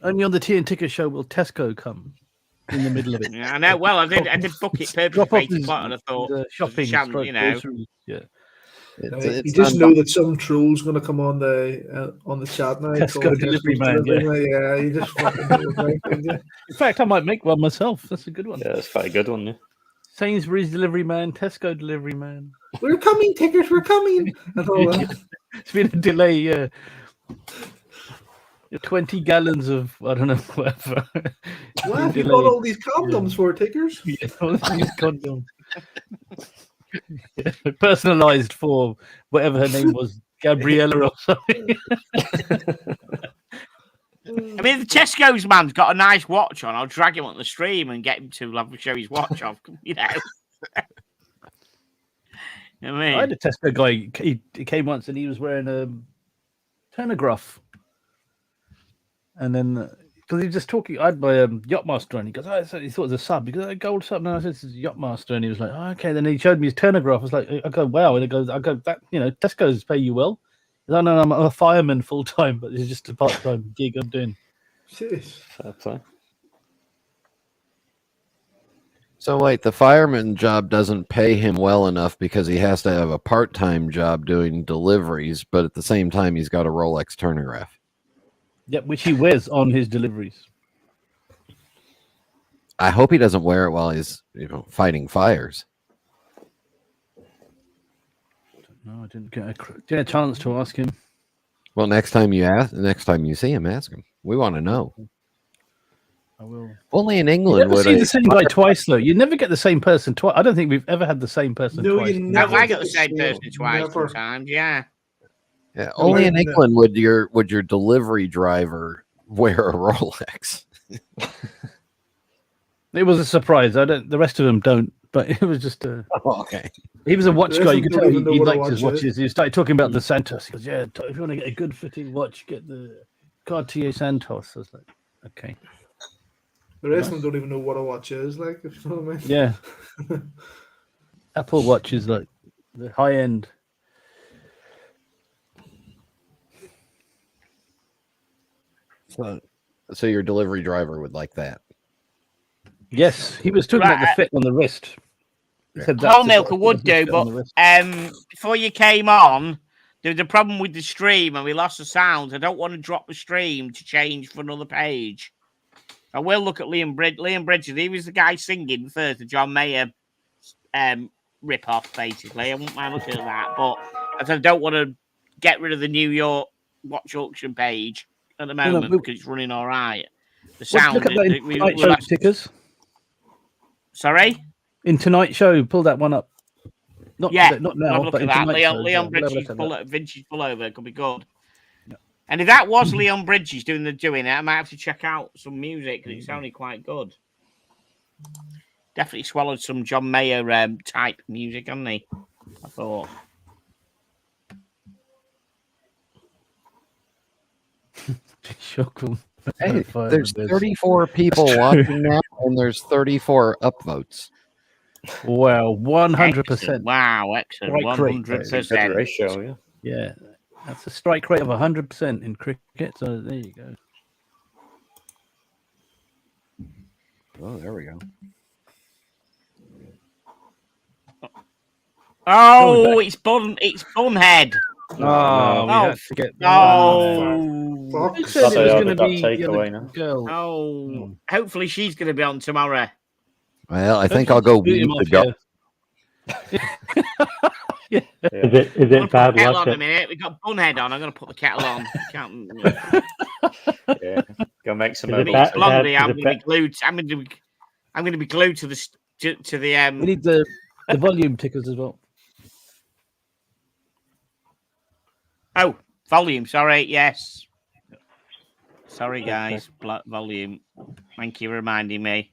Only on the Tea and Ticker show will Tesco come in the middle of it. Yeah, I know. Well, I did book it purposely Drop for off 8 o'clock, and I thought the shopping, you know. groceries. Yeah. You just know that some troll's going to come on the chat now. Tesco delivery man. Yeah, you just fucking know it, right, don't you? In fact, I might make one myself. That's a good one. Yeah, that's quite a good one. Yeah. Sainsbury's delivery man, Tesco delivery man. We're coming, Tickers. We're coming. And all that. It's been a delay. Yeah. 20 gallons of I don't know whatever. Why have you got all these condoms for, Tickers? Yeah, all these condoms. Yeah, personalized for whatever her name was, Gabriella or something. I mean, the Tesco's man's got a nice watch on. I'll drag him on the stream and get him to show his watch off. You know. I mean, I had a Tesco guy. He came once and he was wearing a chronograph. And then, because he was just talking, I had my Yachtmaster on. He goes, oh, so he thought it was a sub. He goes, oh, gold sub. No, I said, this is Yachtmaster. And he was like, oh, okay. Then he showed me his chronograph. I was like, I go, wow. And he goes, I go, that, Tesco's pay you well. He goes, oh, no, I'm a fireman full time, but it's just a part time gig I'm doing. Jeez. Fair play. So wait, the fireman job doesn't pay him well enough because he has to have a part-time job doing deliveries, but at the same time he's got a Rolex chronograph. Yep, which he wears on his deliveries. I hope he doesn't wear it while he's fighting fires. No, I didn't get a chance to ask him. Well, next time you see him, ask him. We want to know. I will. Only in You England never would see the same guy twice, though. You never get the same person twice. I don't think we've ever had the same person twice. You no, never I got the same person twice Never. sometimes. Yeah. Yeah, only in England would your delivery driver wear a Rolex. It was a surprise. The rest of them don't. But it was just a. Oh, okay. He was a watch guy. You could tell he what a liked his watch watches. He started talking about the Santos. He goes, "Yeah, if you want to get a good fitting watch, get the Cartier Santos." I was like, "Okay." The rest of them don't even know what a watch is, like, if you know what I mean. Yeah. Apple Watch is like the high end. So your delivery driver would like that. Yes, he was talking about the fit on the wrist. He said Whole that's milker the would do, fit on but the wrist. before you came on, there was a problem with the stream and we lost the sound. I don't want to drop the stream to change for another page. I will look at Liam Bridges. He was the guy singing first, the John Mayer rip-off, basically. I wouldn't mind looking at that, but I don't want to get rid of the New York watch auction page at the moment because it's running all right. The sound. Look at that in Tonight Show tickers. Sorry? In Tonight Show, pull that one up. Not now, look but at in that. Tonight Show, Leon Bridges vintage pullover could be good. Yeah. And if that was Leon Bridges doing it, I might have to check out some music because it sounded quite good. Definitely swallowed some John Mayer type music, hasn't he? I thought. Hey, there's 34 people watching now, and there's 34 upvotes. Wow, 100%. Wow, excellent. 100%. Good ratio, yeah. Yeah, that's a strike rate of 100% in cricket. So there you go. Oh, there we go. Oh, it's Bunhead. Oh, we Oh, had to get no. Fuck. Who said it was Glad going I to ordered that be the takeaway other now. girl? Oh, hopefully she's going to be on tomorrow. Well, I think I'll go Boot him beat off, the go. Yeah. Is it I'm gonna put bad the kettle luck on a that minute. We've got Bunhead on. I'm going to put the kettle on. Can't. Yeah, go make some Is it herbal It's bad- tea. Blondie. is I'm it going to be bad- glued. I'm going to be glued to the We need the volume tickers as well. Oh, volume. Sorry. Yes. Sorry, guys. Volume. Thank you for reminding me.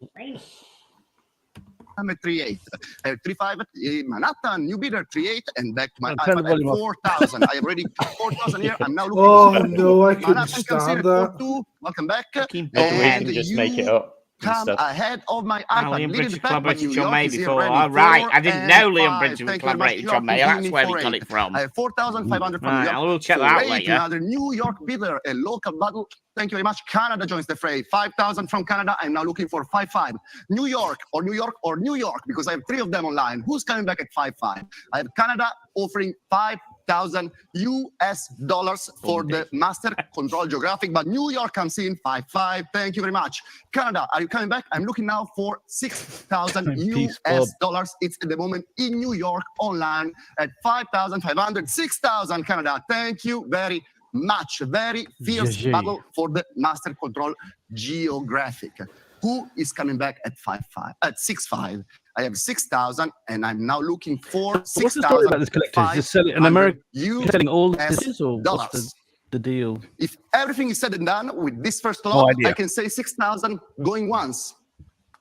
I'm at 3.8. 3.5 in Manhattan, new bidder 3.8, and back to my Turn the iPad volume at off. 4,000. I have already 4,000 here. I'm now looking Oh for no, I couldn't Manhattan comes in stand at that. 4.2. Welcome back. Fucking Maybe we Bunhead. can And just make it you up come instead. ahead of my Oh, iPad. Liam Leading Bridges the pack, but collaborated New with John York May is here before. already. All right. 4 I didn't and know Liam 5. Bridges Thank you very collaborated much. with John May. York That's is where giving he me got 4.8. it from. I have 4,500 from New Right, York. I will check that out 4.8, later. another New York bidder, a local battle. Thank you very much. Canada joins the fray. 5,000 from Canada. I'm now looking for 5.5. New York or New York or New York, because I have 3 of them online. Who's coming back at 5.5? I have Canada offering 5,000 US dollars for the Master Control Geographic, but New York comes in 5.5. Thank you very much. Canada, are you coming back? I'm looking now for 6,000 Peace, US dollars. It's at the moment in New York online at 5,500. 6,000 Canada. Thank you very much. Very fierce GG. battle for the Master Control Geographic. Who is coming back at 5.5? At 6.5. I have 6,000, and I'm now looking for What's the story about this collector? Is this selling an American selling all the dishes, or what's the deal? If everything is said and done with this first No lot, idea. I can say 6,000 going once.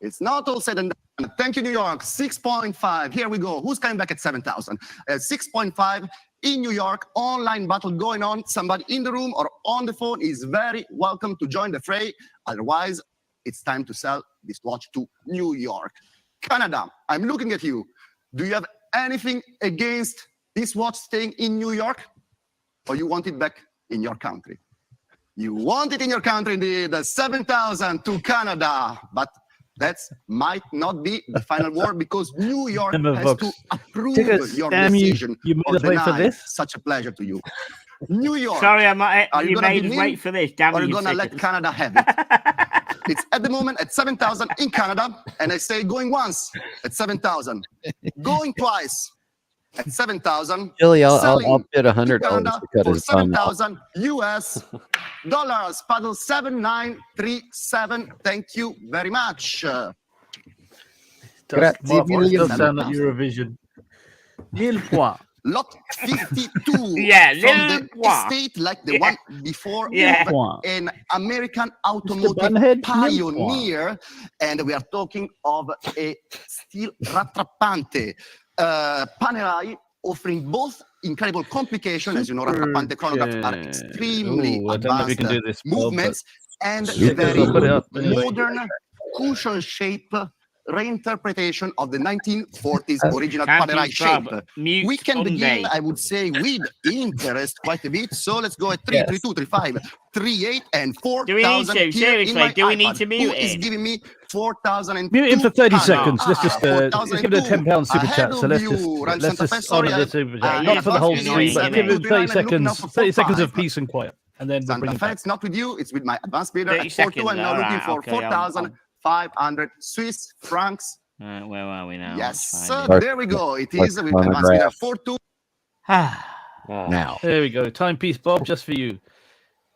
It's not all said and done. Thank you, New York. 6.5. Here we go. Who's coming back at 7,000? 6.5 in New York. Online battle going on. Somebody in the room or on the phone is very welcome to join the fray. Otherwise, it's time to sell this watch to New York. Canada, I'm looking at you. Do you have anything against this watch staying in New York? Or you want it back in your country? You want it in your country, indeed. 7,000 to Canada. But that might not be the final word, because New York has to approve your decision You made or us wait for deny. this? Such a pleasure to you. New York. Sorry, Are you gonna made give us in, wait for this. Damn or are you, you gonna let Canada have it? It's at the moment at 7,000 in Canada, and I say going once at 7,000, going twice at 7,000. Billy, I'll selling bid to $100 Canada to cut for his thumb off. 7,000 US dollars. Paddle 7937. Thank you very much. Does million. sound like Eurovision. 1000 points. Lot 52 Yeah, from little the pois. estate like the one before, Yeah. of an American automotive Bunhead, pioneer, and we are talking of a steel rattrapante Panerai, offering both incredible complication, as you know, rattrapante chronographs are extremely Ooh, I don't know if we advanced can do this, Bob, movements, and Yeah, a very I'll put it up anyway. modern cushion shape reinterpretation of the 1940s original Can't Panerai be shape. Bob. Mute We can begin, Monday. I would say, with interest quite a bit. So let's go at 3, Yes. 3, 2, 3, 5, 3, 8, and 4,000. Do we need to? here in Seriously, my do we need iPad. to mute Who is it? giving me 4,000? Mute him for 30 Canada? seconds. Let's just let's give it a £10 super Ahead chat. So of let's you, just Ryan let's Santa Fe. just Sorry, honour I- the super chat. yeah, Not for the whole that's stream, but annoying, give isn't him it? 30 I'm looking now seconds. for 30 seconds of 4,500. peace and quiet, and then we'll bring Santa him Fe, back. it's not with you, it's with my advanced bidder 30 at 4.2. seconds, I'm now all looking right, for okay, I'll- 4,500 Swiss francs. Where are we now? Yes, Let's find there we go. It Like is with advanced bidder chronograph. 4.2. it. Now. There we go. Timepiece, Bob, just for you.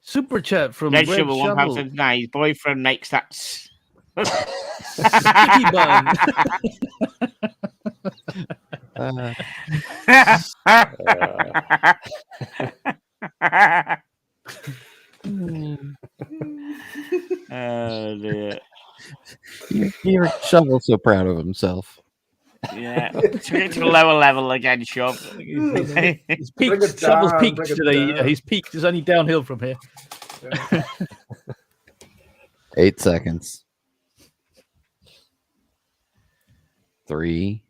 Super chat from Red Red Shovel, Shovel. £1.79. His boyfriend makes that. Sticky bun. Oh dear. You're Shovel's so proud of himself. Yeah. Took it to a lower level again, Shove. He's Bring peaked. it Shovel's down, peaked bring it today. down. He's peaked. It's only downhill from here. 8 seconds. 3,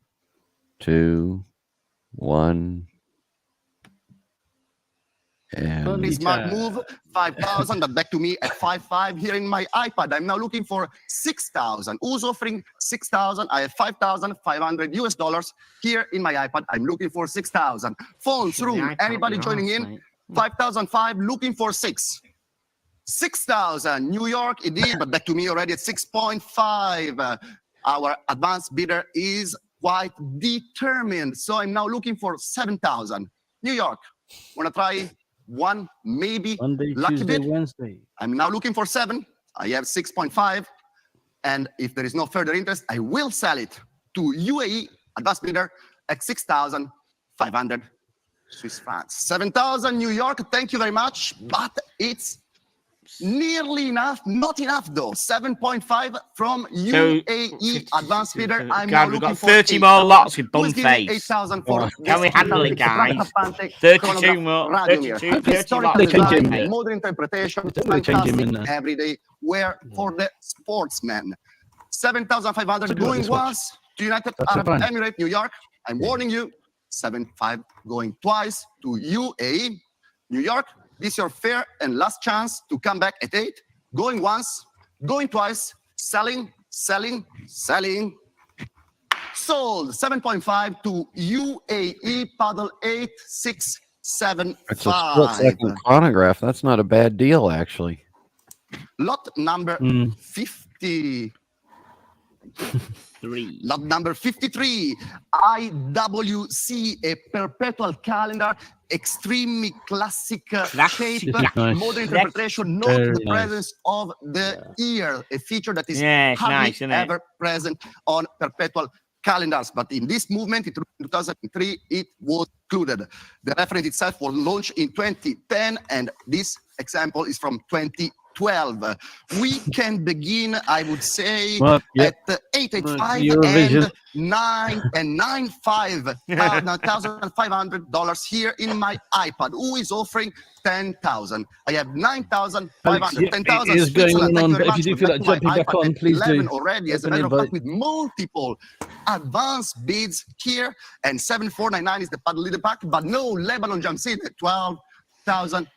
2, 1. And Smart move, 5,000, but back to me at 5,500 here in my iPad. I'm now looking for 6,000. Who's offering 6,000? I have 5,500 US dollars here in my iPad. I'm looking for 6,000. Phones, room, anybody joining in? 5,005, looking for 6,000. New York, indeed, but back to me already at 6.5. Our advanced bidder is quite determined. So I'm now looking for 7,000. New York, wanna try one, maybe Monday, lucky Tuesday, bid? Wednesday. I'm now looking for 7. I have 6.5. And if there is no further interest, I will sell it to UAE advanced bidder at 6,500 Swiss francs. 7,000 New York, thank you very much. But it's nearly enough, not enough though. 7.5 from UAE advanced bidder. I'm now God, we've looking got for 30 more lots with Who bun is giving face. 8,000 for Can we handle it, guys? 32 more, 32, 30 lots. They change him, design, modern interpretation, They change him in fantastic everyday wear for the sportsman. 7,500 Look at going this watch. once to United That's Arab fine. Emirates, New York. I'm warning you. 7.5 going twice to UAE, New York. This is your fair and last chance to come back at 8. Going once, going twice, selling, selling, selling. Sold 7.5 to UAE paddle 8675. it's a split-second chronograph. That's not a bad deal, actually. Lot number 50. Lot number 53. IWC, a perpetual calendar, extremely classic shape, nice. modern interpretation, not Very the nice. presence of the ear, a feature that is Yeah, it's hardly nice, isn't it? ever present on perpetual calendars. But in this movement, in 2003, it was included. The reference itself was launched in 2010, and this example is from 2012. We can begin, I would say, Well, yep. at 885 Eurovision. and 995 $9,500 here in my iPad. Who is offering 10,000? I have 9,500. 10,000 It is going Switzerland. on. Thank you very If you much. do feel Back like to my jumping back iPad on, at please 11 do. already as a Open matter of fact, invite. with multiple advanced bids here, and 7,499 is the paddle leader pack, but no, Lebanon jumps in at $12,000.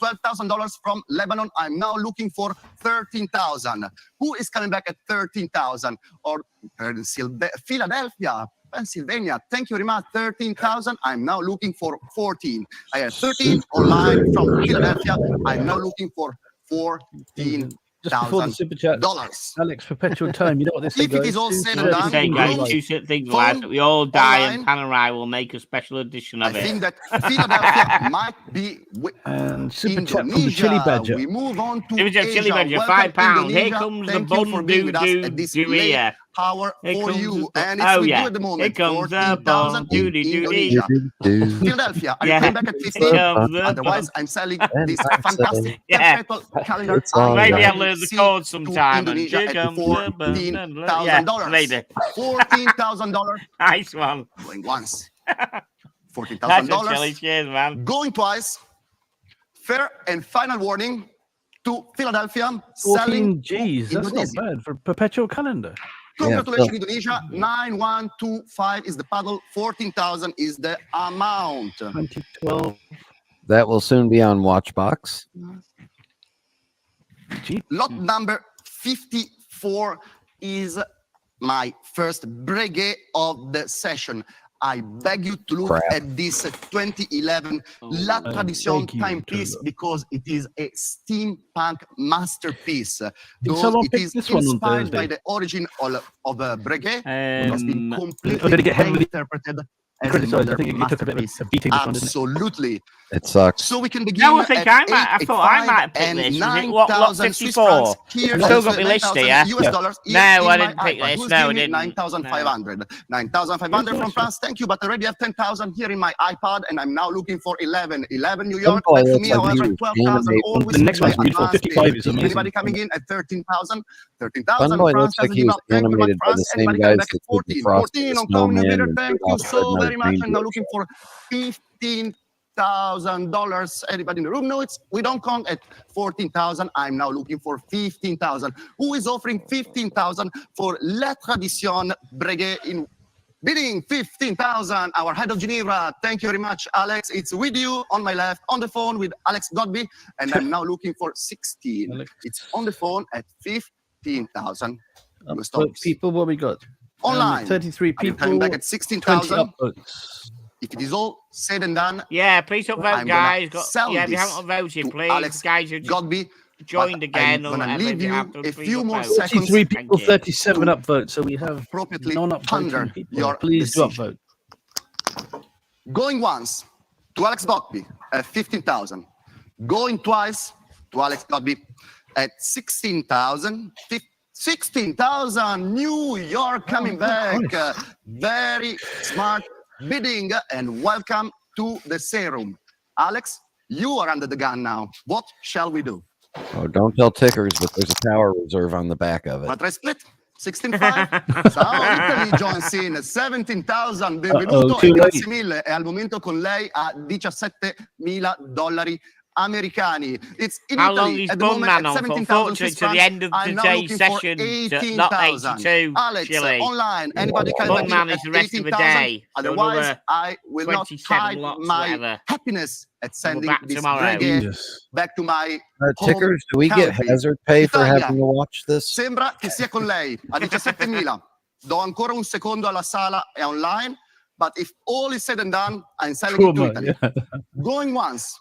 $12,000 from Lebanon. I'm now looking for 13,000. Who is coming back at 13,000? Or Philadelphia, Pennsylvania. Thank you very much. 13,000. I'm now looking for 14. I have 13 online from Philadelphia. I'm now looking for 14,000. Just before the super chat, Alex, perpetual time. You know what they say, If it guys? is all said and Two done, Say, guys, room, two things phone, like that we all die online. and Panerai will make a special edition I of it. think that Philadelphia might be And super chat from the Indonesia. Chili Badger. We move on to Super chat, Asia. Chili Badger, Welcome, £5. Here Indonesia. comes the Thank you for bun being with us doo at this doo late here. hour Here for comes you. the- And it's oh, with yeah. you at the Here moment. comes the 14,000 bun in Indonesia. Philadelphia, are you Yeah. coming back at Here 15? comes the Otherwise, bun. I'm selling And this I'm fantastic Yeah. perpetual calendar. Maybe I'll IWC learn the chords to sometime. And Indonesia here at comes the bun. Yeah, $14,000. maybe. $14,000 Nice one. going once. That's a chili. $14,000 Cheers, man. going twice. Fair and final warning to Philadelphia. 14 selling G's. to That's not Indonesia. bad for a perpetual calendar. Congratulations, Indonesia. 9125 is the paddle. 14,000 is the amount. 2012. That will soon be on Watchbox. Lot number 54 is my first breguet of the session. I beg you to look at this 2011 La Tradition timepiece because it is a steampunk masterpiece. Though someone it pick is this one on inspired by Thursday? the origin of breguet, it has been completely did it get heavily interpreted as a criticised? I think it took a bit of masterpiece. a beating, this one, didn't it? Absolutely. It sucks. So we can begin. No, I think at I thought I might pick and this. Was it what, lot 9,000 Swiss 54? francs here. I've still got my list here. US dollars No, here I in didn't my pick iPad. this. Who's No, I giving me didn't. 9,500. 9,500 from France. Thank you, but I already have 10,000 here in my iPad, and I'm now looking for 11. 11 New York. boy, Back to that's me, like however, you. 12,000. Animate. Always The next my one's beautiful. advanced 55 bid. is amazing. Anybody coming in at 13,000? 13,000 Funboy France. looks like Doesn't he give was up. Thank you very much, animated by the France. same Anybody coming guys back at that did the 14? Frosty 14 the on Tom, new Snowman bidder. and Thank you Rudolph so the very much. I'm Red-Nosed now Reindeer looking show. for $15,000. Anybody in the room? No, we don't count at 14,000. I'm now looking for 15,000. Who is offering 15,000 for La Tradition breguet in bidding 15,000. Our head of Geneva. Thank you very much, Alex. It's with you on my left, on the phone with Alex Godby, and I'm now looking for 16. Alex. It's on the phone at 15,000 US Upvote dollars. people, what we got? Online. 33 Are you people. coming back at 20 16,000? upvotes. If it is all said and done, Yeah, please upvote, I'm gonna guys. sell Yeah, if you this haven't voted, to please, Alex guys who just Godby. joined but again I'm or gonna whatever. leave if you you have to, a please few more upvote. seconds 43 people, you. 37 upvotes. So we have appropriately non-upvoting ponder people. your Please do decision. upvote. Going once to Alex Godby at 15,000. Going twice to Alex Godby at 16,000. 16,000. New York coming back. Very smart bidding, and welcome to the serum. Alex, you are under the gun now. What shall we do? Oh, don't tell tickers, but there's a power reserve on the back of it. What split? 16.5. Ciao, Italy joins in 17,000. Benvenuto e grazie mille. E al momento con lei a $17,000 americani. It's in How long Italy is at the moment Bumman at on? 17,000 Unfortunately, to the end of I'm now today's looking for session, not 18,000. 82, Alex, Chile. online. Anybody can buy Bumman at is the rest of the 18,000? day. So Otherwise, another I will not 27 hide lots, my whatever. happiness at We're sending back this tomorrow. reggae back to my home Tickers, do we get county. hazard pay for Italia. having to watch this? Sembra che sia con lei a 17.000. Do ancora un secondo alla sala e online, but if all is said and done, I'm selling it to Italy. Going once,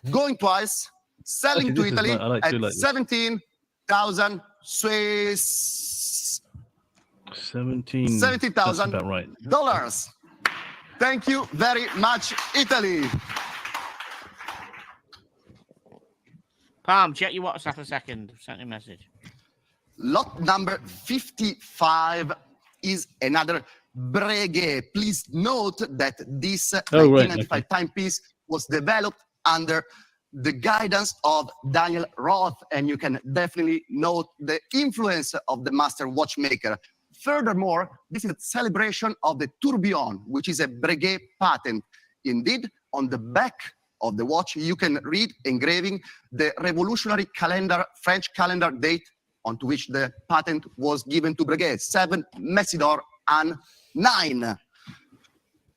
going twice, selling Actually, to this is Italy nice. I like to at like this. 17,000 Swiss. 17. That's 70,000 about right. dollars. Thank you very much, Italy. Palm, check your WhatsApp a second. Sent you a message. Lot number 55 is another breguet. Please note that this 1995 timepiece was developed under the guidance of Daniel Roth, and you can definitely note the influence of the master watchmaker. Furthermore, this is a celebration of the tourbillon, which is a breguet patent. Indeed, on the back of the watch, you can read engraving the revolutionary calendar, French calendar date onto which the patent was given to breguet, 7 Messidor and 9.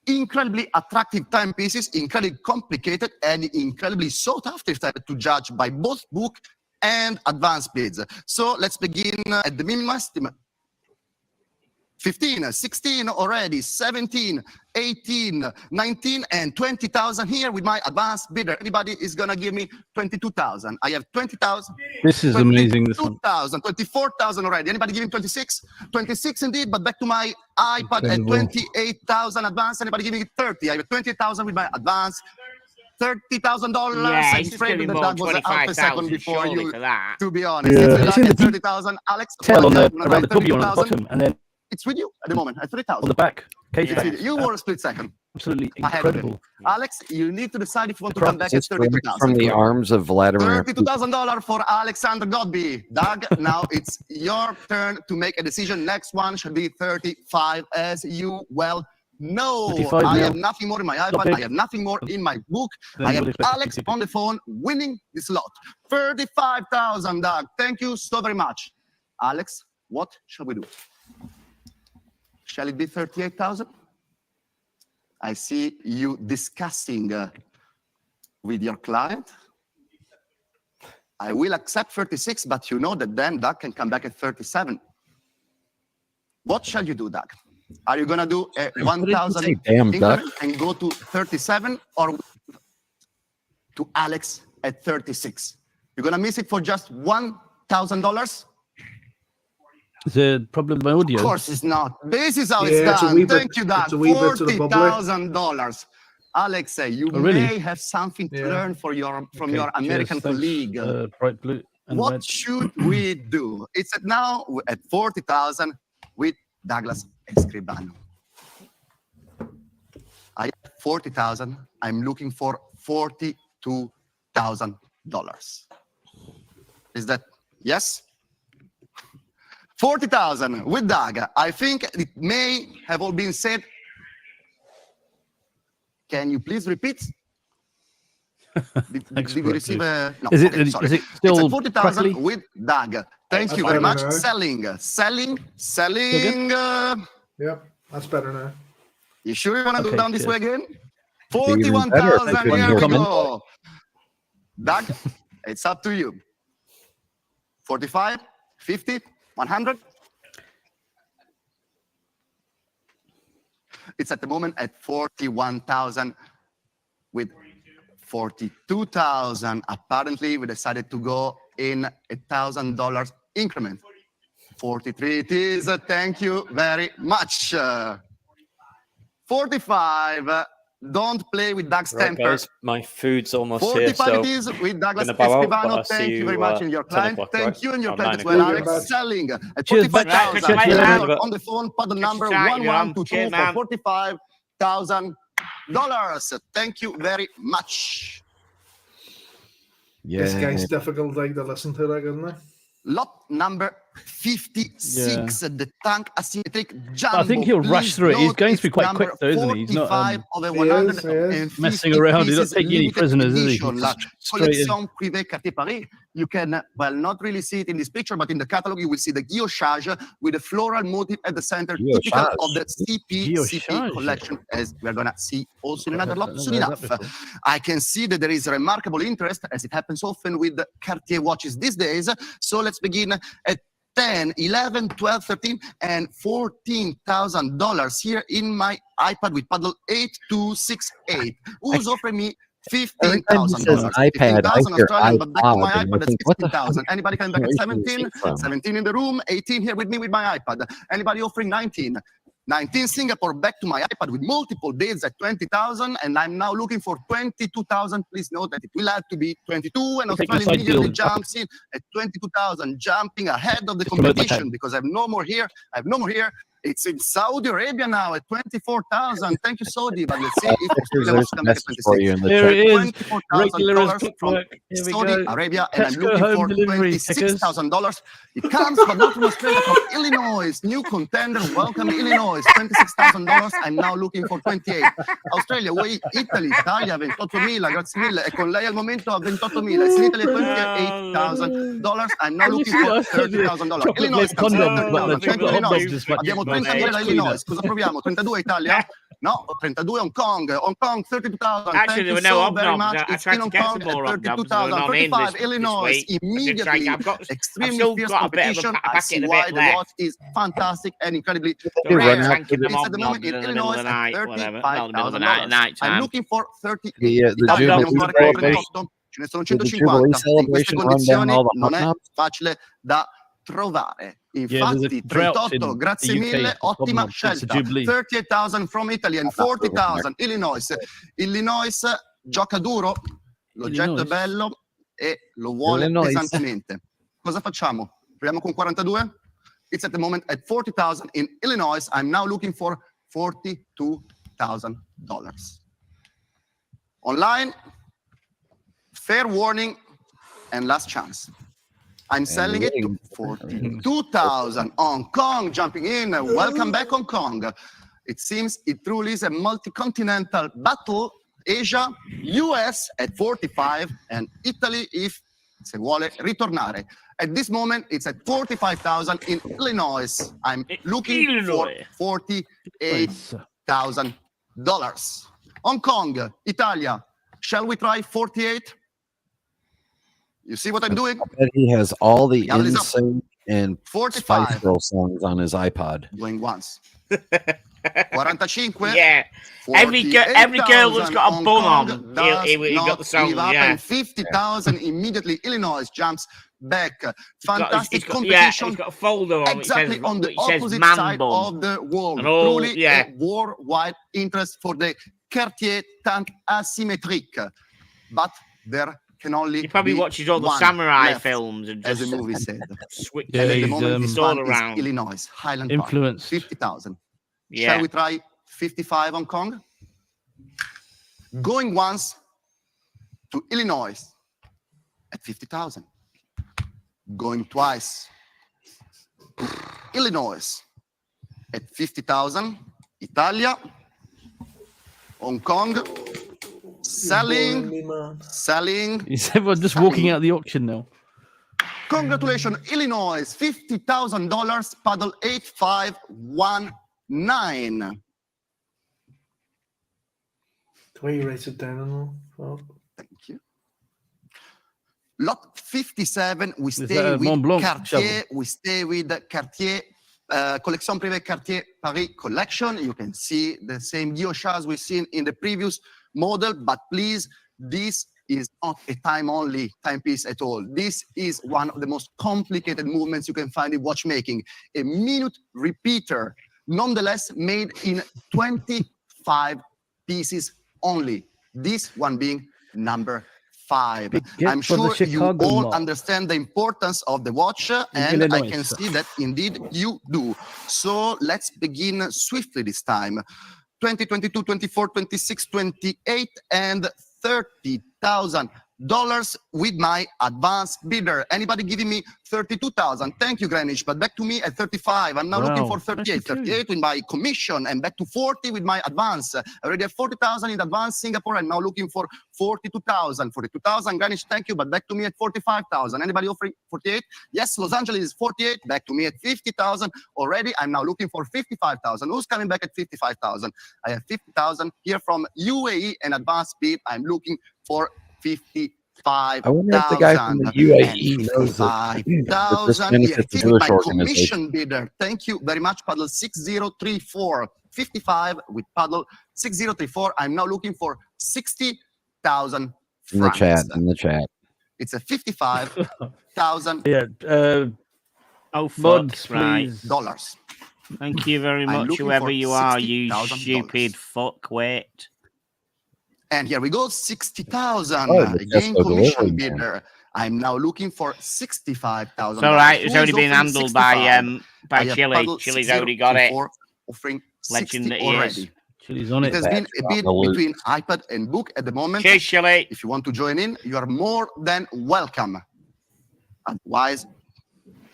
Incredibly attractive timepieces, incredibly complicated and incredibly sought after to judge by both book and advanced bids. So let's begin at the minimalist. 15, 16 already, 17, 18, 19, and 20,000 here with my advanced bidder. Anybody is going to give me 22,000. I have 20,000. This is amazing, this one. 22,000, 24,000 already. Anybody giving 26? 26 indeed, but back to my iPad Incredible. at 28,000 advance. Anybody giving me 30? I have 20,000 with my advance. $30,000. Yeah, I'm it's just afraid gonna be that more that was half a second 25,000 before surely you, for that. to be honest. Yeah. It's It's in the at 30,000. Alex, Tell on the, buy around the copy on the 30,000. bottom, and then It's with you at the moment at 3,000. on the back. Case Yeah. back. You were a split second. Absolutely ahead of him. incredible. Alex, you need to decide if you want to come back at It's direct 32,000. from the arms of Vladimir. $32,000 for Alexander Godby. Doug, now it's your turn to make a decision. Next one should be 35, as you well know. 35 I now. have nothing more in my iPad. I have nothing more in my book. Then I we'll have expect Alex on the phone winning this lot. 35,000, Doug. Thank you so very much. Alex, what shall we do? Shall it be 38,000? I see you discussing with your client. I will accept 36, but you know that then Doug can come back at 37. What shall you do, Doug? Are you going to do a 1,000 damn Doug? and go to 37, or to Alex at 36? You're going to miss it for just $1,000? Is there a problem with my audio? Of course it's not. This is how Yeah, it's it's a done. wee bit- Thank you, Doug. it's a wee bit to the bubbly. $40,000. Alex, you Oh, really? may have something to Yeah. learn from your Okay, American cheers, thanks. colleague. Bright blue and What red. should we do? It's now at 40,000 with Douglas Escribano. I have 40,000. I'm looking for $42,000. Is that yes? 40,000 with Doug. I think it may have all been said. Can you please repeat? Did you receive a... No, Is it- okay, sorry. is it It's still at 40,000 crackly? with Doug. Thank you That's very much. better now. Selling. Yep, that's better now. You sure you want to go Okay, down this way cheers. again? 41,000. Thank you. Here we Comment. go. Doug, it's up to you. 45, 50, 100. It's at the moment at 41,000 with 42,000. Apparently, we decided to go in $1,000 increment. 43 it is. Thank you very much. 45. Don't play with Doug's Right, temper. guys, my food's almost here, 45 so it is with Douglas gonna bow out, but Escribano. I'll see Thank you you, very much. And your 10 client. o'clock, Thank right? you and your Oh, client 9 as well, o'clock. Alex. Selling at Cheers, 45,000. Catch you later. On the phone, put the number Catch you later. 1122 Cheers, for man. $45,000. Thank you very much. This guy's Yeah. difficult like to listen to, like, isn't he? Lot number 56, the tank asymmetric jumbo. I think he'll rush Please through it. He's note going to it's be quite number quick, though, isn't he? He's not 45 of a He 150 messing around. He's not pieces taking any limited prisoners, is he? edition, He's La just straight in. Collection Privée Cartier Paris. You can, well, not really see it in this picture, but in the catalog, you will see the guillochage with a floral motif at the center, typical of the CP collection, as we're going to see also in another lot soon enough. I can see that there is remarkable interest, as it happens often with the Cartier watches these days. So let's begin at 10, 11, 12, 13, and $14,000 here in my iPad with paddle 8268. Who's offering me $15,000? iPad, I hear Australian, but back to my iPod, and I iPad, that's think, what the 15,000. Anybody coming back at 17? 17 in the room, 18 here with me with my iPad. Anybody offering 19? 19 Singapore, back to my iPad with multiple bids at 20,000, and I'm now looking for 22,000. Please note that it will have to be 22, and Australia immediately jumps in at 22,000, jumping ahead of the competition because I have no more here. I have no more here. It's in Saudi Arabia now at 24,000. Thank you, Saudi. But let's see if Australia wants to come back at 26. Here it is. Regular as $24,000 from clockwork. Here we Saudi go. Arabia, and I'm Tesco looking home for delivery $26,000. It comes, but not from Australia, from Illinois. New contender. Welcome, Illinois. $26,000. I'm now looking for 28. Australia, wait, Italy, Italia, 28.000. Grazie mille. E con lei al momento a 28.000. It's in Italy at $28,000. I'm now looking for $30,000. Illinois, Illinois. Abbiamo 32 da Illinois. Cosa proviamo? 32 Italia? No, 32 Hong Kong. Hong Kong, 32,000. Actually, there were no so very hobnobs. much. I It's tried in to Hong get Kong some more at hobnobs. They were 32,000. not in 35 this Illinois. week. Immediately. I've Extremely still fierce got a bit of a competition. I packet see a bit why the left. watch is fantastic and incredibly Don't rare. run out to the It's at the moment in in the middle Illinois of the at night, whatever. Well, the middle of the $35,000. night I'm time. looking for 38. The Italia, Jubilee abbiamo ancora celebration- 38. Ce ne sono Did the 150. Jubilee In queste celebration run down condizioni all the non è hobnobs? facile da trovare. there's Infatti, a drought 38, in grazie the UK mille, for ottima hobnobs. It's a scelta. Jubilee. 38,000 from Italy and 40,000 Illinois. Illinois gioca duro, l'oggetto Illinois. è bello e lo vuole Illinois. pesantemente. Cosa facciamo? Proviamo con 42? It's at the moment at 40,000 in Illinois. I'm now looking for $42,000. Online, fair warning and last chance. I'm selling it to 42,000. Hong Kong jumping in. Welcome back, Hong Kong. It seems it truly is a multi-continental battle. Asia, US at 45, and Italy if se vuole ritornare. At this moment, it's at 45,000 in Illinois. I'm looking for $48,000. Hong Kong, Italia. Shall we try 48? You see what I'm doing? I bet he has all the Yeah, but it's up. insane and 45. Spice Girl songs on his iPod. Going once. 45. Yeah. Every girl that's got a Hong bun Kong on, does he got not the song. give up, Yeah. and 50,000 immediately. Illinois jumps back. He's Fantastic got, competition. he's got a folder on Exactly which says, on the which says opposite man side bun. of the world. And all- Truly yeah. a worldwide interest for the Cartier tank asymmetrique. But there can only He probably be watches all the one samurai left, films and as just the movie said. switch. Yeah, And at the he's, moment, this it's all one is around. Illinois, Highland Park, Influenced. 50,000. Yeah. Shall we try 55 Hong Kong? Going once to Illinois at 50,000. Going twice. Illinois at 50,000. Italia. Hong Kong. Selling. Is everyone just walking out of the auction now? Congratulations, Illinois, $50,000, paddle 8519. The way he writes it down and all. Well, Thank you. Lot 57, we that stay a with Mont Blanc Cartier. shovel? We stay with Cartier, Collection Privée Cartier Paris collection. You can see the same guillochas we've seen in the previous model, but please, this is not a time-only timepiece at all. This is one of the most complicated movements you can find in watchmaking. A minute repeater, nonetheless made in 25 pieces only. This one being number 5. I'm sure you all understand the importance of the watch, and I can see that indeed you do. So let's begin swiftly this time. 20, 22, 24, 26, 28, and $30,000 with my advanced bidder. Anybody giving me 32,000? Thank you, Greenwich, but back to me at 35. I'm now looking for 38. 38 with my commission, and back to 40 with my advance. I already have 40,000 in advance. Singapore, I'm now looking for 42,000. 42,000, Greenwich, thank you, but back to me at 45,000. Anybody offering 48? Yes, Los Angeles is 48. Back to me at 50,000 already. I'm now looking for 55,000. Who's coming back at 55,000? I have 50,000 here from UAE and advanced bid. I'm looking for 55,000. I wonder if the guy from the UAE knows that this benefits the Jewish my organization. commission bidder. Thank you very much, paddle 6034. 55 with paddle 6034. I'm now looking for 60,000 In the chat, in the chat. It's a 55,000 mods, right. dollars. Thank you very I'm much, looking whoever for you are, you $60,000. stupid fuckwit. And here we go, 60,000. Oh, the Again, Tesco commission delivery man. bidder. I'm now looking for 65,000. It's all right. It's already been handled by Chile. Chile's already got it. Offering Legend that he already. is. Chile's on It has been a bit between iPad and book at the moment. Cheers, Chile. If you want to join in, you are more than welcome. Otherwise,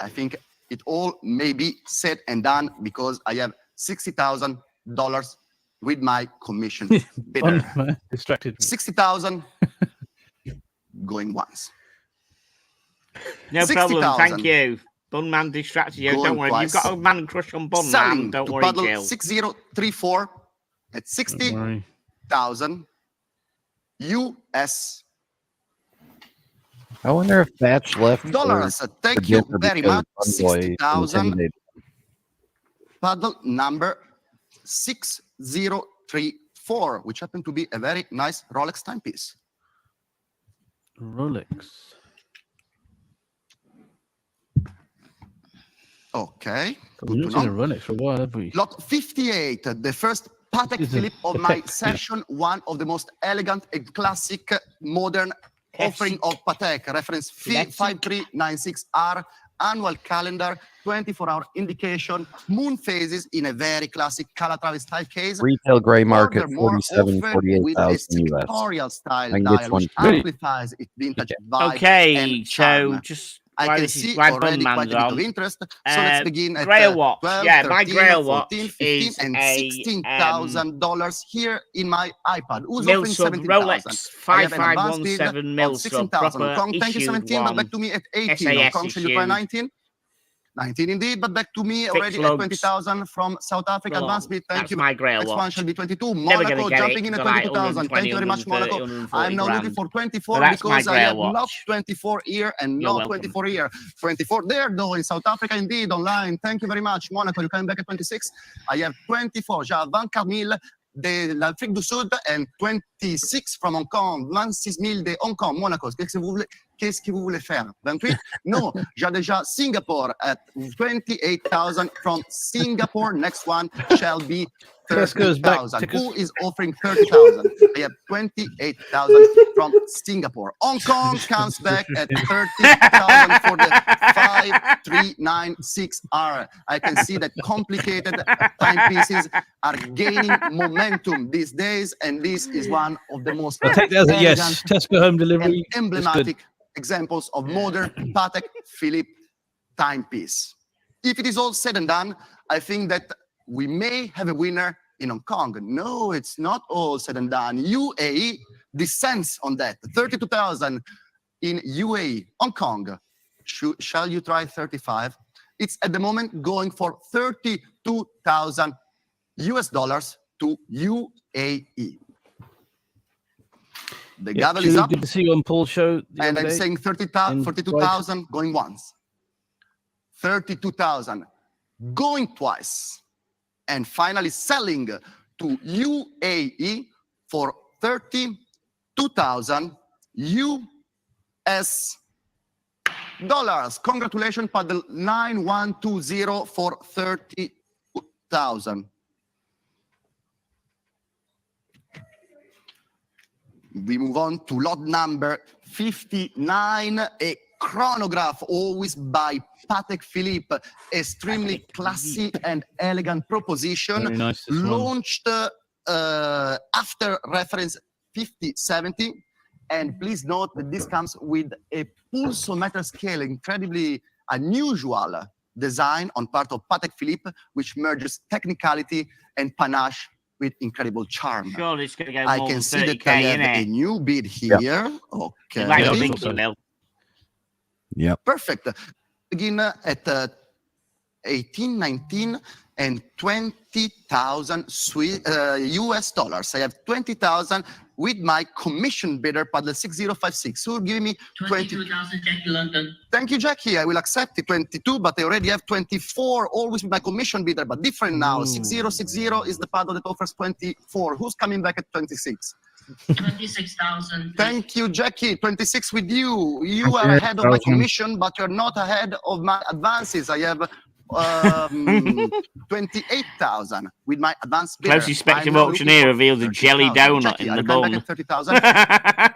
I think it all may be said and done because I have $60,000 with my commission bidder. Distracted. 60,000 going once. No problem. 60,000. Thank you. Bunman distracted you. Going Don't worry. twice. You've got a man crush on Bunman. Selling Don't to worry, paddle Jill. 6034 at 60,000 US I wonder if Batch left. dollars. Thank you very much. 60,000. Paddle number 6034, which happened to be a very nice Rolex timepiece. Rolex. Okay. We've Good not to seen a know. Rolex for a while, have we? Lot 58, the first Patek Philippe of my session, one of the most elegant and classic modern offering of Patek, reference 5396R, annual calendar, 24-hour indication, moon phases in a very classic Calatrava style case. Retail gray market, Furthermore, 47, offered with a 48,000 US. sectorial style I can dial, get one which too. amplifies its vintage vibe Okay, and so charm. just I while can this is see why already quite a Bunman's bit of on. interest. So let's begin at Grail watch. 12, Yeah, my 13, Grail 14, watch 15, is and a $16,000 here in my iPad. Who's offering Milsub 17,000? Rolex I have an advance bid 5517 of Milsub 16,000 Hong proper Kong. Thank you, issued 17, but back to me at 18. Hong SAS Kong, shall you try issued. 19? 19 indeed, but back to me Fixed already at lugs. 20,000 from South Africa. Well, Advance bid, thank that's you. my Grail Next one watch. shall be 22. Never gonna Monaco get jumping it in at for like 22,000. Thank you very much, 120, Monaco. 140 I'm now grand. looking for 24 So that's my because I Grail have watch. not 24 here and You're not welcome. 24 here. 24 there though in South Africa indeed online. Thank you very much, Monaco. You're coming back at 26. I have 24. J'ai 24 000 de l'Afrique du Sud and 26 from Hong Kong. 26 000 de Hong Kong, Monaco. Qu'est-ce que vous voulez faire? 28? No, j'ai déjà Singapore at 28,000 from Singapore. Next one shall be 30,000. Who is offering 30,000? I have 28,000 from Singapore. Hong Kong comes back at 30,000 for the 5396R. I can see that complicated timepieces are gaining momentum these days, and this is one of the most I'll take that as a yes. Tesco home delivery. and emblematic examples of modern Patek Philippe timepiece. If it is all said and done, I think that we may have a winner in Hong Kong. No, it's not all said and done. UAE descends on that. 32,000 in UAE. Hong Kong, shall you try 35? It's at the moment going for 32,000 US dollars to UAE. The Yeah, gavel is up. good to see you on Paul's show. And I'm saying 42,000 going once. 32,000 going twice. And finally selling to UAE for 32,000 US dollars. Congratulations, Paddle 9120 for 30,000. We move on to lot number 59, a chronograph, always by Patek Philippe. Extremely classy and elegant proposition. Very nice, this one. Launched after reference 5070. And please note that this comes with a pulsometer scale, incredibly unusual design on part of Patek Philippe, which merges technicality and panache with incredible charm. Surely it's going to go I more can than see that 30K, I have innit? a new bid here. Okay. Like I think it will. Yep. Perfect. Begin at 18, 19, and 20,000 US dollars. I have 20,000 with my commission bidder, Paddle 6056, who will give me 22,000, Jackie London. Thank you, Jackie. I will accept it. 22, but I already have 24, always with my commission bidder, but different now. 6060 is the paddle that offers 24. Who's coming back at 26? 26,000. Thank you, Jackie. 26 with you. You are ahead of my commission, but you're not ahead of my advances. I have 28,000 with my advance bidder. Closest spectrum auctioneer reveals a jelly donut Jackie, in are the you coming bum. back at 30,000?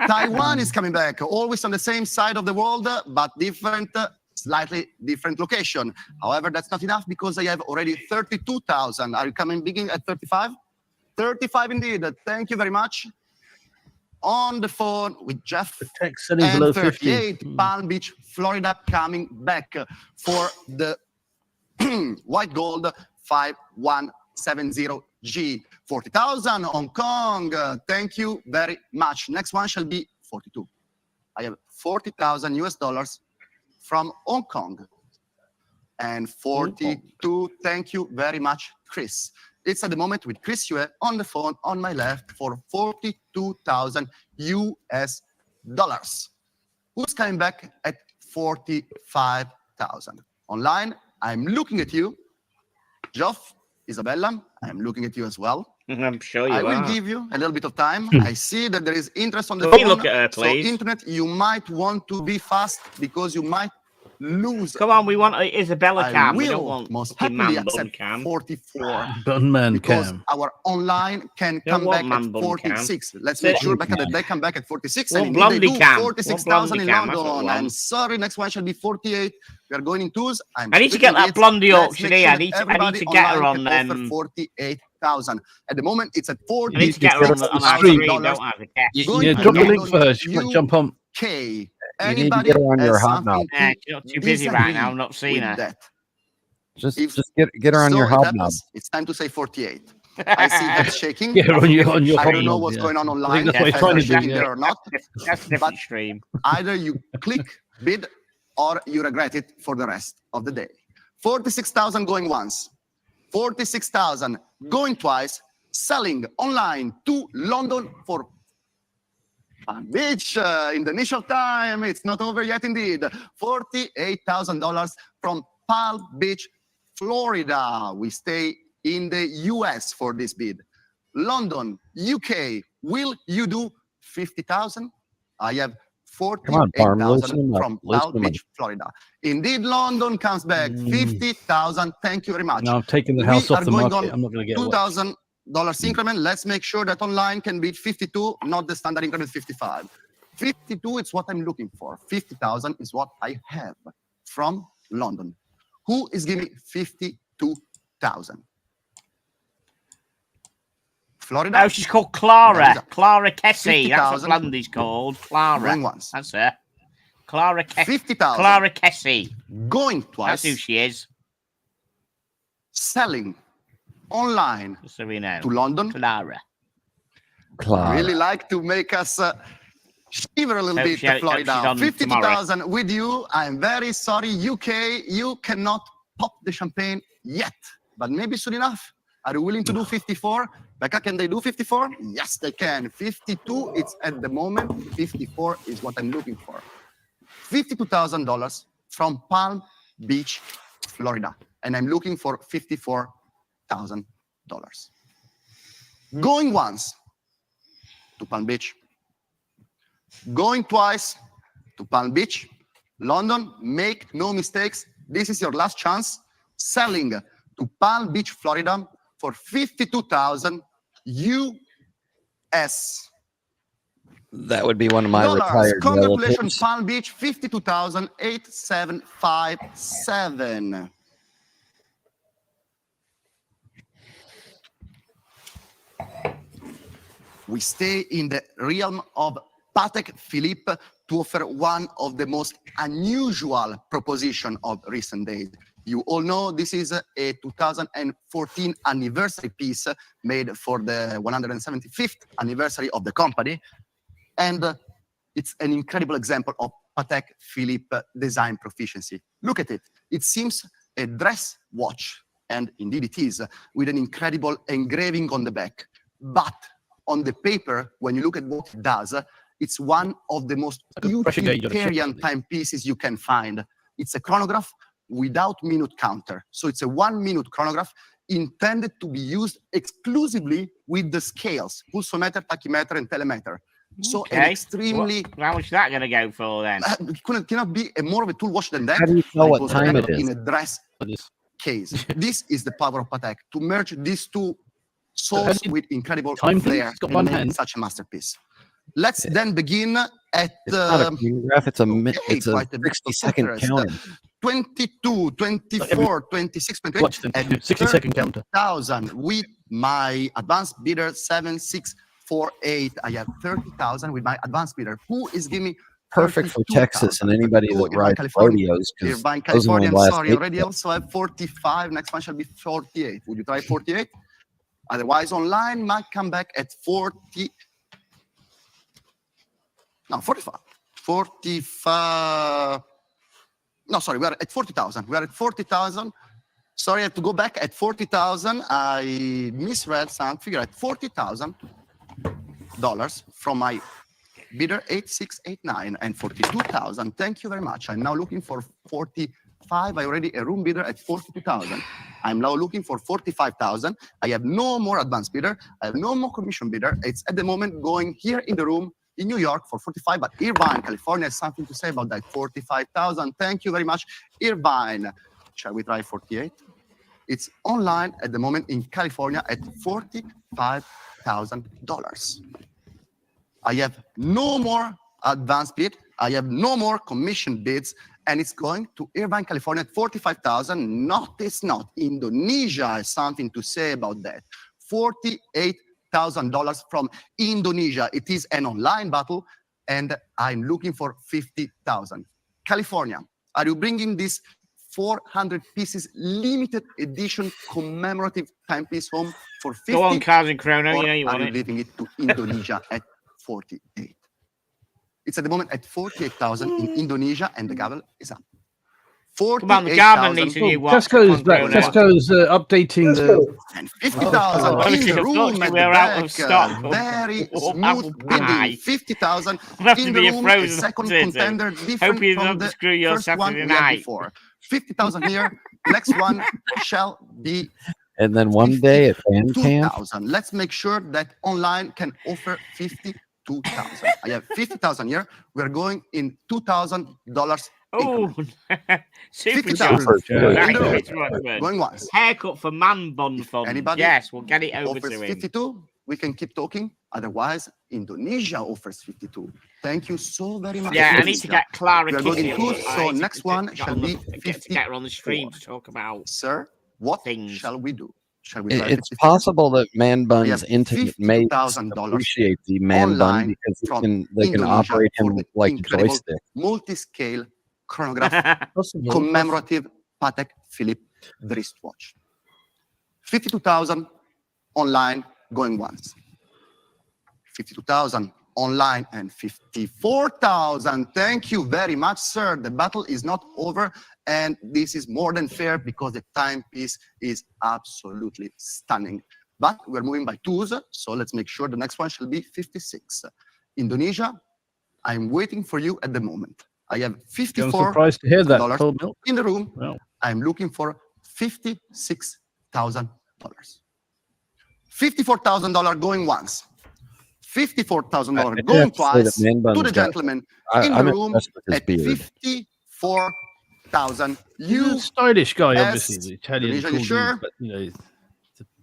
Taiwan is coming back, always on the same side of the world, but different, slightly different location. However, that's not enough because I have already 32,000. Are you coming beginning at 35? 35 indeed. Thank you very much. On the phone with Jeff. Texan is below 38, 50. Palm Beach, Florida, coming back for the white gold 5170G. 40,000 Hong Kong. Thank you very much. Next one shall be 42. I have 40,000 US dollars from Hong Kong. And 42. Thank you very much, Chris. It's at the moment with Chris Yue on the phone on my left for 42,000 US dollars. Who's coming back at 45,000? Online, I'm looking at you. Geoff, Isabella, I'm looking at you as well. I'm sure you I are. will give you a little bit of time. I see that there is interest on the Can we phone. look at her, please? So internet, you might want to be fast because you might lose. Come on, we want Isabella I cam. We will don't want most fucking happily man bun accept cam. 44 Gunman because cam. our online can Don't come want back man at bun 46. cam. Let's Sit. make sure back that they come back at 46. Want And indeed they blondie do. cam. 46,000 in Want blondie cam. That's what we London. want. I'm sorry, next one shall be 48. We are going in twos. I need to get that blondie auctioneer. I need to get her on them. 48,000. At the moment, it's at 40. I need to get her on our stream. stream. Don't have a cash. Yeah, drop the link for her. She might jump on. Okay. You need to Anybody get her on your has hobnob. something to She's not too busy right now. I'm not seeing with her. that? Just If get her on so your it hobnob. happens, it's time to say 48. I see heads shaking. Get her on your I don't know hobnob, what's yeah. going on I online. think that's what If he's trying to heads do. are shaking Yeah. there or not. That's a different stream. Either you click bid or you regret it for the rest of the day. 46,000 going once. 46,000 going twice. Selling online to London for Palm Beach in the initial time. It's not over yet indeed. $48,000 from Palm Beach, Florida. We stay in the US for this bid. London, UK, will you do 50,000? I have Come on, Parm, loosen 48,000 him up. from Loosen Palm him up. Beach, Florida. Indeed, London comes back. 50,000. Thank you very much. No, I'm taking the We house are off the going market. on I'm not going to get one. $2,000 increment. Let's make sure that online can beat 52, not the standard increment 55. 52 is what I'm looking for. 50,000 is what I have from London. Who is giving me 52,000? Florida? No, she's called Clara. There is a Clara Kessie. That's what 50,000. Blandy's called. Clara. Going once. That's her. Clara Kessie. 50,000. Clara Kessie. Going twice. That's who she is. Selling online Just so we know. to London. Clara. Really like to make us shiver a little Hope bit, she- hope she's Florida. on 52,000 with you. I'm very sorry, UK. You cannot pop the champagne yet, but maybe soon enough. Are you willing to do 54? Becca, can they do 54? Yes, they can. 52, it's at the moment. 54 is what I'm looking for. $52,000 from Palm Beach, Florida. And I'm looking for $54,000. Going once to Palm Beach. Going twice to Palm Beach. London, make no mistakes. This is your last chance. Selling to Palm Beach, Florida for $52,000 US. That would be one of my Dollars. retired Congratulations, relatives. Palm Beach, $52,8757. We stay in the realm of Patek Philippe to offer one of the most unusual proposition of recent days. You all know this is a 2014 anniversary piece made for the 175th anniversary of the company. And it's an incredible example of Patek Philippe design proficiency. Look at it. It seems a dress watch, and indeed it is, with an incredible engraving on the back. But on the paper, when you look at what it does, it's one of the most utilitarian timepieces you can find. It's a chronograph without minute counter. So it's a 1 minute chronograph intended to be used exclusively with the scales, pulsometer, tachymeter, and telemeter. So an extremely... How much is that going to go for then? Cannot be more of a tool watch than that. How do you know what time it is? In a dress case. This is the power of Patek, to merge these two souls with incredible flair and make such a masterpiece. Let's then begin at... It's not a chronograph, it's a 60-second counter. 22, 24, 26, 28, and 60-second counter. 30,000 with my advanced bidder 7648. I have 30,000 with my advanced bidder. Who is giving me perfect for Texas and anybody that rides rodeos? Irvine, California, I'm sorry already. Also, I have 45. Next one shall be 48. Would you try 48? Otherwise, online might come back at 40. No, 45. 45. No, sorry, we are at 40,000. We are at 40,000. Sorry, I have to go back at 40,000. I misread some figure at $40,000 from my bidder 8689 and 42,000. Thank you very much. I'm now looking for 45. I already a room bidder at 42,000. I'm now looking for 45,000. I have no more advanced bidder. I have no more commission bidder. It's at the moment going here in the room in New York for 45, but Irvine, California has something to say about that. 45,000. Thank you very much, Irvine. Shall we try 48? It's online at the moment in California at $45,000. I have no more advanced bid. I have no more commission bids, and it's going to Irvine, California at 45,000. Notice not, Indonesia has something to say about that. $48,000 from Indonesia. It is an online battle, and I'm looking for 50,000. California, are you bringing this 400 pieces limited edition commemorative timepiece home for 50? Go on, Cars and Chrono. Yeah, you want it. Leaving it to Indonesia at 48. It's at the moment at 48,000 in Indonesia, and the gavel is up. Come on, the gavel needs a new watch. Tesco's updating the... And 50,000 in the room at the back. Very smooth bidding. 50,000 in the room, a second contender different from the first one we had before. 50,000 here. Next one shall be... And then one day at Bandcamp. 2,000. Let's make sure that online can offer 52,000. I have 50,000 here. We're going in $2,000. Oh, super 50,000. Going once. Haircut for Man Bun Fund. Anybody? Yes, we'll get it over offers to him. 52. We can keep talking. Otherwise, Indonesia offers 52. Thank you so very much. Yeah, I need to get Clara We are going good. So next one shall be 50. Get her on the stream to talk about. Sir, what things shall we do? Shall we try It's possible that Man Bun's intimate mates $50,000 appreciate the Man Bun because they can operate him like a joystick. Multi-scale chronograph commemorative Patek Philippe wristwatch. 52,000 online going once. 52,000 online and 54,000. Thank you very much, sir. The battle is not over, and this is more than fair because the timepiece is absolutely stunning. But we're moving by twos, so let's make sure the next one shall be 56. Indonesia, I'm waiting for you at the moment. I have $54 I'm surprised to hear that, cold milk. in the room. Wow. I'm looking for $56,000. $54,000 going once. $54,000 going twice to the gentleman in the room at 54,000. He's a stylish guy, obviously. The Italian. Are you sure? But, you know,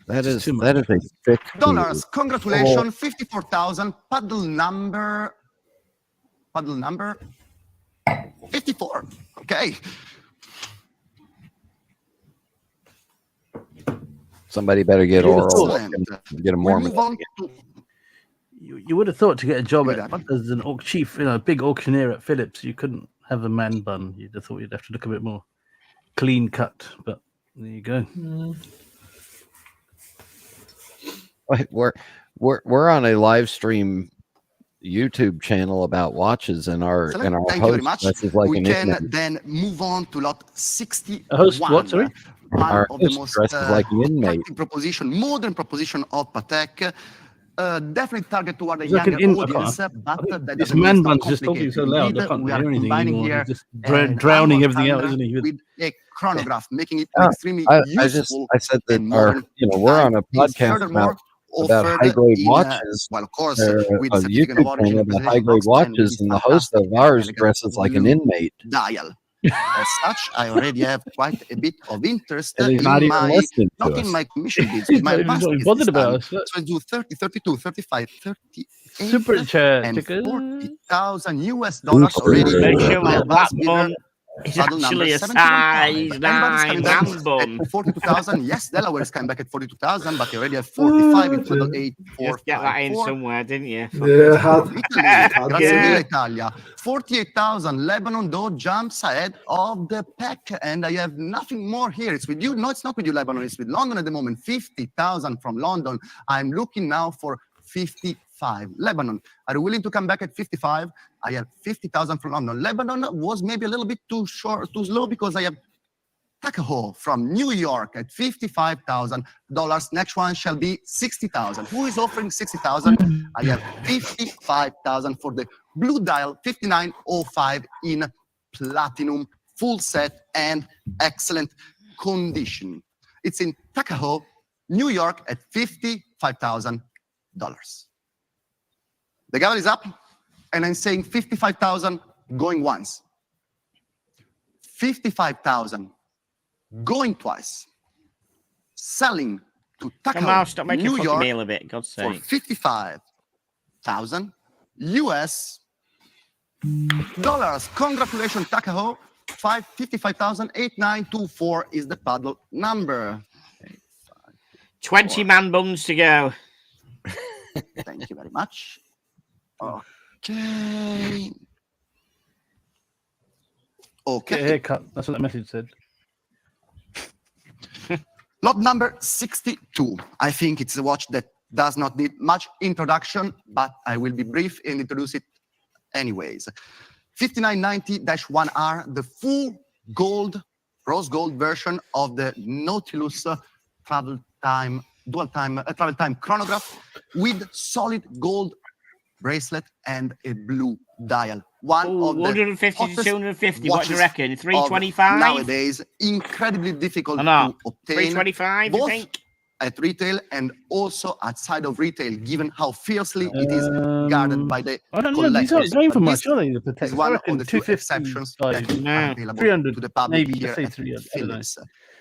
that is a thick dollars. Congratulations, 54,000. Paddle number 54. Okay. Somebody better get oral. Get him more. You would have thought to get a job as an chief, big auctioneer at Phillips, you couldn't have a man bun. You'd have thought you'd have to look a bit more clean cut. But there you go. We're on a live stream YouTube channel about watches, and our Thank you very much. We can then move on to lot 61. A host what, sorry? Our of the host most dresses like an inmate. Modern proposition of Patek. Definitely target toward the It's like younger an audience, but this man bun's just talking so loud, I can't hear anything anymore. Here He's just drowning everything out, isn't he? With a chronograph, making it extremely useful. I said that we're on a podcast about high-grade watches. Well, of course, with a YouTube channel about high-grade watches, and the host of ours dresses like an inmate. Dial. As such, I already have quite a bit of interest And he's in not even my, listening to not in us. my commission bids, with my past bids bothered this about time. us. So I do 30, 32, 35, 38, Super chat, and tickers. $40,000 US already. Make sure My that advance bidder, one is paddle number actually a 71. size Anybody's 9 coming back man bun. at 42,000. Yes, Delaware is coming back at 42,000, but they already have 45 in total 8, 4, Just get that 5, in 4. somewhere, didn't you? Yeah, Grazie mille, Italia. 48,000. Lebanon, though, jumps ahead of the pack, and I have nothing more here. It's with you. No, it's not with you, Lebanon. It's with London at the moment. 50,000 from London. I'm looking now for 55. Lebanon, are you willing to come back at 55? I have 50,000 from London. Lebanon was maybe a little bit too slow because I have Tuckahoe from New York at $55,000. Next one shall be 60,000. Who is offering 60,000? I have 55,000 for the blue dial 5905 in platinum, full set and excellent condition. It's in Tuckahoe, New York at $55,000. The gavel is up, and I'm saying 55,000 going once. 55,000 going twice. Selling to Come on, Tuckahoe, stop making New fucking York meal of it, God's for sake. 55,000 US dollars. Congratulations, Tuckahoe. 55,8924 is the paddle number. 20 man buns to go. Thank you very much. Okay. Get a haircut. That's what that message said. Lot number 62. I think it's a watch that does not need much introduction, but I will be brief and introduce it anyways. 5990-1R, the full gold, rose gold version of the Nautilus travel time chronograph with solid gold bracelet and a blue dial. One of the 150 to 250. What do you watches reckon? of 325? Nowadays, incredibly difficult Or not? to obtain. 325, you both think? at retail and also outside of retail, given how fiercely it is guarded by the I don't know. These aren't collectors. going for But much, this are they? The Patek. is one I of reckon the few 250 exceptions guys. that are available 300, to the public maybe. here Let's say at 300. I don't know. Phillips.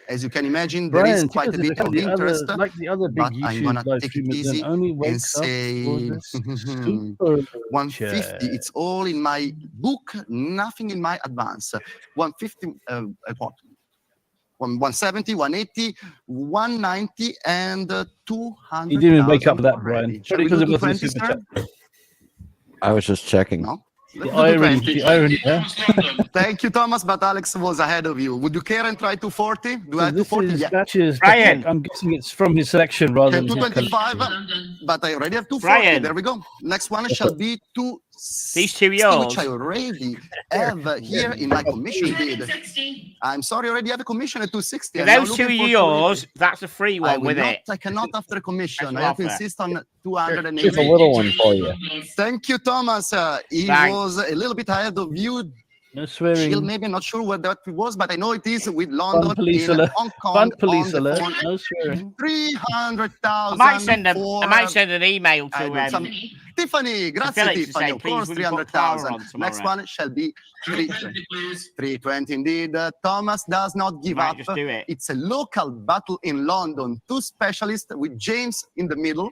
As you can imagine, there Brian, is quite a bit of interest, like the other big but I'm gonna YouTube live take it streamers, easy only and wakes up say for the super 150. It's all in my book, nothing in my advance. 150, what? 170, 180, 190, and 200. He didn't even wake up for that, Brian. Probably because it do wasn't a 20, super sir? chat. I was just checking. No? The irony, yeah. Thank you, Thomas, but Alex was ahead of you. Would you care and try 240? Do I have This 240? is Yeah. Batch's Brian. Patek. I'm guessing it's from his selection rather Okay, than his 225. collection. but I already have 240. Brian. There we go. Next one shall be These two yours. which I already have here in my commission bid. I'm sorry, I already have a commission at 260. If I'm now those two looking are for yours, that's a free I one will with not, it. I cannot after a commission. Special I have to offer. insist on 280. Here's a little one for you. Thank you, Thomas. He Thanks. was a little bit ahead of you. No Chill, swearing. maybe I'm not sure what that was, but I know it is with London Fun police in alert. Hong Kong Fun police on the alert. phone. No swearing. 300,000 I might for send an email I to don't- some- Tiffany, grazie Phillips to Tiffany, say, of please, course, will you put Clara 300,000. on Next tomorrow? one shall be 320 indeed. Thomas does not give Might up. just do it. It's a local battle in London. 2 specialists with James in the middle.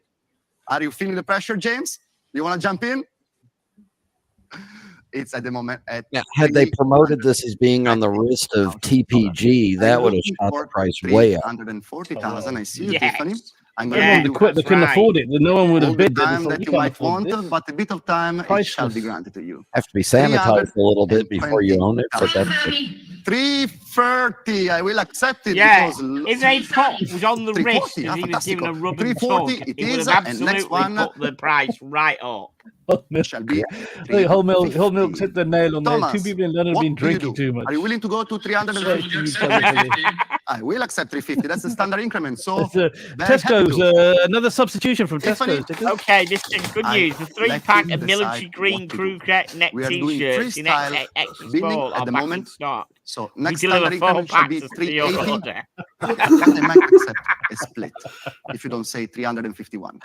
Are you feeling the pressure, James? You want to jump in? It's at the moment at Now, had they promoted this as being on the wrist of TPG, that would have shot the price way up. 340,000. I see you, Yes. Tiffany. I'm Everyone going would to quit. They couldn't right. afford it. No one would all have the bid. Then time it's like, that we you can't might afford want, this. but a bit of time it shall be Priceless. granted to you. Have to be sanitized a little bit before you own it, but that's 330. I will accept it Yeah, because if they put was on the 340, wrist as he was fantastico. given a rub and 340 tug, it it would is, have and next absolutely one put the price right up. shall be Hey, whole milk 350. hit the nail on there. Thomas, 2 people in London have what been do you drinking do? too much. Are you willing to go to Sorry to 350? you, Tony. I will accept 350. That's the standard increment. So It's, very Tesco's, happy to. another substitution from Tiffany, Tesco's. Tickers. Okay, this is good I news. The let 3-pack you of military decide green what to crew do. neck We are doing t-shirts in freestyle extra bidding small at are the back in moment. stock. So We next deliver standard 4 increment shall packs be of your 380. order. And I might accept a split if you don't say 351.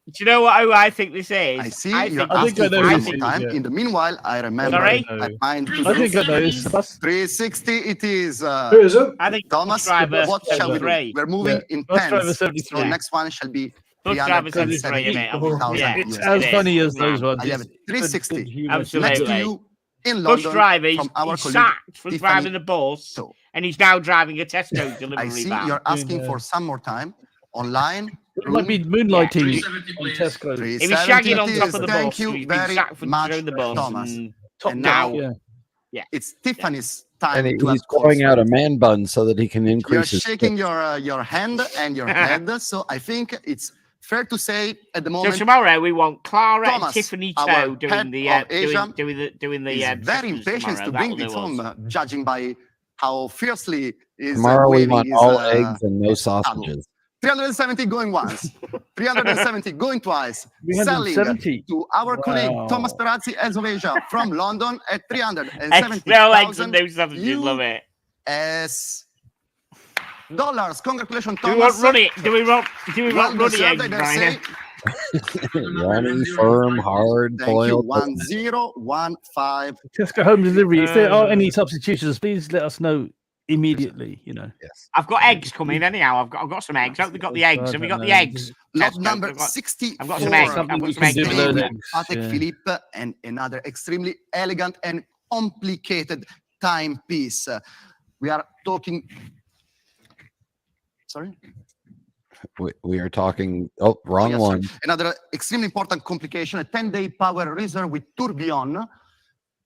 Do you know what I think this is? I see I you're think, I think asking I know for who some this more is, time. yeah. In the meanwhile, I remember Sorry? I find I think I know. It's bus. 360 it is. Who is it? I think Thomas, bus driver what shall we do? 73. We're moving Yeah. in Bus driver pence. 73. So next one shall be Bus driver 73, 370,000 yeah. It's US. as it funny is. as those Man. ones. I have It's good 360. humour. Absolutely. Next to you in Bus London driver, from our he's colleague sacked for Tiffany. driving a bus, So and he's now driving a Tesco I delivery see van. you're asking Yeah. for some more time online. It might be moonlighting 370, on please. Tesco's. He was shagging on 370 top it of the is. Thank bus, so you he's been very sacked for much, driving the bus. Thomas. And Top And down, now yeah. it's Tiffany's time and to he's ask for growing out a split. man bun so that he can You're increase his shaking tips. your hand and your head, so I think it's fair to say at the so moment tomorrow we want Clara Thomas, and Tiffany our Toe doing head the of Asia, doing the is very sessions impatient tomorrow. to That bring will this do us. home, judging by how fiercely is Tomorrow we waving want his all eggs and no paddle. sausages. 370 going once, 370 going twice, selling 370. to our colleague Wow. Thomas Perazzi as of Asia from London at Extra legs and 370,000 no sausages, love it. US dollars. Congratulations, Do we want Thomas. runny? Do we want Well runny deserved, I eggs, dare say. Brian? Runny, firm, hard, Thank you. boiled. 1015. Tesco home delivery. If there are any substitutions, please let us know immediately. You know. Yes. I've got eggs coming anyhow. I've got some eggs. I hope they got the eggs. Have we got the eggs? Lot Tesco, number I've got 64. I've got some eggs. I've Something got we some can eggs. do with those coming. eggs. Patek Yeah. Philippe and another extremely elegant and complicated timepiece. We are talking. Sorry? We are talking. Oh, wrong Yes, one. sir. Another extremely important complication, a 10-day power reserve with tourbillon.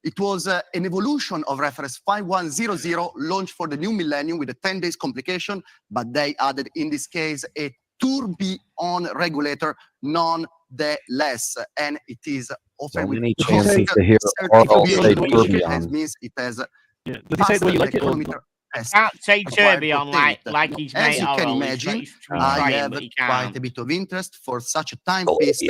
It was an evolution of reference 5100 launched for the new millennium with a 10 days complication, but they added in this case a tourbillon regulator nonetheless, and it is offered So with many chances to hear certificate Oral say tourbillon. tourbillon. It means it has Yeah. Did you say it the way you like it? Or kilometer test. Can't say Required tourbillon to take it. like he's As made you can oral. imagine, He's I trying, have but he quite can't. a bit of interest for such a timepiece,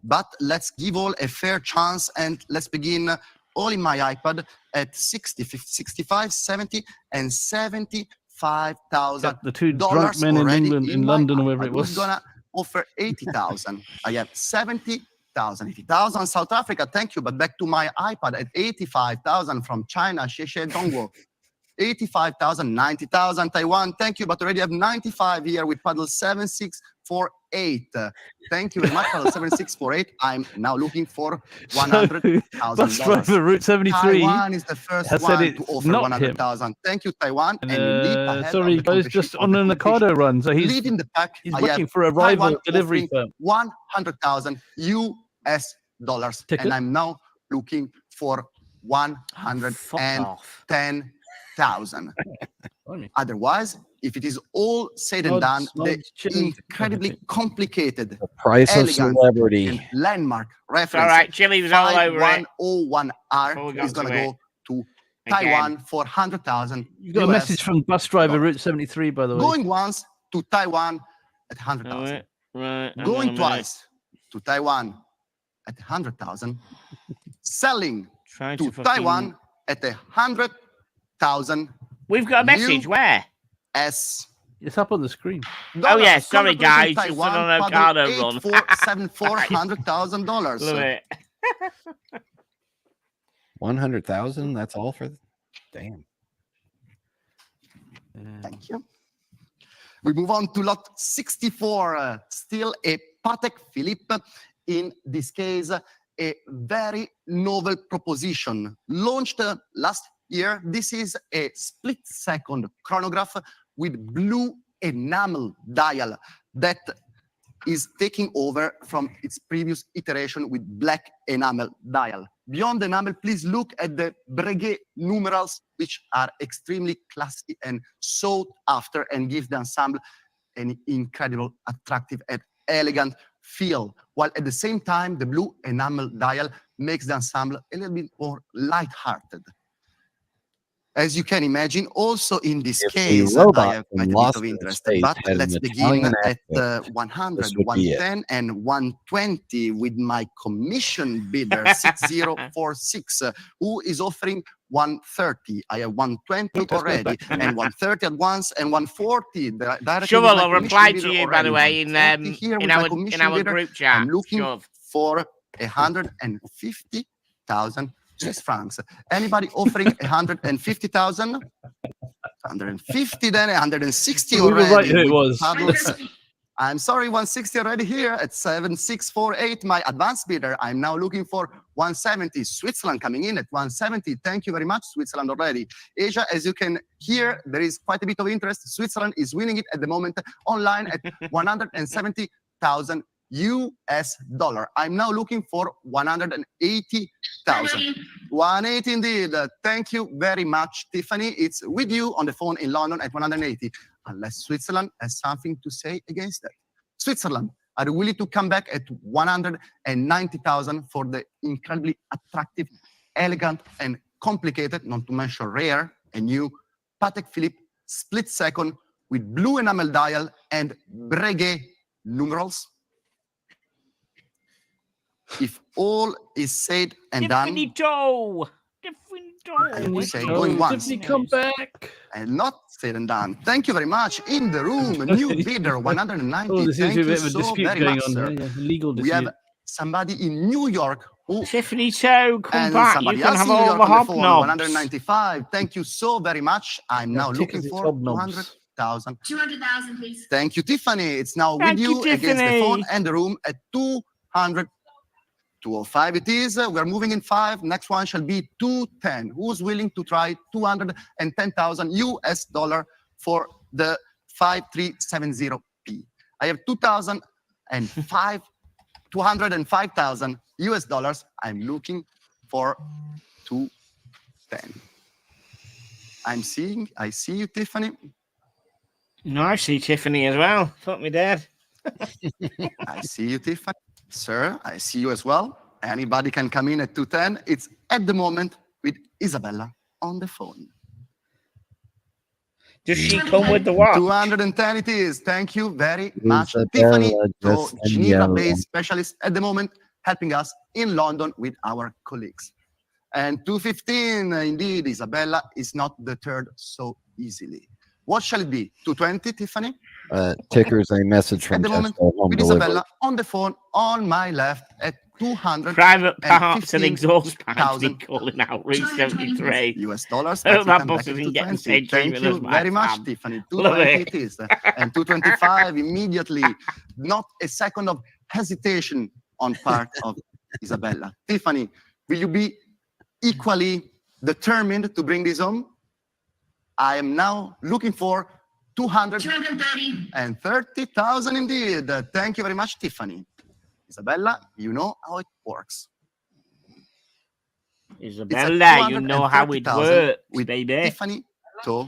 but let's give all a fair chance and let's begin all in my iPad at 60, 50, 65, 70, and 75,000 the two drunk men in England, in London, or wherever it was. Who's gonna offer 80,000? I have 70,000, 80,000 South Africa. Thank you, but back to my iPad at 85,000 from China. Xie Dongguo. 85,000, 90,000 Taiwan. Thank you, but already have 95 here with paddle 7648. Thank you very much, paddle 7648. I'm now looking for $100,000. Bus driver Route 73 Taiwan is the first has said one it's to offer not 100,000. Thank you, Taiwan. And you leap ahead of sorry, the guys, competition just of on the an competition. Ocado run. So he's Leading the pack. he's I working have for a rival Taiwan delivery offering firm. 100,000 US dollars, Ticket? and I'm now looking for Fuck off. 110,000. Otherwise, if it is all said and done, the incredibly complicated, price of elegant, celebrity, and landmark reference. All right, Chile was all over it. 5101R is going to go to Taiwan for 100,000. You've got a message from bus driver Route 73, by the way. Going once to Taiwan at 100,000. Right. Going twice to Taiwan at 100,000. Selling to Taiwan at 100,000. We've got a message. Where? It's up on the screen. Oh yeah, sorry guys, it's on a garner run. $400,000. Love it. 100,000. That's all for. Damn. Thank you. We move on to lot 64. Still a Patek Philippe. In this case, a very novel proposition launched last year. This is a split-second chronograph with blue enamel dial that is taking over from its previous iteration with black enamel dial. Beyond the enamel, please look at the Breguet numerals, which are extremely classy and sought after and give the ensemble an incredible, attractive and elegant feel, while at the same time, the blue enamel dial makes the ensemble a little bit more light-hearted. As you can imagine, also in this case, I have quite a bit of interest, but let's begin at 100, 110, and 120 with my commission bidder, 6046, who is offering 130. I have 120 already, and 130 at once, and 140. Sure, I'll reply to you, by the way, in our group chat. I'm looking for 150,000 Swiss francs. Anybody offering 150,000? 150, then 160 already. Right, it was. I'm sorry, 160 already here at 7648. My advanced bidder. I'm now looking for 170. Switzerland coming in at 170. Thank you very much, Switzerland already. Asia, as you can hear, there is quite a bit of interest. Switzerland is winning it at the moment online at 170,000 US dollar. I'm now looking for 180,000. 180 indeed. Thank you very much, Tiffany. It's with you on the phone in London at 180. Unless Switzerland has something to say against that. Switzerland, are you willing to come back at 190,000 for the incredibly attractive, elegant, and complicated, not to mention rare, and new Patek Philippe split second with blue enamel dial and Breguet numerals? If all is said and done, I would say going once. Come back. And not said and done. Thank you very much. In the room, new bidder, 190. Oh, there seems Thank to be a you bit of a so dispute very going much, on sir. there. Yeah, legal dispute. We have somebody in New York who... Tiffany Toe, come and back. somebody You can else have in New all York the on the phone, hobnobs. 195. Thank you so very much. I'm now looking for 200,000. 200,000, please. Thank you, Tiffany. It's now Thank with you against the Tiffany. phone and the room at 200. 205 it is. We're moving in 5. Next one shall be 210. Who's willing to try 210,000 US dollar for the 5370P? I have 205,000 US dollars. I'm looking for 210. I see you, Tiffany. No, I see Tiffany as well. Fuck me dead. I see you, Tiffany. Sir, I see you as well. Anybody can come in at 210. It's at the moment with Isabella on the phone. Does she come with the watch? 210 it is. Thank you very much, Isabella Tiffany, just Geneva-based specialist at the moment, helping us in London with our colleagues. And 215, indeed, Isabella is not deterred so easily. What shall it be? 220, Tiffany? Tickers a message from At the moment, Tesco Home with Delivery. Isabella on the phone on my left at 200. Private parts and exhaust pipes be calling out Route 73. US dollars. I hope Let's that come bus back at isn't getting 220. same Thank treatment you as my very much, fam. Tiffany. Love 220 it. it is. And 225 immediately. Not a second of hesitation on part of Isabella. Tiffany, will you be equally determined to bring this home? I am now looking for 230,000 indeed. Thank you very much, Tiffany. Isabella, you know how it works. Isabella, you know how it works, with baby. Tiffany Toe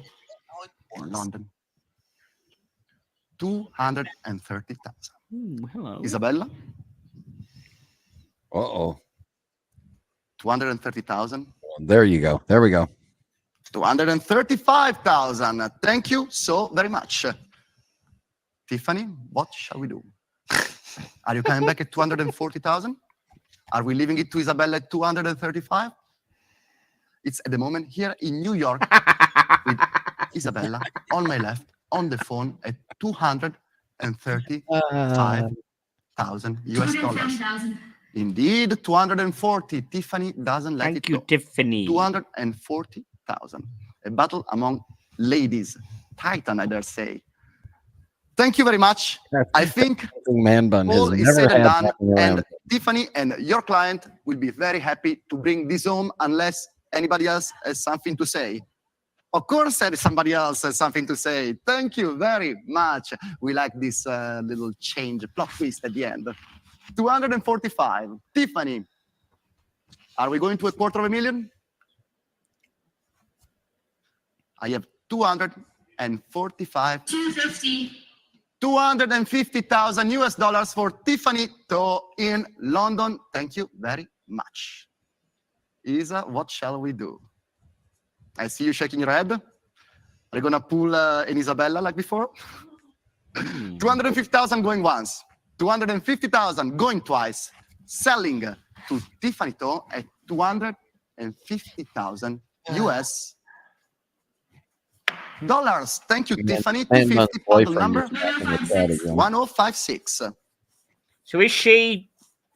for London. 230,000. Hello. Isabella? Uh-oh. 230,000. There you go. There we go. 235,000. Thank you so very much. Tiffany, what shall we do? Are you coming back at 240,000? Are we leaving it to Isabella at 235? It's at the moment here in New York with Isabella on my left on the phone at 235,000 US dollars. Indeed, 240. Tiffany doesn't let Thank it you, go. Tiffany. 240,000. A battle among ladies. Titan, I dare say. Thank you very much. I think Man bun has all is never said and had done, nothing around. and Tiffany and your client will be very happy to bring this home unless anybody else has something to say. Of course, somebody else has something to say. Thank you very much. We like this little change, plot twist at the end. 245. Tiffany, are we going to $250,000? I have 245. 250. 250,000 US dollars for Tiffany To in London. Thank you very much. Isa, what shall we do? I see you shaking your head. Are you going to pull an Isabella like before? 250,000 going once. 250,000 going twice. Selling to Tiffany To at 250,000 US dollars. Thank you, Tiffany. 250 bundle number 1056. So is she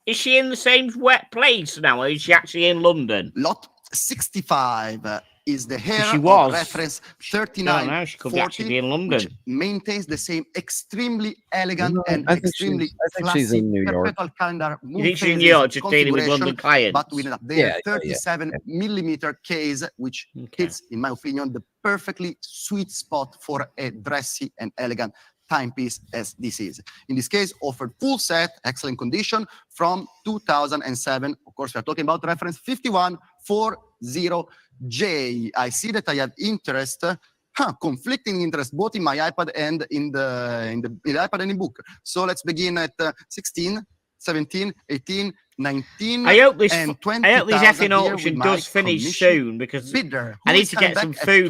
in the same wet place now, or is she actually in London? Lot 65 is the hair She of was. reference No, now she could actually 3940, be in London. which maintains the same extremely elegant No, and I think extremely she's classy in New York. perpetual calendar You moon think she's in New phases York, just dealing with London configuration, clients? but with an updated Yeah, 37 millimeter case, which hits, in my opinion, the perfectly sweet spot for a dressy and elegant timepiece as this is. In this case, offered full set, excellent condition from 2007. Of course, we are talking about reference 5140J. I see that I have interest, conflicting interest both in my iPad and in the iPad and in book. So let's begin at 16, 17, 18, 19, I hope this and 20,000 I hope this effing here auction with does my finish commission soon because bidder. I Who need is to coming get some back at food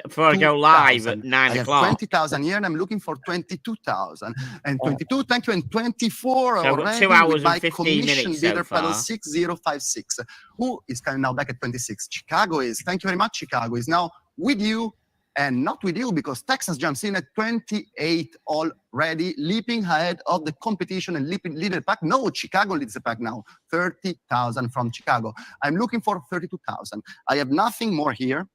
before I go live at 22,000? 9 I have o'clock. 20,000 here and I'm looking for 22,000. And 22, thank you, and 24 So I've got already 2 hours with my and 15 commission minutes so bidder pedal far. 6056. Who is coming now back at 26? Chicago is. Thank you very much. Chicago is now with you and not with you because Texas jumps in at 28 already, leaping ahead of the competition and leading the pack. No, Chicago leads the pack now. 30,000 from Chicago. I'm looking for 32,000. I have nothing more here.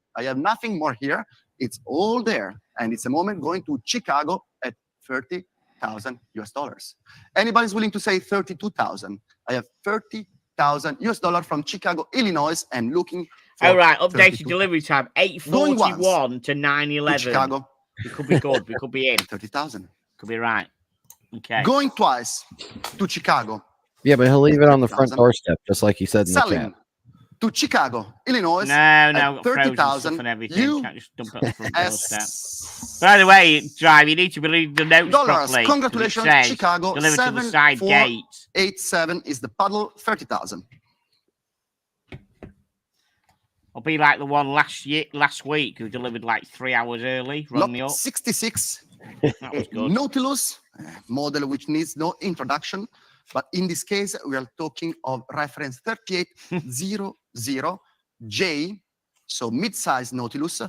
It's all there. And it's a moment going to Chicago at 30,000 US dollars. Anybody's willing to say 32,000? I have 30,000 US dollars from Chicago, Illinois, and looking for All right, updated 32,000. delivery time Going 8:41 to to 9:11. Chicago. We could be good. We could be in. 30,000. Could be right. Okay. Going twice to Chicago. Yeah, but he'll leave it on the front 30,000. doorstep, just like he said in the chat. Selling to Chicago, Illinois. No, at got frozen stuff 30,000 and everything. You can't just dump it on the front doorstep. US By the way, Drive, you need to believe the notes dollars. properly. 'Cause it Congratulations, says Chicago. delivered to the side gate. 7487 is the paddle. 30,000. I'll be like the one last week who delivered like 3 hours early. Run me Lot up. 66. That was good. Nautilus model, which needs no introduction. But in this case, we are talking of reference 3800J, so mid-size Nautilus.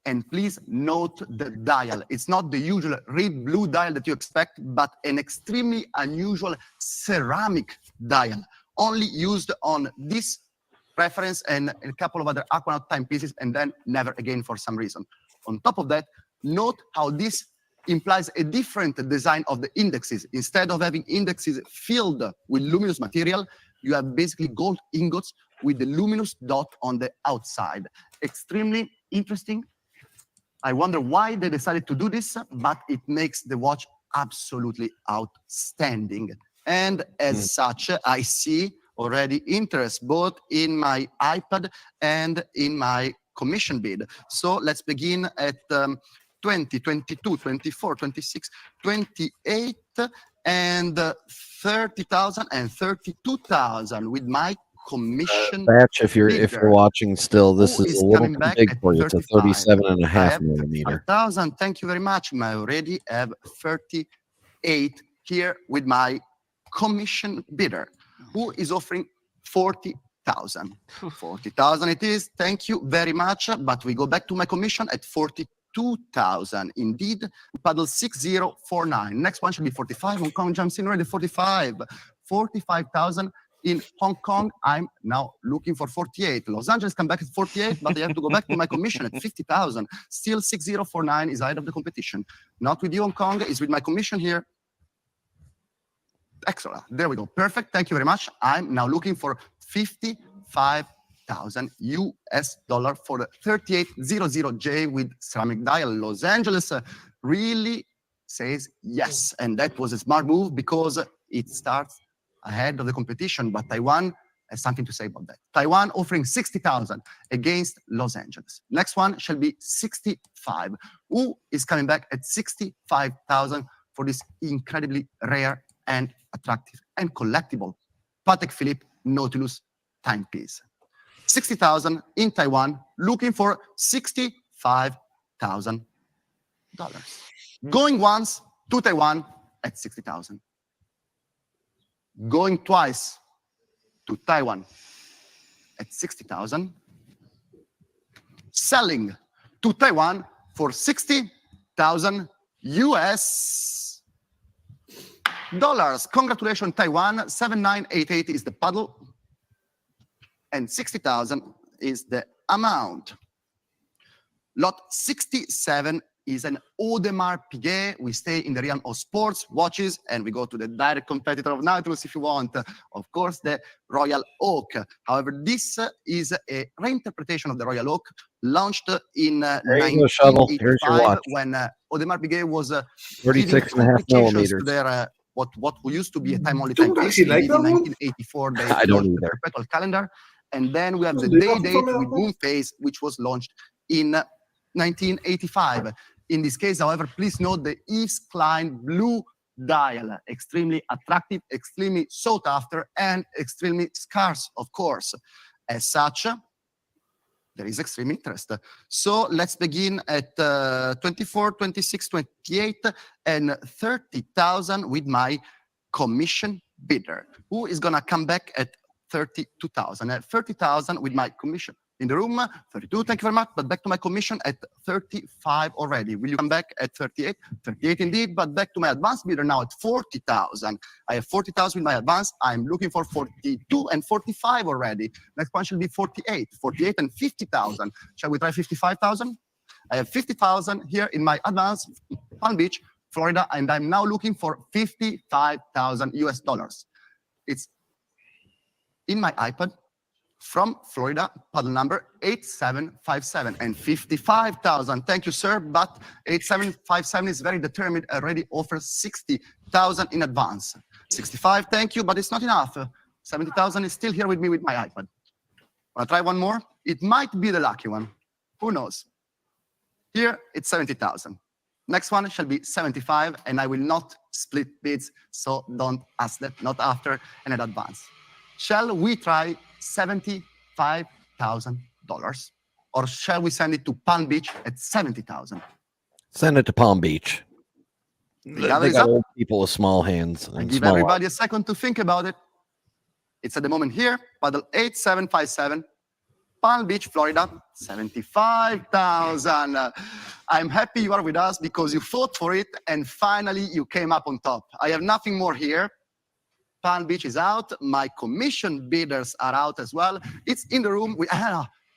And please note the dial. It's not the usual red blue dial that you expect, but an extremely unusual ceramic dial, only used on this reference and a couple of other Aquanaut timepieces, and then never again for some reason. On top of that, note how this implies a different design of the indexes. Instead of having indexes filled with luminous material, you have basically gold ingots with the luminous dot on the outside. Extremely interesting. I wonder why they decided to do this, but it makes the watch absolutely outstanding. And as such, I see already interest both in my iPad and in my commission bid. So let's begin at 20, 22, 24, 26, 28, and 30,000 and 32,000 with my commission. Batch, if you're watching still, this Who is is a little coming too back big at for you. It's a 35? 37.5 I have millimeter. 35,000. Thank you very much. I already have 38 here with my commission bidder, who is offering 40,000. 40,000 it is. Thank you very much. But we go back to my commission at 42,000. Indeed, paddle 6049. Next one should be 45. Hong Kong jumps in already. 45. 45,000 in Hong Kong. I'm now looking for 48. Los Angeles come back at 48, but I have to go back to my commission at 50,000. Still 6049 is ahead of the competition. Not with you, Hong Kong. Is with my commission here. Excellent. There we go. Perfect. Thank you very much. I'm now looking for 55,000 US dollar for the 3800J with ceramic dial. Los Angeles really says yes. And that was a smart move because it starts ahead of the competition. But Taiwan has something to say about that. Taiwan offering 60,000 against Los Angeles. Next one shall be 65. Who is coming back at 65,000 for this incredibly rare and attractive and collectible Patek Philippe Nautilus timepiece? 60,000 in Taiwan, looking for $65,000. Going once to Taiwan at 60,000. Going twice to Taiwan at 60,000. Selling to Taiwan for 60,000 US dollars. Congratulations, Taiwan. 7988 is the paddle, and 60,000 is the amount. Lot 67 is an Audemars Piguet. We stay in the realm of sports watches, and we go to the direct competitor of Nautilus if you want, of course, the Royal Oak. However, this is a reinterpretation of the Royal Oak, launched in 1985 when Audemars Piguet was 36.5 millimeters. to their what used to be a time-only Don't timepiece. actually like In that one? 1984, they I don't launched the either. perpetual calendar, and then we have the Do you day have date from that with one? moon phase, which was launched in 1985. In this case, however, please note the Yves Klein blue dial, extremely attractive, extremely sought after, and extremely scarce, of course. As such, there is extreme interest. So let's begin at 24, 26, 28, and 30,000 with my commission bidder, who is gonna come back at 32,000. At 30,000 with my commission. In the room, 32, thank you very much, but back to my commission at 35 already. Will you come back at 38? 38 indeed, but back to my advanced bidder now at 40,000. I have 40,000 with my advance. I'm looking for 42 and 45 already. Next one should be 48. 48 and 50,000. Shall we try 55,000? I have 50,000 here in my advance, Palm Beach, Florida, and I'm now looking for 55,000 US dollars. It's in my iPad from Florida, paddle number 8757 and 55,000. Thank you, sir. But 8757 is very determined, already offers 60,000 in advance. 65, thank you, but it's not enough. 70,000 is still here with me with my iPad. Wanna try one more? It might be the lucky one. Who knows? Here, it's 70,000. Next one shall be 75, and I will not split bids, so don't ask that, not after and in advance. Shall we try $75,000, or shall we send it to Palm Beach at 70,000? Send it to Palm Beach. The gavel They is got up. old people with small hands. I And give small everybody a second to think about it. It's at the moment here, paddle 8757, Palm Beach, Florida, 75,000. I'm happy you are with us because you fought for it and finally you came up on top. I have nothing more here. Palm Beach is out. My commission bidders are out as well. It's in the room.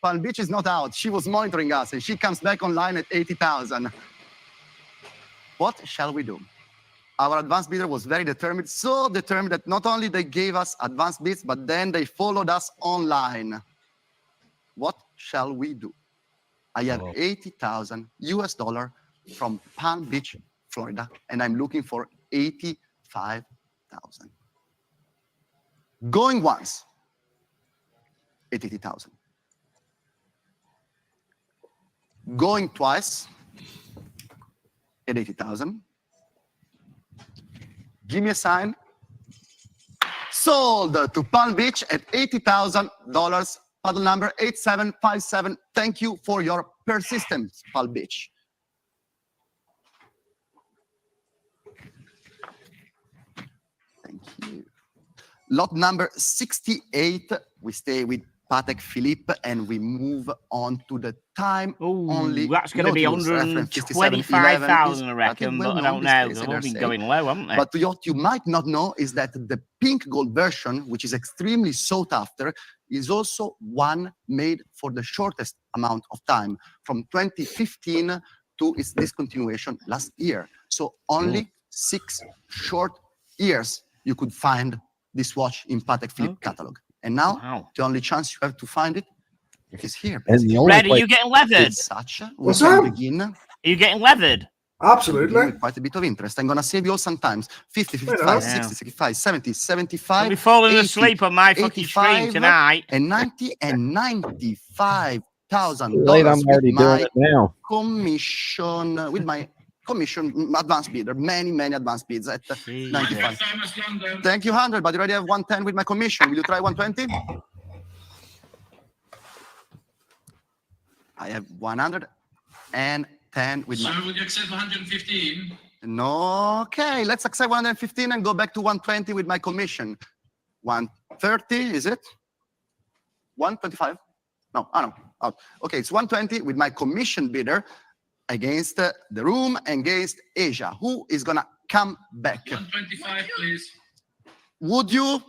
Palm Beach is not out. She was monitoring us and she comes back online at 80,000. What shall we do? Our advanced bidder was very determined, so determined that not only they gave us advanced bids, but then they followed us online. What shall we do? I have 80,000 US dollar from Palm Beach, Florida, and I'm looking for 85,000. Going once, 80,000. Going twice, at 80,000. Give me a sign. Sold to Palm Beach at $80,000. Paddle number 8757. Thank you for your persistence, Palm Beach. Thank you. Lot number 68. We stay with Patek Philippe and we move on to the time only. That's going to be 125,000, I reckon, but I don't know. They've all been going low, haven't they? But what you might not know is that the pink gold version, which is extremely sought after, is also one made for the shortest amount of time, from 2015 to its discontinuation last year. So only 6 short years you could find this watch in Patek Philippe catalog. And now, the only chance you have to find it is here. And the only Red, are you getting leathered? What's up? Begin. Are you getting leathered? Absolutely. Quite a bit of interest. I'm going to save you all some times. 50, 55, 60, 65, 70, 75. I'll be falling asleep on my fucking screen tonight. And 90 and $95,000. Late, I'm already doing it now. Commission, with my commission advanced bidder, many advanced bids at 95. Thank you, 100, but you already have 110 with my commission. Will you try 120? I have 110 with my... Sir, would you accept 115? No, okay, let's accept 115 and go back to 120 with my commission. 130, is it? 125? No, no. Oh, okay, it's 120 with my commission bidder against the room, against Asia. Who is gonna come back? 125, please. Would you?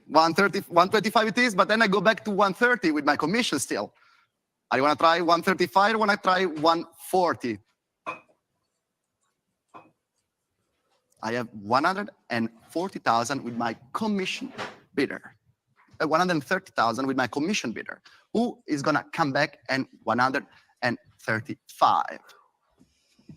130, 125 it is, but then I go back to 130 with my commission still. I want to try 135 or want to try 140? I have 140,000 with my commission bidder. 130,000 with my commission bidder. Who is going to come back and 135?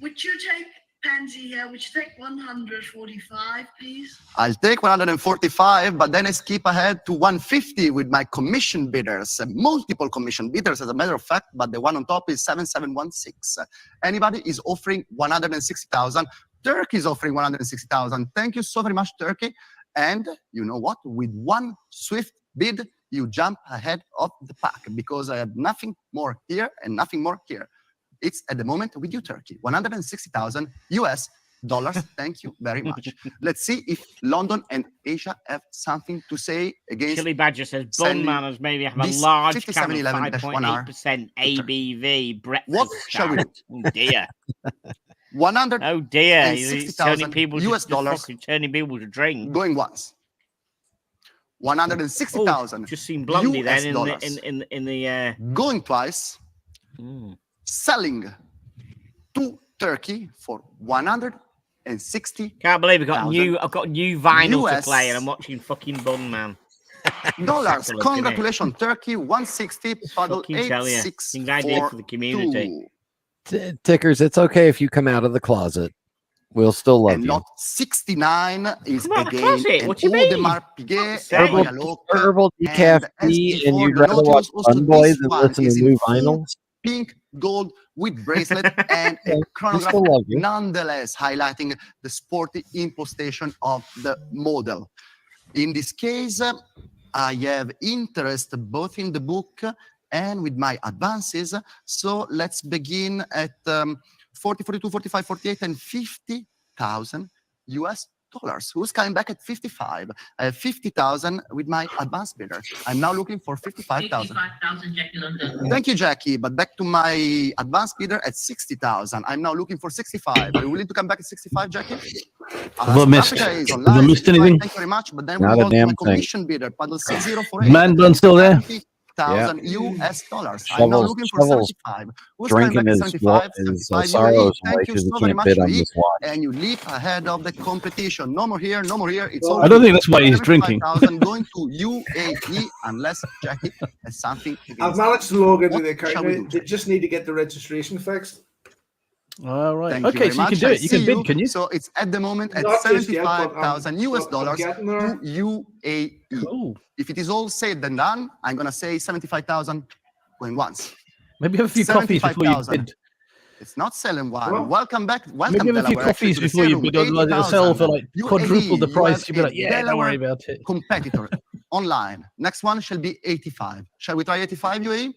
Would you take Pansy here? Would you take 145, please? I'll take 145, but then I skip ahead to 150 with my commission bidders. Multiple commission bidders, as a matter of fact, but the one on top is 7716. Anybody is offering 160,000. Turkey is offering 160,000. Thank you so very much, Turkey. And you know what? With one swift bid, you jump ahead of the pack because I have nothing more here and nothing more here. It's at the moment with you, Turkey. 160,000 US dollars. Thank you very much. Let's see if London and Asia have something to say against. Chili Badger says Bun Man has maybe have a large kind of 5.8% ABV breakfast. What shall we do? Oh dear. 100. Oh dear. He's turning people US dollars. Turning people to drink. Going once. 160,000. Just seen Blondie then in the going twice. Selling to Turkey for 160. Can't believe I've got new vinyl to play and I'm watching fucking Bun Man. Dollars. Congratulations, Turkey. 160. Paddle 86. Idea for the community. Tickers, it's okay if you come out of the closet. We'll still love and you. Lot 69 is again what you mean? Herbal decaf tea, and you'd rather watch Funboy than listen to new vinyl? Pink gold with bracelet and a chronograph, nonetheless highlighting the sporty impostation of the model. In this case, I have interest both in the book and with my advances. So let's begin at 40, 42, 45, 48, and 50,000 US dollars. Who's coming back at 55? I have 50,000 with my advance bidder. I'm now looking for 55,000. 55,000, Jackie London. Thank you, Jackie. But back to my advance bidder at 60,000. I'm now looking for 65. Are you willing to come back at 65, Jackie? Have I missed anything? Thank you very much. But then we want my commission bidder, paddle 6048. Man bun still there? 50,000 US dollars. I'm now looking for 75. Who's drinking is 75? Sorrows Thank you so very much, Lee. And you leap ahead of the competition. No more here, no more here. It's I don't think that's why he's drinking. Going to UAE unless Jackie has something. I've managed to log into the account. They just need to get the registration fixed. All right. Okay, so you can do it. You can bid, can you? So it's at the moment at 75,000 US dollars to UAE. Cool. If it is all said and done, I'm going to say 75,000 going once. Maybe have a few coffees before you bid. It's not selling one. Well, welcome back. Welcome, Maybe have a few Delaware, actually, coffees to the before you serum. bid on like yourself for like UAE, quadruple the you price. have You'd be a like, yeah, don't worry Delaware about it. competitor online. Next one shall be 85. Shall we try 85 UAE?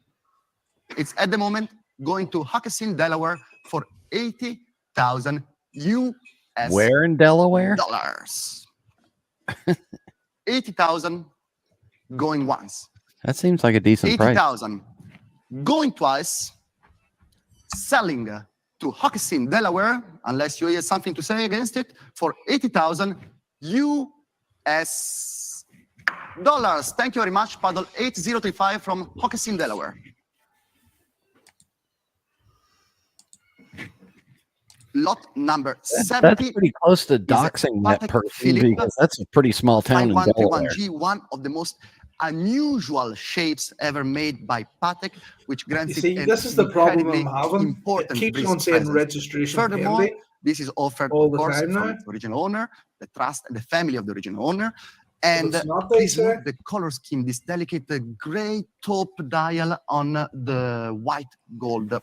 It's at the moment going to Huckessin, Delaware for 80,000 US Where in Delaware? dollars. 80,000 going once. That seems like a decent price. 80,000 going twice. Selling to Huckessin, Delaware, unless you have something to say against it, for 80,000 US dollars. Thank you very much. Paddle 8035 from Huckessin, Delaware. Lot number 70. That's pretty close to doxing that person because that's a pretty small town in Delaware. G, one of the most unusual shapes ever made by Patek, which grants You see, it this is the problem I'm having. It important keeps risk on saying presence. registration Furthermore, pending this is offered, all of the course, time from now. the original owner, the trust and the family of the original owner. And it's not, they please say. note the color scheme, this delicate gray top dial on the white gold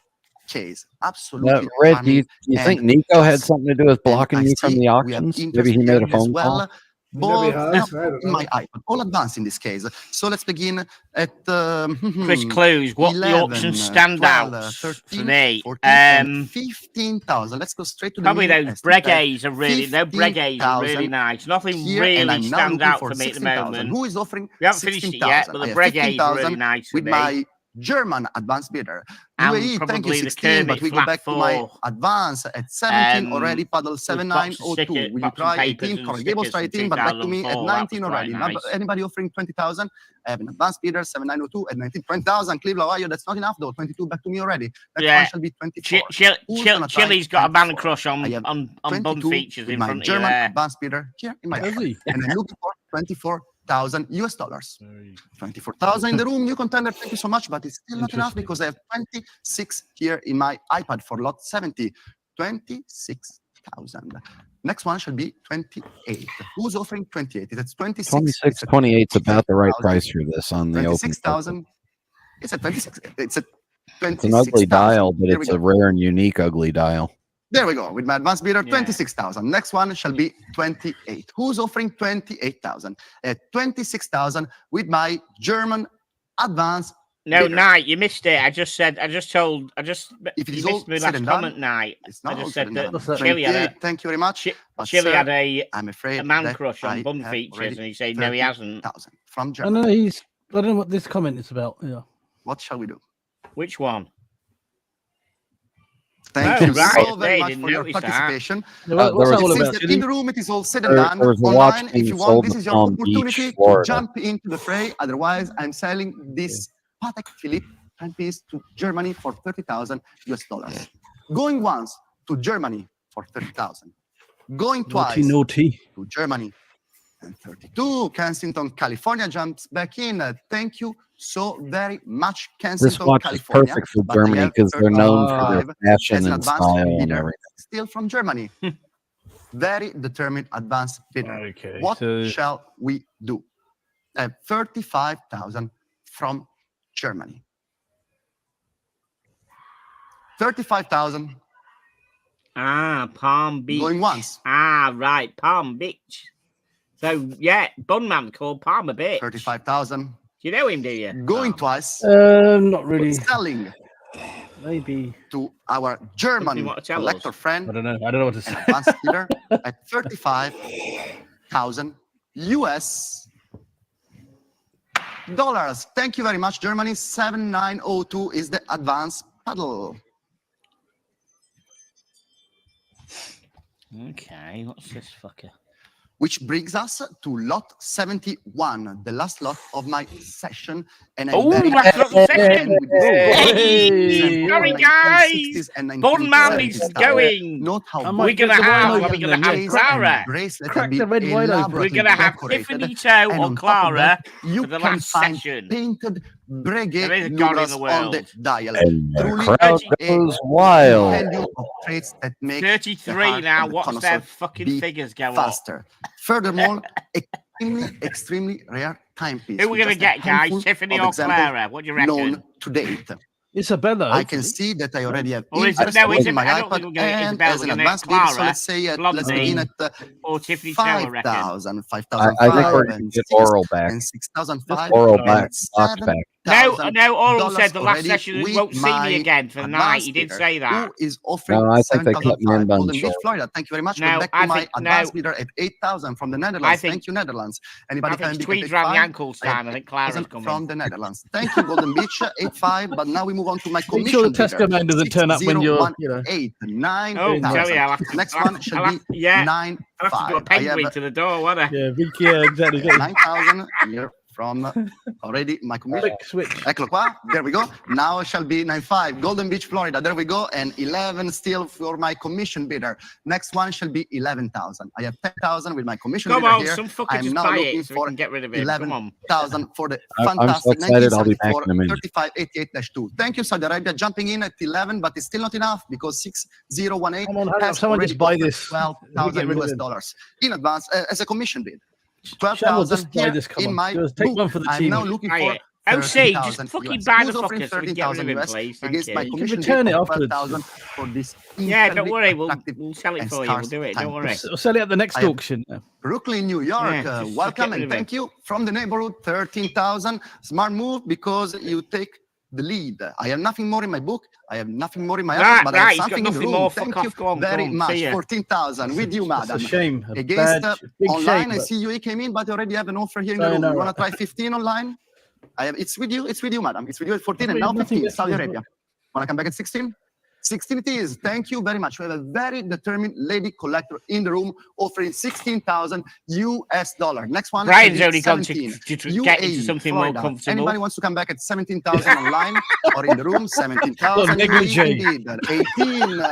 case. Absolutely. Now, Red, do you charming think and Nico had just- something to do with blocking and I you from see the we have auctions? interest Maybe he made a here as phone well. call. Maybe Both has, I don't in my know. iPad, all advanced in this case. So let's begin at Chris Clues, what the 11, auction 12, standouts 13, for me? 14, and 15,000. Let's go straight to Probably the those breguets are really, those breguets are really 15,000 nice. Nothing here, and really I'm now stands looking out for for me at the 16,000. moment. Who is offering We haven't finished it yet, 16,000? but I the have breguets are really 15,000 nice for with me. my German advanced bidder. And UAE, thank you, probably the 16, but Kermit we go flat back to my 4. advance at 17 already, paddle box of 7902. Will you box of try papers 18? and Chronograph stickers try from 18, but back to me at 2004. 19 That was already. quite nice. Anybody offering 20,000? I have an advanced bidder, 7902 at 19. 20,000, Cleveland, Ohio. That's not enough though. 22 back to me already. Next Yeah. one shall be 24. Who's gonna try Chili's got a man 24? crush I on have bum 22 features with in my front of you German there. advanced bidder here in my Does he? and I'm looking for 24,000 US dollars. 24,000 in the room, new contender. Thank you so much, but it's still not enough because I have 26 here in my iPad for lot 70. 26,000. Next one shall be 28. Who's offering 28? That's 26. 26, 28 is about the right price for this on the open. 26,000. It's a 26. It's a 26,000. It's an ugly dial, but There we it's go. a rare and unique ugly dial. There we go. With my advanced bidder, Yeah. 26,000. Next one shall be 28. Who's offering 28,000? At 26,000 with my German advanced No, bidder. Knight, you missed it. If If it you is all missed my said last and done, comment, Knight. It's I not all just said said and that done. Chili had 28, thank you very much. But Chili sir, had a I'm afraid man that crush on I bum have features, already and he said no, he hasn't. 30,000 from I Germany. know I don't know what this comment is about. Yeah. What shall we do? Which one? Thank Oh, you right. so very They much didn't for your notice that. participation. What's there that was- all It seems about? that Chili? in the room it is all said and done. There was a watch Online, if being you sold want, this in is your Palm Beach, opportunity to Florida. jump into the fray. Otherwise, I'm selling this Patek Philippe timepiece to Germany for 30,000 US dollars. Going once to Germany for 30,000. Going twice Naughty. to Germany and 32. Kensington, California jumps back in. Thank you so very much, Kensington, This watch is California. perfect for But Germany I have because they're known for 35 their fashion as an and advanced style and bidder, everything. still from Germany. Very determined advanced bidder. Okay. What So shall we do? 35,000 from Germany. 35,000 Palm Beach. going once. Right, Palm Beach. So yeah, Bunman called Palmer Beach. 35,000 Do you know him? Do you? going twice. not really. Selling Maybe. to our Something you German want to tell collector us? I friend, don't know. I don't know what to an say. advanced bidder at 35,000 US dollars. Thank you very much, Germany. 7902 is the advance paddle. Okay, what's this fucker? Which brings us to lot 71, the last lot of my session. And I'm Oh, very last lot of happy session. with this Hey, sorry, guys. 1960s and Bunman 1970s is style. going. Note how I We're might gonna get the wine have. open We're gonna then, have yeah. Clara. bracelet Crack have been the red wine open. We're elaborately gonna have decorated. Tiffany And or on top of Clara that, you for the can last find session. painted breguet There is a God on luminous the on the world. dial. And the Truly crowd a goes wild. compendium of traits that make the 33 heart now. of the Watch connoisseur their fucking beat figures go up. faster. Furthermore, extremely rare timepiece. Who we with gonna just a get, guys? handful Tiffany of or examples Clara? What do you reckon? known to date. Isabella. I can see that I already have Or is it, interest no, in my I don't think iPad, we're going to and Isabella. as We're an going to advanced bid, so Clara, let's say let's begin at or Tiffany Chow, I reckon. 5,000, I 5,005, think we're going and to get 6, Oral back. and 6,005, Oral and back, box back. No, Oral said the last already session he with won't see me my again for the night. He did advanced say bidder, that. Who is offering No, I think they cut me in 7,005? bun Golden Beach, short. Florida. Thank you very much. No, Go back to I my think- advanced no. bidder at 8,000 from the Netherlands. I think- Thank you, Netherlands. Anybody I think can be tweeds at around the 8,500? ankles time. I think Clara's 8,000 coming. from the Netherlands. Thank you, Golden Beach, 8,500. But now we move on to my Make commission sure the Tesco bidder. man doesn't turn up when you're, 6018, 9,000. Oh, tell you, I'll have to, Next I'll one have- shall I'll have- be yeah, 9,500. I'll have to do a penguin to the door, won't I? Yeah, exactly. 9,000 here from already my commission. Switch. Eccolo qua. There we go. Now shall be 9,500. Golden Beach, Florida. There we go. And 11 still for my commission bidder. Next one shall be 11,000. I have 10,000 with my commission Come bidder on, here. some fucker I'm just now buy looking it so we for can get rid of it. Come on. 11,000 for the I'm so fantastic excited, I'll be back in a 1974 minute. 3588-2. Thank you, Saudi Arabia, jumping in at 11, but it's still not enough because 6018 Come on, hurry up. has Someone already just buy offered this. 12,000 Get rid of US it. dollars in advance as a commission bid. Shamble, 12,000 just buy here this. Come in on. my Just take book. one for the I'm team. now looking Buy for it. Oh, see, just 13,000 fucking US. buy Who's the offering fucker so we can get rid of 13,000 him, US please. Thank against you. my You can commission return bid it of afterwards. 12,000 for this Yeah, don't incredibly worry. We'll attractive sell it and for you. We'll scarce do it. time. Don't worry. I'll sell it at the next I have- auction. Yeah. Brooklyn, New York, Yeah, just welcome get rid and of thank you from the neighborhood. 13,000. Smart move because you take the lead. I have nothing more in my book. I have nothing more in my Right, account, but I have right, he's got something in the nothing room. more. Thank Fuck you off. Go on, very see much. ya. 14,000 with you, It's madam. a shame. A Against bad, big online, shame. I but- see you came in, but you already have an offer here in the room. You Sayonara. want to try 15 online? I have. It's with you. It's with you, madam. It's with you at 14 and Wait, now nothing 15. left Saudi is- Arabia. Want to come back at 16? 16 it is. Thank you very much. We have a very determined lady collector in the room offering 16,000 US dollar. Next one. Brian's should be only gone 17. to get into UAE, something more Florida. comfortable. Anybody wants to come back at 17,000 online or in the room? 17,000. negligee. Indeed. 18.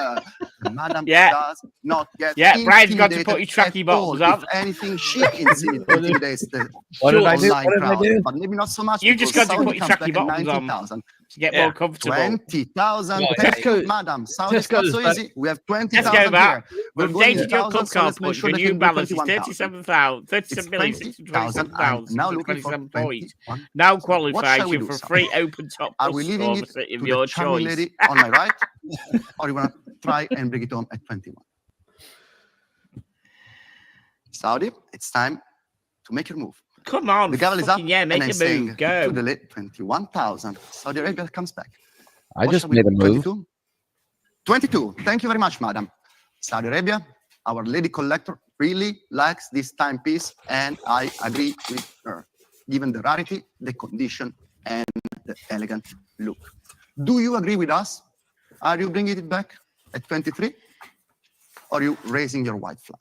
Madam Yeah. does not get Yeah, Brian's got to put intimidated your tracky at bottoms all. up. If anything, she intimidates the What did I do? online What did I crowd, do? but maybe not so much. You just because got to Saudi put your comes tracky back at bottoms on 19,000. to get Yeah. more comfortable. 20,000. Right. Thank you, Tesco- madam. Saudi is not Tesco's so back. easy. We have Let's 20,000 go back. here. We're We've going dated your 8,000, club so card let's make punch. sure Your that new we do balance is 21,000. 37,000, It's 37 million, 20,000. 27,000, I'm now looking for 27 points. 21. Now What qualifies shall we you do, for Sam? free open top Are bus we leaving tour it city of to your the charming choice. lady on my right, or you want to try and bring it home at 21? Saudi, it's time to make your move. Come on, The gavel is up, fucking yeah, make and I'm a saying move, go. to the late 21,000. Saudi Arabia comes back. I What just shall we made a do? move. 22? 22. Thank you very much, madam. Saudi Arabia, our lady collector really likes this timepiece, and I agree with her, given the rarity, the condition, and the elegant look. Do you agree with us? Are you bringing it back at 23? Or are you raising your white flag?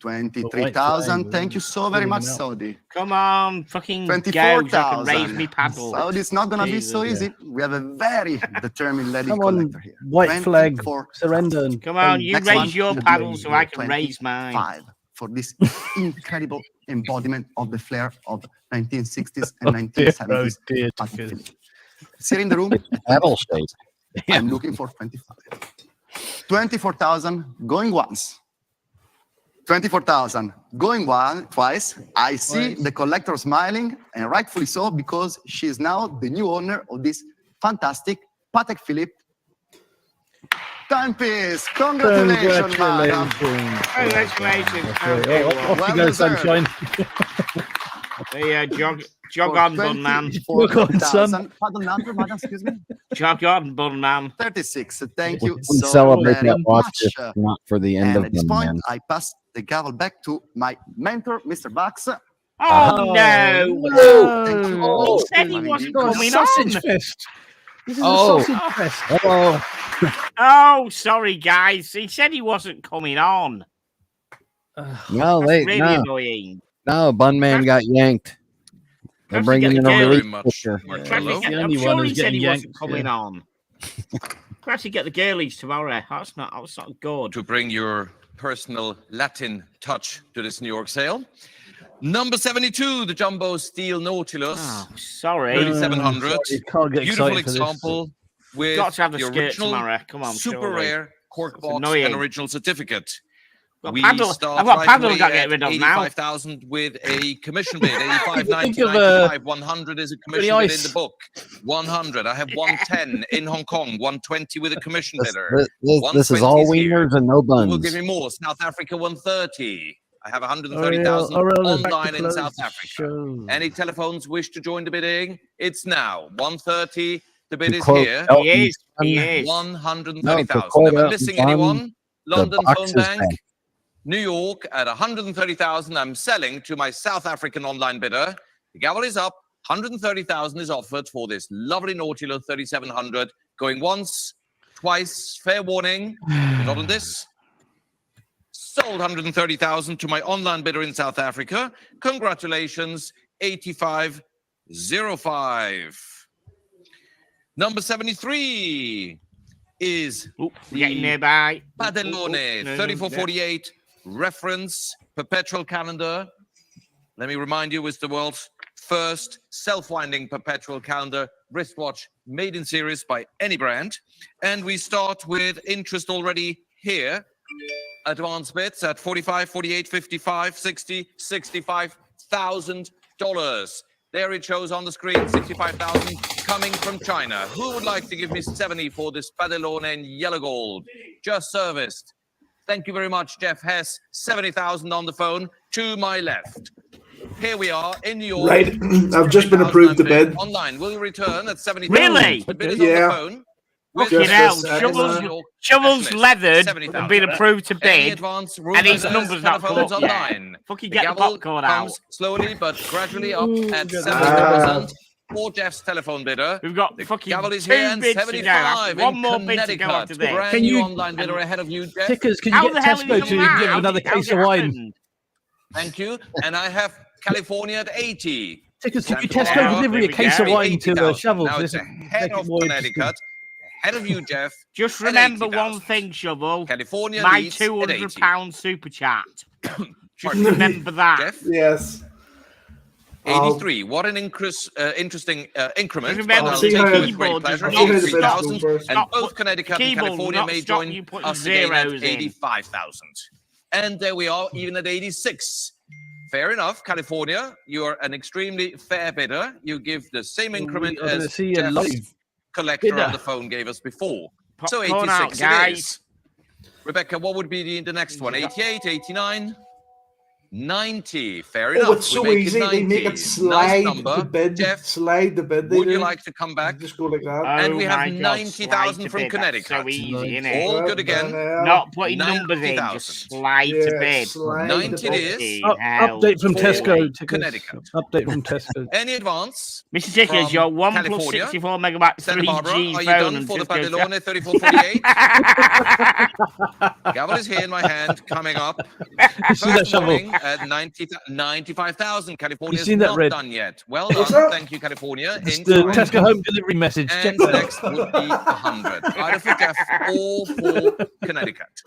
23,000. flag, Thank you so very pulling much, them out. Saudi. Come on, fucking go so I can 24,000. raise me paddle. Saudi, it's not going to be so Jesus, easy. We have a very determined lady Come on, collector here. white flag, 24,000. surrender. And Come on, you Next one raise your should paddle be so I can raise mine. 5 for this incredible embodiment of the flair of 1960s and 1970s. dear, at dear. Phillips. Sit in the room. Paddle shape. I'm looking for 25. 24,000 going once. 24,000 going twice. I see the collector smiling, and rightfully so, because she is now the new owner of this fantastic Patek Philippe timepiece. Congratulations, madam. Congratulations. Off Well you go, deserved. sunshine. The jog on, bun man. Look on, son. 24,000. Pardon number, madam, excuse me. Jog on, bun man. 36. Thank you We so celebrate very that watch, much. just not for the end And of at this the point, man. I pass the gavel back to my mentor, Mr. Bucks. Oh, no. Thank you. Oh, he said he Having wasn't you. coming Sausage on. fest. This is Oh. a sausage fest. Oh, Oh, sorry, guys. He said he wasn't coming on. no, That's wait, really no, annoying. no, Bun Man got yanked. They're Perhaps bringing you in get a the release much. picture. Mark Perhaps Hello? he get- The I'm only sure one he who's said he getting wasn't yanked, coming yeah. on. Perhaps you get the girlies tomorrow. That's not good. To bring your personal Latin touch to this New York sale. Number 72, the Jumbo Steel Nautilus. Oh, sorry. 3700. You can't get Beautiful excited for this. example with Got to have the the skirt original tomorrow. Come on, super surely. rare cork It's box annoying. and original certificate. We paddle. start I've got right paddle away got to get at rid of now. 85,000 with a commission bid. 85, 90, Think of, 95, 100 is a commission bid in ice. the book. 100. I have 110 in Hong Kong. 120 with a commission This, bidder. this is all 120 is here. wieners and no Who will buns. give me more? South Africa 130. I have 130,000 Oriel is back to online in close South the Africa. show. Any telephones wish to join the bidding? It's now. 130. The bid To is quote here. Elton He is. He John, is. 130,000. quote Am I Elton missing John, anyone? London box Phone is Bank. back. New York at 130,000. I'm selling to my South African online bidder. The gavel is up. 130,000 is offered for this lovely Nautilus 3700. Going once, twice. Fair warning. You're not on this. Sold 130,000 to my online bidder in South Africa. Congratulations. 8505. Number 73 is Getting nearby. Padellone 3448 reference perpetual calendar. Let me remind you, it's the world's first self-winding perpetual calendar wristwatch made in series by any brand. And we start with interest already here. Advance bids at 45, 48, 55, 60, $65,000. There it shows on the screen, 65,000 coming from China. Who would like to give me 70 for this Padellone in yellow gold? Just serviced. Thank you very much, Jeff Hess. 70,000 on the phone to my left. Here we are in New York. Right, I've just been approved to bid. Online. Will you return at 70,000? Really? The bid is Yeah. on the phone. Fucking hell. Shovels leathered and been approved to bid. And his number's not come up yet. Fucking get the popcorn out. Slowly but gradually up at 70,000 for Jeff's telephone bidder. We've got The fucking gavel is 2 here and bids to go. 75 One in more bid to go after Connecticut. this. Brand Can new you- online bidder ahead of you, Jeff. Tickers, can How you the get hell is Tesco it to allowed? give another How's case it of wine? happened? Thank you. And I have California at 80. Tickers, can you Santa Tesco Barbara, deliver a there we case go. of wine to 80,000. Shovels? Now it's This ahead make it of more Connecticut. Ahead of you, Jeff. Just at remember 80,000. one thing, Shovel. California My leads at 80. £200 super chat. Just Pardon. remember that. Jeff, Yes. 83. What an interesting increment. Just remember, But I'll see take how you it- with great keyboard pleasure. does not 83,000. stop- And stop both put- Connecticut and keyboard California not may stop join you putting us again at zeros in. 85,000. And there we are, even at 86. Fair enough, California. You are an extremely fair bidder. You give the same increment are gonna as see a Jeff's live collector bidder. on the phone gave us before. So Popcorn 86 out, it guys. is. Rebecca, what would be the next one? 88, 89, 90. Fair enough. Oh, it's so we make easy. It 90. They make it Nice slide number. the bid. Jeff, Slide the bid. They would you do. like to come back? Just go like that. And we Oh have my God, 90,000 slide to from bid. That's Connecticut. so easy, innit? All good again. Not putting numbers in, 90,000. just slide to Yeah, bid. slide 90 the it bid. is. Update from For Tesco. Tickers. Connecticut. Update from Tesco. Any advance? Mr. Tickers, from your one plus California? 64 megabyte Santa Barbara, 3G are you phone done and for the just goes Padellone 3448? Gavel is here in my hand, coming up. You see that First shovel? morning at 95,000. California's seen that, not Red? done yet. Well What's done. that? Thank you, California. It's In the time. Tesco home delivery message. Check And that. next would be 100. Either for Jeff or for Connecticut.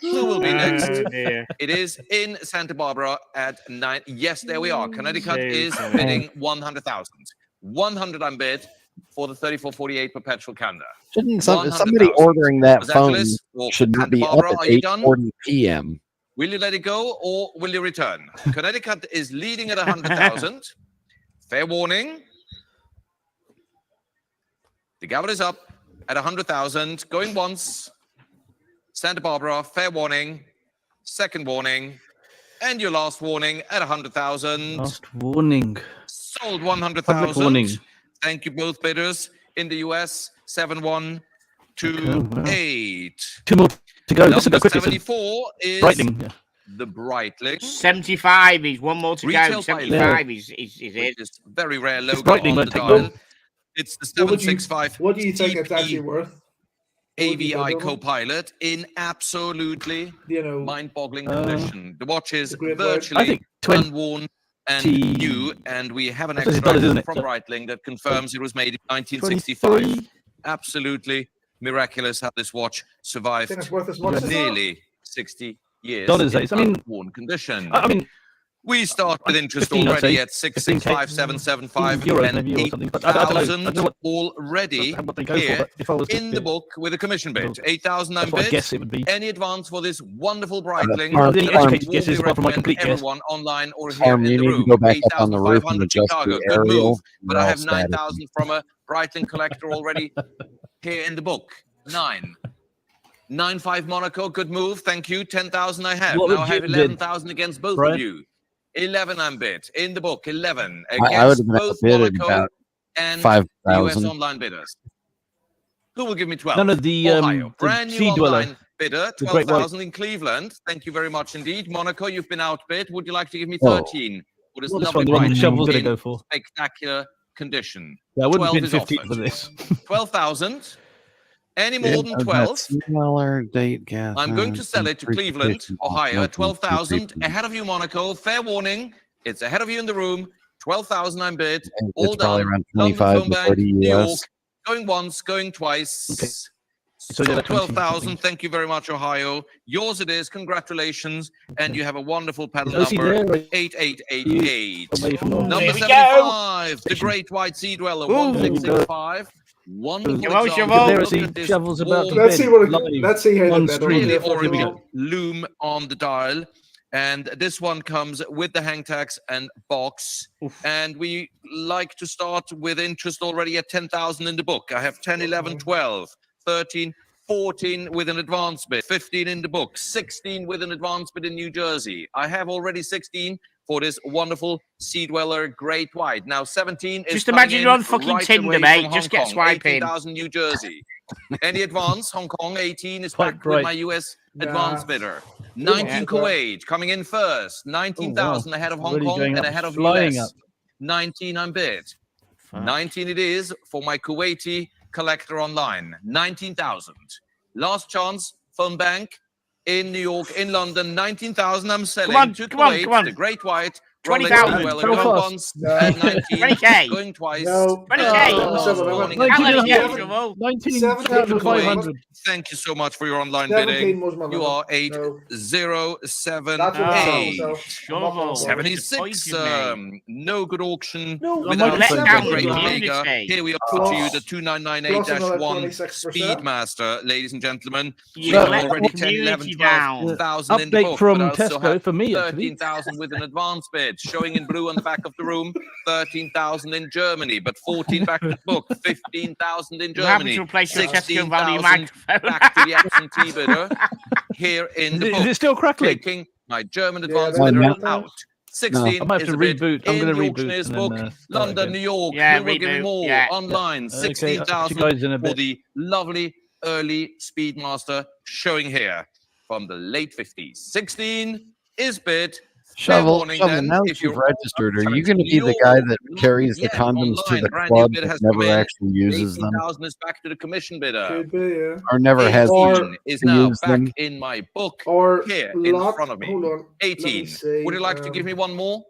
Who will be next? Oh, dear. It is in Santa Barbara at 9. Yes, there we are. Connecticut So is funny. bidding 100,000. 100 on bid for the 3448 perpetual calendar. Shouldn't somebody 100,000. ordering that Los phone Angeles or should not Santa be up Barbara, at are you done? 8:40 p.m. Will you let it go or will you return? Connecticut is leading at 100,000. Fair warning. The gavel is up at 100,000. Going once. Santa Barbara, fair warning. Second warning. And your last warning at 100,000. Last warning. Sold Public warning. 100,000. Thank you, both bidders. In the US, 7128. Two more to go. Let's go Number quickly. 74 is Brightening. Yeah. the Breitling. 75 is one more to Retail go. pilot. 75 is it. Which is very rare logo Brightening on the won't take dial. long. It's the What would you- 765 What do you think it's TP actually worth? AVI Copilot in absolutely You know, mind-boggling condition. The watch is a great word. I virtually think 20. unworn and new, and we have an That's $20, extract isn't it? from Breitling that confirms it was made in 1965. 23. Absolutely miraculous how this watch survived think it's worth as much as that? nearly 60 years Dollars, in I mean- unworn condition. I mean, We start with interest 15, I'd already say. at 665,775 Euros and maybe or something, but I don't know. I don't 8,000 know what already what they go for, here but if I was to in the bid, book with a commission bid. well, 8,000 I'm that's what I bid. guess it would be. Any advance for this wonderful Breitling? Farm- Any that I educated would guesses warmly apart from my recommend complete guess? everyone online or here Farm, in you the need to room. go back up on the roof and 8,500 adjust Chicago. the Good move. aerial. But You're I all have static. 9,000 from a Breitling collector already here in the book. 9. 9-5 Monaco. Good move. Thank you. 10,000 I have. What Now would I have you bid, 11,000 against both Brian? of you. 11 I'm bid in the book. 11 I would against have been both outbid at Monaco about and the US 5,000. online bidders. Who will give me 12? No, no, the Ohio. Brand new Sea Dweller, online bidder, the Great White. 12,000 in Cleveland. Thank you very much indeed. Monaco, you've been outbid. Would you like to give me Oh. 13 for this Well, this lovely one, the one bright the shovel's going to in go for. spectacular condition? Yeah, I wouldn't 12 bid is 15 offered. for this. 12,000. Any more than 12? Date gas. I'm going to sell it to Cleveland, Ohio, at 12,000. Ahead of you, Monaco. Fair warning. It's ahead of you in the room. 12,000 I'm bid. All It's probably done. around London 25 Phone to Bank, 30 New York. US. Going once, going twice. Okay. So So yeah, 12,000. Thank you very much, Ohio. Yours it is. Congratulations. And you have a wonderful paddle Is OC number, there? 8888. Away from all. Number Here we go. 75, the Great White Sea Dweller, Ooh. 1665. Wonderful Come on, example. Shovel. There, Look see, at this Shovel's about to warm, Let's see what it, live let's see how on that stream. really for orange Joel. loom on the dial. And this one comes with the hang tags and box. And we like to start with interest already at 10,000 in the book. I have 10, 11, 12, 13, 14 with an advance bid, 15 in the book, 16 with an advance bid in New Jersey. I have already 16 for this wonderful Sea Dweller Great White. Now 17 is Just coming imagine in you're on fucking right Tinder, away mate. from Just Hong get Kong, swiping. 18,000 New Jersey. Any advance? Hong Kong 18 is Quite back with bright. my US Nah. advance bidder. 19 Yeah. Kuwait coming in first. 19,000 ahead of Hong Already Kong going and up, ahead of flying US. up. 19 I'm bid. 19 it is for my Kuwaiti collector online. 19,000. Last chance, phone bank in New York, in London. 19,000 I'm selling on, to come on, Kuwait, come on. the Great White. 20,000. Well, Go going fast. once No. at 19, 20K. going twice. No. 20K. Oh, Morning. 19 How and a much half. you Shovel? 19,500. Thank you so much for your online bidding. 17 was my You limit. are No. 807 That's what I said, 8. so I'm not Shovel. gonna bother. 76, Disappointed me. no good auction No, without let the down great the Omega. community. Here we are Plus- to you, the plus another 2998-1 26%. Speedmaster, ladies and gentlemen. You We have let the already 10, 11, community down. 12,000 in the Update book, from but I also Tesco have for me, actually. 13,000 with an advance bid, showing in blue on the back of the room, 13,000 in Germany, but 14 back to the book, 15,000 in We're happy Germany, to replace your Tesco value 16,000 microphone. back to the absentee bidder here in the Is book. it still crackling? Taking my German Yeah, advance that's bidder right. out. 16 I might have is to a bid reboot. I'm in going to the reboot auctioneer's and book. then start London, again. New York. Yeah, Who will give me reboot, more? yeah. Online, Okay, I'll catch you 16,000 guys in a for bit. the lovely early Speedmaster showing here from the late 50s. 16 is bid. Fair Shovel, warning Shovel, then, now if that you've you're registered, are you Sorry, going to be the you're guy that not carries the yet condoms to online. the Brand new club bid but has come never in. actually uses them? 18,000 is back to the commission bidder. Could be, yeah. Or never has 18 to is now use back them? in my book Or here in lot, front of me. hold on. Let me 18. see, Would you like to give me one more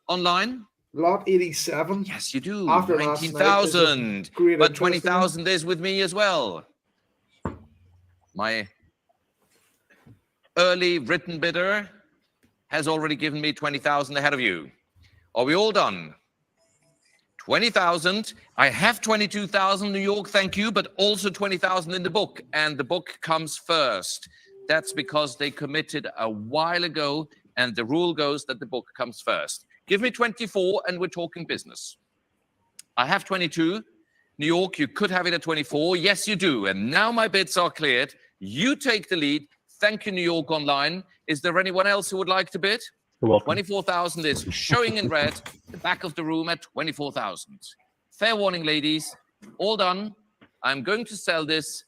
online? Lot 87. Yes, you do. After last night is a 19,000. great But interest 20,000 is with me as well. My early written bidder has already given me 20,000 ahead of you. Are we all done? 20,000. I have 22,000 New York, thank you, but also 20,000 in the book. And the book comes first. That's because they committed a while ago, and the rule goes that the book comes first. Give me 24, and we're talking business. I have 22. New York, you could have it at 24. Yes, you do. And now my bids are cleared. You take the lead. Thank you, New York Online. Is there anyone else who would like to bid? You're welcome. 24,000 is showing in red, the back of the room at 24,000. Fair warning, ladies. All done. I'm going to sell this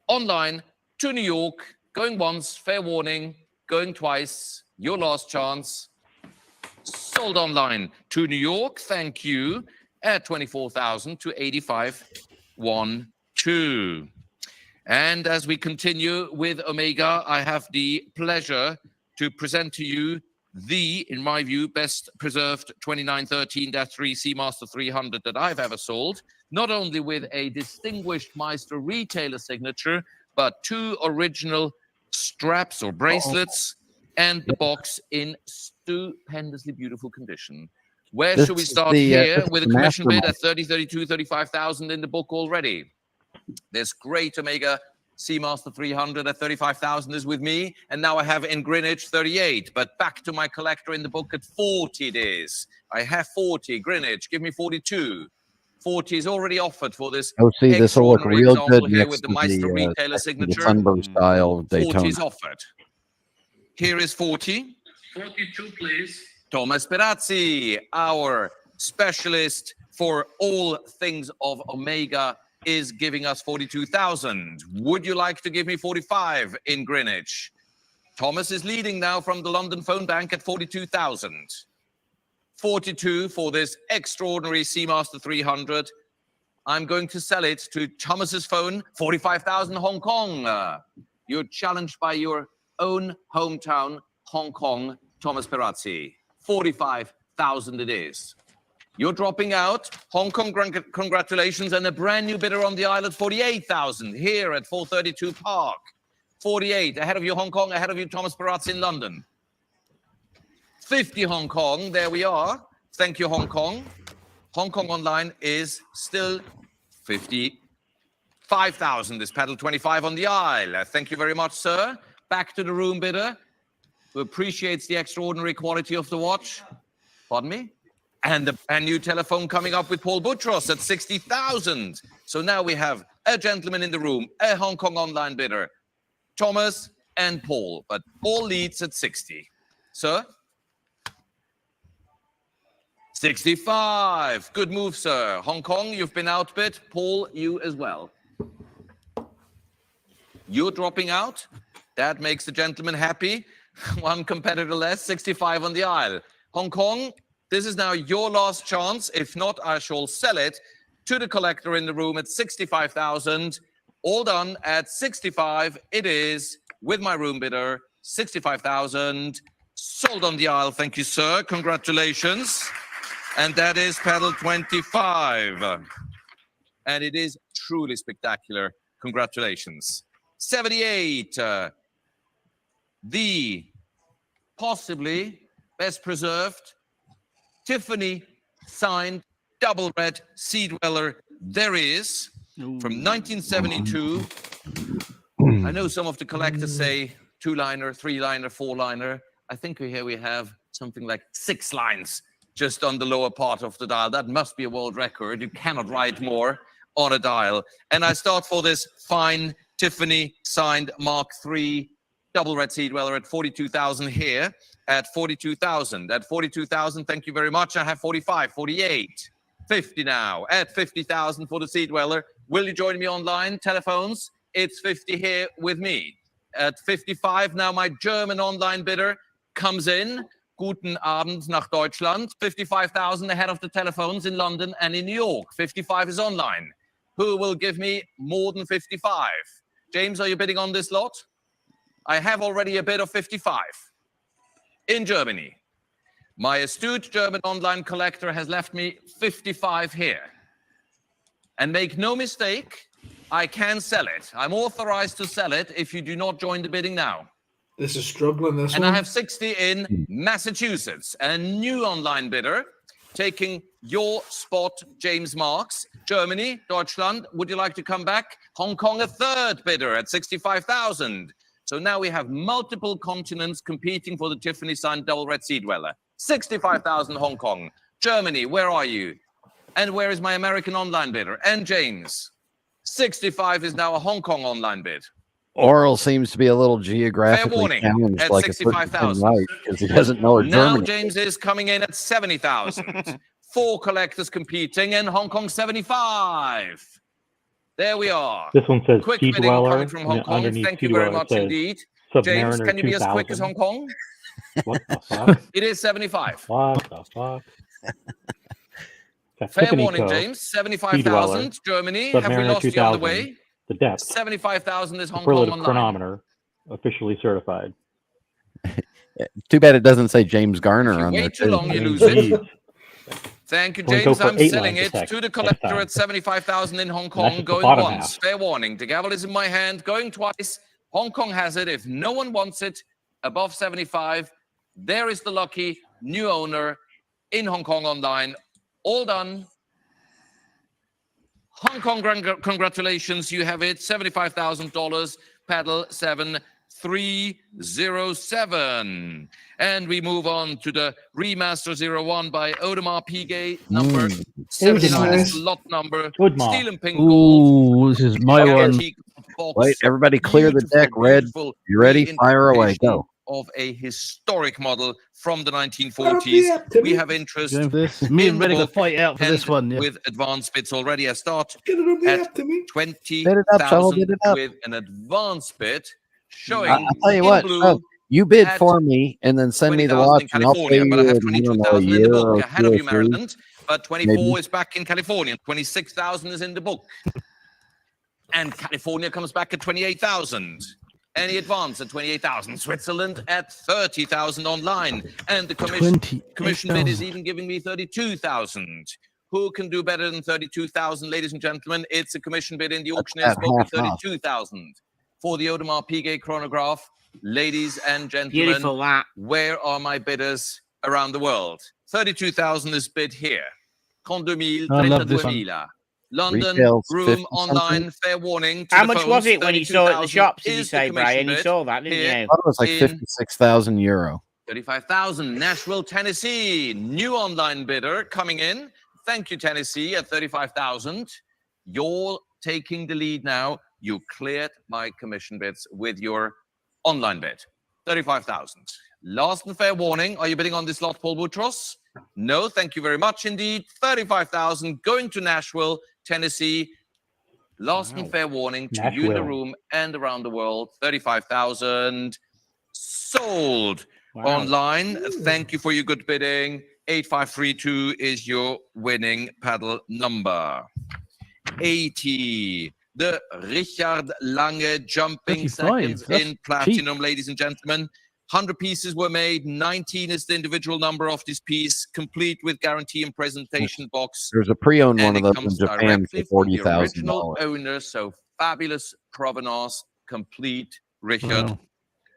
online to New York. Going once, fair warning. Going twice, your last chance. Sold online to New York. Thank you. At 24,000 to 85,112. And as we continue with Omega, I have the pleasure to present to you the, in my view, best preserved 2913-3 Seamaster 300 that I've ever sold, not only with a distinguished Meister retailer signature, but 2 original straps or bracelets and the box in stupendously beautiful condition. Where This should we is start the, here this is with a the commission bid mastermind. at 30, 32, 35,000 in the book already? This great Omega Seamaster 300 at 35,000 is with me, and now I have in Greenwich 38, but back to my collector in the book at 40 it is. I have 40, Greenwich, give me 42. 40 is already offered for this Oh, see, this will look extraordinary real example good here next with the to Meister retailer the signature. Sunburst style 40 Daytona. is offered. Here is 40. 42, please. Thomas Perazzi, our specialist for all things of Omega, is giving us 42,000. Would you like to give me 45 in Greenwich? Thomas is leading now from the London phone bank at 42,000. 42 for this extraordinary Seamaster 300. I'm going to sell it to Thomas's phone, 45,000 Hong Kong. You're challenged by your own hometown, Hong Kong, Thomas Perazzi. 45,000 it is. You're dropping out. Hong Kong, congratulations, and a brand new bidder on the aisle at 48,000 here at 432 Park. 48, ahead of you, Hong Kong, ahead of you, Thomas Perazzi in London. 50 Hong Kong, there we are. Thank you, Hong Kong. Hong Kong online is still 55,000. This paddle 25 on the aisle. Thank you very much, sir. Back to the room bidder, who appreciates the extraordinary quality of the watch. Pardon me? And the brand new telephone coming up with Paul Boutros at 60,000. So now we have a gentleman in the room, a Hong Kong online bidder, Thomas and Paul, but all leads at 60. Sir? 65. Good move, sir. Hong Kong, you've been outbid. Paul, you as well. You're dropping out. That makes the gentleman happy. One competitor less, 65 on the aisle. Hong Kong, this is now your last chance. If not, I shall sell it to the collector in the room at 65,000. All done at 65. It is with my room bidder, 65,000. Sold on the aisle. Thank you, sir. Congratulations. And that is paddle 25. And it is truly spectacular. Congratulations. 78. The possibly best preserved Tiffany signed double red sea dweller there is from 1972. I know some of the collectors say 2-liner, 3-liner, 4-liner. I think here we have something like 6 lines just on the lower part of the dial. That must be a world record. You cannot write more on a dial. And I start for this fine Tiffany signed Mark III double red sea dweller at 42,000 here. At 42,000. At 42,000, thank you very much. I have 45, 48, 50 now. At 50,000 for the sea dweller. Will you join me online? Telephones. It's 50 here with me. At 55, now my German online bidder comes in. Guten Abend nach Deutschland. 55,000 ahead of the telephones in London and in New York. 55 is online. Who will give me more than 55? James, are you bidding on this lot? I have already a bid of 55. In Germany. My astute German online collector has left me 55 here. And make no mistake, I can sell it. I'm authorized to sell it if you do not join the bidding now. This is struggling, this and one. I have 60 in Massachusetts. A new online bidder taking your spot, James Marks. Germany, Deutschland, would you like to come back? Hong Kong, a third bidder at 65,000. So now we have multiple continents competing for the Tiffany signed double red sea dweller. 65,000 Hong Kong. Germany, where are you? And where is my American online bidder? And James. 65 is now a Hong Kong online bid. Oral seems to be a little geographically challenged, at like 65,000. right, because he doesn't know where Now Germany James is coming in at 70,000. 4 collectors competing, and Hong Kong 75. There we are. This one says quick Sea bidding Dweller, coming from Hong and Kong. underneath Thank Sea you very Dweller it much says indeed. Submariner James, can you be as quick 2000. as Hong Kong? What the fuck? It is 75. What the fuck? Fair Tiffany warning, Co. James. Sea Dweller, 75,000. Germany, have we Submariner lost you on the 2000. way? The depth. 75,000 is Hong Kong Superlative online. chronometer, officially certified. Too bad it doesn't say James Garner on there. Wait too long, you lose it. Thank you, Can we go James. for I'm 8 selling lines it a sec to the next collector time? at 75,000 in Hong that's Kong, just the going bottom once. half. Fair warning. The gavel is in my hand, going twice. Hong Kong has it. If no one wants it above 75, There is the lucky new owner in Hong Kong online. All done. Hong Kong, congratulations. You have it. $75,000, paddle 7307. And we move on to the Remaster 01 by Audemars Piguet. Number 79 is the lot number. Steel and pink gold. Ooh, this is my one. Wait, everybody clear the deck. Red, you ready? Fire away. Go. Of a historic model from the 1940s. We have interest. Me and Red are going to fight out for this one. Yeah. With advanced bids already. I start at 20,000 with an advanced bid showing. I'll tell you what. You bid for me and then send me the watch and I'll pay you but I have 22,000 in the book ahead of you, 3. Maryland. But 24 Maybe. is back in California. 26,000 is in the book. And California comes back at 28,000. Any advance at 28,000. Switzerland at 30,000 online. And the commission bid is even giving me 32,000. Who can do better than 32,000, ladies and gentlemen? It's a commission bid in the auctioneer's book at 32,000 for the Audemars Piguet chronograph. Ladies and gentlemen, beautiful that. Where are my bidders around the world? 32,000 is bid here. Compte 2000, 32,000. London, Retail's room, online, fair warning. How much was it when you saw it at the shops, did you say, Brian? You saw that, didn't you? I thought it was like 56,000 euro. 35,000. Nashville, Tennessee. New online bidder coming in. Thank you, Tennessee, at 35,000. You're taking the lead now. You cleared my commission bids with your online bid. 35,000. Last and fair warning. Are you bidding on this lot, Paul Boutros? No, thank you very much indeed. 35,000 going to Nashville, Tennessee. Last and fair warning to you in the room and around the world. 35,000 sold online. Thank you for your good bidding. 8532 is your winning paddle number. 80. The Richard Lange jumping seconds in platinum, ladies and gentlemen. 100 pieces were made. 19 is the individual number of this piece, complete with guarantee and presentation box. There's a pre-owned one of those in Japan for $40,000. Original owner, so fabulous provenance, complete Richard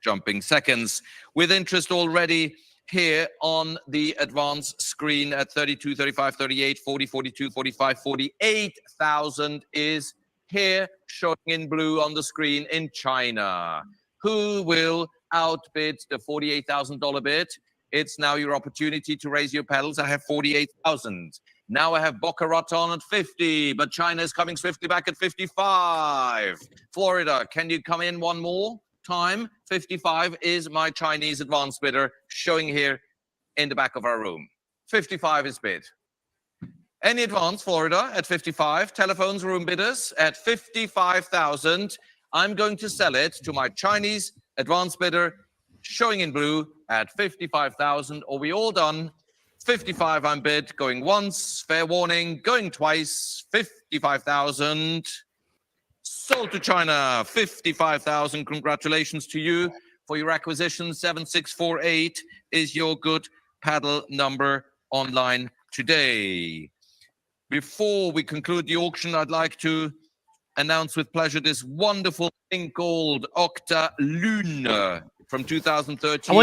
jumping seconds. With interest already here on the advanced screen at 32, 35, 38, 40, 42, 45, 48,000 is here showing in blue on the screen in China. Who will outbid the $48,000 bid? It's now your opportunity to raise your pedals. I have 48,000. Now I have Boca Raton at 50, but China is coming swiftly back at 55. Florida, can you come in one more time? 55 is my Chinese advanced bidder showing here in the back of our room. 55 is bid. Any advance, Florida, at 55. Telephones, room bidders at 55,000. I'm going to sell it to my Chinese advanced bidder showing in blue at 55,000. Are we all done? 55 I'm bid, going once, fair warning, going twice, 55,000. Sold to China, 55,000. Congratulations to you for your acquisition. 7648 is your good paddle number online today. Before we conclude the auction, I'd like to announce with pleasure this wonderful pink gold Octa Lune from 2013. I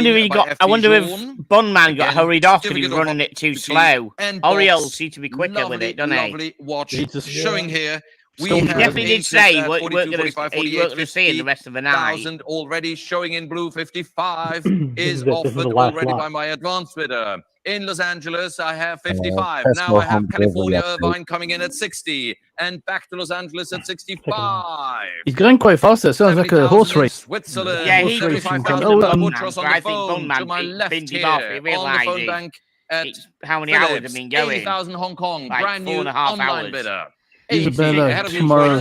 wonder if Bondman got hurried off because he was running it too slow. Oriole seemed to be quicker with it, doesn't he? Lovely watch showing here. He definitely did say he weren't going to see in the rest of the night. Already showing in blue. 55 is offered already by my advanced bidder. In Los Angeles, I have 55. Now I have California Irvine coming in at 60. And back to Los Angeles at 65. He's going quite fast. It sounds like a horse race. Switzerland. Yeah, he's 35,000. Butros on the phone to my left here. On the phone bank at how many hours have been going? 80,000 Hong Kong. Like brand new 4.5 online hours. bidder. Tomorrow.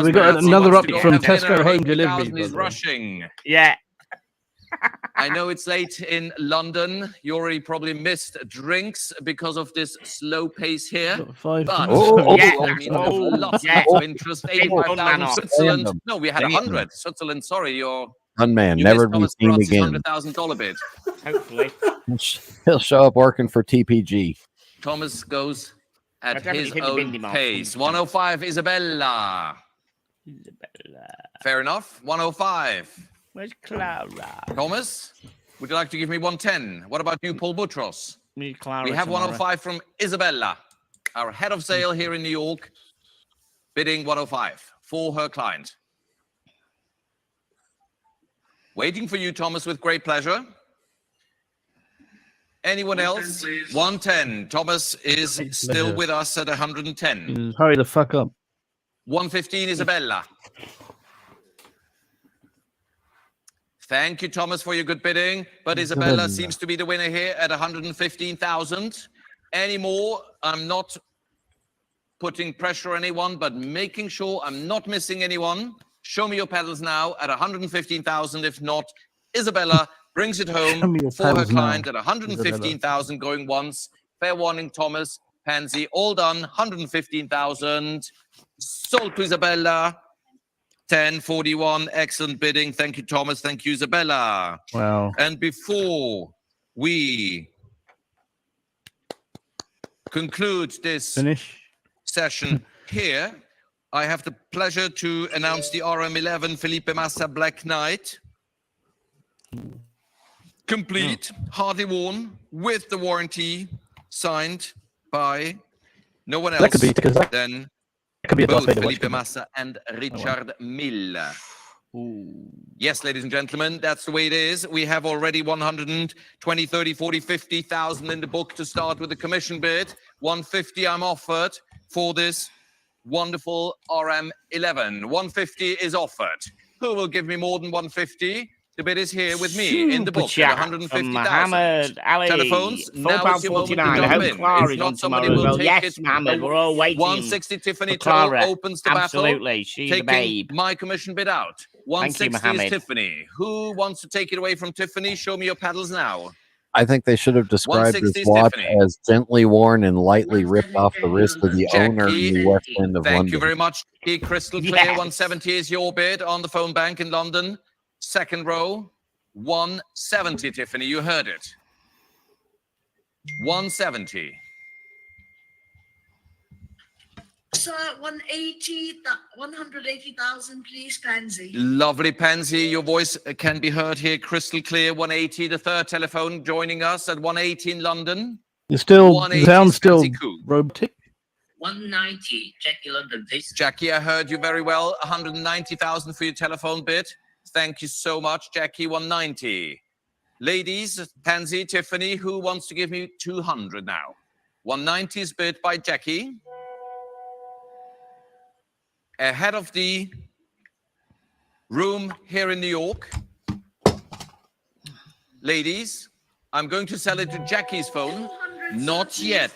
We got another update from Tesco home delivery. Is rushing. Yeah. I know it's late in London. You already probably missed drinks because of this slow pace here. But lots of interest. 85,000 Switzerland. No, we had 100. Switzerland, sorry, you're unmanned. Never be seen again. $100,000 bid. Hopefully. He'll show up working for TPG. Thomas goes at his own pace. 105, Isabella. Fair enough. 105. Where's Clara? Thomas? Would you like to give me 110? What about you, Paul Butros? Me, Clara, We have tomorrow. 105 from Isabella, our head of sale here in New York, bidding 105 for her client. Waiting for you, Thomas, with great pleasure. Anyone else? 110. Thomas is still with us at 110. Hurry the fuck up. 115, Isabella. Thank you, Thomas, for your good bidding. But Isabella seems to be the winner here at 115,000. Any more? I'm not putting pressure on anyone, but making sure I'm not missing anyone. Show me your pedals now at 115,000. If not, Isabella brings it home for her client at 115,000 going once. Fair warning, Thomas, Pansy, all done. 115,000. Sold to Isabella. 1041, excellent bidding. Thank you, Thomas. Thank you, Isabella. Wow. And before we conclude this session here, I have the pleasure to announce the RM11 Felipe Massa Black Knight. Complete, hardly worn, with the warranty, signed by no one else than both Felipe Massa and Richard Mille. Yes, ladies and gentlemen, that's the way it is. We have already 120, 30, 40, 50,000 in the book to start with the commission bid. 150 I'm offered for this wonderful RM11. 150 is offered. Who will give me more than 150? The bid is here with me in the book at 150,000. Telephones, now it's your moment to jump in. If not, somebody will take it. Mohammed, we're all waiting. 160, Tiffany for Clara. Toe opens the Absolutely, battle. she's taking the babe. my commission bid out. 160 is Tiffany. Who wants to take it away from Tiffany? Show me your pedals now. I think they should have described this 160 watch Tiffany. as gently worn and lightly ripped off the wrist of the owner in the West End of Thank London. you very much. Crystal clear. 170 is your bid on the phone bank in London. Second row. 170, Tiffany. You heard it. 170. Sir, 180,000, please, Pansy. Lovely, Pansy. Your voice can be heard here crystal clear. 180, the third telephone joining us at 180 in London. It still 180 sounds still Pansy Coup. robotic. 190, Jackie London, please. Jackie, I heard you very well. 190,000 for your telephone bid. Thank you so much, Jackie. 190. Ladies, Pansy, Tiffany, who wants to give me 200 now? 190 is bid by Jackie. Ahead of the room here in New York. Ladies, I'm going to sell it to Jackie's phone. Not yet.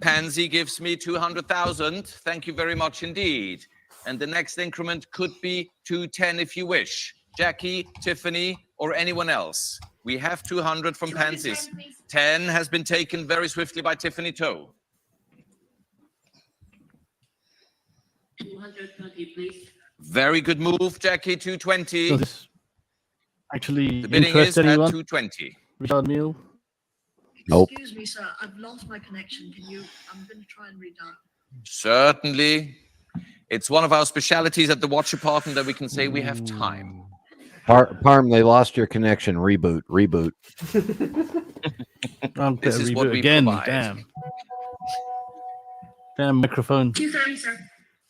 Pansy gives me 200,000. Thank you very much indeed. And the next increment could be 210 if you wish. Jackie, Tiffany, or anyone else. We have 200 from Pansy's. 10 has been taken very swiftly by Tiffany Toe. 220, please. Very good move, Jackie. 220. Does this actually The bidding interest is at anyone? 220. Richard Mille? Nope. Excuse me, sir. I've lost my connection. Can you? I'm going to try and redial. Certainly. It's one of our specialities at the watch department that we can say we have time. Parm, they lost your connection. Reboot. This is what we again. provide. Damn microphone. 230, sir.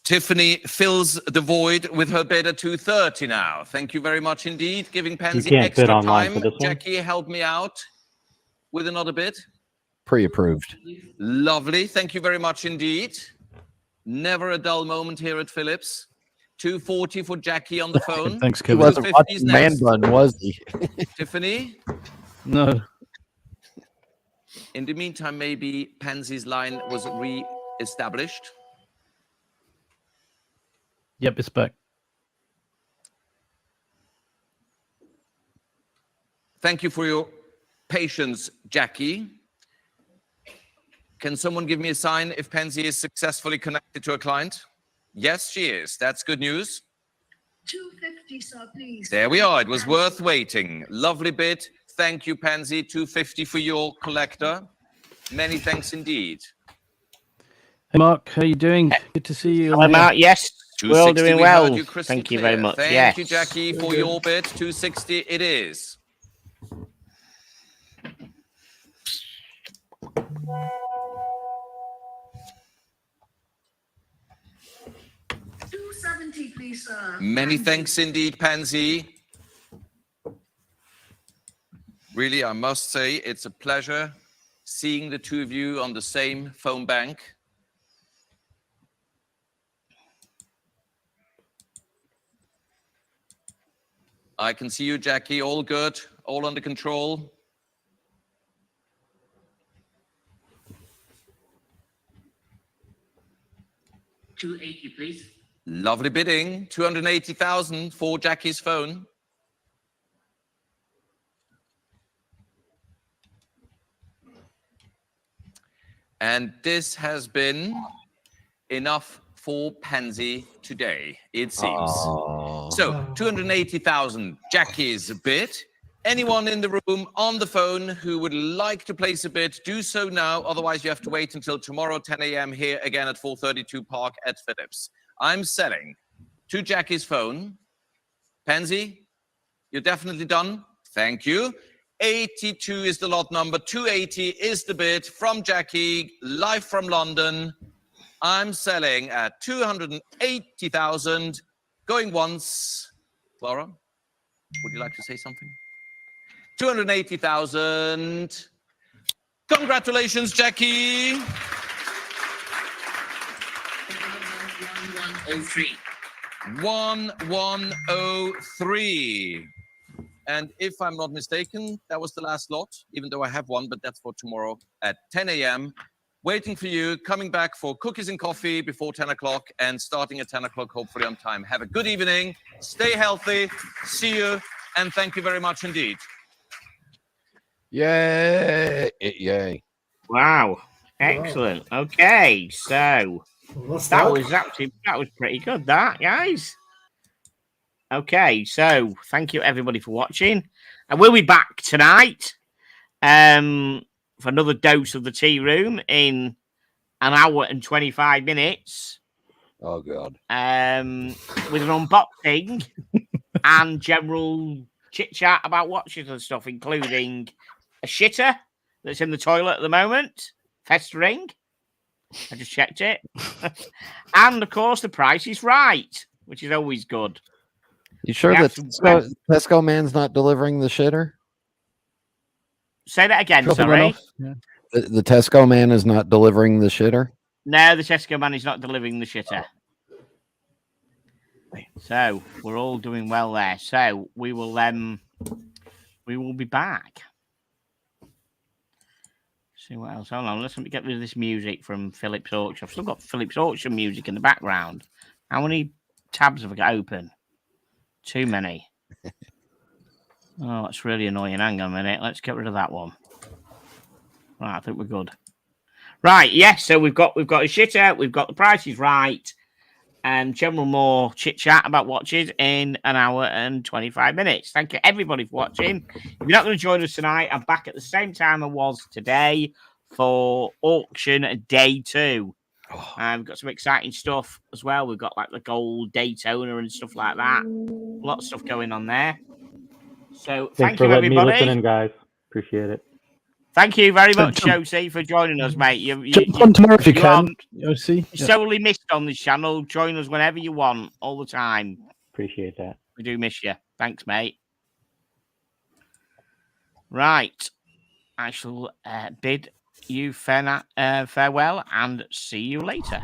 Tiffany fills the void with her bid at 230 now. Thank you very much indeed. Giving Pansy can't extra bid online time. for this one? Jackie, help me out with another bid. Pre-approved. Lovely. Thank you very much indeed. Never a dull moment here at Phillips. 240 for Jackie on the phone. Thanks, He Kevin. wasn't 250 watching is Man next. Bun, was he? Tiffany. No. In the meantime, maybe Pansy's line was re-established. Yep, it's back. Thank you for your patience, Jackie. Can someone give me a sign if Pansy is successfully connected to a client? Yes, she is. That's good news. 250, sir, please. There we are. It was worth waiting. Lovely bid. Thank you, Pansy. 250 for your collector. Many thanks indeed. Hey, Mark, how you doing? Good to see you. Hello, Mark. Yes, we're all 260, doing we heard well. you crystal Thank you clear. very much. Thank Yes. you, Jackie, for your bid. 260 it is. $270, please, sir. Many thanks indeed, Pansy. Really, I must say, it's a pleasure seeing the two of you on the same phone bank. I can see you, Jackie. All good, all under control. $280, please. Lovely bidding. 280,000 for Jackie's phone. And this has been enough for Pansy today, it seems. So 280,000, Jackie's bid. Anyone in the room on the phone who would like to place a bid, do so now. Otherwise, you have to wait until tomorrow, 10 a.m. here again at 432 Park at Phillips. I'm selling to Jackie's phone. Pansy, you're definitely done. Thank you. 82 is the lot number. 280 is the bid from Jackie, live from London. I'm selling at 280,000. Going once. Laura, would you like to say something? 280,000. Congratulations, Jackie. 1103. 1103. And if I'm not mistaken, that was the last lot, even though I have one, but that's for tomorrow at 10 a.m. Waiting for you, coming back for cookies and coffee before 10 o'clock and starting at 10 o'clock, hopefully on time. Have a good evening. Stay healthy. See you. And thank you very much indeed. Yay. Yay. Wow. Excellent. Okay, so that was pretty good, that, guys. Okay, so thank you everybody for watching, and we'll be back tonight for another dose of the tea room in an hour and 25 minutes. Oh God! With an unboxing and general chit chat about watches and stuff, including a shitter that's in the toilet at the moment, festering. I just checked it, and of course, the Price is Right, which is always good. You sure that Tesco man's not delivering the shitter? Say that again, sorry. Yeah. The Tesco man is not delivering the shitter? No, the Tesco man is not delivering the shitter. So we're all doing well there. So we will be back. See what else. Hold on, let me get rid of this music from Phillips Auction. I've still got Phillips Auction music in the background. How many tabs have I got open? Too many. Oh, that's really annoying. Hang on a minute. Let's get rid of that one. Right, I think we're good. Right, yes. So we've got a shitter. We've got the Price is Right, and general more chit chat about watches in an hour and 25 minutes. Thank you everybody for watching. If you're not going to join us tonight, I'm back at the same time I was today for auction day 2. We've got some exciting stuff as well. We've got like the gold Daytona and stuff like that. A lot of stuff going on there. So Thanks thank you, letting everybody. me listen in, guys. Appreciate it. Thank you very much, Josie, for joining us, mate. Jump on tomorrow if you can. You're solely missed on this channel. Join us whenever you want, all the time. Appreciate that. We do miss you. Thanks, mate. Right. I shall bid you farewell and see you later.